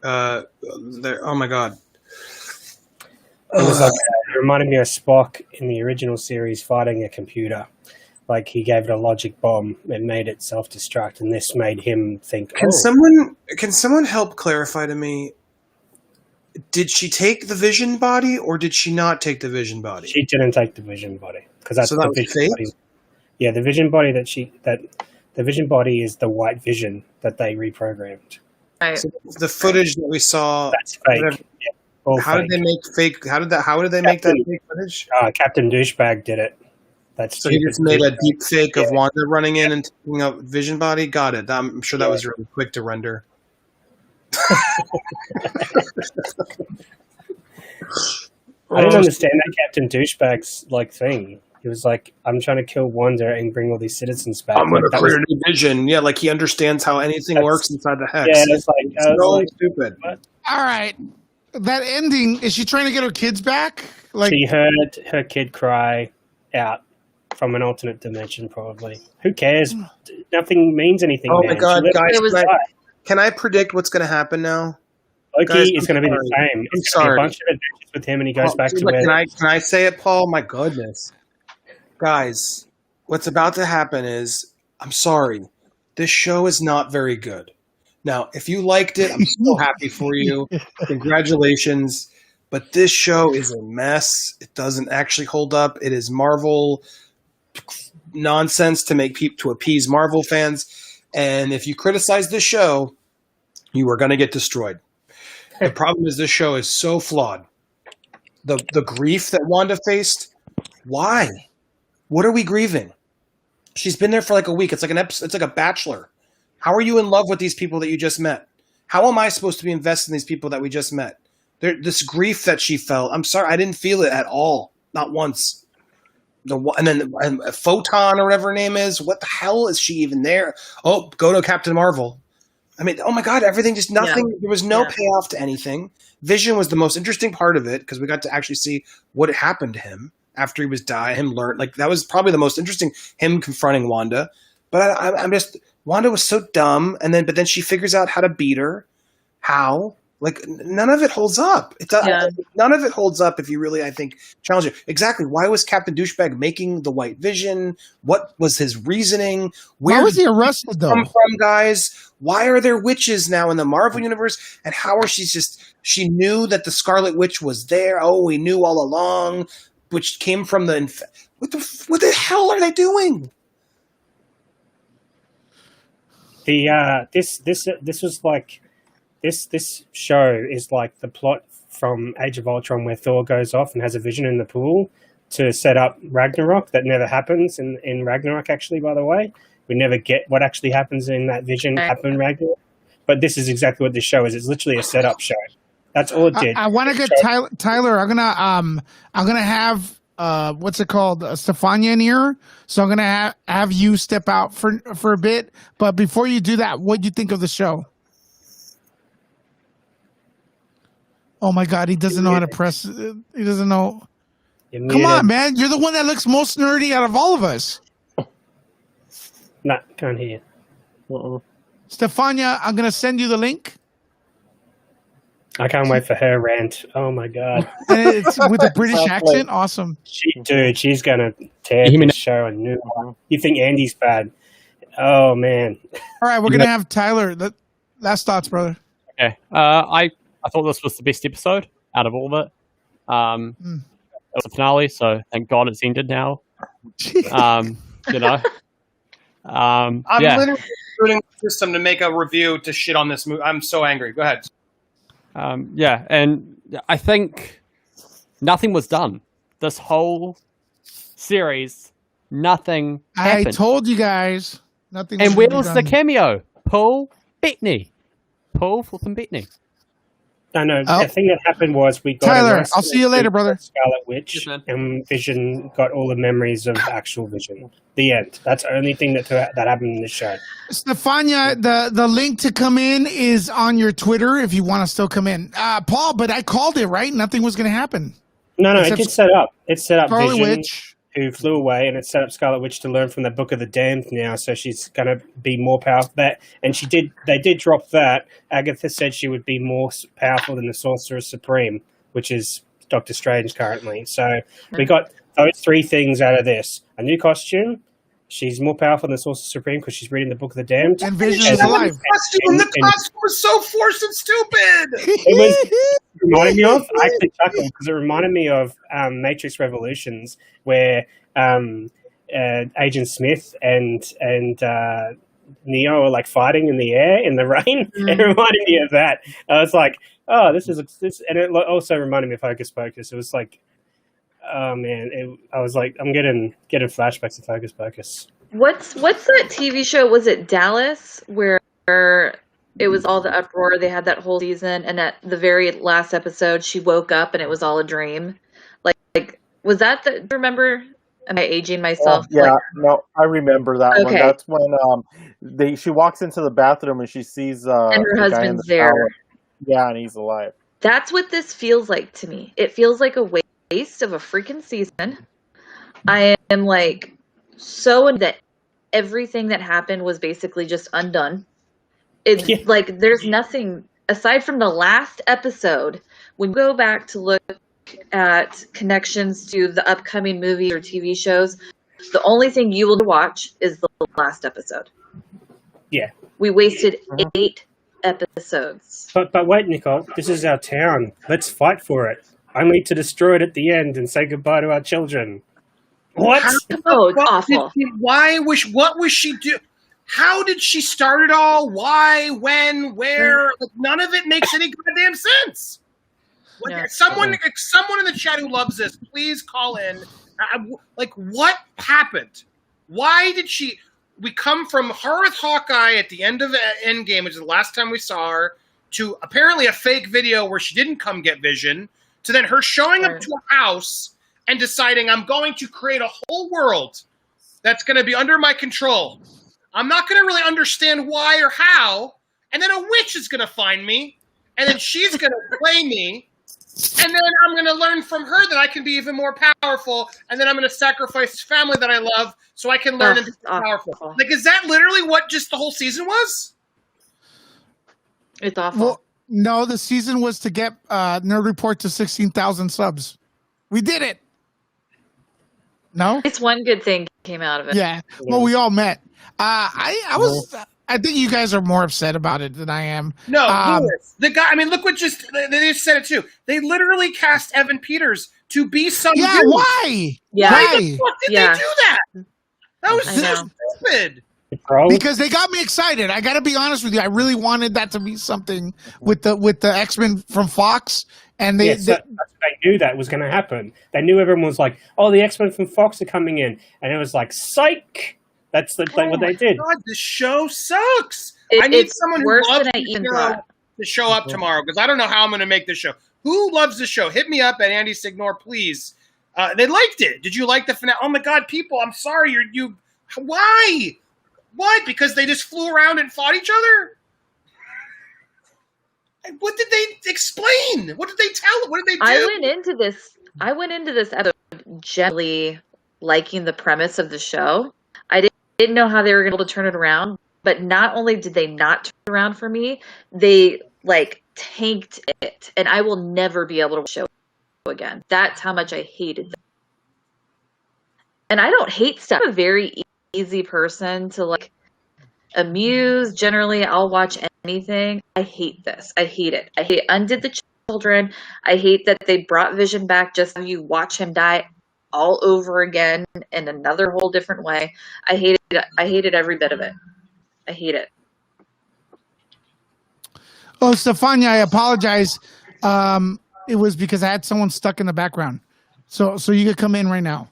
[SPEAKER 10] Oh my God.
[SPEAKER 4] It was like it reminded me of Spock in the original series fighting a computer. Like he gave it a logic bomb and made it self-destruct, and this made him think.
[SPEAKER 10] Can someone help clarify to me? Did she take the Vision body, or did she not take the Vision body?
[SPEAKER 4] She didn't take the Vision body because that's
[SPEAKER 10] So that
[SPEAKER 4] the
[SPEAKER 10] was
[SPEAKER 4] Vision
[SPEAKER 10] fake?
[SPEAKER 4] body. Yeah, the Vision body the Vision body is the white Vision that they reprogrammed.
[SPEAKER 7] Right.
[SPEAKER 10] So the footage that we saw.
[SPEAKER 4] That's fake.
[SPEAKER 10] whatever-
[SPEAKER 4] Yeah, all
[SPEAKER 10] How
[SPEAKER 4] fake.
[SPEAKER 10] did they make fake? How did they make that fake footage?
[SPEAKER 4] Captain Douchebag did it. That's
[SPEAKER 10] So he just made a deep fake of Wanda running in and taking a Vision body. Got it. I'm sure that was really quick to render.
[SPEAKER 4] I didn't understand that Captain Douchebag's thing. He was like, "I'm trying to kill Wanda and bring all these citizens back."
[SPEAKER 10] I'm going to
[SPEAKER 4] That
[SPEAKER 10] create
[SPEAKER 4] was-
[SPEAKER 10] a new Vision. Yeah, like he understands how anything
[SPEAKER 4] That's-
[SPEAKER 10] works inside the hex.
[SPEAKER 4] Yeah, it's like, I was
[SPEAKER 10] so
[SPEAKER 4] like,
[SPEAKER 10] stupid.
[SPEAKER 1] All right. That ending, is she trying to get her kids back? Like,
[SPEAKER 4] she heard her kid cry out from an alternate dimension, probably. Who cares? Nothing means anything.
[SPEAKER 10] Oh
[SPEAKER 4] now.
[SPEAKER 10] my God,
[SPEAKER 4] She let
[SPEAKER 10] guys!
[SPEAKER 7] It was-
[SPEAKER 10] Can I predict what's going to happen now?
[SPEAKER 4] Loki
[SPEAKER 10] guys,
[SPEAKER 4] is
[SPEAKER 10] I'm
[SPEAKER 4] going to be the
[SPEAKER 10] sorry.
[SPEAKER 4] same.
[SPEAKER 10] I'm
[SPEAKER 4] It's going to be
[SPEAKER 10] sorry.
[SPEAKER 4] a bunch of adventures with him, and he goes back to
[SPEAKER 10] Like,
[SPEAKER 4] where.
[SPEAKER 10] can I say it, Paul? My goodness, guys! What's about to happen is, I'm sorry, this show is not very good. Now, if you liked it, I'm so happy for you. Congratulations. But this show is a mess. It doesn't actually hold up. It is Marvel nonsense to appease Marvel fans. And if you criticize this show, you are going to get destroyed. The problem is this show is so flawed. The grief that Wanda faced, why? What are we grieving? She's been there for like a week. It's like an episode. It's like a Bachelor. How are you in love with these people that you just met? How am I supposed to be invested in these people that we just met? This grief that she felt. I'm sorry, I didn't feel it at all. Not once. And Photon or whatever her name is. What the hell is she even there? Oh, go to Captain Marvel. I mean, oh my God, everything just nothing.
[SPEAKER 7] Yeah.
[SPEAKER 10] There was no
[SPEAKER 7] Yeah.
[SPEAKER 10] payoff to anything. Vision was the most interesting part of it because we got to actually see what happened to him after he was died. Him learn that was probably the most interesting. Him confronting Wanda, but I'm just Wanda was so dumb, but then she figures out how to beat her. How? Like none of it holds up. None of it holds up if you really, I think, challenge it. Exactly. Why was Captain Douchebag making the White Vision? What was his reasoning?
[SPEAKER 1] why was he arrested, though?
[SPEAKER 10] Come from, guys? Why are there witches now in the Marvel universe? And how are she knew that the Scarlet Witch was there? Oh, we knew all along, which came from what the hell are they doing?
[SPEAKER 4] This was like this show is like the plot from Age of Ultron where Thor goes off and has a vision in the pool to set up Ragnarok. That never happens in Ragnarok, actually, by the way. We never get what actually happens in that vision happen in Ragnarok. But this is exactly what this show is. It's literally a setup show. That's all it did.
[SPEAKER 1] I want to get Tyler. I'm gonna have what's it called, Stefania in here. So I'm gonna have you step out for a bit. But before you do that, what do you think of the show? Oh my God, he doesn't know how to press. He doesn't know. Come on, man! You're the one that looks most nerdy out of all of us.
[SPEAKER 4] No, can't hear.
[SPEAKER 1] Stefania, I'm gonna send you the link.
[SPEAKER 4] I can't wait for her rant. Oh my God.
[SPEAKER 1] And it's with a British accent. Awesome.
[SPEAKER 4] She's gonna tear this show a new one. You think Andy's bad? Oh man.
[SPEAKER 1] All right, we're gonna have Tyler. Last thoughts, brother.
[SPEAKER 3] Okay. I thought this was the best episode out of all of it. It was a finale, so thank God it's ended now. You know.
[SPEAKER 10] I'm literally doing the system to make a review to shit on this movie. I'm so angry. Go ahead.
[SPEAKER 3] Yeah, and I think nothing was done. This whole series, nothing happened.
[SPEAKER 1] I told you guys nothing.
[SPEAKER 3] And
[SPEAKER 1] was
[SPEAKER 3] where
[SPEAKER 1] gonna be
[SPEAKER 3] was
[SPEAKER 1] done.
[SPEAKER 3] the cameo? Paul Bettany. Paul flipping Bettany.
[SPEAKER 4] I know.
[SPEAKER 1] Oh.
[SPEAKER 4] The thing that happened was we got
[SPEAKER 1] Tyler,
[SPEAKER 4] a nice
[SPEAKER 1] I'll see you later, brother.
[SPEAKER 4] Scarlet Witch, and Vision got all the memories of actual Vision. The end. That's the only thing that happened in the show.
[SPEAKER 1] Stefania, the link to come in is on your Twitter if you want to still come in. Paul, but I called it, right? Nothing was going to happen.
[SPEAKER 4] No, it
[SPEAKER 1] Except
[SPEAKER 4] did set up. It set up
[SPEAKER 1] Scarlet
[SPEAKER 4] Vision,
[SPEAKER 1] Witch.
[SPEAKER 4] who flew away, and it set up Scarlet Witch to learn from the Book of the Damned now, so she's going to be more powerful. And they did drop that. Agatha said she would be more powerful than the Sorcerer Supreme, which is Doctor Strange currently. So we got those three things out of this. A new costume. She's more powerful than the Sorcerer Supreme because she's reading the Book of the Damned.
[SPEAKER 1] And Vision is alive.
[SPEAKER 10] The costume was so forced and stupid.
[SPEAKER 4] It reminded me of. I actually chuckled because it reminded me of Matrix Revolutions, where Agent Smith and Neo are like fighting in the air in the rain. It reminded me of that. I was like, oh, this, and it also reminded me of Hocus Pocus. It was like, oh man, I was like, I'm getting flashbacks to Hocus Pocus.
[SPEAKER 7] What's that TV show? Was it Dallas where it was all the uproar? They had that whole season, and at the very last episode, she woke up and it was all a dream. Like was that the? Remember? Am I aging myself?
[SPEAKER 8] No, I remember that one.
[SPEAKER 7] Okay.
[SPEAKER 8] That's when she walks into the bathroom and she sees
[SPEAKER 7] and her
[SPEAKER 8] the guy in
[SPEAKER 7] husband's
[SPEAKER 8] the
[SPEAKER 7] there.
[SPEAKER 8] shower. Yeah, and he's alive.
[SPEAKER 7] That's what this feels like to me. It feels like a waste of a freaking season. I am like so that everything that happened was basically just undone. It's like there's nothing aside from the last episode. When you go back to look at connections to the upcoming movies or TV shows, the only thing you will watch is the last episode.
[SPEAKER 4] Yeah.
[SPEAKER 7] We wasted 8 episodes.
[SPEAKER 4] But wait, Nicole, this is our town. Let's fight for it. Only to destroy it at the end and say goodbye to our children. What?
[SPEAKER 7] Oh, it's awful.
[SPEAKER 10] What was she do? How did she start it all? Why? When? Where? Like, none of it makes any goddamn sense. Someone in the chat who loves this, please call in. Like, what happened? Why did she? We come from her with Hawkeye at the end of Endgame, which is the last time we saw her, to apparently a fake video where she didn't come get Vision, to then her showing up to a house and deciding I'm going to create a whole world that's going to be under my control. I'm not going to really understand why or how, and then a witch is going to find me, and then she's going to play me. And then I'm going to learn from her that I can be even more powerful. And then I'm going to sacrifice family that I love so I can learn and be powerful. Like, is that literally what just the whole season was?
[SPEAKER 7] It's awful.
[SPEAKER 1] Well, no, the season was to get Nerd Report to 16,000 subs. We did it. No?
[SPEAKER 7] It's one good thing came out of it.
[SPEAKER 1] Yeah. Well, we all met. I think you guys are more upset about it than I am.
[SPEAKER 10] No, the guy. I mean, look what they just said it too. They literally cast Evan Peters to be some.
[SPEAKER 1] Yeah,
[SPEAKER 10] dude.
[SPEAKER 1] why?
[SPEAKER 7] Yeah.
[SPEAKER 10] Why the fuck did they do that? That was so stupid.
[SPEAKER 1] Because they got me excited. I got to be honest with you. I really wanted that to be something with the X-Men from Fox, and they
[SPEAKER 4] knew that was going to happen. They knew everyone was like, "Oh, the X-Men from Fox are coming in," and it was like, "Psych." That's what they did.
[SPEAKER 10] God, this show sucks. I need
[SPEAKER 7] it's
[SPEAKER 10] someone who
[SPEAKER 7] worse
[SPEAKER 10] loves
[SPEAKER 7] than I
[SPEAKER 10] the
[SPEAKER 7] even
[SPEAKER 10] show
[SPEAKER 7] thought.
[SPEAKER 10] to show up tomorrow because I don't know how I'm going to make this show. Who loves the show? Hit me up at Andy Signor, please. They liked it. Did you like the finale? Oh my God, people! I'm sorry. Why? What? Because they just flew around and fought each other? What did they explain? What did they tell? What did they do?
[SPEAKER 7] I went into this episode generally liking the premise of the show. I didn't know how they were going to be able to turn it around, but not only did they not turn it around for me, they tanked it, and I will never be able to watch the show again. That's how much I hated it. And I don't hate stuff. I'm a very easy person to amuse. Generally, I'll watch anything. I hate this. I hate it. I hate Undid the children. I hate that they brought Vision back just so you watch him die all over again in another whole different way. I hated every bit of it. I hate it.
[SPEAKER 1] Oh, Stefania, I apologize. It was because I had someone stuck in the background. So you could come in right now.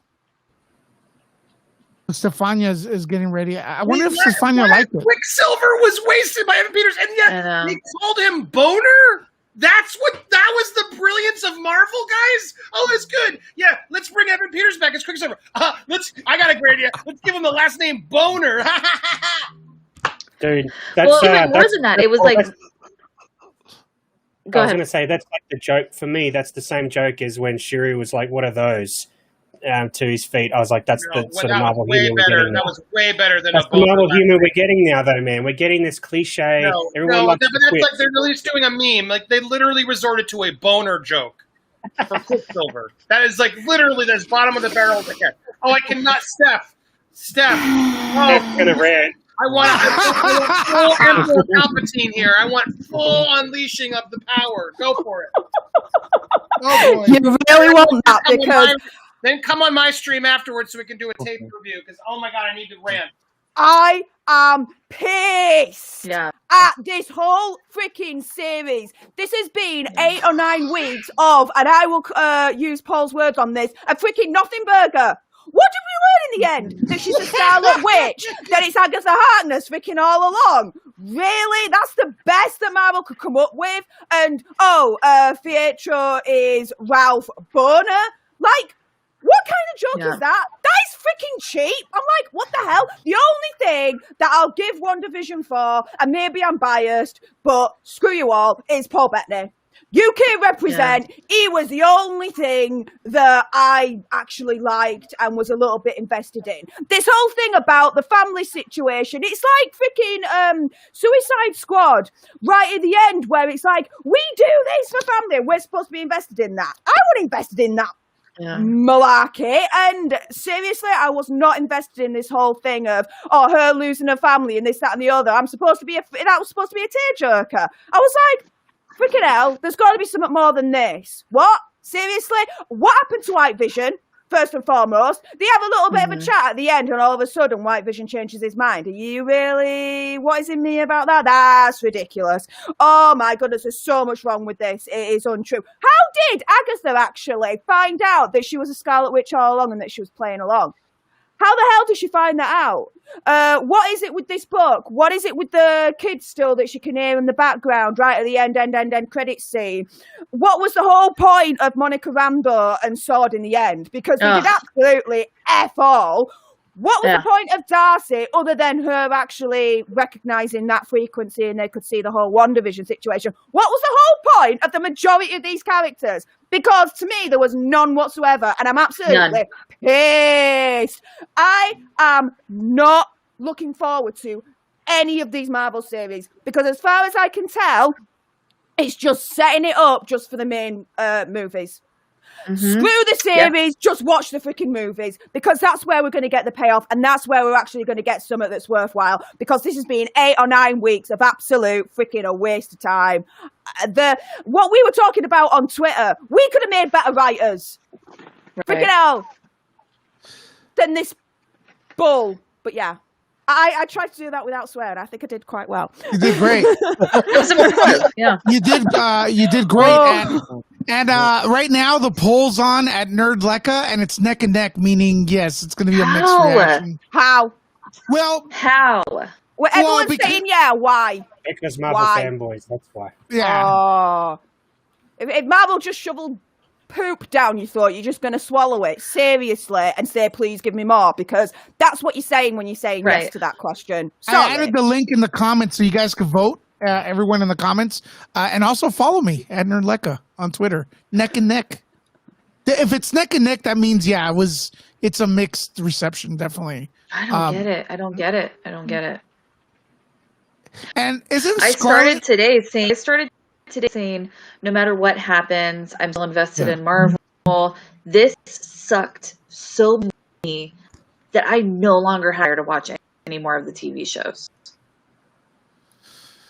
[SPEAKER 1] Stefania is getting ready. I wonder if Stefania liked it.
[SPEAKER 10] Quicksilver was wasted by Evan Peters, and yet they called him Boner? That was the brilliance of Marvel, guys. Oh, that's good. Yeah, let's bring Evan Peters back as Quicksilver. I got a great idea. Let's give him the last name Boner.
[SPEAKER 4] Dude, that's
[SPEAKER 7] even more than that. It was like.
[SPEAKER 4] I was going to say, that's like the joke for me. That's the same joke as when Shuri was like, "What are those?" To his feet. I was like, "That's the sort of Marvel humor we're getting now."
[SPEAKER 10] That was way better than
[SPEAKER 4] that's the Marvel humor we're getting now, though, man. We're getting this cliche.
[SPEAKER 10] No, but that's like they're really just doing a meme. Like they literally resorted to a boner joke for Quicksilver. That is like literally this bottom of the barrel again. Oh, I cannot, Steph. Oh,
[SPEAKER 4] gonna rant.
[SPEAKER 10] I want full Emperor Palpatine here. I want full unleashing of the power. Go for it. Oh boy.
[SPEAKER 11] You really want that because
[SPEAKER 10] then come on my stream afterwards so we can do a tape review. Because oh my god, I need to rant.
[SPEAKER 11] I am pissed
[SPEAKER 7] at
[SPEAKER 11] this whole freaking series. This has been 8 or 9 weeks of, and I will use Paul's words on this, a freaking nothing burger. What did we learn in the end? That she's a Scarlet Witch? That it's Agatha Harkness freaking all along? Really? That's the best that Marvel could come up with? And, Pietro is Ralph Boner? Like, what kind of joke is that? That is freaking cheap. I'm like, what the hell? The only thing that I'll give WandaVision for, and maybe I'm biased, but screw you all, is Paul Bettany. UK represent, he was the only thing that I actually liked and was a little bit invested in. This whole thing about the family situation, it's like freaking Suicide Squad right at the end where it's like, we do this for family, we're supposed to be invested in that. I wasn't invested in that. Malarkey, and seriously, I was not invested in this whole thing of her losing her family and this, that, and the other. That was supposed to be a tearjerker. I was like, freaking hell, there's got to be something more than this. What? Seriously? What happened to White Vision? First and foremost, they have a little bit of a chat at the end, and all of a sudden, White Vision changes his mind. Are you really? What is in me about that? That's ridiculous. Oh my goodness, there's so much wrong with this. It is untrue. How did Agatha actually find out that she was a Scarlet Witch all along and that she was playing along? How the hell did she find that out? What is it with this book? What is it with the kids still that she can hear in the background right at the end credit scene? What was the whole point of Monica Rambeau and Sword in the end? Because they did absolutely F all. What was the point of Darcy other than her actually recognising that frequency and they could see the whole WandaVision situation? What was the whole point of the majority of these characters? Because to me, there was none whatsoever, and I'm absolutely pissed. I am not looking forward to any of these Marvel series because as far as I can tell, it's just setting it up just for the main movies. Screw the series, just watch the freaking movies because that's where we're going to get the payoff and that's where we're actually going to get something that's worthwhile because this has been 8 or 9 weeks of absolute freaking a waste of time. What we were talking about on Twitter, we could have made better writers. Freaking hell. Than this bull. But yeah. I tried to do that without swearing. I think I did quite well.
[SPEAKER 1] You did great.
[SPEAKER 7] Yeah.
[SPEAKER 1] You did great. And right now the poll's on at Nerd Lecca, and it's neck and neck, meaning yes, it's going to be a mixed reaction.
[SPEAKER 11] How?
[SPEAKER 1] Well,
[SPEAKER 11] how? Well, everyone's saying yeah. Why?
[SPEAKER 4] Because Marvel fanboys. That's why.
[SPEAKER 1] Yeah.
[SPEAKER 11] Oh. If Marvel just shoveled poop down your throat, you're just going to swallow it seriously and say, please give me more, because that's what you're saying when you're saying yes to that question. Sorry.
[SPEAKER 1] I added the link in the comments so you guys can vote, everyone in the comments, and also follow me at Nerd Lecca on Twitter. Neck and neck. If it's neck and neck, that means it's a mixed reception, definitely.
[SPEAKER 7] I don't get it. I don't get it.
[SPEAKER 1] And isn't
[SPEAKER 7] I started today saying no matter what happens, I'm still invested in Marvel. This sucked so badly that I no longer hire to watch any more of the TV shows.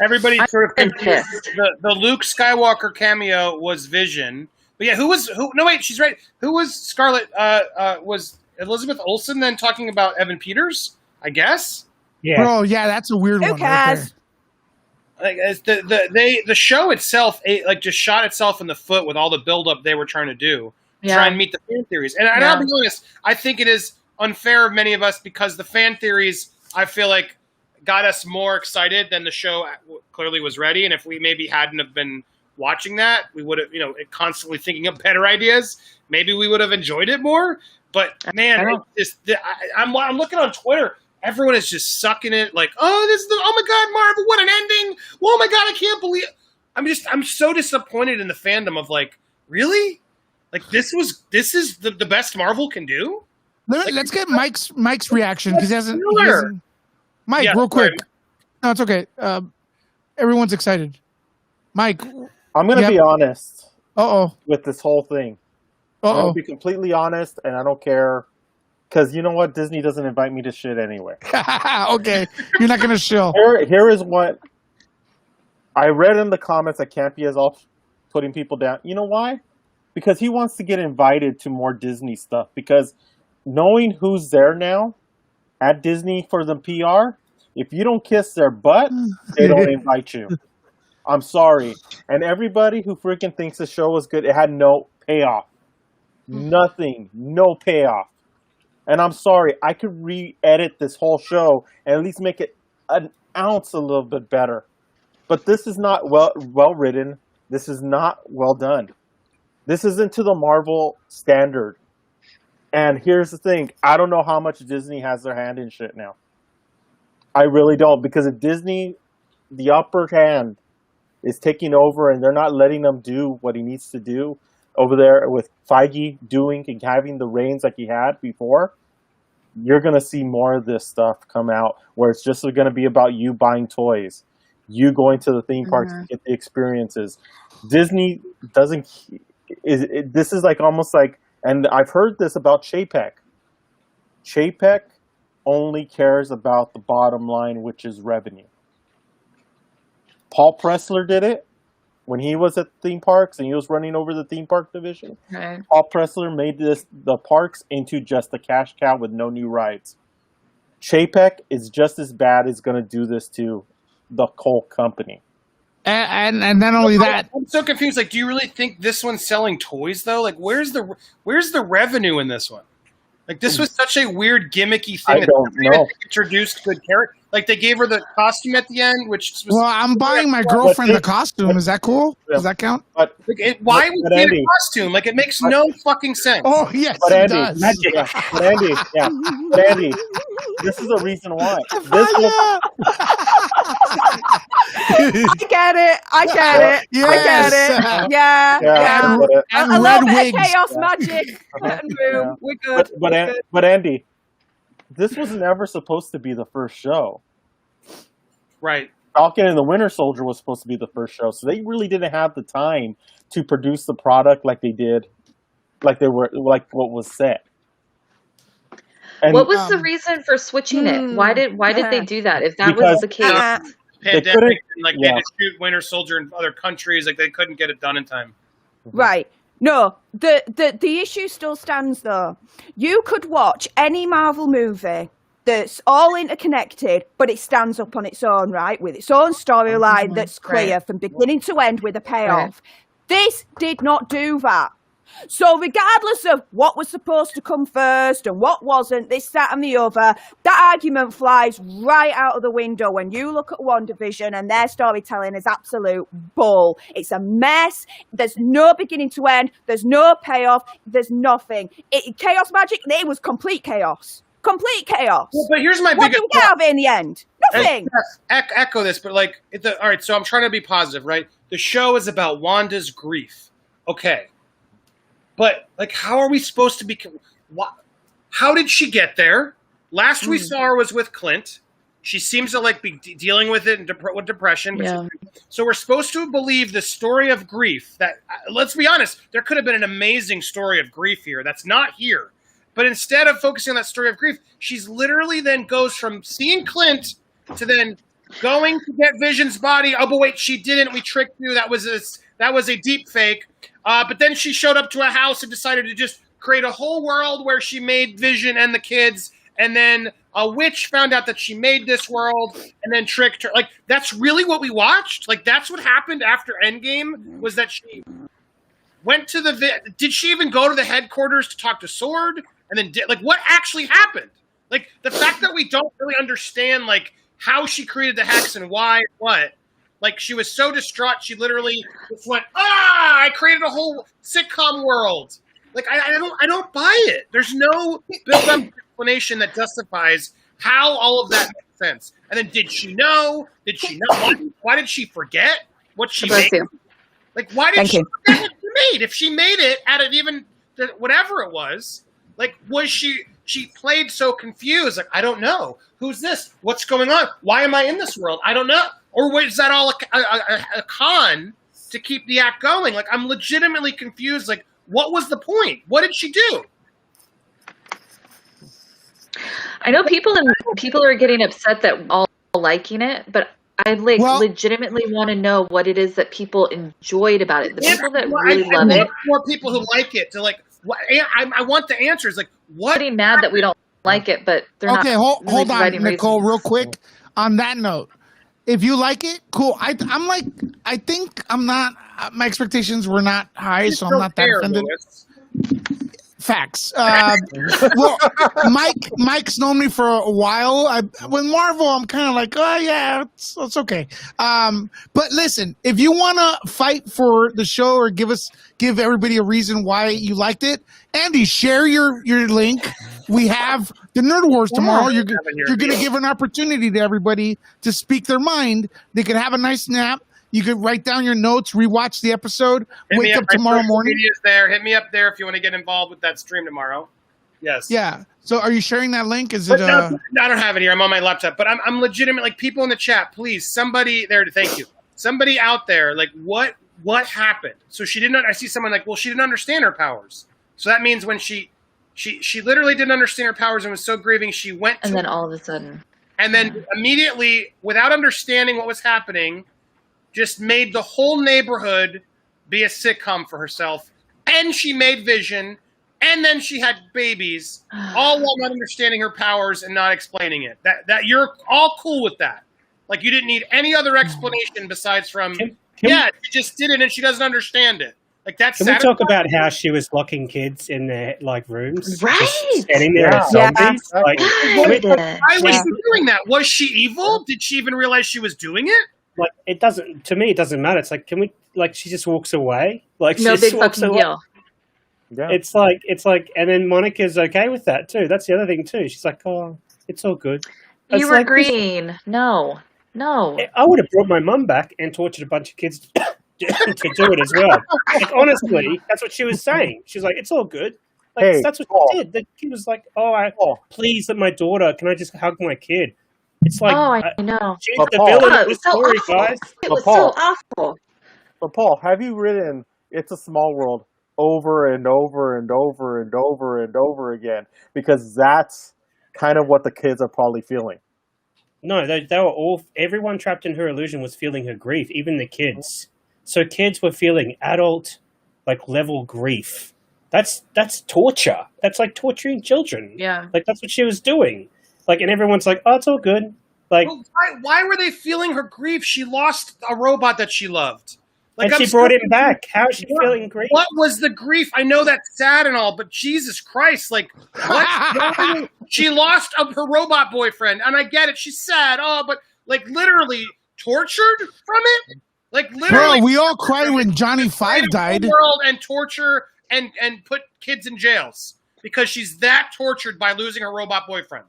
[SPEAKER 10] Everybody sort of
[SPEAKER 7] I'm
[SPEAKER 10] confused.
[SPEAKER 7] pissed.
[SPEAKER 10] The Luke Skywalker cameo was Vision, but yeah, who? No, wait, she's right. Who was Scarlet? Was Elizabeth Olsen then talking about Evan Peters? I guess.
[SPEAKER 4] Yeah.
[SPEAKER 1] Bro, yeah, that's a weird
[SPEAKER 11] Who
[SPEAKER 1] one. Right
[SPEAKER 11] cares?
[SPEAKER 10] Like the show itself, just shot itself in the foot with all the build up they were trying to do, try and meet the fan theories. And I'll be honest, I think it is unfair of many of us because the fan theories, I feel like, got us more excited than the show clearly was ready. And if we maybe hadn't have been watching that, we would have, constantly thinking of better ideas. Maybe we would have enjoyed it more. But man, I'm looking on Twitter. Everyone is just sucking it. Like, oh my God, Marvel, what an ending! Oh my God, I can't believe. I'm so disappointed in the fandom of like, really, like this is the best Marvel can do.
[SPEAKER 1] Let's get Mike's reaction because he hasn't. Mike,
[SPEAKER 10] Yeah,
[SPEAKER 1] real quick.
[SPEAKER 10] sorry.
[SPEAKER 1] No, it's okay. Everyone's excited. Mike,
[SPEAKER 8] I'm going to be honest with this whole thing. I'm going to be completely honest, and I don't care. Because you know what? Disney doesn't invite me to shit anyway.
[SPEAKER 1] Okay. You're not going to shill.
[SPEAKER 8] Here is what I read in the comments that Campy is all putting people down. You know why? Because he wants to get invited to more Disney stuff. Because knowing who's there now at Disney for the PR, if you don't kiss their butt, they don't invite you. I'm sorry. And everybody who freaking thinks the show was good, it had no payoff. Nothing. No payoff. And I'm sorry, I could re-edit this whole show and at least make it an ounce a little bit better. But this is not well written. This is not well done. This isn't to the Marvel standard. And here's the thing. I don't know how much Disney has their hand in shit now. I really don't. Because if Disney, the upper hand, is taking over and they're not letting them do what he needs to do, over there with Feige doing and having the reins like he had before, you're going to see more of this stuff come out where it's just going to be about you buying toys, you going to the theme parks to get the experiences. Disney doesn't, this is like almost like, and I've heard this about Chapek. Chapek only cares about the bottom line, which is revenue. Paul Pressler did it. When he was at theme parks and he was running over the theme park division, Paul Pressler made the parks into just a cash cow with no new rides. Chapek is just as bad as going to do this to the whole company.
[SPEAKER 1] And not only that,
[SPEAKER 10] I'm so confused. Like, do you really think this one's selling toys though? Like, where's the revenue in this one? Like, this was such a weird gimmicky thing.
[SPEAKER 8] I don't know.
[SPEAKER 10] Introduced good character. Like, they gave her the costume at the end, which was.
[SPEAKER 1] Well, I'm buying my girlfriend the costume. Is that cool? Does that count?
[SPEAKER 10] Why would she get a costume? Like, it makes no fucking sense.
[SPEAKER 1] Oh, yes,
[SPEAKER 8] but
[SPEAKER 1] it
[SPEAKER 8] Andy,
[SPEAKER 1] does.
[SPEAKER 8] But Andy, this is the reason why.
[SPEAKER 11] I get it. I get it.
[SPEAKER 1] Yes.
[SPEAKER 11] I get it. Yeah.
[SPEAKER 1] And
[SPEAKER 11] a
[SPEAKER 1] red
[SPEAKER 11] little bit
[SPEAKER 1] wigs.
[SPEAKER 11] of chaos magic. Room. We're good.
[SPEAKER 8] But Andy, this was never supposed to be the first show.
[SPEAKER 10] Right.
[SPEAKER 8] Falcon and the Winter Soldier was supposed to be the first show, so they really didn't have the time to produce the product like they did, like what was set. And,
[SPEAKER 7] what was the reason for switching it? Why did they do that? If that was the case,
[SPEAKER 10] pandemic and like they had to shoot Winter Soldier in other countries, like they couldn't get it done in time.
[SPEAKER 11] Right. No, the issue still stands though. You could watch any Marvel movie that's all interconnected, but it stands up on its own, right? With its own storyline that's clear from beginning to end with a payoff. This did not do that. So regardless of what was supposed to come first and what wasn't, this, that and the other, that argument flies right out of the window when you look at WandaVision and their storytelling is absolute bull. It's a mess. There's no beginning to end. There's no payoff. There's nothing. Chaos magic, it was complete chaos. Complete chaos.
[SPEAKER 10] Well, but here's my
[SPEAKER 11] what
[SPEAKER 10] biggest
[SPEAKER 11] did we get out of it in the end? Nothing.
[SPEAKER 10] Echo this, but like, all right, so I'm trying to be positive, right? The show is about Wanda's grief. Okay. But, like, how are we supposed to be... How did she get there? Last we saw her was with Clint. She seems to, like, be dealing with it and with depression. Yeah. So we're supposed to believe the story of grief. That, let's be honest, there could have been an amazing story of grief here. That's not here. But instead of focusing on that story of grief, she's literally then goes from seeing Clint to then
[SPEAKER 12] going to get Vision's body. Oh, but wait, she didn't. We tricked you. That was a deep fake. But then she showed up to a house and decided to just create a whole world where she made Vision and the kids. And then a witch found out that she made this world and then tricked her. Like, that's really what we watched? Like, that's what happened after Endgame, was that she went to did she even go to the headquarters to talk to Sword? And then what actually happened? Like, the fact that we don't really understand, like, how she created the hex and why, what. Like, she was so distraught, she literally just went, I created a whole sitcom world. Like, I don't buy it. There's no built-up explanation that justifies how all of that makes sense. And then, did she know? Did she know? Why did she forget what she made? Like, why did she forget what she made? If she made it out of even whatever it was, like, was she played so confused? Like, I don't know. Who's this? What's going on? Why am I in this world? I don't know. Or was that all a con to keep the act going? Like, I'm legitimately confused. Like, what was the point? What did she do?
[SPEAKER 7] I know people are getting upset that we're all liking it, but I legitimately want to know what it is that people enjoyed about it. The people that really love it.
[SPEAKER 12] More people who like it to like. I want the answers. Like, what?
[SPEAKER 7] Getting mad that we don't like it, but they're not.
[SPEAKER 1] Okay, hold on, Nicole, real quick. On that note, if you like it, cool. I think I'm not. My expectations were not high, so I'm not that offended. Facts. Well, Mike's known me for a while. With Marvel, I'm kind of like, oh yeah, it's okay. But listen, if you want to fight for the show or give everybody a reason why you liked it, Andy, share your link. We have the Nerd Wars tomorrow. You're going to give an opportunity to everybody to speak their mind. They could have a nice nap. You could write down your notes, rewatch the episode, wake up tomorrow morning.
[SPEAKER 12] Media's there. Hit me up there if you want to get involved with that stream tomorrow. Yes.
[SPEAKER 1] Yeah. So are you sharing that link? Is it?
[SPEAKER 12] No, I don't have it here. I'm on my laptop. But I'm legitimate. Like, people in the chat, please, somebody there to thank you. Somebody out there, like, what happened? So she didn't. I see someone like, well, she didn't understand her powers. So that means when she literally didn't understand her powers and was so grieving, she went.
[SPEAKER 7] And then all of a sudden.
[SPEAKER 12] And then immediately, without understanding what was happening, just made the whole neighborhood be a sitcom for herself. And she made Vision. And then she had babies, all while not understanding her powers and not explaining it. That you're all cool with that. Like, you didn't need any other explanation besides from, she just did it and she doesn't understand it. Like, that's.
[SPEAKER 4] Can we talk about how she was locking kids in their rooms?
[SPEAKER 7] Right.
[SPEAKER 4] Just standing there as zombies.
[SPEAKER 7] Yeah.
[SPEAKER 4] Like,
[SPEAKER 12] why was she doing that? Was she evil? Did she even realize she was doing it?
[SPEAKER 4] Like, it doesn't. To me, it doesn't matter. It's like, can we? Like, she just walks away. Like,
[SPEAKER 7] no
[SPEAKER 4] she
[SPEAKER 7] big
[SPEAKER 4] just walks
[SPEAKER 7] fucking
[SPEAKER 4] away.
[SPEAKER 7] deal.
[SPEAKER 8] Yeah.
[SPEAKER 4] It's like, and then Monica's okay with that too. That's the other thing too. She's like, oh, it's all good.
[SPEAKER 7] You were green. No.
[SPEAKER 4] I would have brought my mum back and tortured a bunch of kids to do it as well. Like, honestly, that's what she was saying. She's like, it's all good. Like,
[SPEAKER 8] Hey,
[SPEAKER 4] that's what
[SPEAKER 8] Paul.
[SPEAKER 4] she did. The kid was like, please let my daughter. Can I just hug my kid? It's like,
[SPEAKER 7] I know.
[SPEAKER 4] She's
[SPEAKER 8] But
[SPEAKER 4] the
[SPEAKER 8] Paul-
[SPEAKER 4] villain
[SPEAKER 7] Oh,
[SPEAKER 4] of
[SPEAKER 7] it
[SPEAKER 4] the
[SPEAKER 7] was so
[SPEAKER 4] story,
[SPEAKER 7] awful.
[SPEAKER 4] guys.
[SPEAKER 7] It was
[SPEAKER 8] Paul.
[SPEAKER 7] so awful.
[SPEAKER 8] But Paul, have you written "It's a Small World" over and over and over and over and over again? Because that's kind of what the kids are probably feeling.
[SPEAKER 4] No, they were all. Everyone trapped in her illusion was feeling her grief, even the kids. So kids were feeling adult, like, level grief. That's torture. That's like torturing children.
[SPEAKER 7] Yeah.
[SPEAKER 4] Like, that's what she was doing. Like, and everyone's like, oh, it's all good. Like,
[SPEAKER 12] Well, why were they feeling her grief? She lost a robot that she loved. Like,
[SPEAKER 4] and she brought him back. How is she feeling grief?
[SPEAKER 12] What was the grief? I know that's sad and all, but Jesus Christ, like, what? She lost her robot boyfriend, and I get it. She's sad. Oh, but, like, literally tortured from it? Like, literally.
[SPEAKER 1] Bro, we all cried when Johnny Five died.
[SPEAKER 12] World and torture and put kids in jails because she's that tortured by losing her robot boyfriend.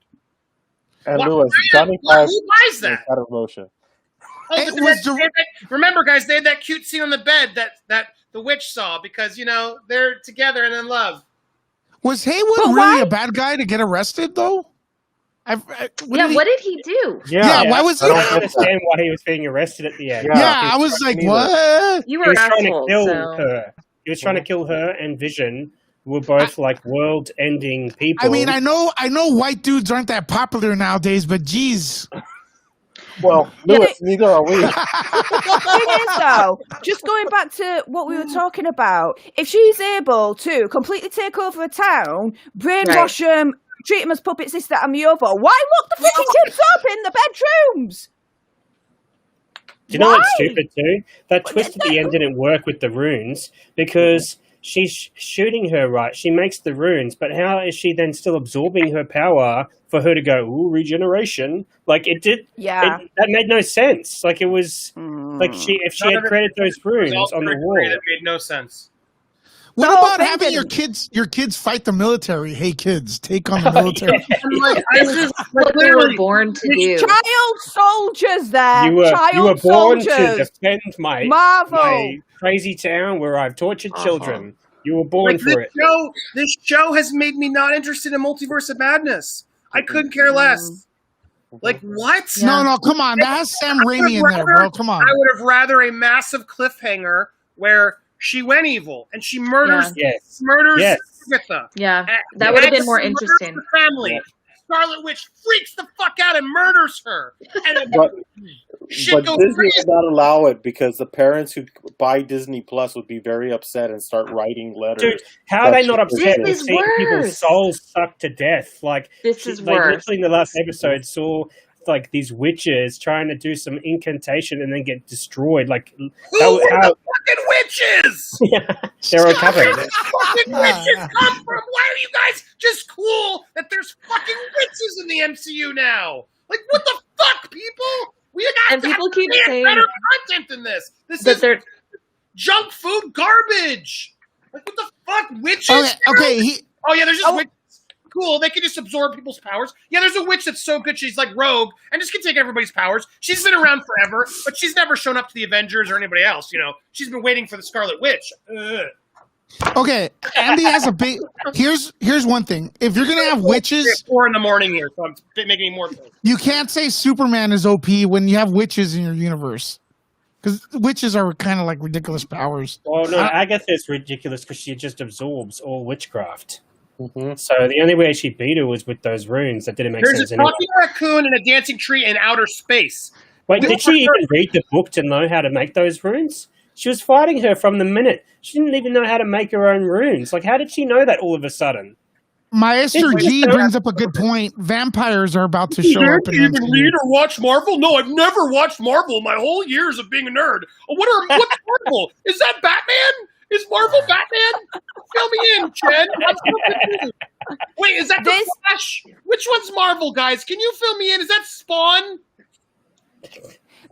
[SPEAKER 8] And Lewis, Johnny Five
[SPEAKER 12] Who buys that?
[SPEAKER 8] out of motion.
[SPEAKER 12] Oh, remember, guys, they had that cute scene on the bed that the witch saw because, you know, they're together and in love.
[SPEAKER 1] Was Haywood really a bad guy to get arrested, though?
[SPEAKER 7] What did he do?
[SPEAKER 1] Yeah, why was he?
[SPEAKER 4] I don't understand why he was being arrested at the end.
[SPEAKER 1] Yeah, I was like, what?
[SPEAKER 7] You
[SPEAKER 4] He
[SPEAKER 7] were
[SPEAKER 4] was trying to
[SPEAKER 7] assholes,
[SPEAKER 4] kill
[SPEAKER 7] so.
[SPEAKER 4] her. He was trying to kill her and Vision, who were both like world-ending people.
[SPEAKER 1] I mean, I know white dudes aren't that popular nowadays, but geez.
[SPEAKER 8] Well,
[SPEAKER 11] Yeah,
[SPEAKER 8] Lewis, neither are we.
[SPEAKER 11] thing is, though, just going back to what we were talking about, if she's able to completely take over a town, brainwash them, treat them as puppets, this, that, and the other, why lock the freaking kids up in the bedrooms?
[SPEAKER 4] Do you know what's stupid too? That twist at the end didn't work with the runes because she's shooting her right. She makes the runes, but how is she then still absorbing her power for her to go, ooh, regeneration? Like it did.
[SPEAKER 11] Yeah.
[SPEAKER 4] That made no sense. Like it was like if she had created those runes on the wall.
[SPEAKER 12] That made no sense.
[SPEAKER 1] What about having your kids fight the military? Hey, kids, take on the military.
[SPEAKER 7] This is what we were born to do.
[SPEAKER 11] Child soldiers there.
[SPEAKER 4] You were born to
[SPEAKER 11] soldiers.
[SPEAKER 4] defend my crazy town where I've tortured children. You were born for it.
[SPEAKER 12] This show has made me not interested in Multiverse of Madness. I couldn't care less. Like, what?
[SPEAKER 1] No, come on. That has Sam Raimi in there, bro. Come on.
[SPEAKER 12] I would have rather a massive cliffhanger where she went evil and she murders Agatha.
[SPEAKER 7] Yeah, that would have been more interesting.
[SPEAKER 12] The family. Yeah. Scarlet Witch freaks the fuck out and murders her. And
[SPEAKER 8] but
[SPEAKER 12] shit goes
[SPEAKER 8] Disney
[SPEAKER 12] crazy.
[SPEAKER 8] would not allow it because the parents who buy Disney Plus would be very upset and start writing letters.
[SPEAKER 4] Dude, how are they not upset with seeing people's souls sucked to death? Like
[SPEAKER 7] this is
[SPEAKER 4] worse. Literally in the last episode saw like these witches trying to do some incantation and then get destroyed. Like
[SPEAKER 12] who were the fucking witches?
[SPEAKER 4] They're recovered.
[SPEAKER 12] Where did the fucking witches come from? Why are you guys just cool that there's fucking witches in the MCU now? Like what the fuck, people? We have to
[SPEAKER 7] people keep saying
[SPEAKER 12] better content than this. This is junk food garbage. Like what the fuck, witches?
[SPEAKER 1] Okay.
[SPEAKER 12] Oh yeah, there's just witches. Cool, they can just absorb people's powers. Yeah, there's a witch that's so good she's like Rogue and just can take everybody's powers. She's been around forever, but she's never shown up to the Avengers or anybody else. You know, she's been waiting for the Scarlet Witch. Ugh.
[SPEAKER 1] Okay, Andy has a big. Here's one thing: if you're gonna have witches,
[SPEAKER 12] it's 4 a.m. here, so I'm making more.
[SPEAKER 1] You can't say Superman is OP when you have witches in your universe, because witches are kind of like ridiculous powers.
[SPEAKER 4] Well, no, Agatha is ridiculous because she just absorbs all witchcraft. Mm-hmm. So the only way she beat her was with those runes. That didn't make sense.
[SPEAKER 12] There's a talking raccoon and a dancing tree in outer space.
[SPEAKER 4] Wait, did she even read the book to know how to make those runes? She was fighting her from the minute. She didn't even know how to make her own runes. Like, how did she know that all of a sudden?
[SPEAKER 1] Maestro G brings up a good point. Vampires are about to show up.
[SPEAKER 12] Do you even read or watch Marvel? No, I've never watched Marvel my whole years of being a nerd. What's Marvel? Is that Batman? Is Marvel Batman? Fill me in, Jen. Wait, is that the Flash? Which one's Marvel, guys? Can you fill me in? Is that Spawn?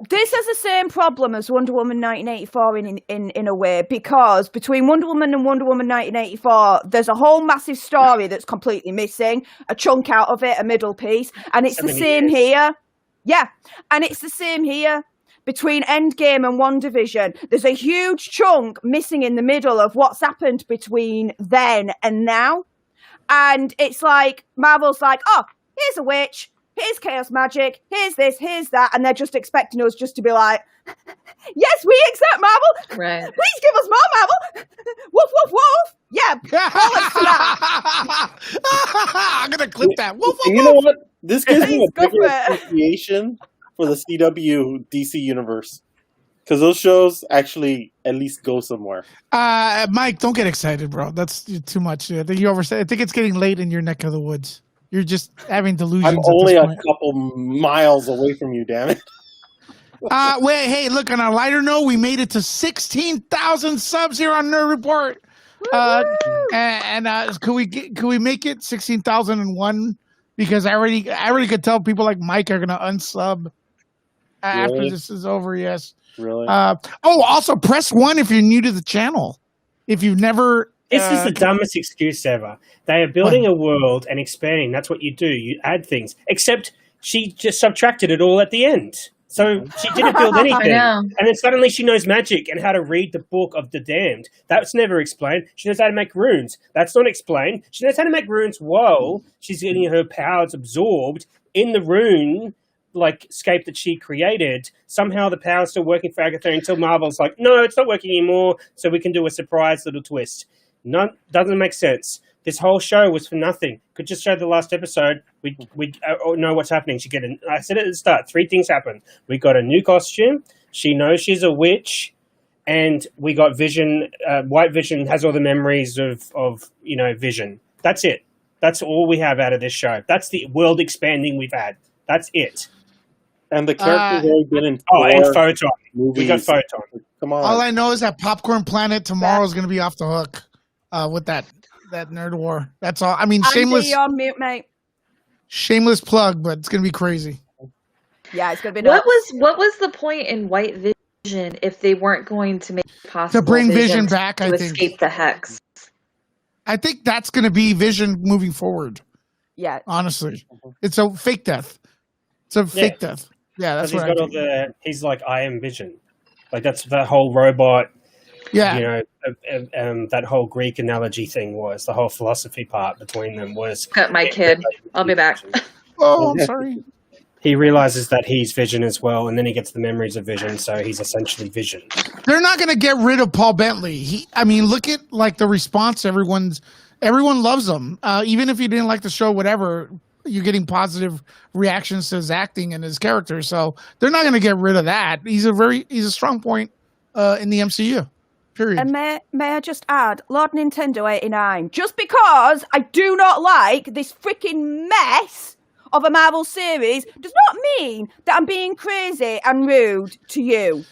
[SPEAKER 11] This has the same problem as Wonder Woman 1984 in a way, because between Wonder Woman and Wonder Woman 1984, there's a whole massive story that's completely missing, a chunk out of it, a middle piece, and it's the same here. Yeah, and it's the same here. Between Endgame and WandaVision, there's a huge chunk missing in the middle of what's happened between then and now. And it's like, Marvel's like, oh, here's a witch, here's chaos magic, here's this, here's that, and they're just expecting us just to be like, yes, we accept Marvel.
[SPEAKER 7] Right.
[SPEAKER 11] Please give us more Marvel. Woof, woof, woof. Yeah.
[SPEAKER 1] I'm going to clip that. Woof, woof,
[SPEAKER 8] you know what? This gives me a bigger
[SPEAKER 11] it.
[SPEAKER 8] appreciation for the CW DC universe. Because those shows actually at least go somewhere.
[SPEAKER 1] Mike, don't get excited, bro. That's too much. I think you oversaid. I think it's getting late in your neck of the woods. You're just having delusions.
[SPEAKER 8] I'm only a couple miles away from you, damn it.
[SPEAKER 1] Wait, hey, look, on a lighter note, we made it to 16,000 subs here on Nerd Report. Could we make it 16,001? Because I already could tell people like Mike are gonna unsub after this is over. Yes.
[SPEAKER 8] Really?
[SPEAKER 1] Also press 1 if you're new to the channel. If you've never.
[SPEAKER 4] This is the dumbest excuse ever. They are building a world and expanding. That's what you do. You add things. Except she just subtracted it all at the end. So she didn't build anything. And then suddenly she knows magic and how to read the book of the damned. That's never explained. She knows how to make runes. That's not explained. She knows how to make runes while she's getting her powers absorbed in the rune scape that she created. Somehow the power's still working for Agatha until Marvel's like, no, it's not working anymore, so we can do a surprise little twist. Doesn't make sense. This whole show was for nothing. Could just show the last episode. We know what's happening. I said it at the start. 3 things happened. We got a new costume. She knows she's a witch, and we got Vision. White Vision has all the memories of Vision. That's it. That's all we have out of this show. That's the world expanding we've had. That's it.
[SPEAKER 8] And the characters already been in
[SPEAKER 4] and Photon.
[SPEAKER 8] movies.
[SPEAKER 4] We got Photon.
[SPEAKER 8] Come on.
[SPEAKER 1] All I know is that Popcorn Planet tomorrow is going to be off the hook with that nerd war. That's all. I mean,
[SPEAKER 11] Andy, you're on mute, mate.
[SPEAKER 1] shameless plug, but it's going to be crazy.
[SPEAKER 11] Yeah, it's going to be
[SPEAKER 7] What was the point in White Vision if they weren't going to make it possible
[SPEAKER 1] To bring Vision back,
[SPEAKER 7] to
[SPEAKER 1] I think.
[SPEAKER 7] escape the hex?
[SPEAKER 1] I think that's going to be Vision moving forward.
[SPEAKER 11] Yeah.
[SPEAKER 1] Honestly, it's a fake death. It's a fake death. Yeah, that's
[SPEAKER 4] Because
[SPEAKER 1] what
[SPEAKER 4] he's got all the. He's like, I am Vision. Like that's that whole robot.
[SPEAKER 1] Yeah.
[SPEAKER 4] That whole Greek analogy thing was the whole philosophy part between them was.
[SPEAKER 7] Cut my kid. I'll be back.
[SPEAKER 1] Oh, I'm sorry.
[SPEAKER 4] He realizes that he's Vision as well, and then he gets the memories of Vision, so he's essentially Vision.
[SPEAKER 1] They're not going to get rid of Paul Bentley. Look at like the response. Everyone loves him. Even if you didn't like the show, whatever, you're getting positive reactions to his acting and his character. So they're not going to get rid of that. He's a strong point in the MCU. Period.
[SPEAKER 11] And may I just add, Lord Nintendo 89, just because I do not like this freaking mess of a Marvel series does not mean that I'm being crazy and rude to you.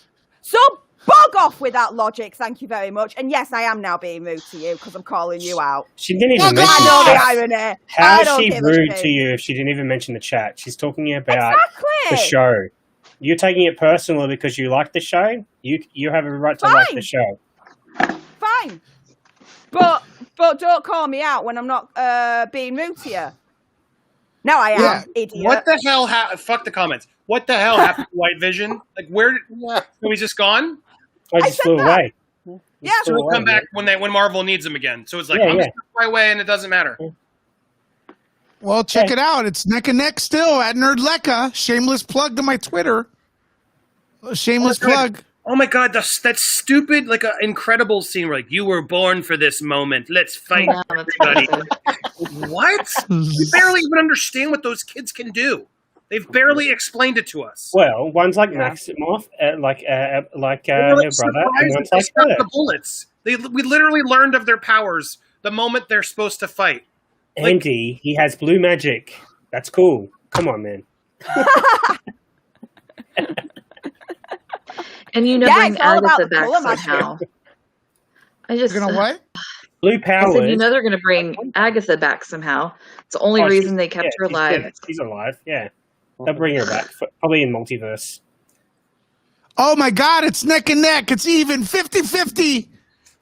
[SPEAKER 11] So bog off with that logic, thank you very much. And yes, I am now being rude to you because I'm calling you out.
[SPEAKER 4] She didn't even mention
[SPEAKER 11] I know the irony.
[SPEAKER 4] How is she rude to you if she didn't even mention the chat? She's talking about the show. You're taking it personal because you like the show? You have a right to like the show.
[SPEAKER 11] Fine. But don't call me out when I'm not being rude to you. No, I am, idiot.
[SPEAKER 12] What the hell? Fuck the comments. What the hell happened to White Vision? Like, where? So he's just gone?
[SPEAKER 4] I just flew away.
[SPEAKER 11] Yeah.
[SPEAKER 12] So he'll come back when Marvel needs him again. So it's like, I'm just my way and it doesn't matter.
[SPEAKER 1] Well, check it out. It's neck and neck still at Nerdlecca. Shameless plug to my Twitter. Shameless plug.
[SPEAKER 12] Oh my god, that stupid, like, incredible scene where, like, you were born for this moment. Let's fight everybody. What? We barely even understand what those kids can do. They've barely explained it to us.
[SPEAKER 4] Well, one's like Maximoff, like her brother, and one's like her.
[SPEAKER 12] The bullets. We literally learned of their powers the moment they're supposed to fight.
[SPEAKER 4] Andy, he has blue magic. That's cool. Come on, man.
[SPEAKER 7] And bring Agatha back somehow.
[SPEAKER 1] You're gonna what?
[SPEAKER 4] Blue powers.
[SPEAKER 7] They're gonna bring Agatha back somehow. It's the only reason they kept her alive.
[SPEAKER 4] She's alive. Yeah, they'll bring her back. Probably in multiverse.
[SPEAKER 1] Oh my god, it's neck and neck. It's even 50-50.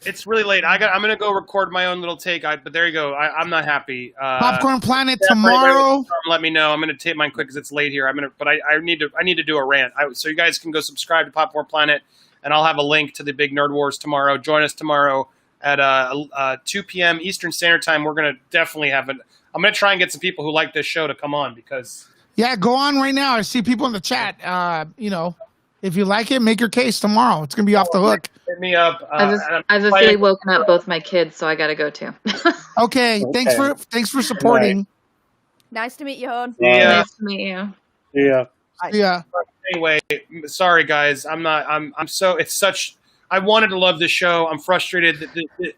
[SPEAKER 12] It's really late. I'm gonna go record my own little take. But there you go. I'm not happy.
[SPEAKER 1] Popcorn Planet tomorrow.
[SPEAKER 12] Let me know. I'm gonna take mine quick because it's late here. But I need to do a rant. So you guys can go subscribe to Popcorn Planet, and I'll have a link to the big Nerd Wars tomorrow. Join us tomorrow at 2 p.m. Eastern Standard Time. We're gonna definitely have I'm gonna try and get some people who like this show to come on because.
[SPEAKER 1] Yeah, go on right now. I see people in the chat. If you like it, make your case tomorrow. It's gonna be off the hook.
[SPEAKER 12] Hit me up.
[SPEAKER 7] I've officially woken up both my kids, so I gotta go too.
[SPEAKER 1] Okay. Thanks for supporting.
[SPEAKER 11] Right. Nice to meet you, Hon.
[SPEAKER 7] Yeah. Nice to meet you.
[SPEAKER 8] Yeah.
[SPEAKER 1] Yeah.
[SPEAKER 12] Anyway, sorry guys. I wanted to love this show. I'm frustrated that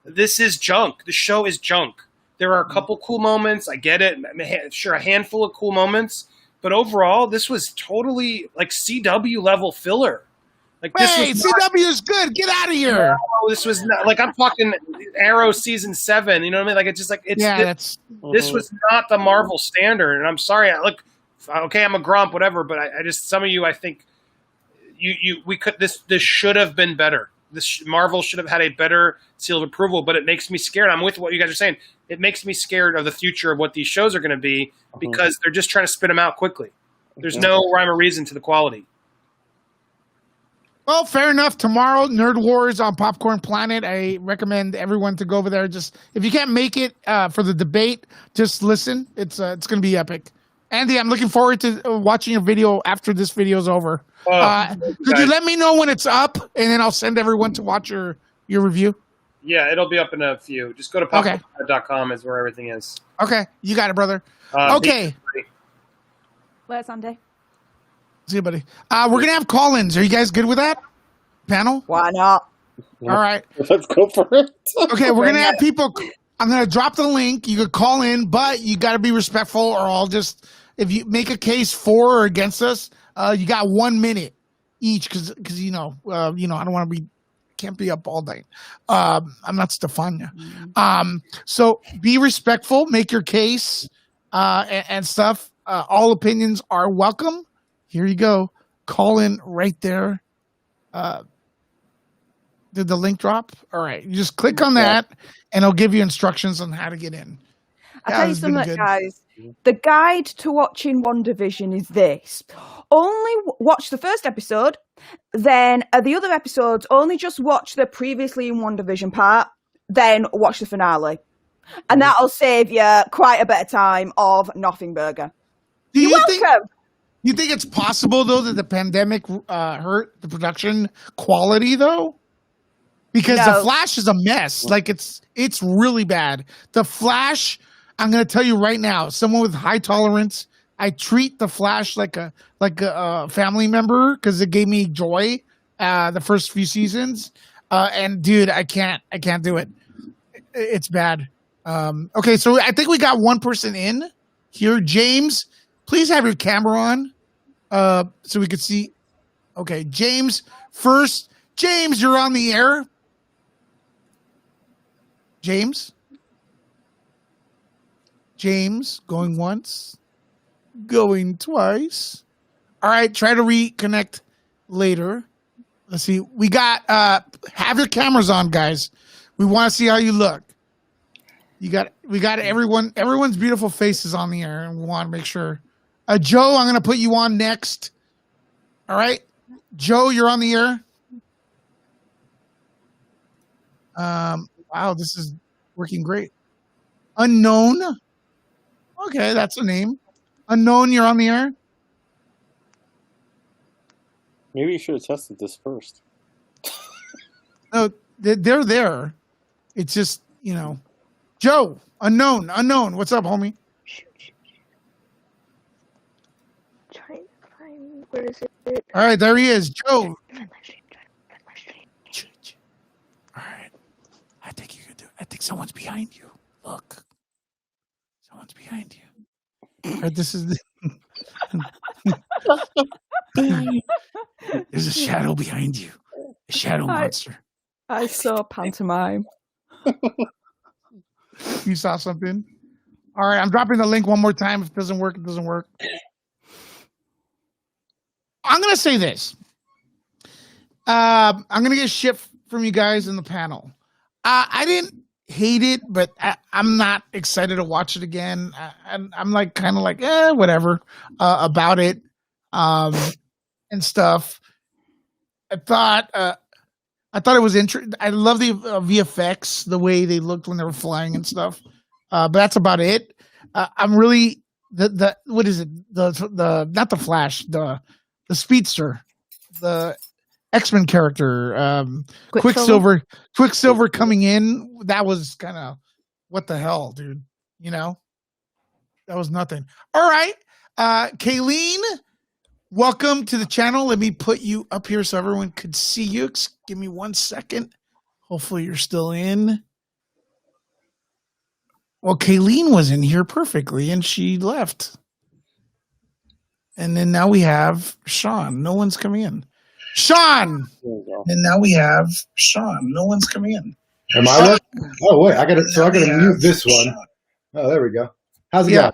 [SPEAKER 12] this is junk. The show is junk. There are a couple cool moments. I get it. Sure, a handful of cool moments. But overall, this was totally like CW level filler. Like this
[SPEAKER 1] CW is good. Get out of here.
[SPEAKER 12] No, this was not like I'm talking Arrow season 7. You know what I mean? Like it's just like this was not the Marvel standard. And I'm sorry. Okay, I'm a grump, whatever. But I just some of you, I think this should have been better. Marvel should have had a better seal of approval. But it makes me scared. I'm with what you guys are saying. It makes me scared of the future of what these shows are going to be because they're just trying to spit them out quickly. There's no rhyme or reason to the quality.
[SPEAKER 1] Well, fair enough. Tomorrow, Nerd Wars on Popcorn Planet. I recommend everyone to go over there. Just if you can't make it for the debate, just listen. It's going to be epic. Andy, I'm looking forward to watching your video after this video is over. Could you let me know when it's up, and then I'll send everyone to watch your review?
[SPEAKER 12] Yeah, it'll be up in a few. Just go to popcorn.com is where everything is.
[SPEAKER 1] Okay, you got it, brother. Okay.
[SPEAKER 11] Where's Andy?
[SPEAKER 1] See you, buddy. We're going to have call-ins. Are you guys good with that? Panel?
[SPEAKER 11] Why not?
[SPEAKER 1] All right.
[SPEAKER 8] Let's go for it.
[SPEAKER 1] Okay, we're going to have people. I'm going to drop the link. You could call in, but you got to be respectful, or I'll just, if you make a case for or against us, you got 1 minute each because I don't want to be, can't be up all night. I'm not Stefania. So be respectful, make your case and stuff. All opinions are welcome. Here you go. Call in right there. Did the link drop? All right. You just click on that and it'll give you instructions on how to get in.
[SPEAKER 11] I'll tell you something, guys. The guide to watching WandaVision is this. Only watch the first episode, then the other episodes, only just watch the previously in WandaVision part, then watch the finale. And that'll save you quite a bit of time of Nothing Burger. You're welcome.
[SPEAKER 1] You think it's possible, though, that the pandemic hurt the production quality, though? Because The Flash is a mess. Like, it's really bad. The Flash, I'm going to tell you right now, someone with high tolerance, I treat The Flash like a family member because it gave me joy the first few seasons. And, dude, I can't do it. It's bad. Okay, so I think we got one person in here. James, please have your camera on so we could see. Okay, James first. James, you're on the air. James, going once, going twice. All right, try to reconnect later. Let's see. We got have your cameras on, guys. We want to see how you look. We got everyone's beautiful faces on the air, and we want to make sure. Joe, I'm going to put you on next. All right, Joe, you're on the air. Wow, this is working great. Unknown. Okay, that's a name. Unknown, you're on the air.
[SPEAKER 8] Maybe you should have tested this first.
[SPEAKER 1] No, they're there. It's just, Joe, unknown. What's up, homie?
[SPEAKER 13] Trying to find, where is it?
[SPEAKER 1] All right, there he is, Joe. All right, I think you can do it. I think someone's behind you. Look, someone's behind you. All right, this is there's a shadow behind you. A shadow monster.
[SPEAKER 11] I saw pantomime.
[SPEAKER 1] You saw something? All right, I'm dropping the link one more time. If it doesn't work, it doesn't work. I'm going to say this. I'm going to get shit from you guys in the panel. I didn't hate it, but I'm not excited to watch it again. I'm like kind of like, whatever about it and stuff. I thought it was interesting. I love the VFX, the way they looked when they were flying and stuff. But that's about it. I'm really the what is it? The not the Flash, the Speedster, the X-Men character, Quicksilver coming in. That was kind of what the hell, dude. That was nothing. All right, Kayleen. Welcome to the channel. Let me put you up here so everyone could see you. Give me 1 second. Hopefully you're still in. Well, Kayleen was in here perfectly and she left. And then now we have Sean. No one's coming in. Sean! And now we have Sean. No one's coming in.
[SPEAKER 14] Am I? Oh, wait. I got to mute this one. Oh, there we go. How's it going?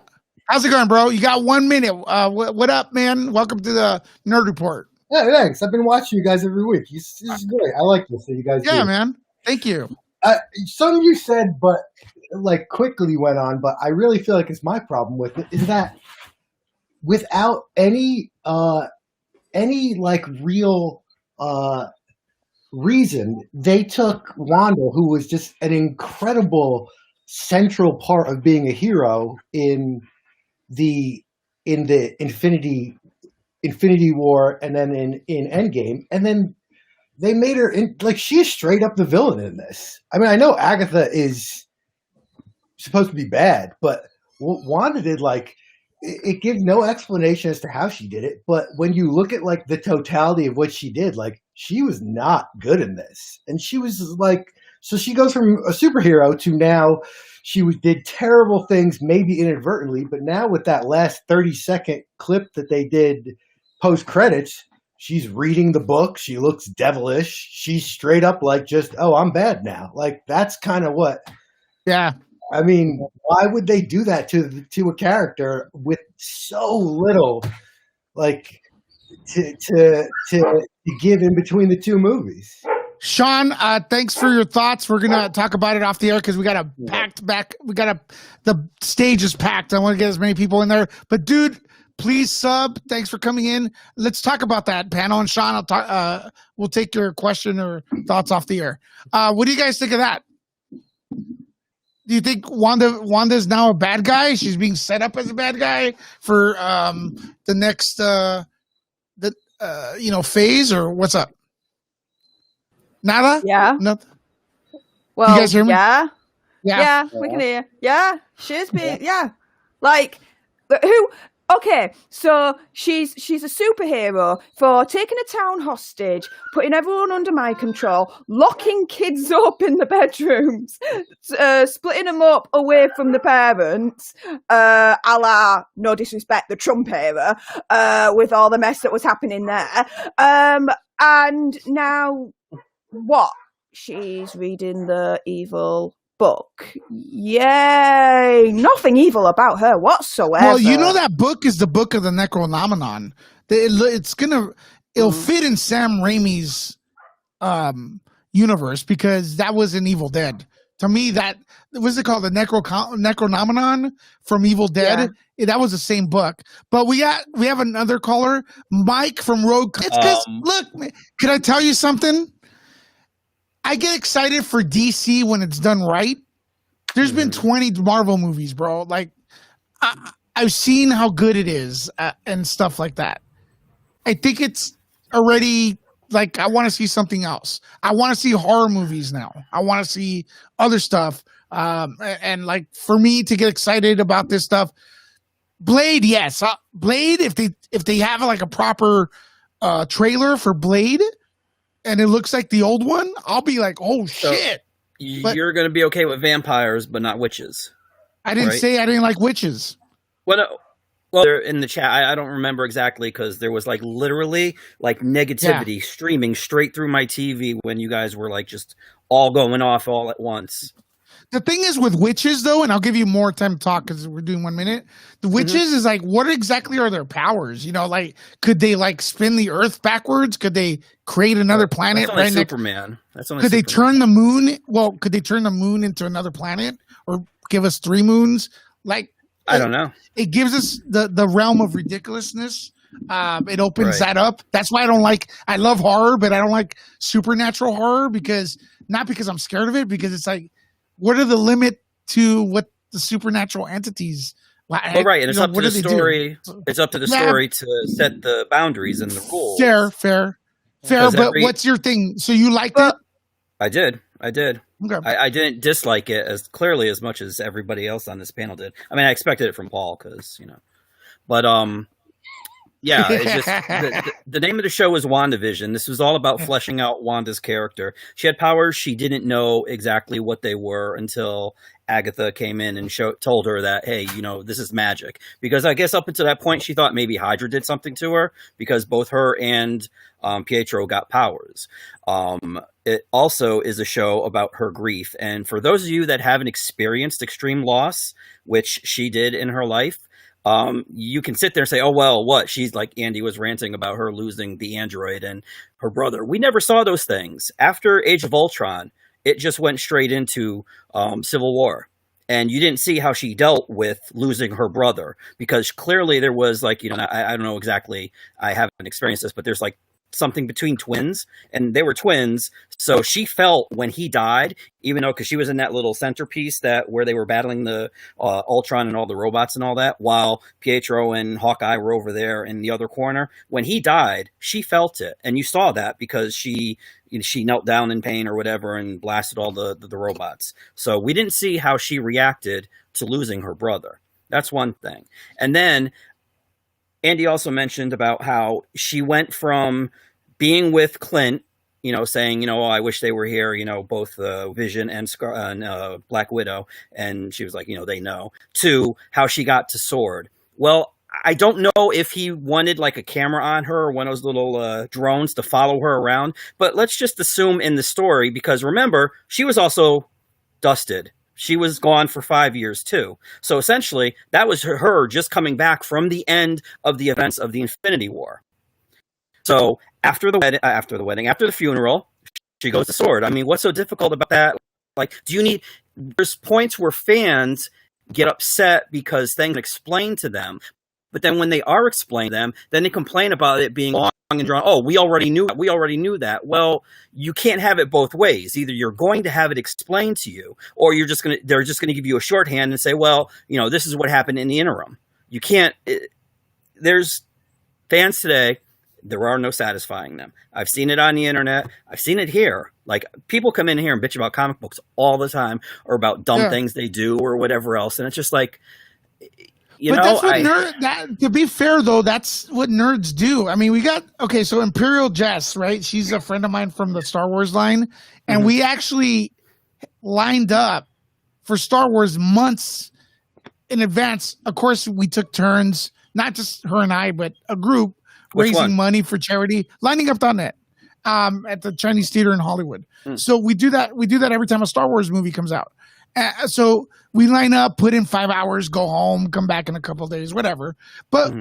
[SPEAKER 1] How's it going, bro? You got 1 minute. What up, man? Welcome to the Nerd Report.
[SPEAKER 14] Yeah, thanks. I've been watching you guys every week. This is great. I like this that you guys do.
[SPEAKER 1] Yeah, man. Thank you.
[SPEAKER 14] Something you said, but like quickly went on, but I really feel like it's my problem with it, is that without any like real reason, they took Wanda, who was just an incredible central part of being a hero in the Infinity War and then in Endgame, and then they made her like she is straight up the villain in this. I mean, I know Agatha is supposed to be bad, but what Wanda did, like, it gives no explanation as to how she did it. But when you look at like the totality of what she did, like she was not good in this, and she was like, so she goes from a superhero to now did terrible things, maybe inadvertently, but now with that last 30-second clip that they did post credits. She's reading the book. She looks devilish. She's straight up like just, oh, I'm bad now. Like that's kind of what.
[SPEAKER 1] Yeah.
[SPEAKER 14] I mean, why would they do that to a character with so little, like, to give in between the two movies?
[SPEAKER 1] Sean, thanks for your thoughts. We're gonna talk about it off the air because we got a packed back. The stage is packed. I want to get as many people in there. But dude, please sub. Thanks for coming in. Let's talk about that panel. And Sean, we'll take your question or thoughts off the air. What do you guys think of that? Do you think Wanda's now a bad guy? She's being set up as a bad guy for the next phase, or what's up? Nada?
[SPEAKER 11] Yeah.
[SPEAKER 1] Nothing.
[SPEAKER 11] Well,
[SPEAKER 1] you guys hear me?
[SPEAKER 11] Yeah, we can hear. Yeah, she's been. Yeah, like who? Okay, so she's a superhero for taking a town hostage, putting everyone under my control, locking kids up in the bedrooms, splitting them up away from the parents, a la, no disrespect, the Trump era, with all the mess that was happening there. And now, what? She's reading the evil book. Yay! Nothing evil about her whatsoever.
[SPEAKER 1] Well, you know that book is the book of the Necronomicon. It'll fit in Sam Raimi's universe because that was in Evil Dead. To me, that what's it called? The Necronomicon from Evil Dead. Yeah, that was the same book. But we have another caller, Mike from Rogue. It's because look, can I tell you something? I get excited for DC when it's done right. There's been 20 Marvel movies, bro. Like, I've seen how good it is and stuff like that. I think it's already, like, I want to see something else. I want to see horror movies now. I want to see other stuff. And, like, for me to get excited about this stuff, Blade, yes. Blade, if they have, like, a proper trailer for Blade, and it looks like the old one, I'll be like, oh, shit.
[SPEAKER 15] You're going to be okay with vampires, but not witches.
[SPEAKER 1] I didn't say I didn't like witches.
[SPEAKER 15] Well, they're in the chat, I don't remember exactly because there was like literally like negativity streaming straight through my TV when you guys were like just all going off all at once.
[SPEAKER 1] The thing is with witches, though, and I'll give you more time to talk because we're doing 1 minute. The witches is like, what exactly are their powers? You know, like, could they like spin the earth backwards? Could they create another planet?
[SPEAKER 15] That's only Superman. That's only
[SPEAKER 1] could
[SPEAKER 15] Superman.
[SPEAKER 1] they turn the moon? Well, could they turn the moon into another planet or give us 3 moons? Like,
[SPEAKER 15] I don't know.
[SPEAKER 1] It gives us the realm of ridiculousness. It opens that up. That's why I love horror, but I don't like supernatural horror not because I'm scared of it, because it's like, what are the limit to what the supernatural entities?
[SPEAKER 15] Well, right, and it's up to the story. It's up to the story to set the boundaries and the rules.
[SPEAKER 1] Fair. But what's your thing? So you liked it?
[SPEAKER 15] I did. Okay.
[SPEAKER 1] I
[SPEAKER 15] didn't dislike it as clearly as much as everybody else on this panel did. I mean, I expected it from Paul because but yeah, it's just the name of the show is WandaVision. This was all about fleshing out Wanda's character. She had powers. She didn't know exactly what they were until Agatha came in and told her that, hey, this is magic. Because I guess up until that point, she thought maybe Hydra did something to her because both her and Pietro got powers. It also is a show about her grief. And for those of you that haven't experienced extreme loss, which she did in her life, you can sit there and say, oh, well, what? She's like Andy was ranting about her losing the android and her brother. We never saw those things. After Age of Ultron, it just went straight into Civil War. And you didn't see how she dealt with losing her brother because clearly there was like, I don't know exactly. I haven't experienced this, but there's like something between twins, and they were twins. So she felt when he died, even though, because she was in that little centerpiece where they were battling the Ultron and all the robots and all that, while Pietro and Hawkeye were over there in the other corner. When he died, she felt it, and you saw that because she knelt down in pain or whatever and blasted all the robots. So we didn't see how she reacted to losing her brother. That's one thing. And then Andy also mentioned about how she went from being with Clint, saying, oh, I wish they were here, both Vision and Black Widow. And she was like, they know, to how she got to Sword. Well, I don't know if he wanted like a camera on her or one of those little drones to follow her around. But let's just assume in the story, because remember, she was also dusted. She was gone for 5 years too. So essentially, that was her just coming back from the end of the events of the Infinity War. So after the funeral, she goes to Sword. I mean, what's so difficult about that? Like, there's points where fans get upset because things are explained to them. But then when they are explained to them, then they complain about it being long and drawn. Oh, we already knew that. Well, you can't have it both ways. Either you're going to have it explained to you, or they're just gonna give you a shorthand and say, well, this is what happened in the interim. You can't. There's fans today. There are no satisfying them. I've seen it on the internet. I've seen it here. Like, people come in here and bitch about comic books all the time, or about dumb things they do or whatever else, and it's just like.
[SPEAKER 1] To be fair, though, that's what nerds do. I mean, so Imperial Jess, right? She's a friend of mine from the Star Wars line, and we actually lined up for Star Wars months in advance. Of course, we took turns, not just her and I, but a group raising money for charity, lining up on it at the Chinese Theater in Hollywood. So we do that. We do that every time a Star Wars movie comes out. So we line up, put in 5 hours, go home, come back in a couple of days, whatever. But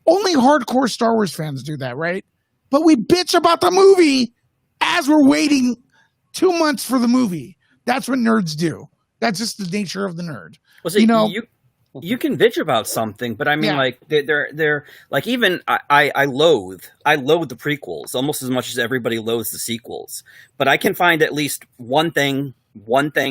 [SPEAKER 1] only hardcore Star Wars fans do that, right? But we bitch about the movie as we're waiting 2 months for the movie. That's what nerds do. That's just the nature of the nerd.
[SPEAKER 15] Well, see, you can bitch about something, but I mean, like they're like, even I loathe the prequels almost as much as everybody loathes the sequels. But I can find at least one thing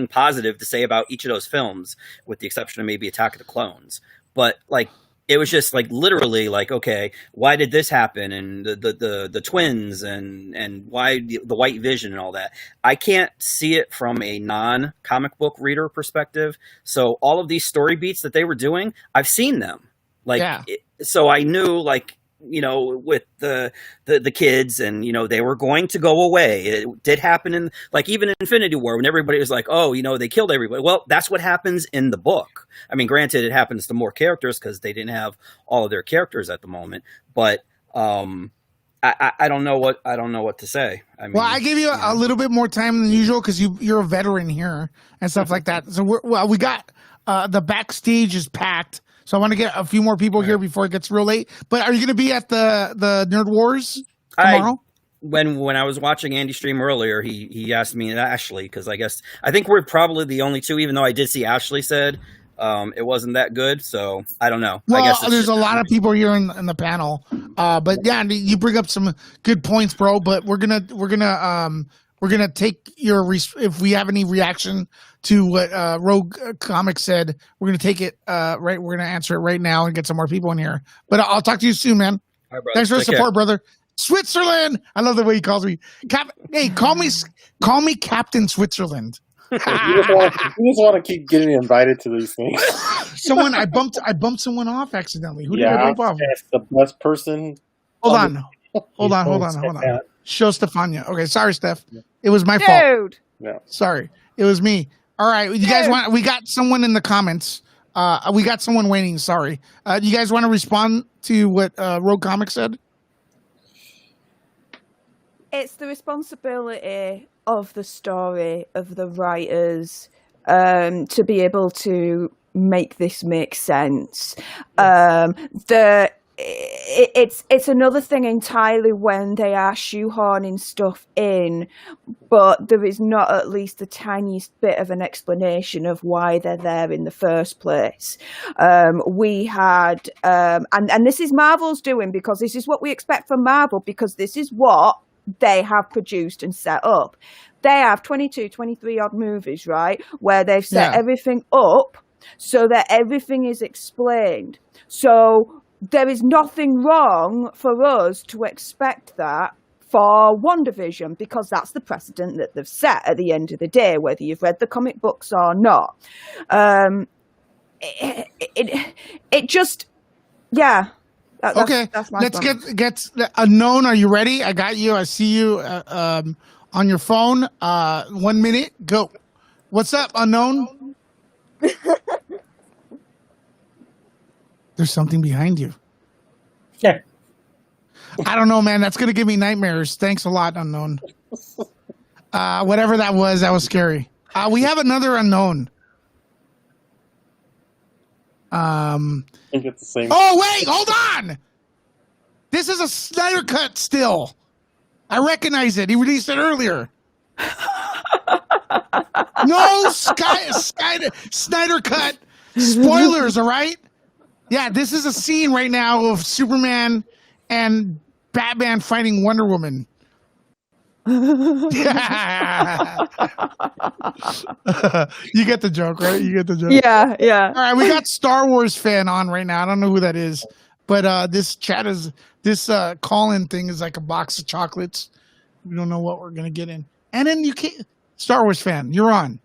[SPEAKER 15] positive to say about each of those films, with the exception of maybe Attack of the Clones. But like, it was just like literally like, okay, why did this happen? And the twins and why the White Vision and all that. I can't see it from a non-comic book reader perspective. So all of these story beats that they were doing, I've seen them. So I knew, like, with the kids, and they were going to go away. It did happen in, like, even in Infinity War, when everybody was like, oh, they killed everybody. Well, that's what happens in the book. I mean, granted, it happens to more characters because they didn't have all of their characters at the moment. But I don't know what to say. I mean,
[SPEAKER 1] I gave you a little bit more time than usual because you're a veteran here and stuff like that. So we got the backstage is packed. So I want to get a few more people here before it gets real late. But are you going to be at the Nerd Wars tomorrow?
[SPEAKER 15] When I was watching Andy stream earlier, he asked me and Ashley, because I think we're probably the only two, even though I did see Ashley said it wasn't that good. So I don't know.
[SPEAKER 1] Well,
[SPEAKER 15] I guess
[SPEAKER 1] there's a lot of people here in the panel. But yeah, you bring up some good points, bro. But we're gonna take your if we have any reaction to what Rogue Comics said, we're gonna take it right. We're gonna answer it right now and get some more people in here. But I'll talk to you soon, man.
[SPEAKER 15] All right,
[SPEAKER 1] thanks for the support, brother. Switzerland. I love the way he calls me. Hey, call me Captain Switzerland.
[SPEAKER 8] You just want to keep getting invited to these things.
[SPEAKER 1] I bumped someone off accidentally. Who did I bump off?
[SPEAKER 8] That's the best person.
[SPEAKER 1] Hold on. Show Stefania. Okay, sorry, Steph. It was my fault.
[SPEAKER 8] No.
[SPEAKER 1] Sorry. It was me. All right. You guys we got someone in the comments. We got someone waiting. Sorry. You guys want to respond to what Rogue Comics said?
[SPEAKER 11] It's the responsibility of the story, of the writers, to be able to make this make sense. it's another thing entirely when they are shoehorning stuff in, but there is not at least the tiniest bit of an explanation of why they're there in the first place. We had, and this is Marvel's doing, because this is what we expect from Marvel, because this is what they have produced and set up. They have 22, 23 odd movies, right, where they've set everything up so that everything is explained. So there is nothing wrong for us to expect that for WandaVision, because that's the precedent that they've set at the end of the day, whether you've read the comic books or not. It just,
[SPEAKER 1] okay, let's get Unknown. Are you ready? I got you. I see you on your phone. 1 minute, go. What's up, Unknown? There's something behind you.
[SPEAKER 4] Yeah.
[SPEAKER 1] I don't know, man. That's gonna give me nightmares. Thanks a lot, Unknown. Whatever that was scary. We have another Unknown.
[SPEAKER 8] I think it's the same.
[SPEAKER 1] Oh wait, hold on. This is a Snyder cut still. I recognize it. He released it earlier. No Snyder cut. Spoilers, all right? Yeah, this is a scene right now of Superman and Batman fighting Wonder Woman. You get the joke, right? You get the joke.
[SPEAKER 11] Yeah.
[SPEAKER 1] All right, we got Star Wars fan on right now. I don't know who that is, but this call-in thing is like a box of chocolates. We don't know what we're gonna get in, and then you can't. Star Wars fan, you're on.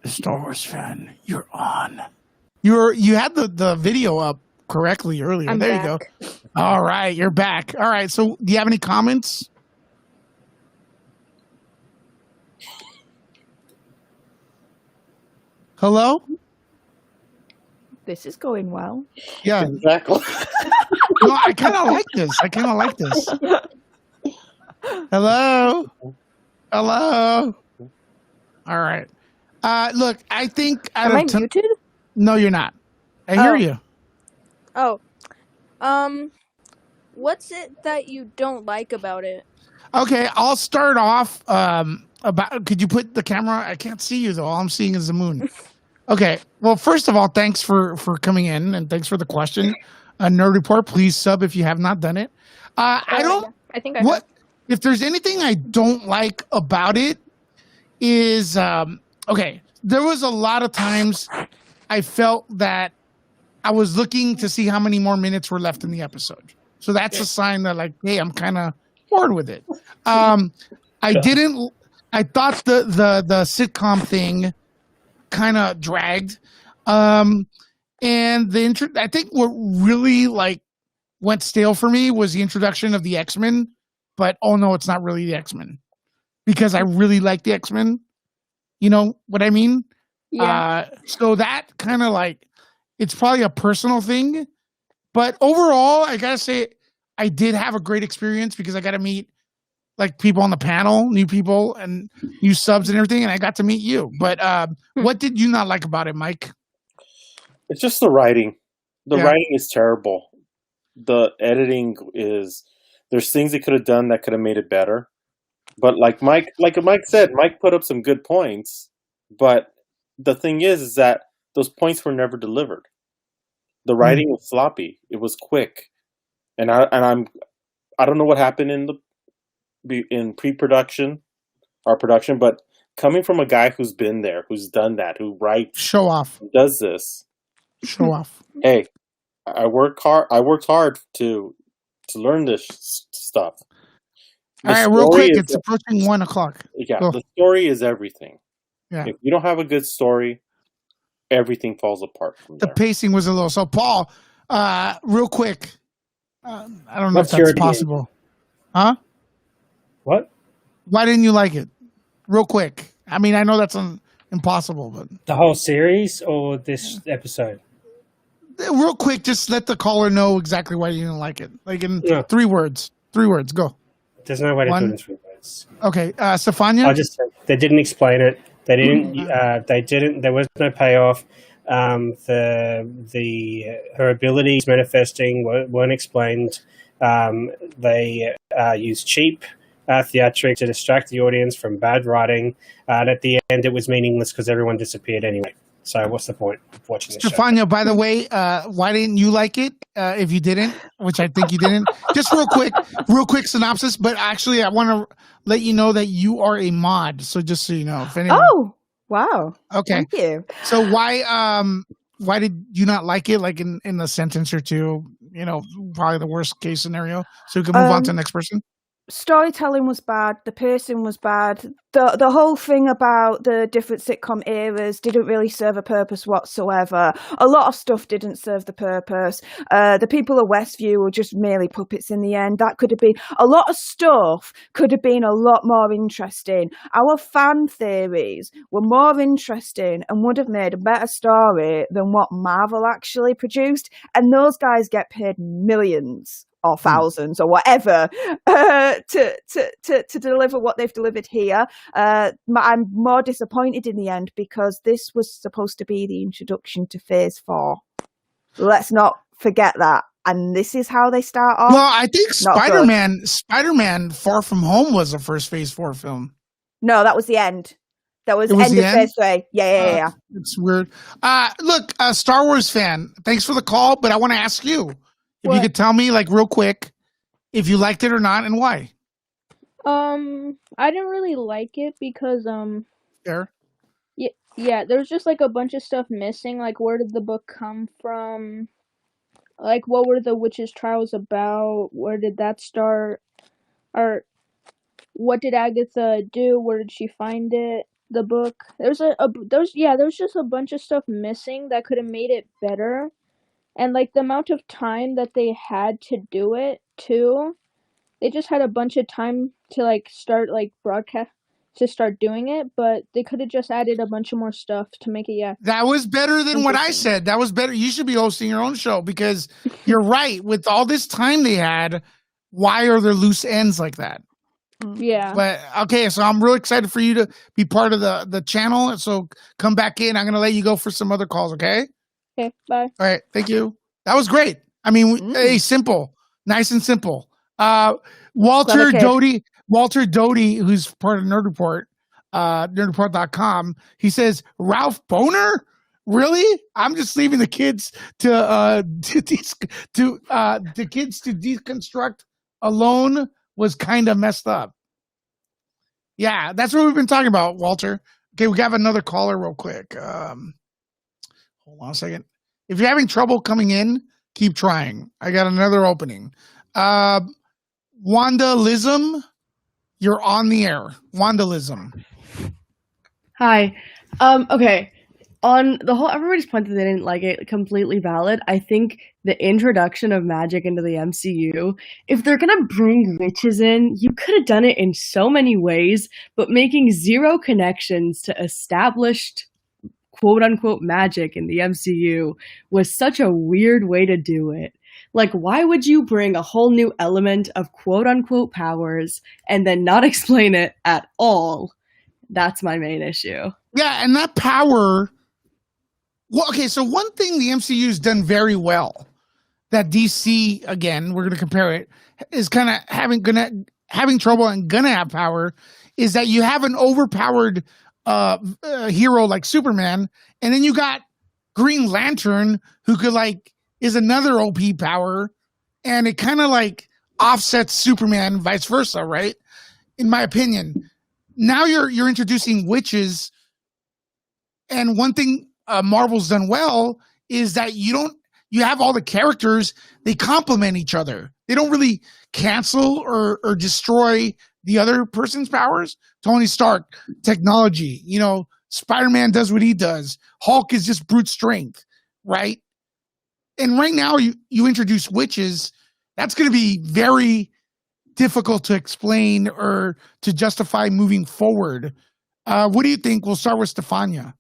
[SPEAKER 1] Star Wars fan, you're on. You had the video up correctly earlier.
[SPEAKER 13] I'm
[SPEAKER 1] there
[SPEAKER 13] back.
[SPEAKER 1] you go. All right, you're back. All right, so do you have any comments? Hello?
[SPEAKER 11] This is going well.
[SPEAKER 1] Yeah.
[SPEAKER 8] Exactly.
[SPEAKER 1] No, I kind of like this. Hello? All right. Look, I think...
[SPEAKER 13] Am I muted?
[SPEAKER 1] No, you're not. I hear you.
[SPEAKER 13] Oh. What's it that you don't like about it?
[SPEAKER 1] Okay, I'll start off could you put the camera? I can't see you, though. All I'm seeing is the moon. Okay. Well, first of all, thanks for coming in, and thanks for the question. Nerd Report, please sub if you have not done it. I think I have. If there's anything I don't like about it is, okay, there was a lot of times I felt that I was looking to see how many more minutes were left in the episode. So that's a sign that, like, hey, I'm kind of bored with it. I thought the sitcom thing kind of dragged. And I think what really went stale for me was the introduction of the X-Men, but oh no, it's not really the X-Men, because I really like the X-Men. You know what I mean?
[SPEAKER 13] Yeah.
[SPEAKER 1] So that kind of it's probably a personal thing, but overall, I gotta say I did have a great experience because I got to meet people on the panel, new people and new subs and everything, and I got to meet you. But what did you not like about it, Mike?
[SPEAKER 8] It's just the writing. The writing is terrible. The editing is. There's things they could have done that could have made it better. But like Mike said, Mike put up some good points. But the thing is that those points were never delivered. The writing was sloppy. It was quick, and I don't know what happened in pre-production or production, but coming from a guy who's been there, who's done that, who writes,
[SPEAKER 1] show off,
[SPEAKER 8] does this,
[SPEAKER 1] show off.
[SPEAKER 8] Hey, I worked hard to learn this stuff.
[SPEAKER 1] All right, real quick, it's approaching 1 o'clock.
[SPEAKER 8] Yeah, the story is everything.
[SPEAKER 1] Yeah.
[SPEAKER 8] If you don't have a good story, everything falls apart from there.
[SPEAKER 1] The pacing was a little. So, Paul, real quick, I don't know if that's possible. Huh?
[SPEAKER 4] What?
[SPEAKER 1] Why didn't you like it? Real quick. I mean, I know that's impossible, but
[SPEAKER 4] the whole series or this episode?
[SPEAKER 1] Real quick, just let the caller know exactly why you didn't like it. In 3 words. 3 words. Go.
[SPEAKER 4] There's no way to do it in 3 words.
[SPEAKER 1] Okay, Stefania?
[SPEAKER 4] I just said they didn't explain it. They didn't. They didn't. There was no payoff. Her abilities manifesting weren't explained. They used cheap theatrics to distract the audience from bad writing, and at the end, it was meaningless because everyone disappeared anyway. So, what's the point of watching the show?
[SPEAKER 1] Stefania, by the way, why didn't you like it? If you didn't, which I think you didn't, just real quick synopsis. But actually, I want to let you know that you are a mod. So just so you know, if anyone.
[SPEAKER 11] Oh, wow.
[SPEAKER 1] Okay.
[SPEAKER 11] Thank you.
[SPEAKER 1] So why did you not like it? Like in a sentence or two, probably the worst case scenario. So we can move on to the next person.
[SPEAKER 11] Storytelling was bad. The pacing was bad. The whole thing about the different sitcom eras didn't really serve a purpose whatsoever. A lot of stuff didn't serve the purpose. The people of Westview were just merely puppets in the end. That could have been a lot of stuff. Could have been a lot more interesting. Our fan theories were more interesting and would have made a better story than what Marvel actually produced. And those guys get paid millions or thousands or whatever to deliver what they've delivered here. I'm more disappointed in the end because this was supposed to be the introduction to Phase 4. Let's not forget that. And this is how they start off.
[SPEAKER 1] Well, I think Spider-Man Far From Home was the first Phase 4 film.
[SPEAKER 11] No, that was the end. That was end of Phase 3. Yeah.
[SPEAKER 1] It's weird. Look, Star Wars fan, thanks for the call, but I want to ask you. If you could tell me, like, real quick, if you liked it or not and why.
[SPEAKER 16] I didn't really like it because
[SPEAKER 1] Fair.
[SPEAKER 16] Yeah, there's just like a bunch of stuff missing. Like, where did the book come from? Like, what were the witches' trials about? Where did that start? Or what did Agatha do? Where did she find it? The book. There's just a bunch of stuff missing that could have made it better. And, like, the amount of time that they had to do it, too, they just had a bunch of time to, like, start, like, broadcast, to start doing it, but they could have just added a bunch of more stuff to make it,
[SPEAKER 1] That was better than what I said. That was better. You should be hosting your own show because you're right. With all this time they had, why are there loose ends like that?
[SPEAKER 16] Yeah.
[SPEAKER 1] But, okay, so I'm real excited for you to be part of the channel. So come back in. I'm going to let you go for some other calls, okay?
[SPEAKER 16] Okay, bye.
[SPEAKER 1] All right, thank you. That was great. I mean, simple, nice and simple. Walter Doty, who's part of Nerd Report, nerdreport.com, he says, Ralph Boner? Really? I'm just leaving the kids to deconstruct alone was kind of messed up. Yeah, that's what we've been talking about, Walter. Okay, we have another caller real quick. Hold on a second. If you're having trouble coming in, keep trying. I got another opening. Wandalism, you're on the air. Wandalism.
[SPEAKER 17] Hi. Okay. On the whole, everybody's point that they didn't like it, completely valid. I think the introduction of magic into the MCU, if they're going to bring witches in, you could have done it in so many ways, but making zero connections to established quote-unquote magic in the MCU was such a weird way to do it. Like, why would you bring a whole new element of quote-unquote powers and then not explain it at all? That's my main issue.
[SPEAKER 1] Yeah, and that power... Well, okay, so one thing the MCU's done very well that DC, again, we're going to compare it, is kind of having trouble and gonna have power, is that you have an overpowered hero like Superman, and then you got Green Lantern, who could is another OP power, and it kind of offsets Superman, vice versa, right? In my opinion. Now you're introducing witches, and one thing Marvel's done well is that you have all the characters, they complement each other. They don't really cancel or destroy the other person's powers. Tony Stark, technology, Spider-Man does what he does. Hulk is just brute strength, right? And right now you introduce witches. That's going to be very difficult to explain or to justify moving forward. What do you think? We'll start with Stefania.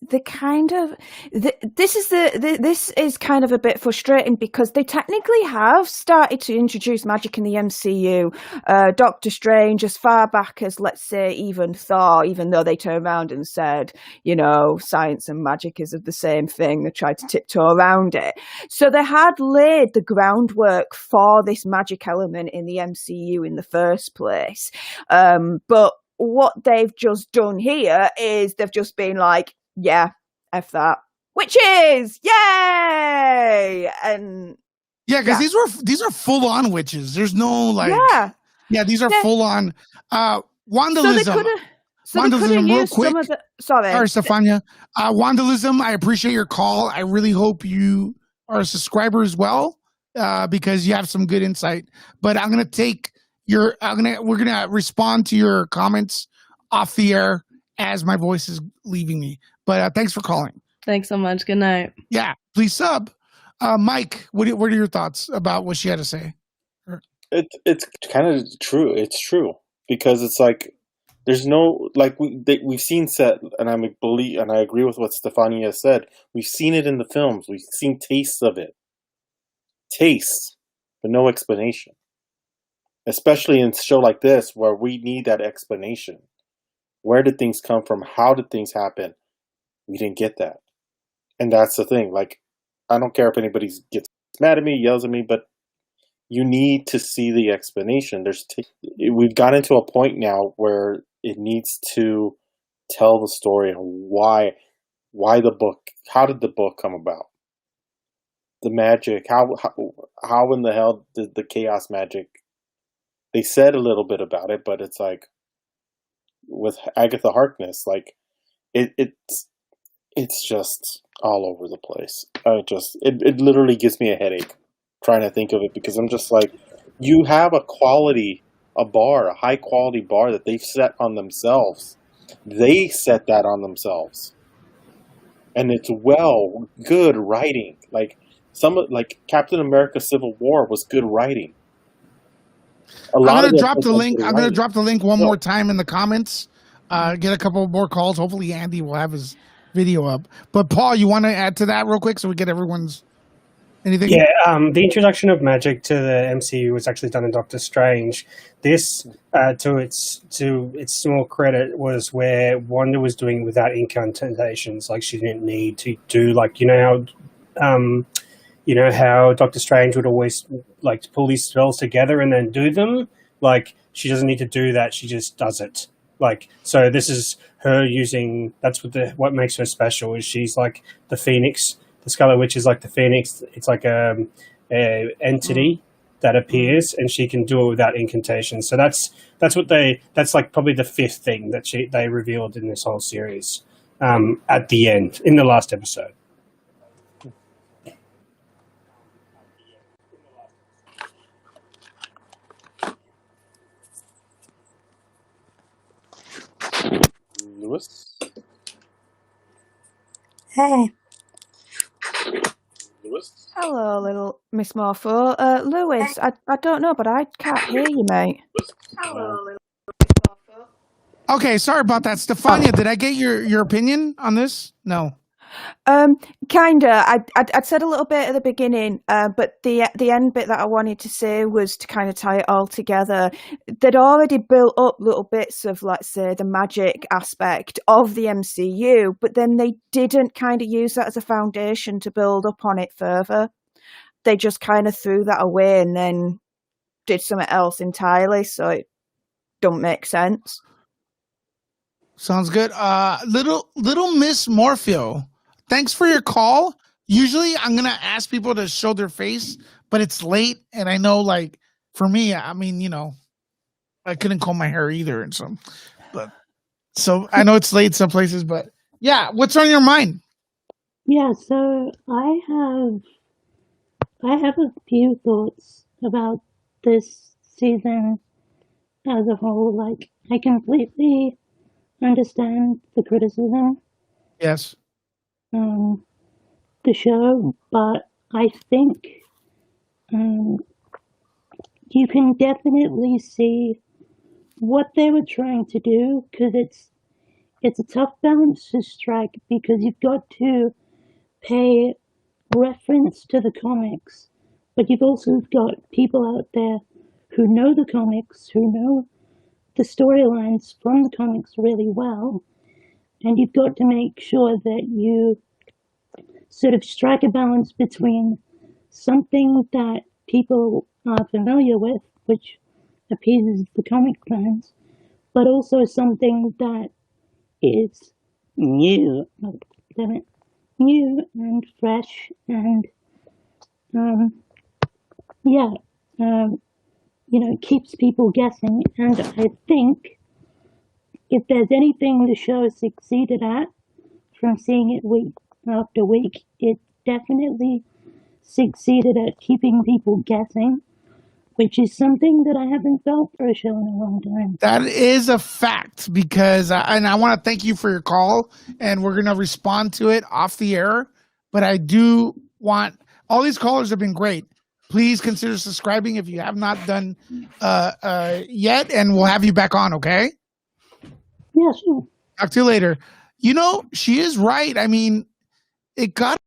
[SPEAKER 11] the kind of this is kind of a bit frustrating because they technically have started to introduce magic in the MCU. Doctor Strange, as far back as, let's say, even Thor, even though they turned around and said, you know, science and magic is of the same thing, they tried to tiptoe around it. So they had laid the groundwork for this magic element in the MCU in the first place. But what they've just done here is they've just been like, yeah, F that. Witches! Yay! And
[SPEAKER 1] yeah, because these are full on witches. There's no like these are full on vandalism. Vandalism, real quick. Sorry, Stefania. Vandalism, I appreciate your call. I really hope you are a subscriber as well, because you have some good insight. But I'm gonna take we're gonna respond to your comments off the air as my voice is leaving me. But thanks for calling.
[SPEAKER 17] Thanks so much. Good night.
[SPEAKER 1] Yeah, please sub. Mike, what are your thoughts about what she had to say?
[SPEAKER 8] It's kind of true. It's true because it's like there's no like we've seen set, and I agree with what Stefania said. We've seen it in the films. We've seen tastes of it, but no explanation. Especially in a show like this, where we need that explanation. Where did things come from? How did things happen? We didn't get that, and that's the thing. Like, I don't care if anybody gets mad at me, yells at me, but you need to see the explanation. We've gotten to a point now where it needs to tell the story of why the book. How did the book come about? The magic. How in the hell did the chaos magic? They said a little bit about it, but it's like with Agatha Harkness, like it's just all over the place. It literally gives me a headache trying to think of it because I'm just like, you have a high quality bar that they've set on themselves. They set that on themselves, and it's good writing. Like Captain America: Civil War was good writing.
[SPEAKER 1] I'm gonna drop the link. I'm gonna drop the link one more time in the comments. Get a couple more calls. Hopefully, Andy will have his video up. But Paul, you want to add to that real quick so we get everyone's anything?
[SPEAKER 4] Yeah, the introduction of magic to the MCU was actually done in Doctor Strange. This, to its small credit, was where Wanda was doing it without incantations. Like she didn't need to do how Doctor Strange would always like pull these spells together and then do them. Like she doesn't need to do that; she just does it. Like so, this is her using. That's what makes her special. Is she's like the Phoenix. The Scarlet Witch is like the Phoenix. It's like a entity that appears, and she can do it without incantations. So that's like probably the fifth thing that they revealed in this whole series at the end in the last episode.
[SPEAKER 8] Lewis?
[SPEAKER 11] Hey.
[SPEAKER 8] Lewis?
[SPEAKER 11] Hello, little Miss Morpho. Lewis, I don't know, but I can't hear you, mate.
[SPEAKER 7] Hello, little.
[SPEAKER 1] Okay, sorry about that. Stefania, did I get your opinion on this? No.
[SPEAKER 11] Kinda. I'd said a little bit at the beginning, but the end bit that I wanted to say was to kind of tie it all together. They'd already built up little bits of, let's say, the magic aspect of the MCU, but then they didn't kind of use that as a foundation to build up on it further. They just kind of threw that away and then did something else entirely, so it don't make sense.
[SPEAKER 1] Sounds good. Little Miss Morpheo, thanks for your call. Usually I'm going to ask people to show their face, but it's late. And I know, like, for me, I mean, you know, I couldn't comb my hair either. And so I know it's late some places, but yeah, what's on your mind?
[SPEAKER 18] Yeah, so I have a few thoughts about this season as a whole. Like, I completely understand the criticism.
[SPEAKER 1] Yes.
[SPEAKER 18] The show, but I think you can definitely see what they were trying to do, because it's a tough balance to strike because you've got to pay reference to the comics, but you've also got people out there who know the comics, who know the storylines from the comics really well, and you've got to make sure that you sort of strike a balance between something that people are familiar with, which appeases the comic fans, but also something that is new, new and fresh, and keeps people guessing. And I think if there's anything the show succeeded at, from seeing it week after week, it definitely succeeded at keeping people guessing, which is something that I haven't felt for a show in a long time.
[SPEAKER 1] That is a fact, because I want to thank you for your call, and we're going to respond to it off the air. But I do want, all these callers have been great. Please consider subscribing if you have not done yet, and we'll have you back on, okay?
[SPEAKER 18] Yeah, sure.
[SPEAKER 1] Talk to you later. You know, she is right. I mean, it got